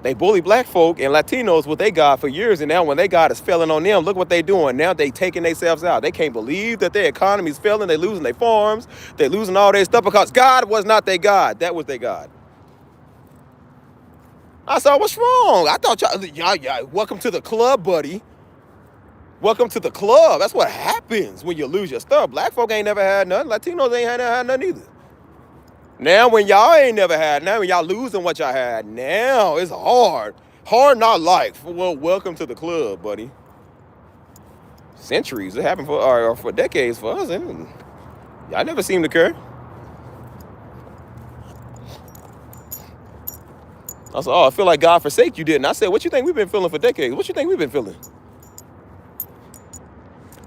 They bully black folk and Latinos with their God for years. And now when their God is failing on them, look what they doing. Now they taking themselves out. They can't believe that their economy is failing. They losing their farms. They losing all their stuff because God was not their God. That was their God. I said, what's wrong? I thought y'all, welcome to the club, buddy. Welcome to the club. That's what happens when you lose your stuff. Black folk ain't never had nothing. Latinos ain't had nothing either. Now when y'all ain't never had, now when y'all losing what y'all had, now it's hard. Hard not life. Well, welcome to the club, buddy. Centuries. It happened for decades for us. And y'all never seem to care. I said, oh, I feel like God forsake you didn't. I said, what you think we've been feeling for decades? What you think we've been feeling?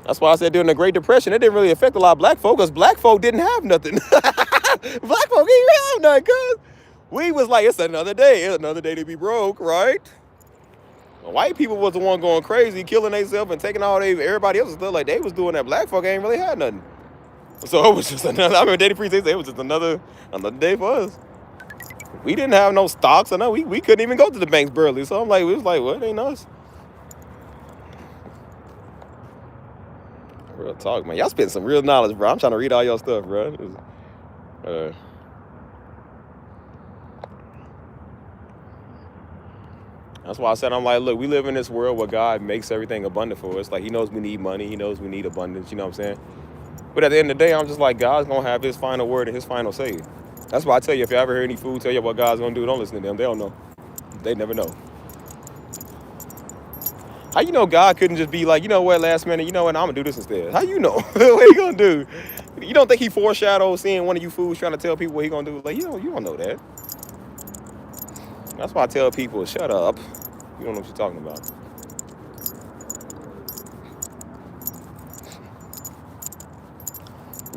That's why I said during the Great Depression, it didn't really affect a lot of black folk because black folk didn't have nothing. Black folk didn't have nothing because we was like, it's another day. It's another day to be broke, right? White people was the one going crazy, killing themselves and taking all everybody else's stuff like they was doing that. Black folk ain't really had nothing. So it was just another, I remember Daddy Priest, they said it was just another day for us. We didn't have no stocks or no, we couldn't even go to the banks barely. So I'm like, we was like, what, ain't us? Real talk, man. Y'all spend some real knowledge, bro. I'm trying to read all your stuff, bro. That's why I said, I'm like, look, we live in this world where God makes everything abundant for us. Like, he knows we need money. He knows we need abundance. You know what I'm saying? But at the end of the day, I'm just like, God's going to have his final word and his final say. That's why I tell you, if you ever hear any fool tell you what God's going to do, don't listen to them. They don't know. They never know. How you know God couldn't just be like, you know what, last minute, you know what, I'm going to do this instead? How you know? What he going to do? You don't think he foreshadowed seeing one of you fools trying to tell people what he going to do? Like, you don't know that. That's why I tell people, shut up. You don't know what you're talking about.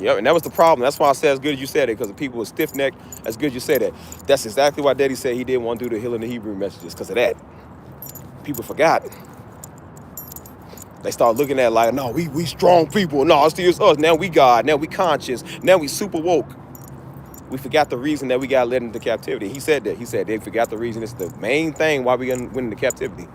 Yep, and that was the problem. That's why I said as good as you said it, because the people were stiff-necked. As good as you said that. That's exactly why Daddy said he didn't want to do the Healing the Hebrew messages, because of that. People forgot. They start looking at it like, no, we strong people. No, it's still us. Now we God. Now we conscious. Now we super woke. We forgot the reason that we got led into captivity. He said that. He said they forgot the reason. It's the main thing why we went into captivity.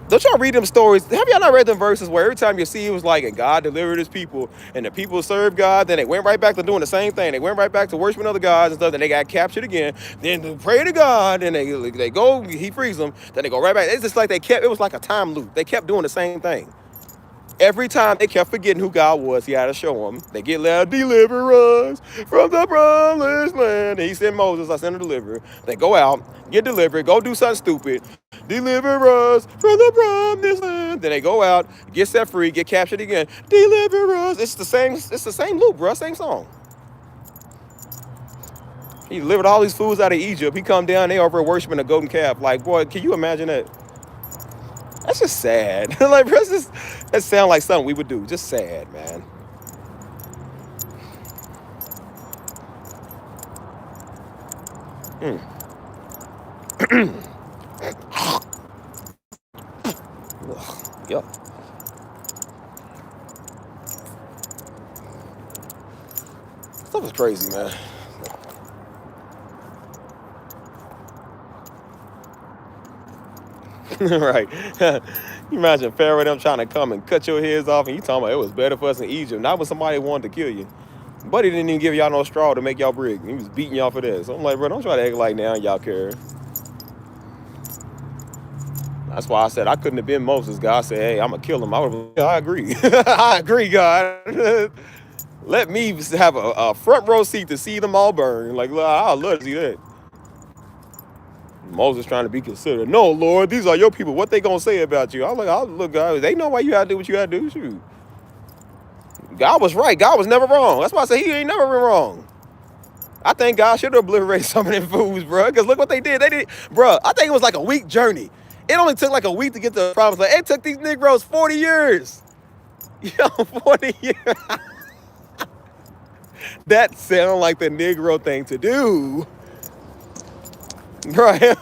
Don't y'all read them stories? Have y'all not read them verses where every time you see it was like, and God delivered his people, and the people served God, then they went right back to doing the same thing. They went right back to worshiping other gods and stuff, then they got captured again. Then they pray to God, then they go, he frees them, then they go right back. It's just like it was like a time loop. They kept doing the same thing. Every time they kept forgetting who God was, he had to show them. They get loud, deliver us from the promised land. And he sent Moses, I sent a deliverer. They go out, get delivered, go do something stupid. Deliver us from the promised land. Then they go out, get set free, get captured again. Deliver us. It's the same loop, bro. Same song. He delivered all these fools out of Egypt. He come down, they over worshiping a golden calf. Like, boy, can you imagine that? That's just sad. Like, bro, that sounds like something we would do. Just sad, man. Yep. Stuff is crazy, man. Right. You imagine Pharaoh them trying to come and cut your heads off, and you talking about it was better for us in Egypt. Not when somebody wanted to kill you. But he didn't even give y'all no straw to make y'all brig. He was beating y'all for that. So I'm like, bro, don't try to act like now y'all care. That's why I said I couldn't have been Moses. God said, hey, I'm going to kill him. I agree. I agree, God. Let me have a front row seat to see them all burn. Like, I'd love to see that. Moses trying to be considered. No, Lord, these are your people. What they gonna say about you? I'm like, look, God, they know why you gotta do what you gotta do. Shoot. God was right. God was never wrong. That's why I say he ain't never been wrong. I think God should have obliterated some of them fools, bro. Because look what they did. They did, bro. I think it was like a week journey. It only took like a week to get to the promised land. It took these Negroes 40 years. Yo, 40 years. That sounds like the Negro thing to do. Right.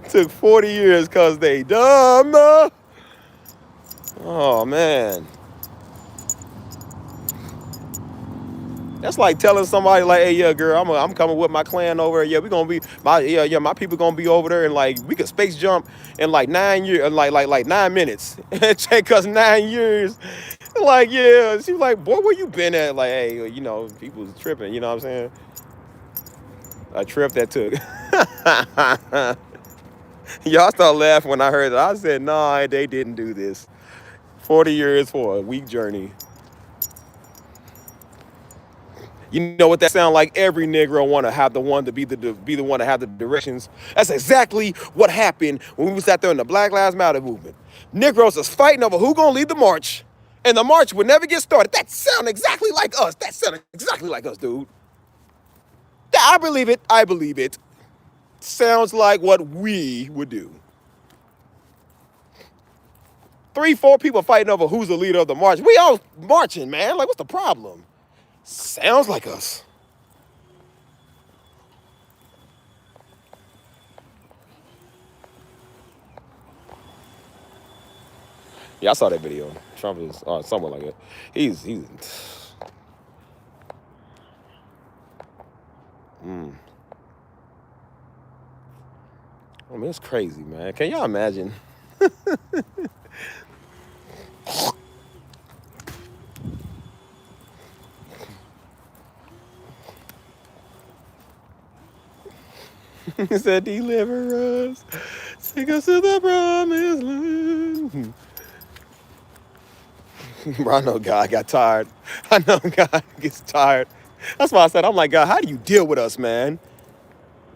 Took 40 years because they dumb. Oh, man. That's like telling somebody like, hey, yeah, girl, I'm coming with my clan over. Yeah, we gonna be my people gonna be over there, and like we could space jump in like 9 years, like 9 minutes. It take us 9 years. Like, yeah, she was like, boy, where you been at? Like, hey, you know, people was tripping. You know what I'm saying? A trip that took. Y'all started laughing when I heard that. I said, nah, they didn't do this. 40 years for a week journey. You know what that sound like? Every Negro want to have the one to be the one to have the directions. That's exactly what happened when we was out there in the Black Lives Matter movement. Negroes was fighting over who gonna lead the march, and the march would never get started. That sound exactly like us. That sounded exactly like us, dude. I believe it. I believe it. Sounds like what we would do. 3, 4 people fighting over who's the leader of the march. We all marching, man. Like, what's the problem? Sounds like us. Yeah, I saw that video. Trump is someone like it. He's I mean, it's crazy, man. Can y'all imagine? He said, deliver us, take us to the promised land. Bro, I know God got tired. I know God gets tired. That's why I said, I'm like, God, how do you deal with us, man?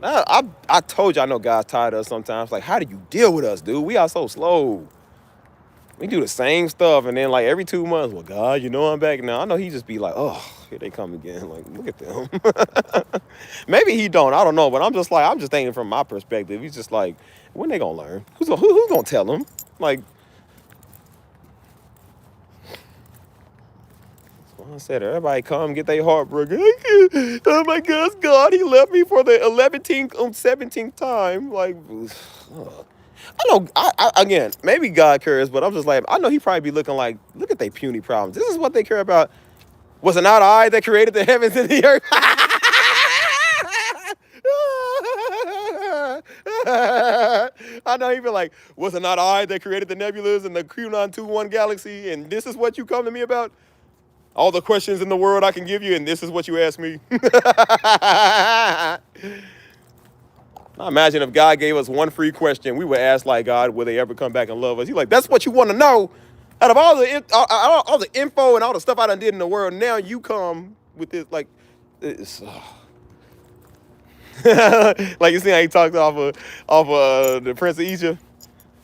I told you I know God's tired of us sometimes. Like, how do you deal with us, dude? We are so slow. We do the same stuff, and then like every 2 months, well, God, you know I'm back now. I know he just be like, oh, here they come again. Like, look at them. Maybe he don't. I don't know, but I'm just thinking from my perspective. He's just like, when they gonna learn? Who's gonna tell them? Like, I said, everybody come get their heart broken. Oh my gosh, God, he left me for the 11th, 17th time. Like, I know, again, maybe God cares, but I'm just like, I know he probably be looking like, look at their puny problems. This is what they care about. Was it not I that created the heavens and the earth? I know he be like, was it not I that created the nebulas and the Cunon 2-1 galaxy, and this is what you come to me about? All the questions in the world I can give you, and this is what you ask me. I imagine if God gave us one free question, we would ask like, God, will they ever come back and love us? He's like, that's what you want to know. Out of all the info and all the stuff I done did in the world, now you come with this, like, it's, like you see how he talked off the Prince of Egypt.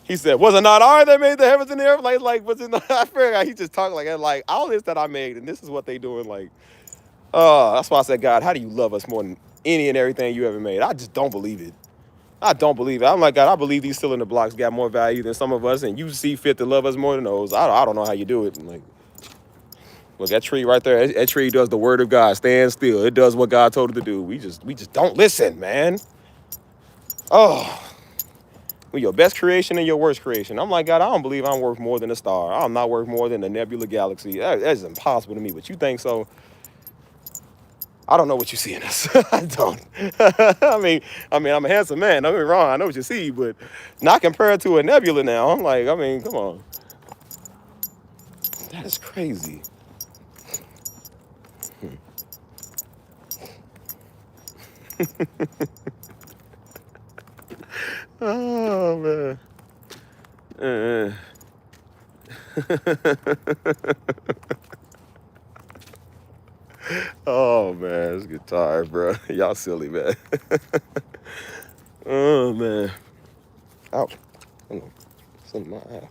He said, was it not I that made the heavens and the earth? Like was it not? I figured he just talked like that, like all this that I made, and this is what they doing. Like, that's why I said, God, how do you love us more than any and everything you ever made? I just don't believe it. I don't believe it. I'm like, God, I believe these cylinder blocks got more value than some of us, and you see fit to love us more than those. I don't know how you do it. Like, look, that tree right there, that tree does the word of God. Stand still. It does what God told it to do. We just don't listen, man. Oh. Well, your best creation and your worst creation. I'm like, God, I don't believe I'm worth more than a star. I'm not worth more than the nebula galaxy. That's impossible to me, but you think so? I don't know what you see in us. I don't. I mean, I'm a handsome man. Don't get me wrong. I know what you see, but not compared to a nebula now. I'm like, I mean, come on. That is crazy. Oh, man. Oh, man. It's get tired, bro. Y'all silly, man. Oh, man. Ouch. Hold on. It's in my eye.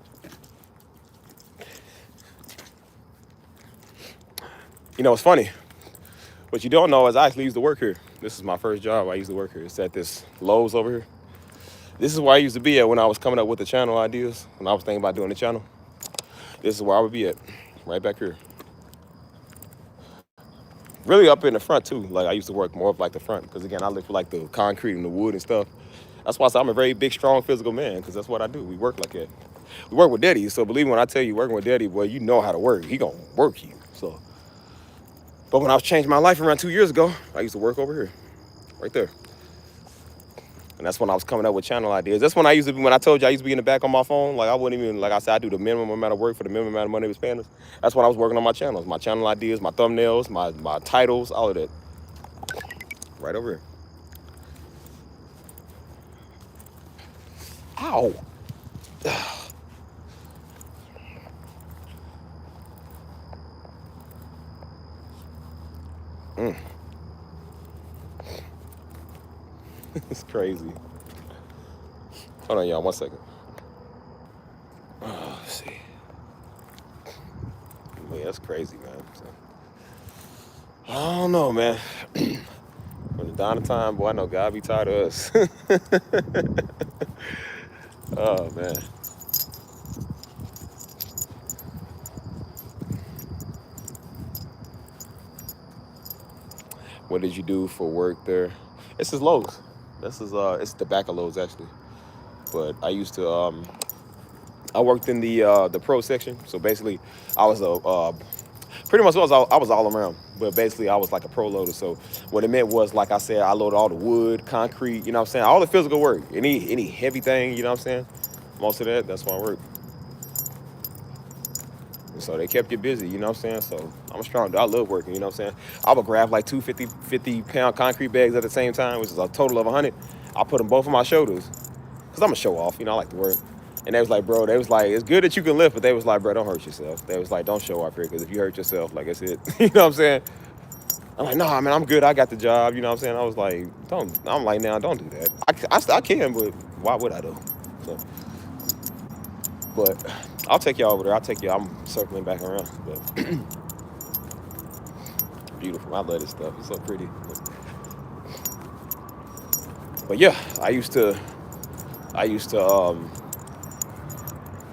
You know, it's funny. What you don't know is I actually used to work here. This is my first job. I used to work here. It's at this Lowe's over here. This is where I used to be at when I was coming up with the channel ideas, when I was thinking about doing the channel. This is where I would be at, right back here. Really up in the front too. Like I used to work more of like the front, because again, I live for like the concrete and the wood and stuff. That's why I say I'm a very big, strong, physical man, because that's what I do. We work like that. We work with daddy, so believe me when I tell you, working with daddy, boy, you know how to work. He gonna work you, so. But when I was changing my life around 2 years ago, I used to work over here, right there. And that's when I was coming up with channel ideas. That's when I used to be, when I told you I used to be in the back on my phone. Like I wouldn't even, like I said, I do the minimum amount of work for the minimum amount of money they was paying us. That's when I was working on my channels, my channel ideas, my thumbnails, my titles, all of that. Right over here. Ow. It's crazy. Hold on, y'all. 1 second. Oh, let's see. Man, that's crazy, man. So, I don't know, man. From the dawn of time, boy, I know God be tired of us. Oh, man. What did you do for work there? This is Lowe's. It's tobacco Lowe's actually. But I used to I worked in the pro section. So basically, I was pretty much I was all around. But basically, I was like a pro loader. So what it meant was, like I said, I loaded all the wood, concrete. You know what I'm saying? All the physical work. Any heavy thing. You know what I'm saying? Most of that's why I work. And so they kept you busy. You know what I'm saying? So I'm a strong dude. I love working. You know what I'm saying? I would grab like 50-pound concrete bags at the same time, which is a total of 100. I put them both on my shoulders. Because I'm a show off, you know, I like to work. And they was like, bro, it's good that you can lift, but they was like, bro, don't hurt yourself. They was like, don't show off here, because if you hurt yourself, like, that's it. You know what I'm saying? I'm like, nah, man, I'm good. I got the job. You know what I'm saying? I was like, I'm like, now, don't do that. I can, but why would I, though? So, but I'll take you over there. I'm circling back around. But beautiful. I love this stuff. It's so pretty. But yeah, I used to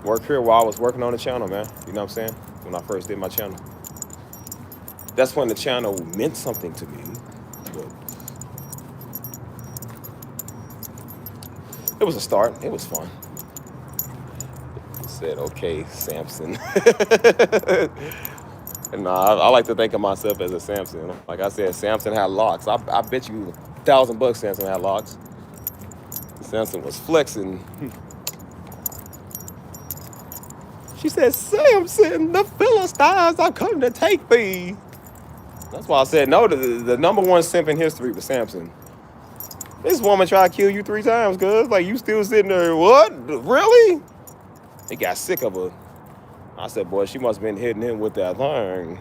work here while I was working on the channel, man. You know what I'm saying? When I first did my channel. That's when the channel meant something to me. But it was a start. It was fun. It said, okay, Samson. And I like to think of myself as a Samson. Like I said, Samson had locks. I bet you $1,000 Samson had locks. Samson was flexing. She said, Samson, the Philistines are coming to take thee. That's why I said no. The number one simp in history was Samson. This woman tried to kill you 3 times, cuz. Like, you still sitting there, what? Really? He got sick of her. I said, boy, she must have been hitting him with that thing.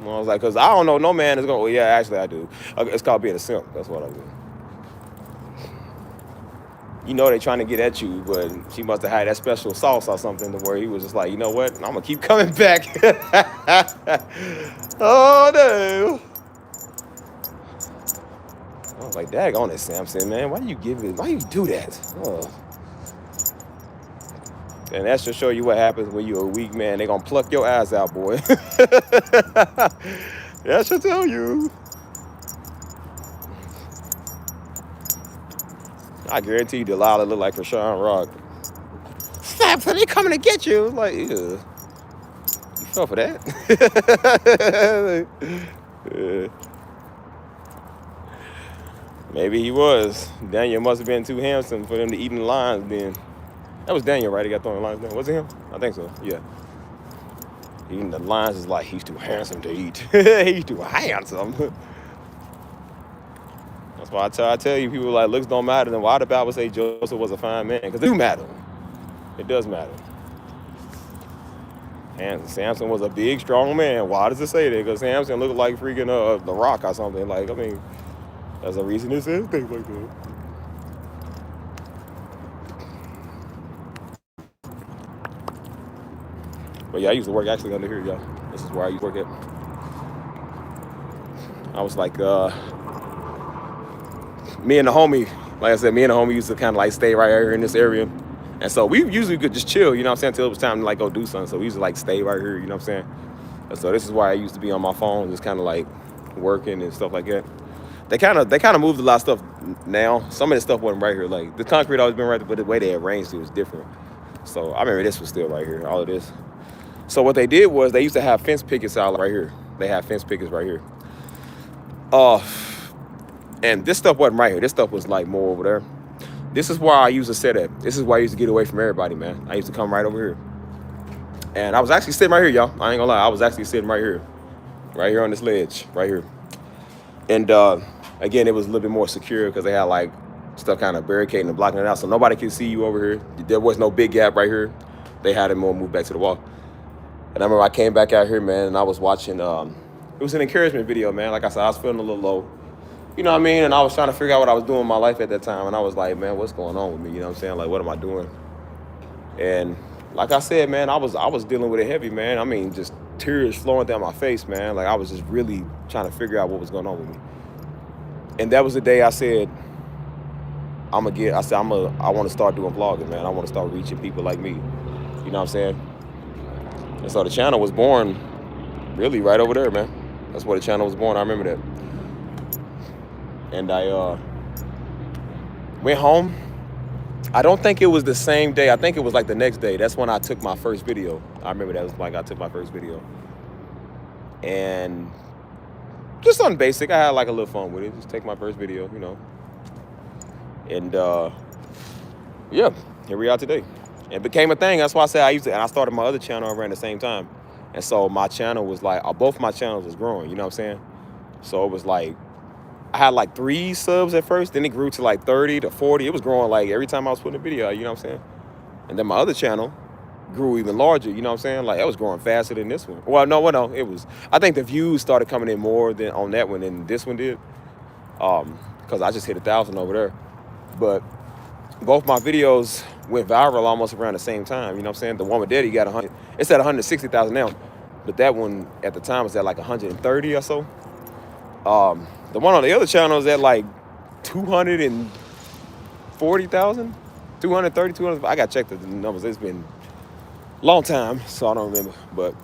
I was like, because I don't know, no man is going to, well, yeah, actually I do. It's called being a simp. That's what I do. You know they trying to get at you, but she must have had that special sauce or something to where he was just like, you know what? I'm going to keep coming back. Oh, no. I was like, daggone it, Samson, man. Why you do that? Oh. And that should show you what happens when you're a weak man. They're going to pluck your ass out, boy. That should tell you. I guarantee you Delilah look like Rashawn Rock. Samson, they coming to get you. Like, ew. You fell for that? Maybe he was. Daniel must have been too handsome for them to eat in the lions then. That was Daniel, right? He got thrown in the lions then. Was it him? I think so, yeah. Eating the lions is like, he's too handsome to eat. He's too handsome. That's why I tell you, people like, looks don't matter. Then why the Bible say Joseph was a fine man? Because it do matter. It does matter. And Samson was a big, strong man. Why does it say that? Because Samson looked like freaking The Rock or something. Like, I mean, there's a reason it says things like that. But yeah, I used to work actually under here, y'all. This is where I used to work at. I was like, me and the homie, like I said, used to kind of like stay right here in this area. And so we usually could just chill, you know what I'm saying, until it was time to like go do something. So we used to like stay right here, you know what I'm saying? And so this is why I used to be on my phone, just kind of like working and stuff like that. They kind of moved a lot of stuff now. Some of the stuff wasn't right here. Like the concrete always been right there, but the way they arranged it was different. So I remember this was still right here, all of this. So what they did was they used to have fence pickets out right here. They have fence pickets right here. And this stuff wasn't right here. This stuff was like more over there. This is where I used to sit at. This is where I used to get away from everybody, man. I used to come right over here. And I was actually sitting right here, y'all. I ain't gonna lie. I was actually sitting right here. Right here on this ledge. Right here. And again, it was a little bit more secure because they had like stuff kind of barricading and blocking it out, so nobody can see you over here. There was no big gap right here. They had it more moved back to the wall. And I remember I came back out here, man, and I was watching, it was an encouragement video, man. Like I said, I was feeling a little low. You know what I mean? And I was trying to figure out what I was doing in my life at that time. And I was like, man, what's going on with me? You know what I'm saying? Like, what am I doing? And like I said, man, I was dealing with it heavy, man. I mean, just tears flowing down my face, man. Like, I was just really trying to figure out what was going on with me. And that was the day I said, I want to start doing vlogging, man. I want to start reaching people like me. You know what I'm saying? And so the channel was born really right over there, man. That's where the channel was born. I remember that. And I went home. I don't think it was the same day. I think it was like the next day. That's when I took my first video. I remember that was like I took my first video. And just something basic. I had like a little fun with it. Just take my first video, you know. And yeah, here we are today. It became a thing. That's why I said and I started my other channel around the same time. And so my channel was like, both my channels was growing, you know what I'm saying? So it was like, I had like 3 subs at first, then it grew to like 30 to 40. It was growing like every time I was putting a video out, you know what I'm saying? And then my other channel grew even larger, you know what I'm saying? Like, it was growing faster than this one. Well, no, it was, I think the views started coming in more than on that one than this one did. Because I just hit 1,000 over there. But both my videos went viral almost around the same time, you know what I'm saying? The one with Daddy got 100, it's at 160,000 now. But that one at the time was at like 130 or so. The one on the other channel is at like 240,000, 230, 200. I got checked the numbers. It's been a long time, so I don't remember. But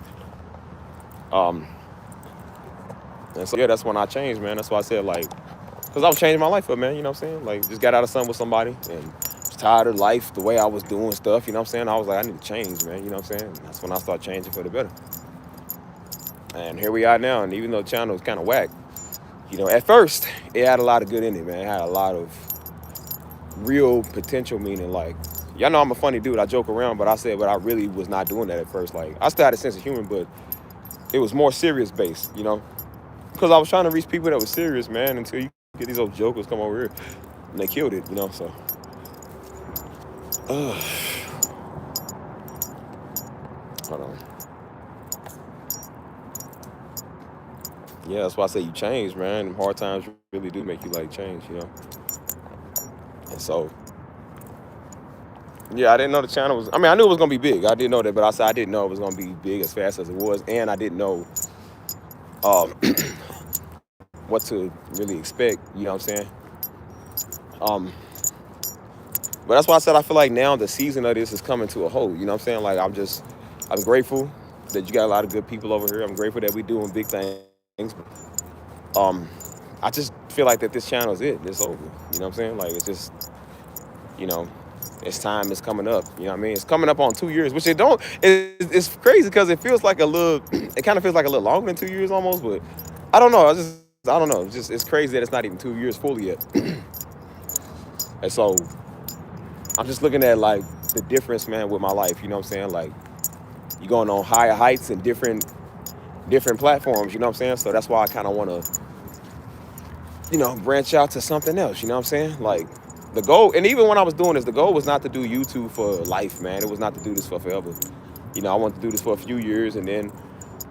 and so yeah, that's when I changed, man. That's why I said, like, because I was changing my life up, man. You know what I'm saying? Like, just got out of something with somebody and was tired of life, the way I was doing stuff. You know what I'm saying? I was like, I need to change, man. You know what I'm saying? That's when I started changing for the better. And here we are now. And even though the channel was kind of whack, you know, at first, it had a lot of good in it, man. It had a lot of real potential, meaning, like, y'all know I'm a funny dude. I joke around, but I really was not doing that at first. Like, I still had a sense of humor, but it was more serious-based, you know? Because I was trying to reach people that were serious, man, until you get these old jokers come over here, and they killed it, you know, so. Hold on. Yeah, that's why I say you change, man. Hard times really do make you, like, change, you know? And so, yeah, I didn't know the channel was, I mean, I knew it was going to be big. I didn't know that, but I said I didn't know it was going to be big as fast as it was, and I didn't know what to really expect, you know what I'm saying? But that's why I said I feel like now the season of this is coming to a halt, you know what I'm saying? Like, I'm grateful that you got a lot of good people over here. I'm grateful that we doing big things. I just feel like that this channel is it. It's over. You know what I'm saying? Like, it's just, you know, its time is coming up. You know what I mean? It's coming up on 2 years, which it's crazy because it feels like it kind of feels like a little longer than 2 years almost, but I don't know. I don't know. It's crazy that it's not even 2 years fully yet. And so I'm just looking at, like, the difference, man, with my life. You know what I'm saying? Like, you're going on higher heights and different platforms, you know what I'm saying? So that's why I kind of want to, you know, branch out to something else, you know what I'm saying? Like, the goal, and even when I was doing this, the goal was not to do YouTube for life, man. It was not to do this for forever. You know, I wanted to do this for a few years and then,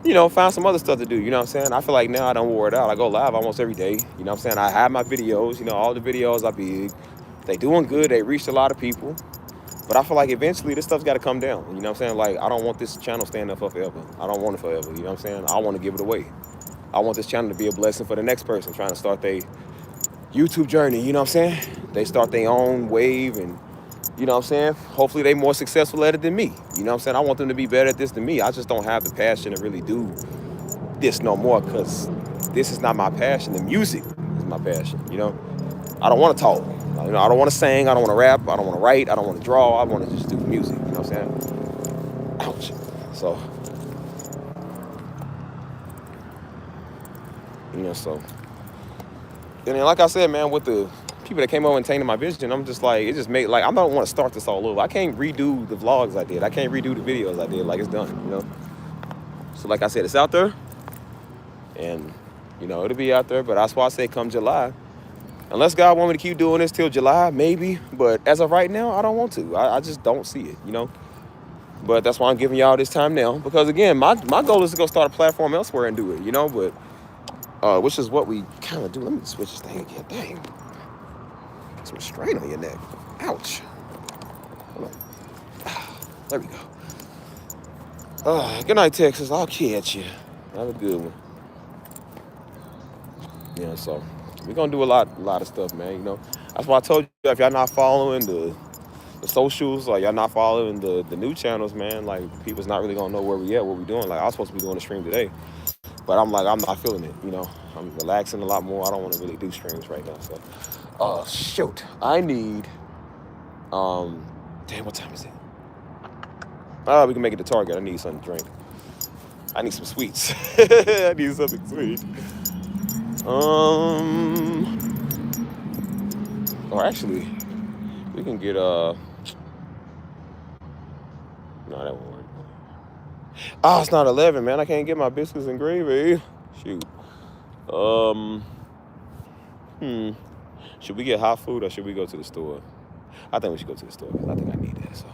you know, find some other stuff to do, you know what I'm saying? I feel like now I don't wear it out. I go live almost every day, you know what I'm saying? I have my videos, you know, all the videos are big. They doing good. They reached a lot of people. But I feel like eventually this stuff's got to come down. You know what I'm saying? Like, I don't want this channel staying up for forever. I don't want it forever. You know what I'm saying? I want to give it away. I want this channel to be a blessing for the next person trying to start their YouTube journey. You know what I'm saying? They start their own wave and, you know what I'm saying? Hopefully they more successful at it than me. You know what I'm saying? I want them to be better at this than me. I just don't have the passion to really do this no more because this is not my passion. The music is my passion, you know? I don't want to talk. You know, I don't want to sing. I don't want to rap. I don't want to write. I don't want to draw. I want to just do music. You know what I'm saying? Ouch. So, you know, so. And then, like I said, man, with the people that came over and tainted my vision, I'm just like, it just made, like, I don't want to start this all over. I can't redo the vlogs I did. I can't redo the videos I did. Like, it's done, you know? So, like I said, it's out there. And, you know, it'll be out there. But that's why I say come July, Unless God want me to keep doing this till July, maybe. But as of right now, I don't want to. I just don't see it, you know. But that's why I'm giving y'all this time now. Because again, my goal is to go start a platform elsewhere and do it, you know. But which is what we kind of do. Let me switch this thing again. Dang. Some strain on your neck. Ouch. Hold on. There we go. Good night, Texas. I'll catch you. Have a good one. Yeah, so we're gonna do a lot of stuff, man. You know, that's why I told you if y'all not following the socials, like y'all not following the new channels, man, like people's not really gonna know where we at, what we doing. Like I was supposed to be doing a stream today, but I'm like I'm not feeling it. You know, I'm relaxing a lot more. I don't want to really do streams right now. So, shoot, I need. Damn, what time is it? We can make it to Target. I need something to drink. I need some sweets. I need something sweet. Or actually, we can get no, that won't work. It's not 11, man. I can't get my biscuits and gravy. Shoot. Should we get hot food or should we go to the store? I think we should go to the store because I think I need that. So.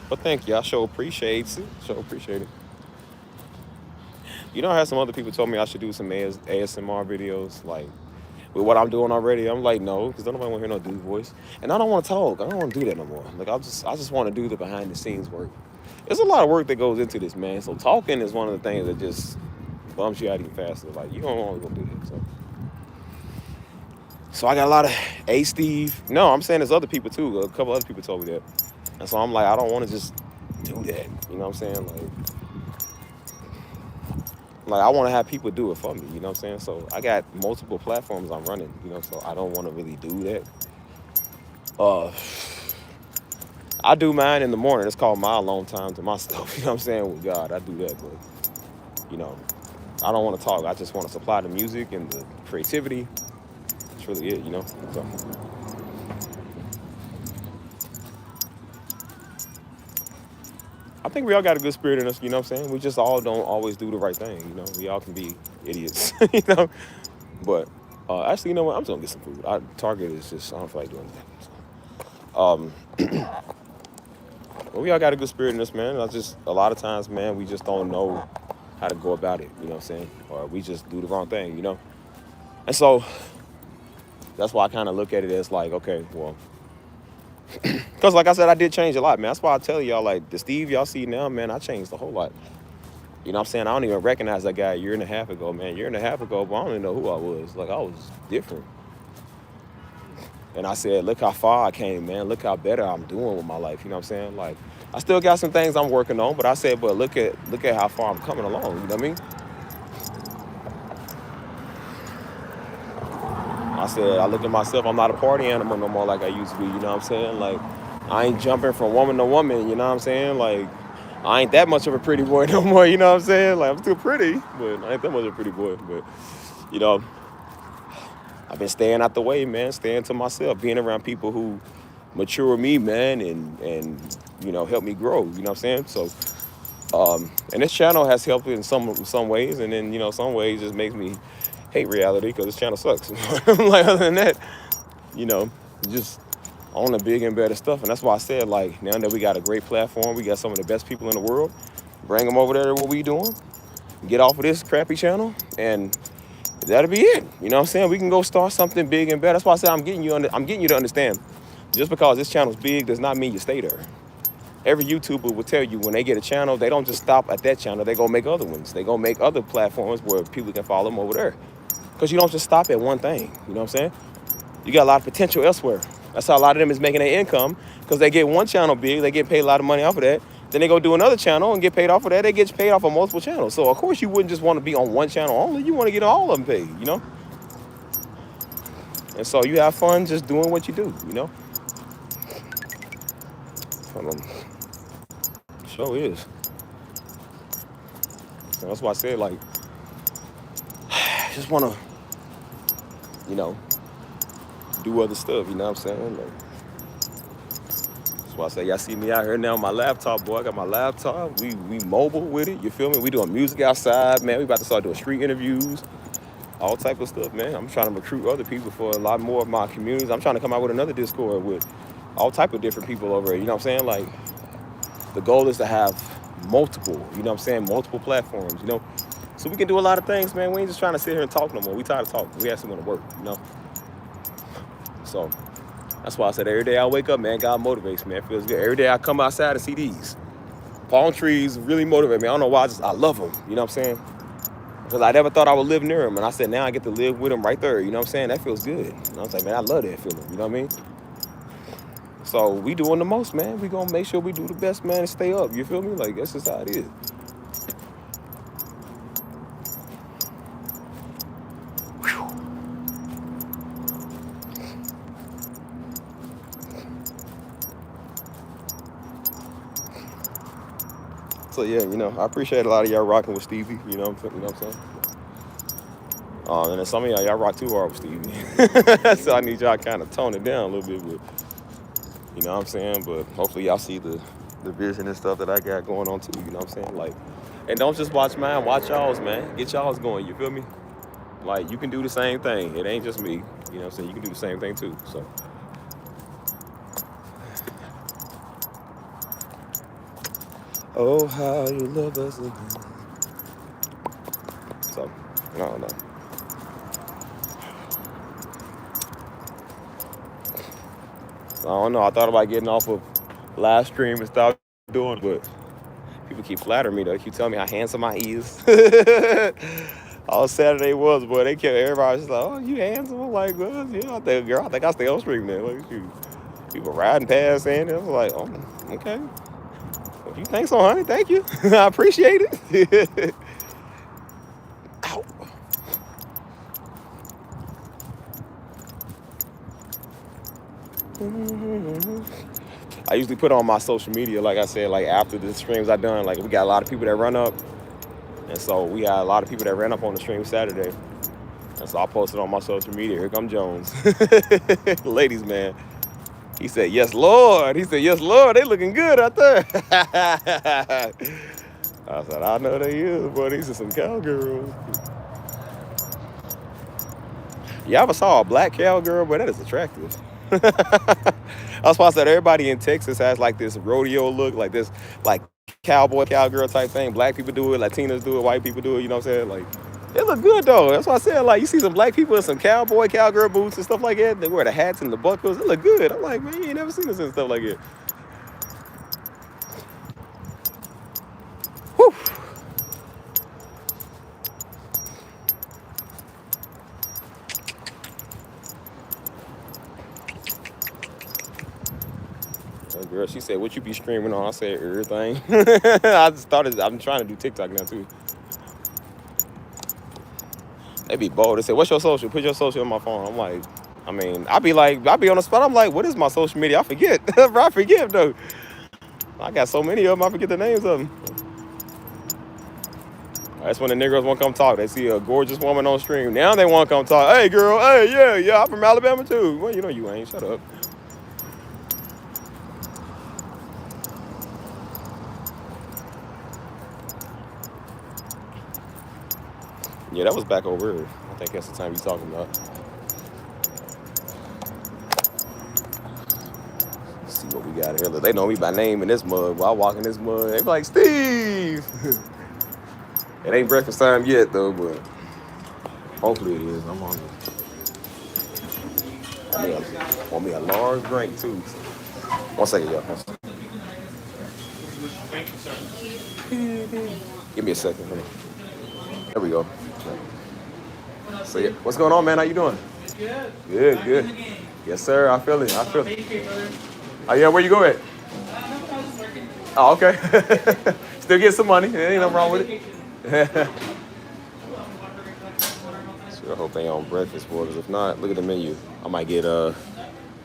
But thank you. I sure appreciate it. You know, I had some other people told me I should do some ASMR videos, like with what I'm doing already. I'm like, no, because nobody want to hear no dude voice, and I don't want to talk. I don't want to do that no more. Like I just want to do the behind the scenes work. There's a lot of work that goes into this, man. So talking is one of the things that just bumps you out even faster. Like you don't want to go do that. So I got a lot of Steve. No, I'm saying there's other people too. A couple other people told me that. And so I'm like, I don't want to just do that. You know what I'm saying? Like I want to have people do it for me. You know what I'm saying? So I got multiple platforms I'm running. You know, so I don't want to really do that. I do mine in the morning. It's called my alone time to myself. You know what I'm saying? With God, I do that. But you know, I don't want to talk. I just want to supply the music and the creativity. That's really it. You know. So. I think we all got a good spirit in us, you know what I'm saying? We just all don't always do the right thing, you know? We all can be idiots, you know? But actually, you know what? I'm just gonna get some food. Target is just, I don't feel like doing that. So. But we all got a good spirit in us, man. A lot of times, man, we just don't know how to go about it, you know what I'm saying? Or we just do the wrong thing, you know? And so, that's why I kind of look at it as like, okay, well, because like I said, I did change a lot, man. That's why I tell y'all, like, the Steve y'all see now, man, I changed a whole lot. You know what I'm saying? I don't even recognize that guy a year and a half ago, man. A year and a half ago, but I don't even know who I was. Like, I was different. And I said, look how far I came, man. Look how better I'm doing with my life. You know what I'm saying? Like, I still got some things I'm working on, but I said, but look at how far I'm coming along. You know what I mean? I said, I look at myself, I'm not a party animal no more like I used to be, you know what I'm saying? Like, I ain't jumping from woman to woman, you know what I'm saying? Like, I ain't that much of a pretty boy no more, you know what I'm saying? Like, I'm still pretty, but I ain't that much of a pretty boy. But, you know, I've been staying out the way, man, staying to myself, being around people who mature me, man, and you know, help me grow, you know what I'm saying? So, and this channel has helped in some ways, and then, you know, some ways just makes me hate reality because this channel sucks. Like, other than that, you know, just on the big and better stuff. And that's why I said, like, now that we got a great platform, we got some of the best people in the world, bring them over there to what we doing, get off of this crappy channel, and that'll be it. You know what I'm saying? We can go start something big and better. That's why I said I'm getting you to understand. Just because this channel's big does not mean you stay there. Every YouTuber will tell you when they get a channel, they don't just stop at that channel. They go make other ones. They go make other platforms where people can follow them over there. Because you don't just stop at one thing. You know what I'm saying? You got a lot of potential elsewhere. That's how a lot of them is making their income. Because they get one channel big, they get paid a lot of money off of that. Then they go do another channel and get paid off of that. They get paid off of multiple channels. So, of course, you wouldn't just want to be on one channel only. You want to get all of them paid, you know? And so you have fun just doing what you do, you know? Sure is. So that's why I said, like, just want to, you know, do other stuff, you know what I'm saying? Like, just why I say y'all see me out here now on my laptop, boy. I got my laptop. We mobile with it. You feel me? We doing music outside, man. We about to start doing street interviews, all type of stuff, man. I'm trying to recruit other people for a lot more of my communities. I'm trying to come out with another Discord with all type of different people over here. You know what I'm saying? Like the goal is to have multiple, you know what I'm saying, multiple platforms, you know, so we can do a lot of things, man. We ain't just trying to sit here and talk no more. We tired of talking. We actually want to work, you know. So that's why I said every day I wake up, man, God motivates me. It feels good. Every day I come outside and see these palm trees really motivate me. I don't know why, I love them, you know what I'm saying? Because I never thought I would live near them, and I said now I get to live with them right there, you know what I'm saying? That feels good. And I was like, man, I love that feeling, you know what I mean? So we doing the most, man. We gonna make sure we do the best, man, and stay up. You feel me? Like that's just how it is. Whew. So yeah, you know, I appreciate a lot of y'all rocking with Stevie. You know what I'm saying? And then some of y'all rock too hard with Stevie. So I need y'all kind of tone it down a little bit, but you know what I'm saying? But hopefully y'all see the vision and stuff that I got going on too, you know what I'm saying? Like, and don't just watch mine, watch y'all's, man. Get y'all's going, you feel me? Like, you can do the same thing. It ain't just me, you know what I'm saying? You can do the same thing too, so. Oh, how you love us again. So, I don't know. I don't know. I thought about getting off of live stream and stop doing, but people keep flattering me though. They keep telling me how handsome I is. All Saturday was, boy. They kept everybody just like, "Oh, you handsome?" I'm like, well, yeah, I think I stay on stream now. Like, shoot. People riding past saying it. I was like, oh, okay. Well, you think so, honey? Thank you. I appreciate it. Ow. I usually put on my social media, like I said, like after the streams I done, like we got a lot of people that run up. And so we got a lot of people that ran up on the stream Saturday. And so I posted on my social media, here come Jones. Ladies, man. He said, yes, Lord. He said, yes, Lord. They looking good out there. I said, I know they is, boy. These are some cowgirls. You ever saw a black cowgirl? Boy, that is attractive. That's why I said everybody in Texas has like this rodeo look, like this like cowboy, cowgirl type thing. Black people do it, Latinos do it, white people do it, you know what I'm saying? Like, it look good though. That's why I said, like, you see some black people in some cowboy, cowgirl boots and stuff like that. They wear the hats and the buckles. It look good. I'm like, man, you ain't never seen this and stuff like that. Whew. That girl, she said, what you be streaming on? I said, everything. I just started, I'm trying to do TikTok now too. They be bold. They say, what's your social? Put your social on my phone. I'm like, I mean, I be on the spot. I'm like, what is my social media? I forget. Bro, I forget, though. I got so many of them, I forget the names of them. That's when the niggas want to come talk. They see a gorgeous woman on stream. Now they want to come talk. Hey, girl. Hey, yeah, I'm from Alabama, too. Well, you know you ain't. Shut up. Yeah, that was back over here. I think that's the time you're talking about. Let's see what we got here. They know me by name in this mud. While I walk in this mud, they be like, Steve! It ain't breakfast time yet, though, but hopefully it is. I'm hungry. I want me a large drink, too. 1 second, y'all. Give me a second. There we go. So, yeah. What's going on, man? How you doing? Good. Good. Yes, sir. I feel it. Oh, yeah, where you go at? Oh, okay. Still get some money. There ain't nothing wrong with it. So I hope they on breakfast for us. If not, look at the menu. I might get the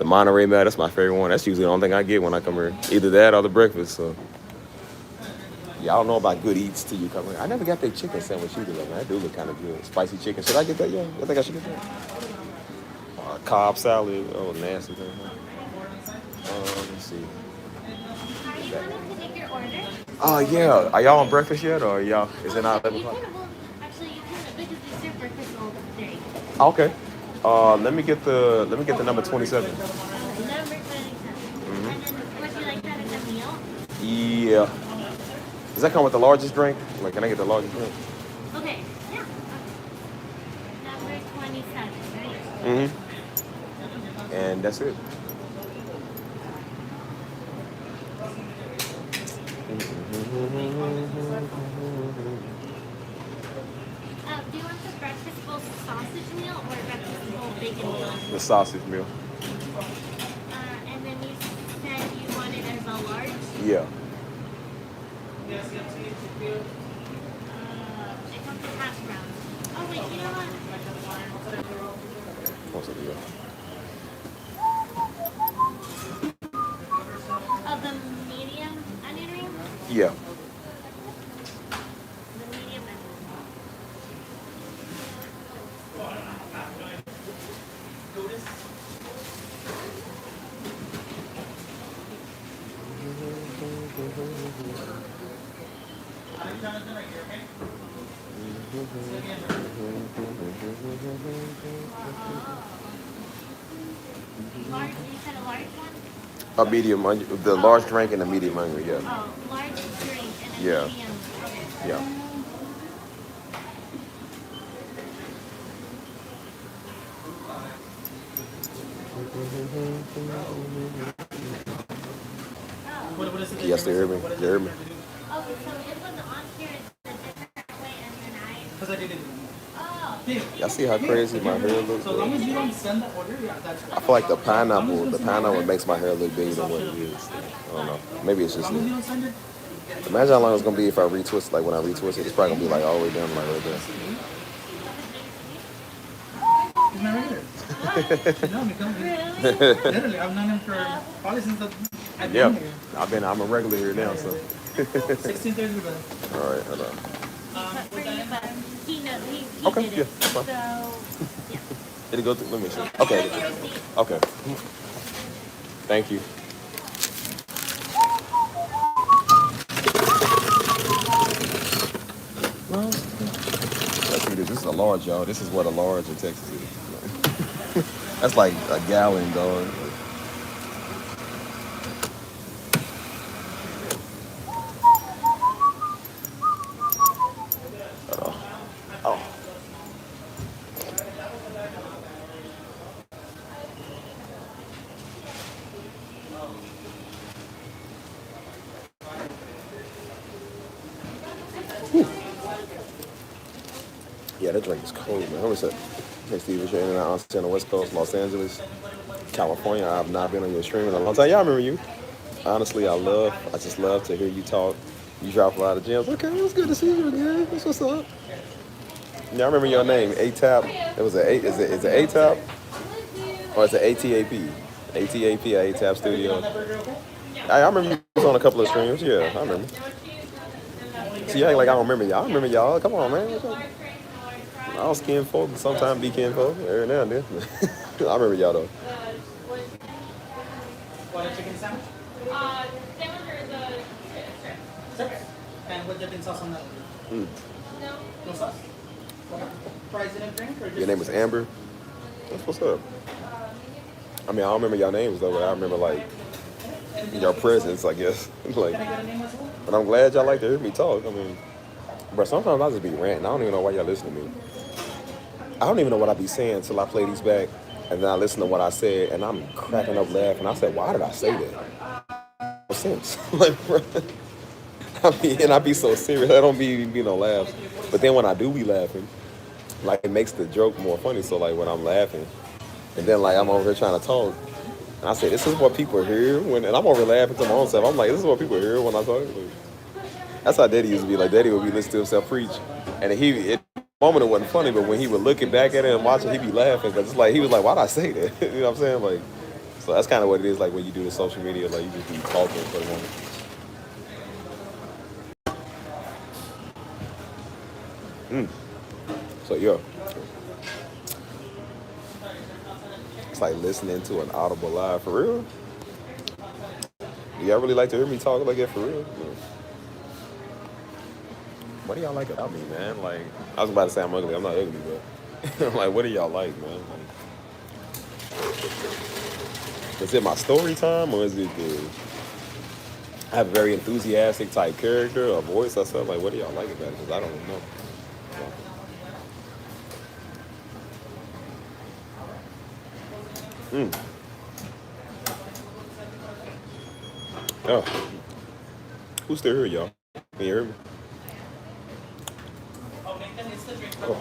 Monterey Mel. That's my favorite one. That's usually the only thing I get when I come here. Either that or the breakfast. So yeah, I don't know about good eats till you come here. I never got that chicken sandwich either, man. That do look kind of good. Spicy chicken. Should I get that? Yeah, I think I should get that. Cobb salad. Oh, nasty thing. Let's see. Yeah. Are y'all on breakfast yet, or y'all? Is it not You 11 can, o'clock? well, actually, you can, because it's your breakfast all day. Okay. Let me get the number 27. Number 27. Hmm. And then, would you like that as a meal? Yeah. Does that come with the largest drink? Like, can I get the largest drink? Okay, yeah. Okay. Number 27, right? Hmm. And that's it. Do you want the breakfast bowl sausage meal or breakfast bowl bacon meal? The sausage meal. And then you said you wanted as a large? Yeah. It comes with hash browns. Oh, wait, you know what? What's it? Yeah. Oh, the medium onion ring? Yeah. The medium onion. Large, you said a large one? A medium onion, the large drink and a medium onion. Yeah. Oh, large drink and a Yeah. medium. Okay. Yeah. What is it? Yes, they hear me. They hear me. Oh, so it was on here it's a different way and then Because I didn't. Oh. Y'all see how crazy my hair looks? So long as you don't send the order, yeah, that's I feel like the pineapple makes my hair look bigger than what it is. I don't know. Maybe it's just As long as you me. don't send it, Imagine how long it's gonna be if I retwist. Like when I retwist it, it's probably gonna be like all the way down, like right there. he's my regular. No, me come here. Really? Literally, I've known him for probably since I've Yeah, been here. I'm a regular here now. So 1630, brother. all right, hold on. But for you, but he knows, he Okay, did yeah, it. that's fine. So, yeah. Did it go through? Let me see. Okay, Here's your receipt. okay. Thank you. Let's see this. This is a large, y'all. This is what a large in Texas is. That's like a gallon, dog. Oh, yeah, that drink is cold, man. How was that? Hey, Steve, you're in and out on the West Coast, Los Angeles, California. I've not been on your stream in a long time. Yeah, I remember you. Honestly, I just love to hear you talk. You drop a lot of gems. Okay, it was good to see you again. That's what's up. Yeah, I remember your name, A-Tap. It was is it A-Tap? Or is it ATAP? ATAP, A-Tap Studio. I remember you was on a couple of streams. Yeah, I remember. See, you act like I don't remember y'all. I remember y'all. Come on, man. What's up? I'll skin folk and sometimes be kin folk. Every now and then. I remember y'all though. What, a chicken sandwich? Sandwich or the Strips. And with dipping sauce on that? Mm. No sauce? Okay. Fries in a drink or just... Your name is Amber. That's what's up. I mean, I don't remember y'all names though, but I remember like your presence, I guess. Like, Can I get a name as well? but I'm glad y'all like to hear me talk. I mean, bro, sometimes I just be ranting. I don't even know why y'all listen to me. I don't even know what I be saying until I play these back, and then I listen to what I said, and I'm cracking up laughing. I said, why did I say that? No sense. Like, bro, I be so serious. I don't be no laughs. But then when I do be laughing, like it makes the joke more funny. So like when I'm laughing, and then like I'm over here trying to talk, and I say, this is what people hear when, and I'm over here laughing to my own self. I'm like, this is what people hear when I talk. Like, that's how Daddy used to be. Like Daddy would be listening to himself preach, and moment it wasn't funny, but when he would looking back at it and watching, he'd be laughing because it's like he was like, why'd I say that? You know what I'm saying? Like, so that's kind of what it is. Like when you do the social media, like you just be talking for the moment. So yeah, it's like listening to an audible live for real. Do y'all really like to hear me talk like that for real? Yeah. what do y'all like about me, man? Like, I was about to say I'm ugly. I'm not ugly, but I'm like, what do y'all like, man? Like, is it my story time or is it I have a very enthusiastic type character or voice or something? Like, what do y'all like about it? Because I don't know. Oh, who's still here, y'all? Can you hear me? Oh.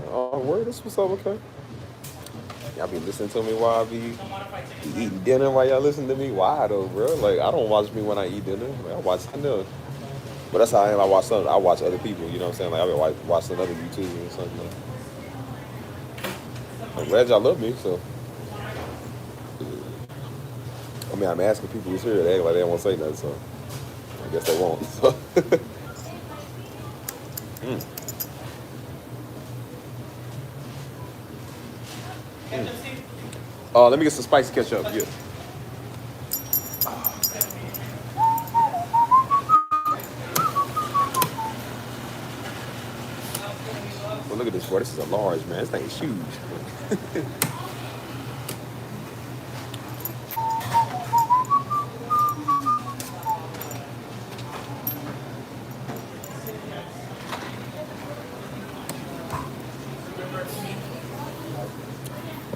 Oh, word, this what's up, okay? Y'all be listening to me while I be eating dinner while y'all listen to me? Why though, bro? Like, I don't watch me when I eat dinner. Like, I watch dinner. But that's how I am. I watch other people, you know what I'm saying? Like, I be watching other YouTubers or something. I'm glad y'all love me, so. I mean, I'm asking people who's here. They act like they don't want to say nothing, so I guess they won't. So. Let me get some spicy ketchup. Yeah. Well, look at this, boy. This is a large, man. This thing is huge.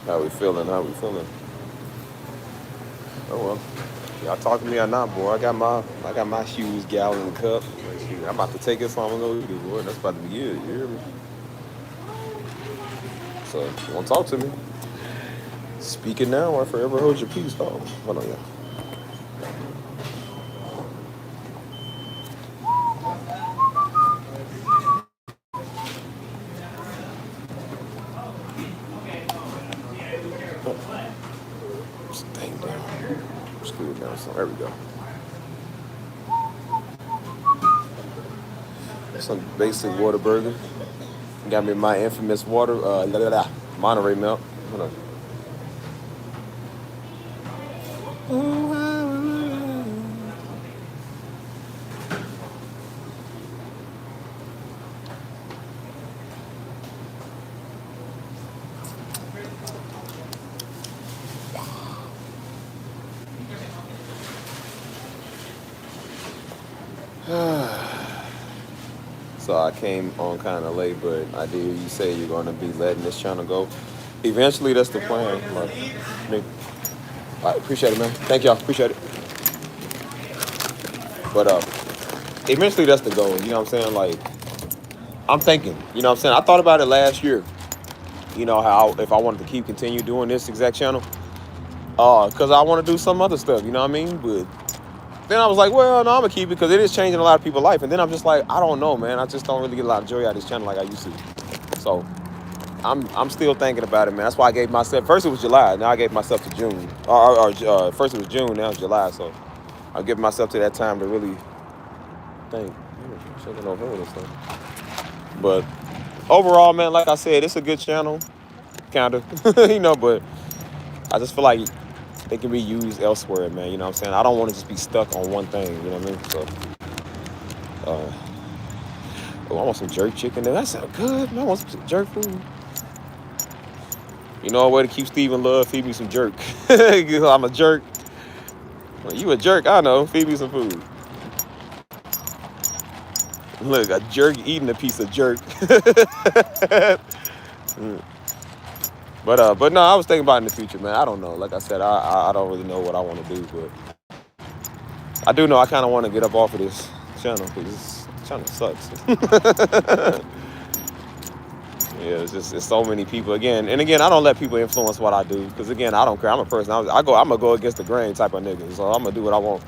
How we feeling? How we feeling? Oh well. Y'all talking to me or not, boy? I got my shoes, gallon, and cup. Shoot, I'm about to take it, so I'm gonna go eat it, boy. That's about to be it. You hear me? So, you wanna talk to me? Speak it now or forever hold your peace. Oh, hold on, y'all. Thing down. Screw it down. So there we go. Some basic water burger. Got me my infamous water, Monterey milk. Hold on. So I came on kind of late, but I did. You say you're going to be letting this channel go. Eventually, that's the plan. Like, I appreciate it, man. Thank y'all. Appreciate it. But eventually, that's the goal. You know what I'm saying? Like, I'm thinking. You know what I'm saying? I thought about it last year. You know how if I wanted to continue doing this exact channel, because I want to do some other stuff. You know what I mean? But then I was like, well, no, I'm gonna keep it because it is changing a lot of people's life. And then I'm just like, I don't know, man. I just don't really get a lot of joy out of this channel like I used to. So I'm still thinking about it, man. That's why I gave myself, first it was July, now I gave myself to June. First it was June, now it's July. So I'm giving myself to that time to really think. Shaking over this thing. But overall, man, like I said, it's a good channel, kinda, you know. But I just feel like it can be used elsewhere, man. You know what I'm saying? I don't want to just be stuck on one thing. You know what I mean? So, I want some jerk chicken. That sounds good, man. I want some jerk food. You know a way to keep Steve in love? Feed me some jerk. I'm a jerk. Well, you a jerk? I know. Feed me some food. Look, a jerk eating a piece of jerk. But no, I was thinking about it in the future, man. I don't know. Like I said, I don't really know what I want to do, but I do know I kind of want to get up off of this channel because this channel sucks. Yeah, it's so many people. Again, I don't let people influence what I do because again, I don't care. I'm a person. I'm gonna go against the grain type of nigga. So I'm gonna do what I want.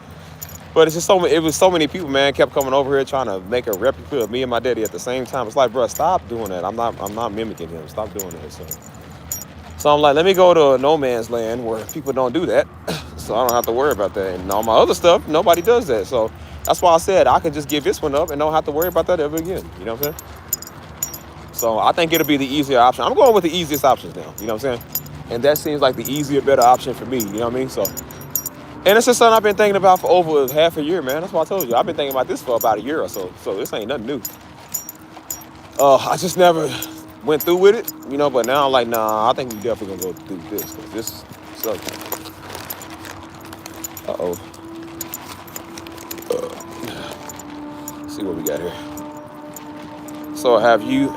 But it's just it was so many people, man, kept coming over here trying to make a replica of me and my daddy at the same time. It's like, bro, stop doing that. I'm not mimicking him. Stop doing that. So I'm like, let me go to a no man's land where people don't do that. So I don't have to worry about that. And all my other stuff, nobody does that. So That's why I said I could just give this one up and don't have to worry about that ever again. You know what I'm saying? So I think it'll be the easier option. I'm going with the easiest options now. You know what I'm saying? And that seems like the easier, better option for me. You know what I mean? So, and it's just something I've been thinking about for over half a year, man. That's why I told you. I've been thinking about this for about a year or so. So this ain't nothing new. I just never went through with it, you know. But now I'm like, nah, I think we definitely gonna go through this because this sucks. Uh-oh. See what we got here. So have you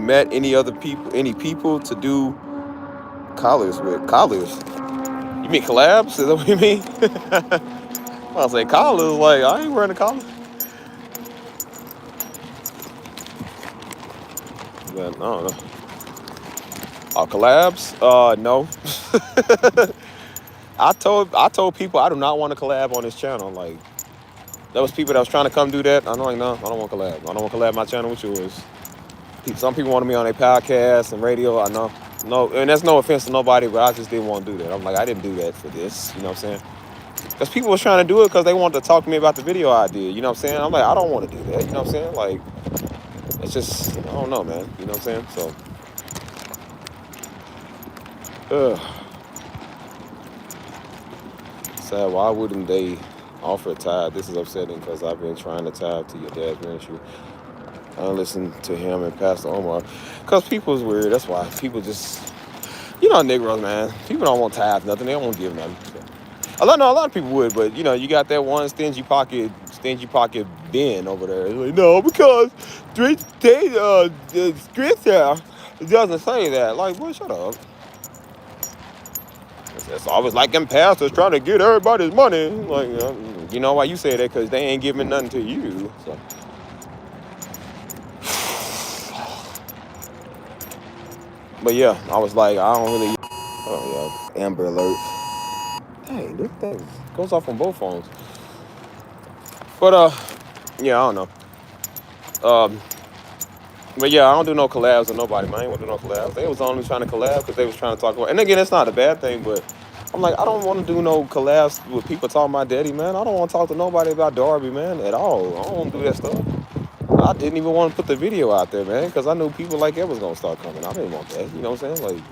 met any other people, any people to do collars with? Collars? You mean collabs? Is that what you mean? I say collars, like I ain't wearing a collar. But I don't know. Collabs? No. I told people I do not want to collab on this channel. Like, there was people that was trying to come do that. I'm like, no, I don't want to collab. I don't want to collab my channel with yours. Some people wanted me on their podcast and radio. I know. No, and that's no offense to nobody, but I just didn't want to do that. I'm like, I didn't do that for this. You know what I'm saying? Because people was trying to do it because they wanted to talk to me about the video idea. You know what I'm saying? I'm like, I don't want to do that. You know what I'm saying? Like, it's just, I don't know, man. You know what I'm saying? So, sad. Why wouldn't they offer a tithe? This is upsetting because I've been trying to tithe to your dad's ministry. I don't listen to him and Pastor Omar because people's weird. That's why people just, you know, Negroes, man. People don't want tithe nothing. They don't want to give nothing. So. A lot of people would, but you know, you got that one stingy pocket Ben over there. It's like, no, because the scripture doesn't say that. Like, boy, shut up. It's always like them pastors trying to get everybody's money. Like, you know why you say that? Because they ain't giving nothing to you. So. But yeah, I was like, I don't really. Oh yeah, Amber Alert. Hey, this thing goes off on both phones. But yeah, I don't know. But yeah, I don't do no collabs with nobody, man. I ain't want to do no collabs. They was only trying to collab because they was trying to talk about. And again, it's not a bad thing, but I'm like, I don't want to do no collabs with people talking about Daddy, man. I don't want to talk to nobody about Darby, man, at all. I don't want to do that stuff. I didn't even want to put the video out there, man, because I knew people like that was gonna start coming. I didn't want that, you know what I'm saying? Like,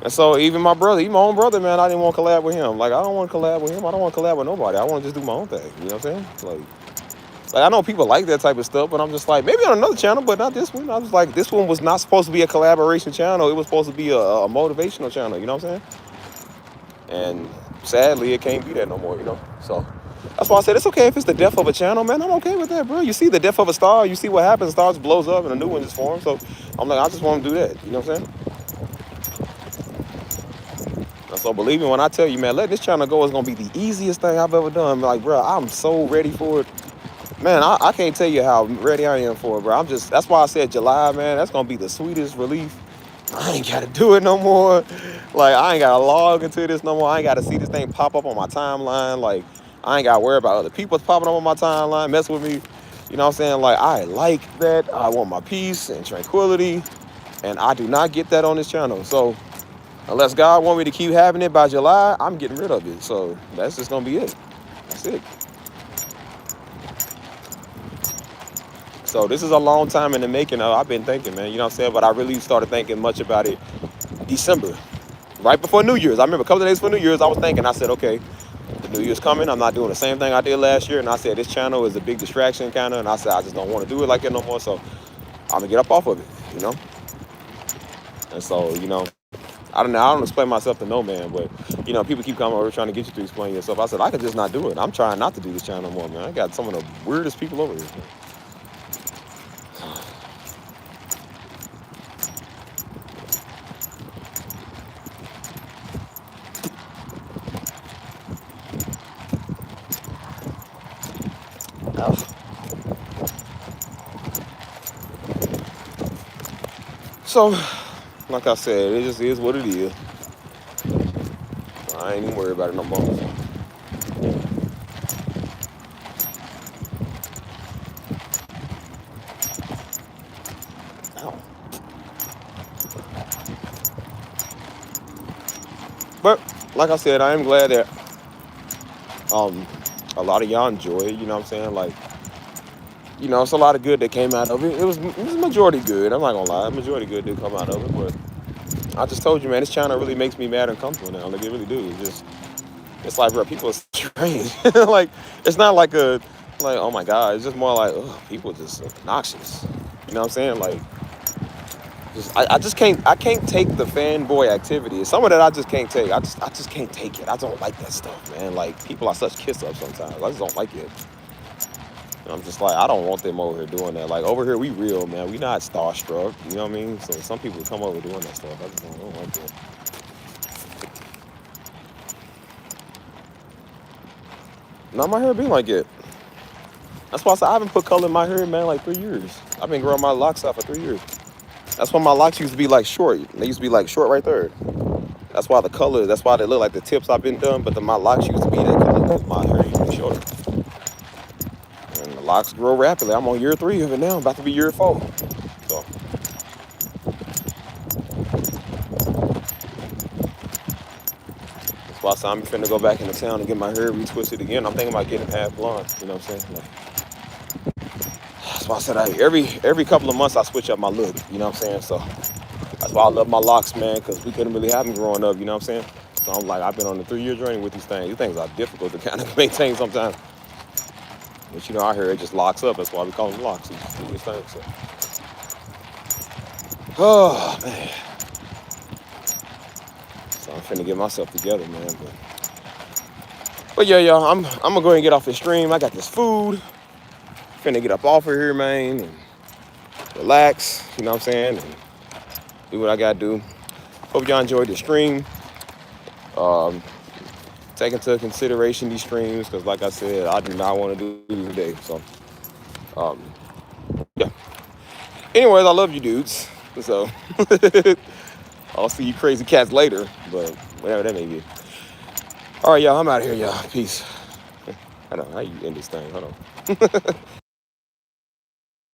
and so even my brother, even my own brother, man, I didn't want to collab with him. Like, I don't want to collab with him. I don't want to collab with nobody. I want to just do my own thing. You know what I'm saying? Like I know people like that type of stuff, but I'm just like, maybe on another channel, but not this one. I was like, this one was not supposed to be a collaboration channel. It was supposed to be a motivational channel. You know what I'm saying? And sadly, it can't be that no more. You know, so. That's why I said it's okay if it's the death of a channel, man. I'm okay with that, bro. You see the death of a star, you see what happens, stars blows up and a new one just forms. So I'm like, I just want to do that. You know what I'm saying? And so believe me when I tell you, man, letting this channel go is gonna be the easiest thing I've ever done. Like, bro, I'm so ready for it. Man, I can't tell you how ready I am for it, bro. That's why I said July, man. That's gonna be the sweetest relief. I ain't gotta do it no more. Like, I ain't gotta log into this no more. I ain't gotta see this thing pop up on my timeline. Like, I ain't got to worry about other people popping up on my timeline, messing with me. You know what I'm saying? Like, I like that. I want my peace and tranquility. And I do not get that on this channel. So, unless God want me to keep having it by July, I'm getting rid of it. So, that's just going to be it. That's it. So, this is a long time in the making. I've been thinking, man. You know what I'm saying? But I really started thinking much about it December. Right before New Year's. I remember a couple of days before New Year's, I was thinking, I said, okay, New Year's coming. I'm not doing the same thing I did last year. And I said, this channel is a big distraction kind of. And I said, I just don't want to do it like that no more. So I'm going to get up off of it, you know? And so, you know, I don't explain myself to no man, but, you know, people keep coming over trying to get you to explain yourself. I said, I could just not do it. I'm trying not to do this channel no more, man. I got some of the weirdest people over here. So, like I said, it just is what it is. I ain't even worried about it no more. Ow. But, like I said, I am glad that A lot of y'all enjoy it, you know what I'm saying? Like, you know, it's a lot of good that came out of it. It was majority good. I'm not gonna lie, majority good did come out of it. But I just told you, man, this channel really makes me mad and uncomfortable now. Like, it really do. It's like, bro, people are strange. Like, it's not like oh my God. It's just more like, ugh, people just obnoxious. You know what I'm saying? Like, I just can't take the fanboy activity. Some of that I just can't take. I just can't take it. I don't like that stuff, man. Like, people are such kiss ups sometimes. I just don't like it. And I'm just like, I don't want them over here doing that. Like, over here we real, man. We not starstruck. You know what I mean? So some people come over doing that stuff. I just don't like that. Now my hair be like it. That's why I said I haven't put color in my hair, man, like 3 years. I've been growing my locks out for 3 years. That's why my locks used to be like short. They used to be like short right there. That's why that's why they look like the tips I've been done, but my locks used to be that color because my hair used to be shorter. And the locks grow rapidly. I'm on year 3 of it now. I'm about to be year 4. So. That's why I said I'm finna go back into town and get my hair retwisted again. I'm thinking about getting half blonde. You know what I'm saying? Like, that's why I said every couple of months I switch up my look. You know what I'm saying? So that's why I love my locks, man, because we couldn't really have them growing up. You know what I'm saying? So I'm like, I've been on a 3-year journey with these things. These things are difficult to kind of maintain sometimes. But you know, out here it just locks up. That's why we call them locks. These things. So. Oh man. So I'm finna get myself together, man. But yeah, y'all, I'm gonna go ahead and get off this stream. I got this food. Finna get up off of here, man, and relax, you know what I'm saying, and do what I gotta do. Hope y'all enjoyed the stream. Take into consideration these streams, because like I said, I do not want to do these today. So, yeah. Anyways, I love you dudes. So, I'll see you crazy cats later, but whatever that may be. All right, y'all, I'm out of here, y'all. Peace. I don't know how you end this thing. Hold on.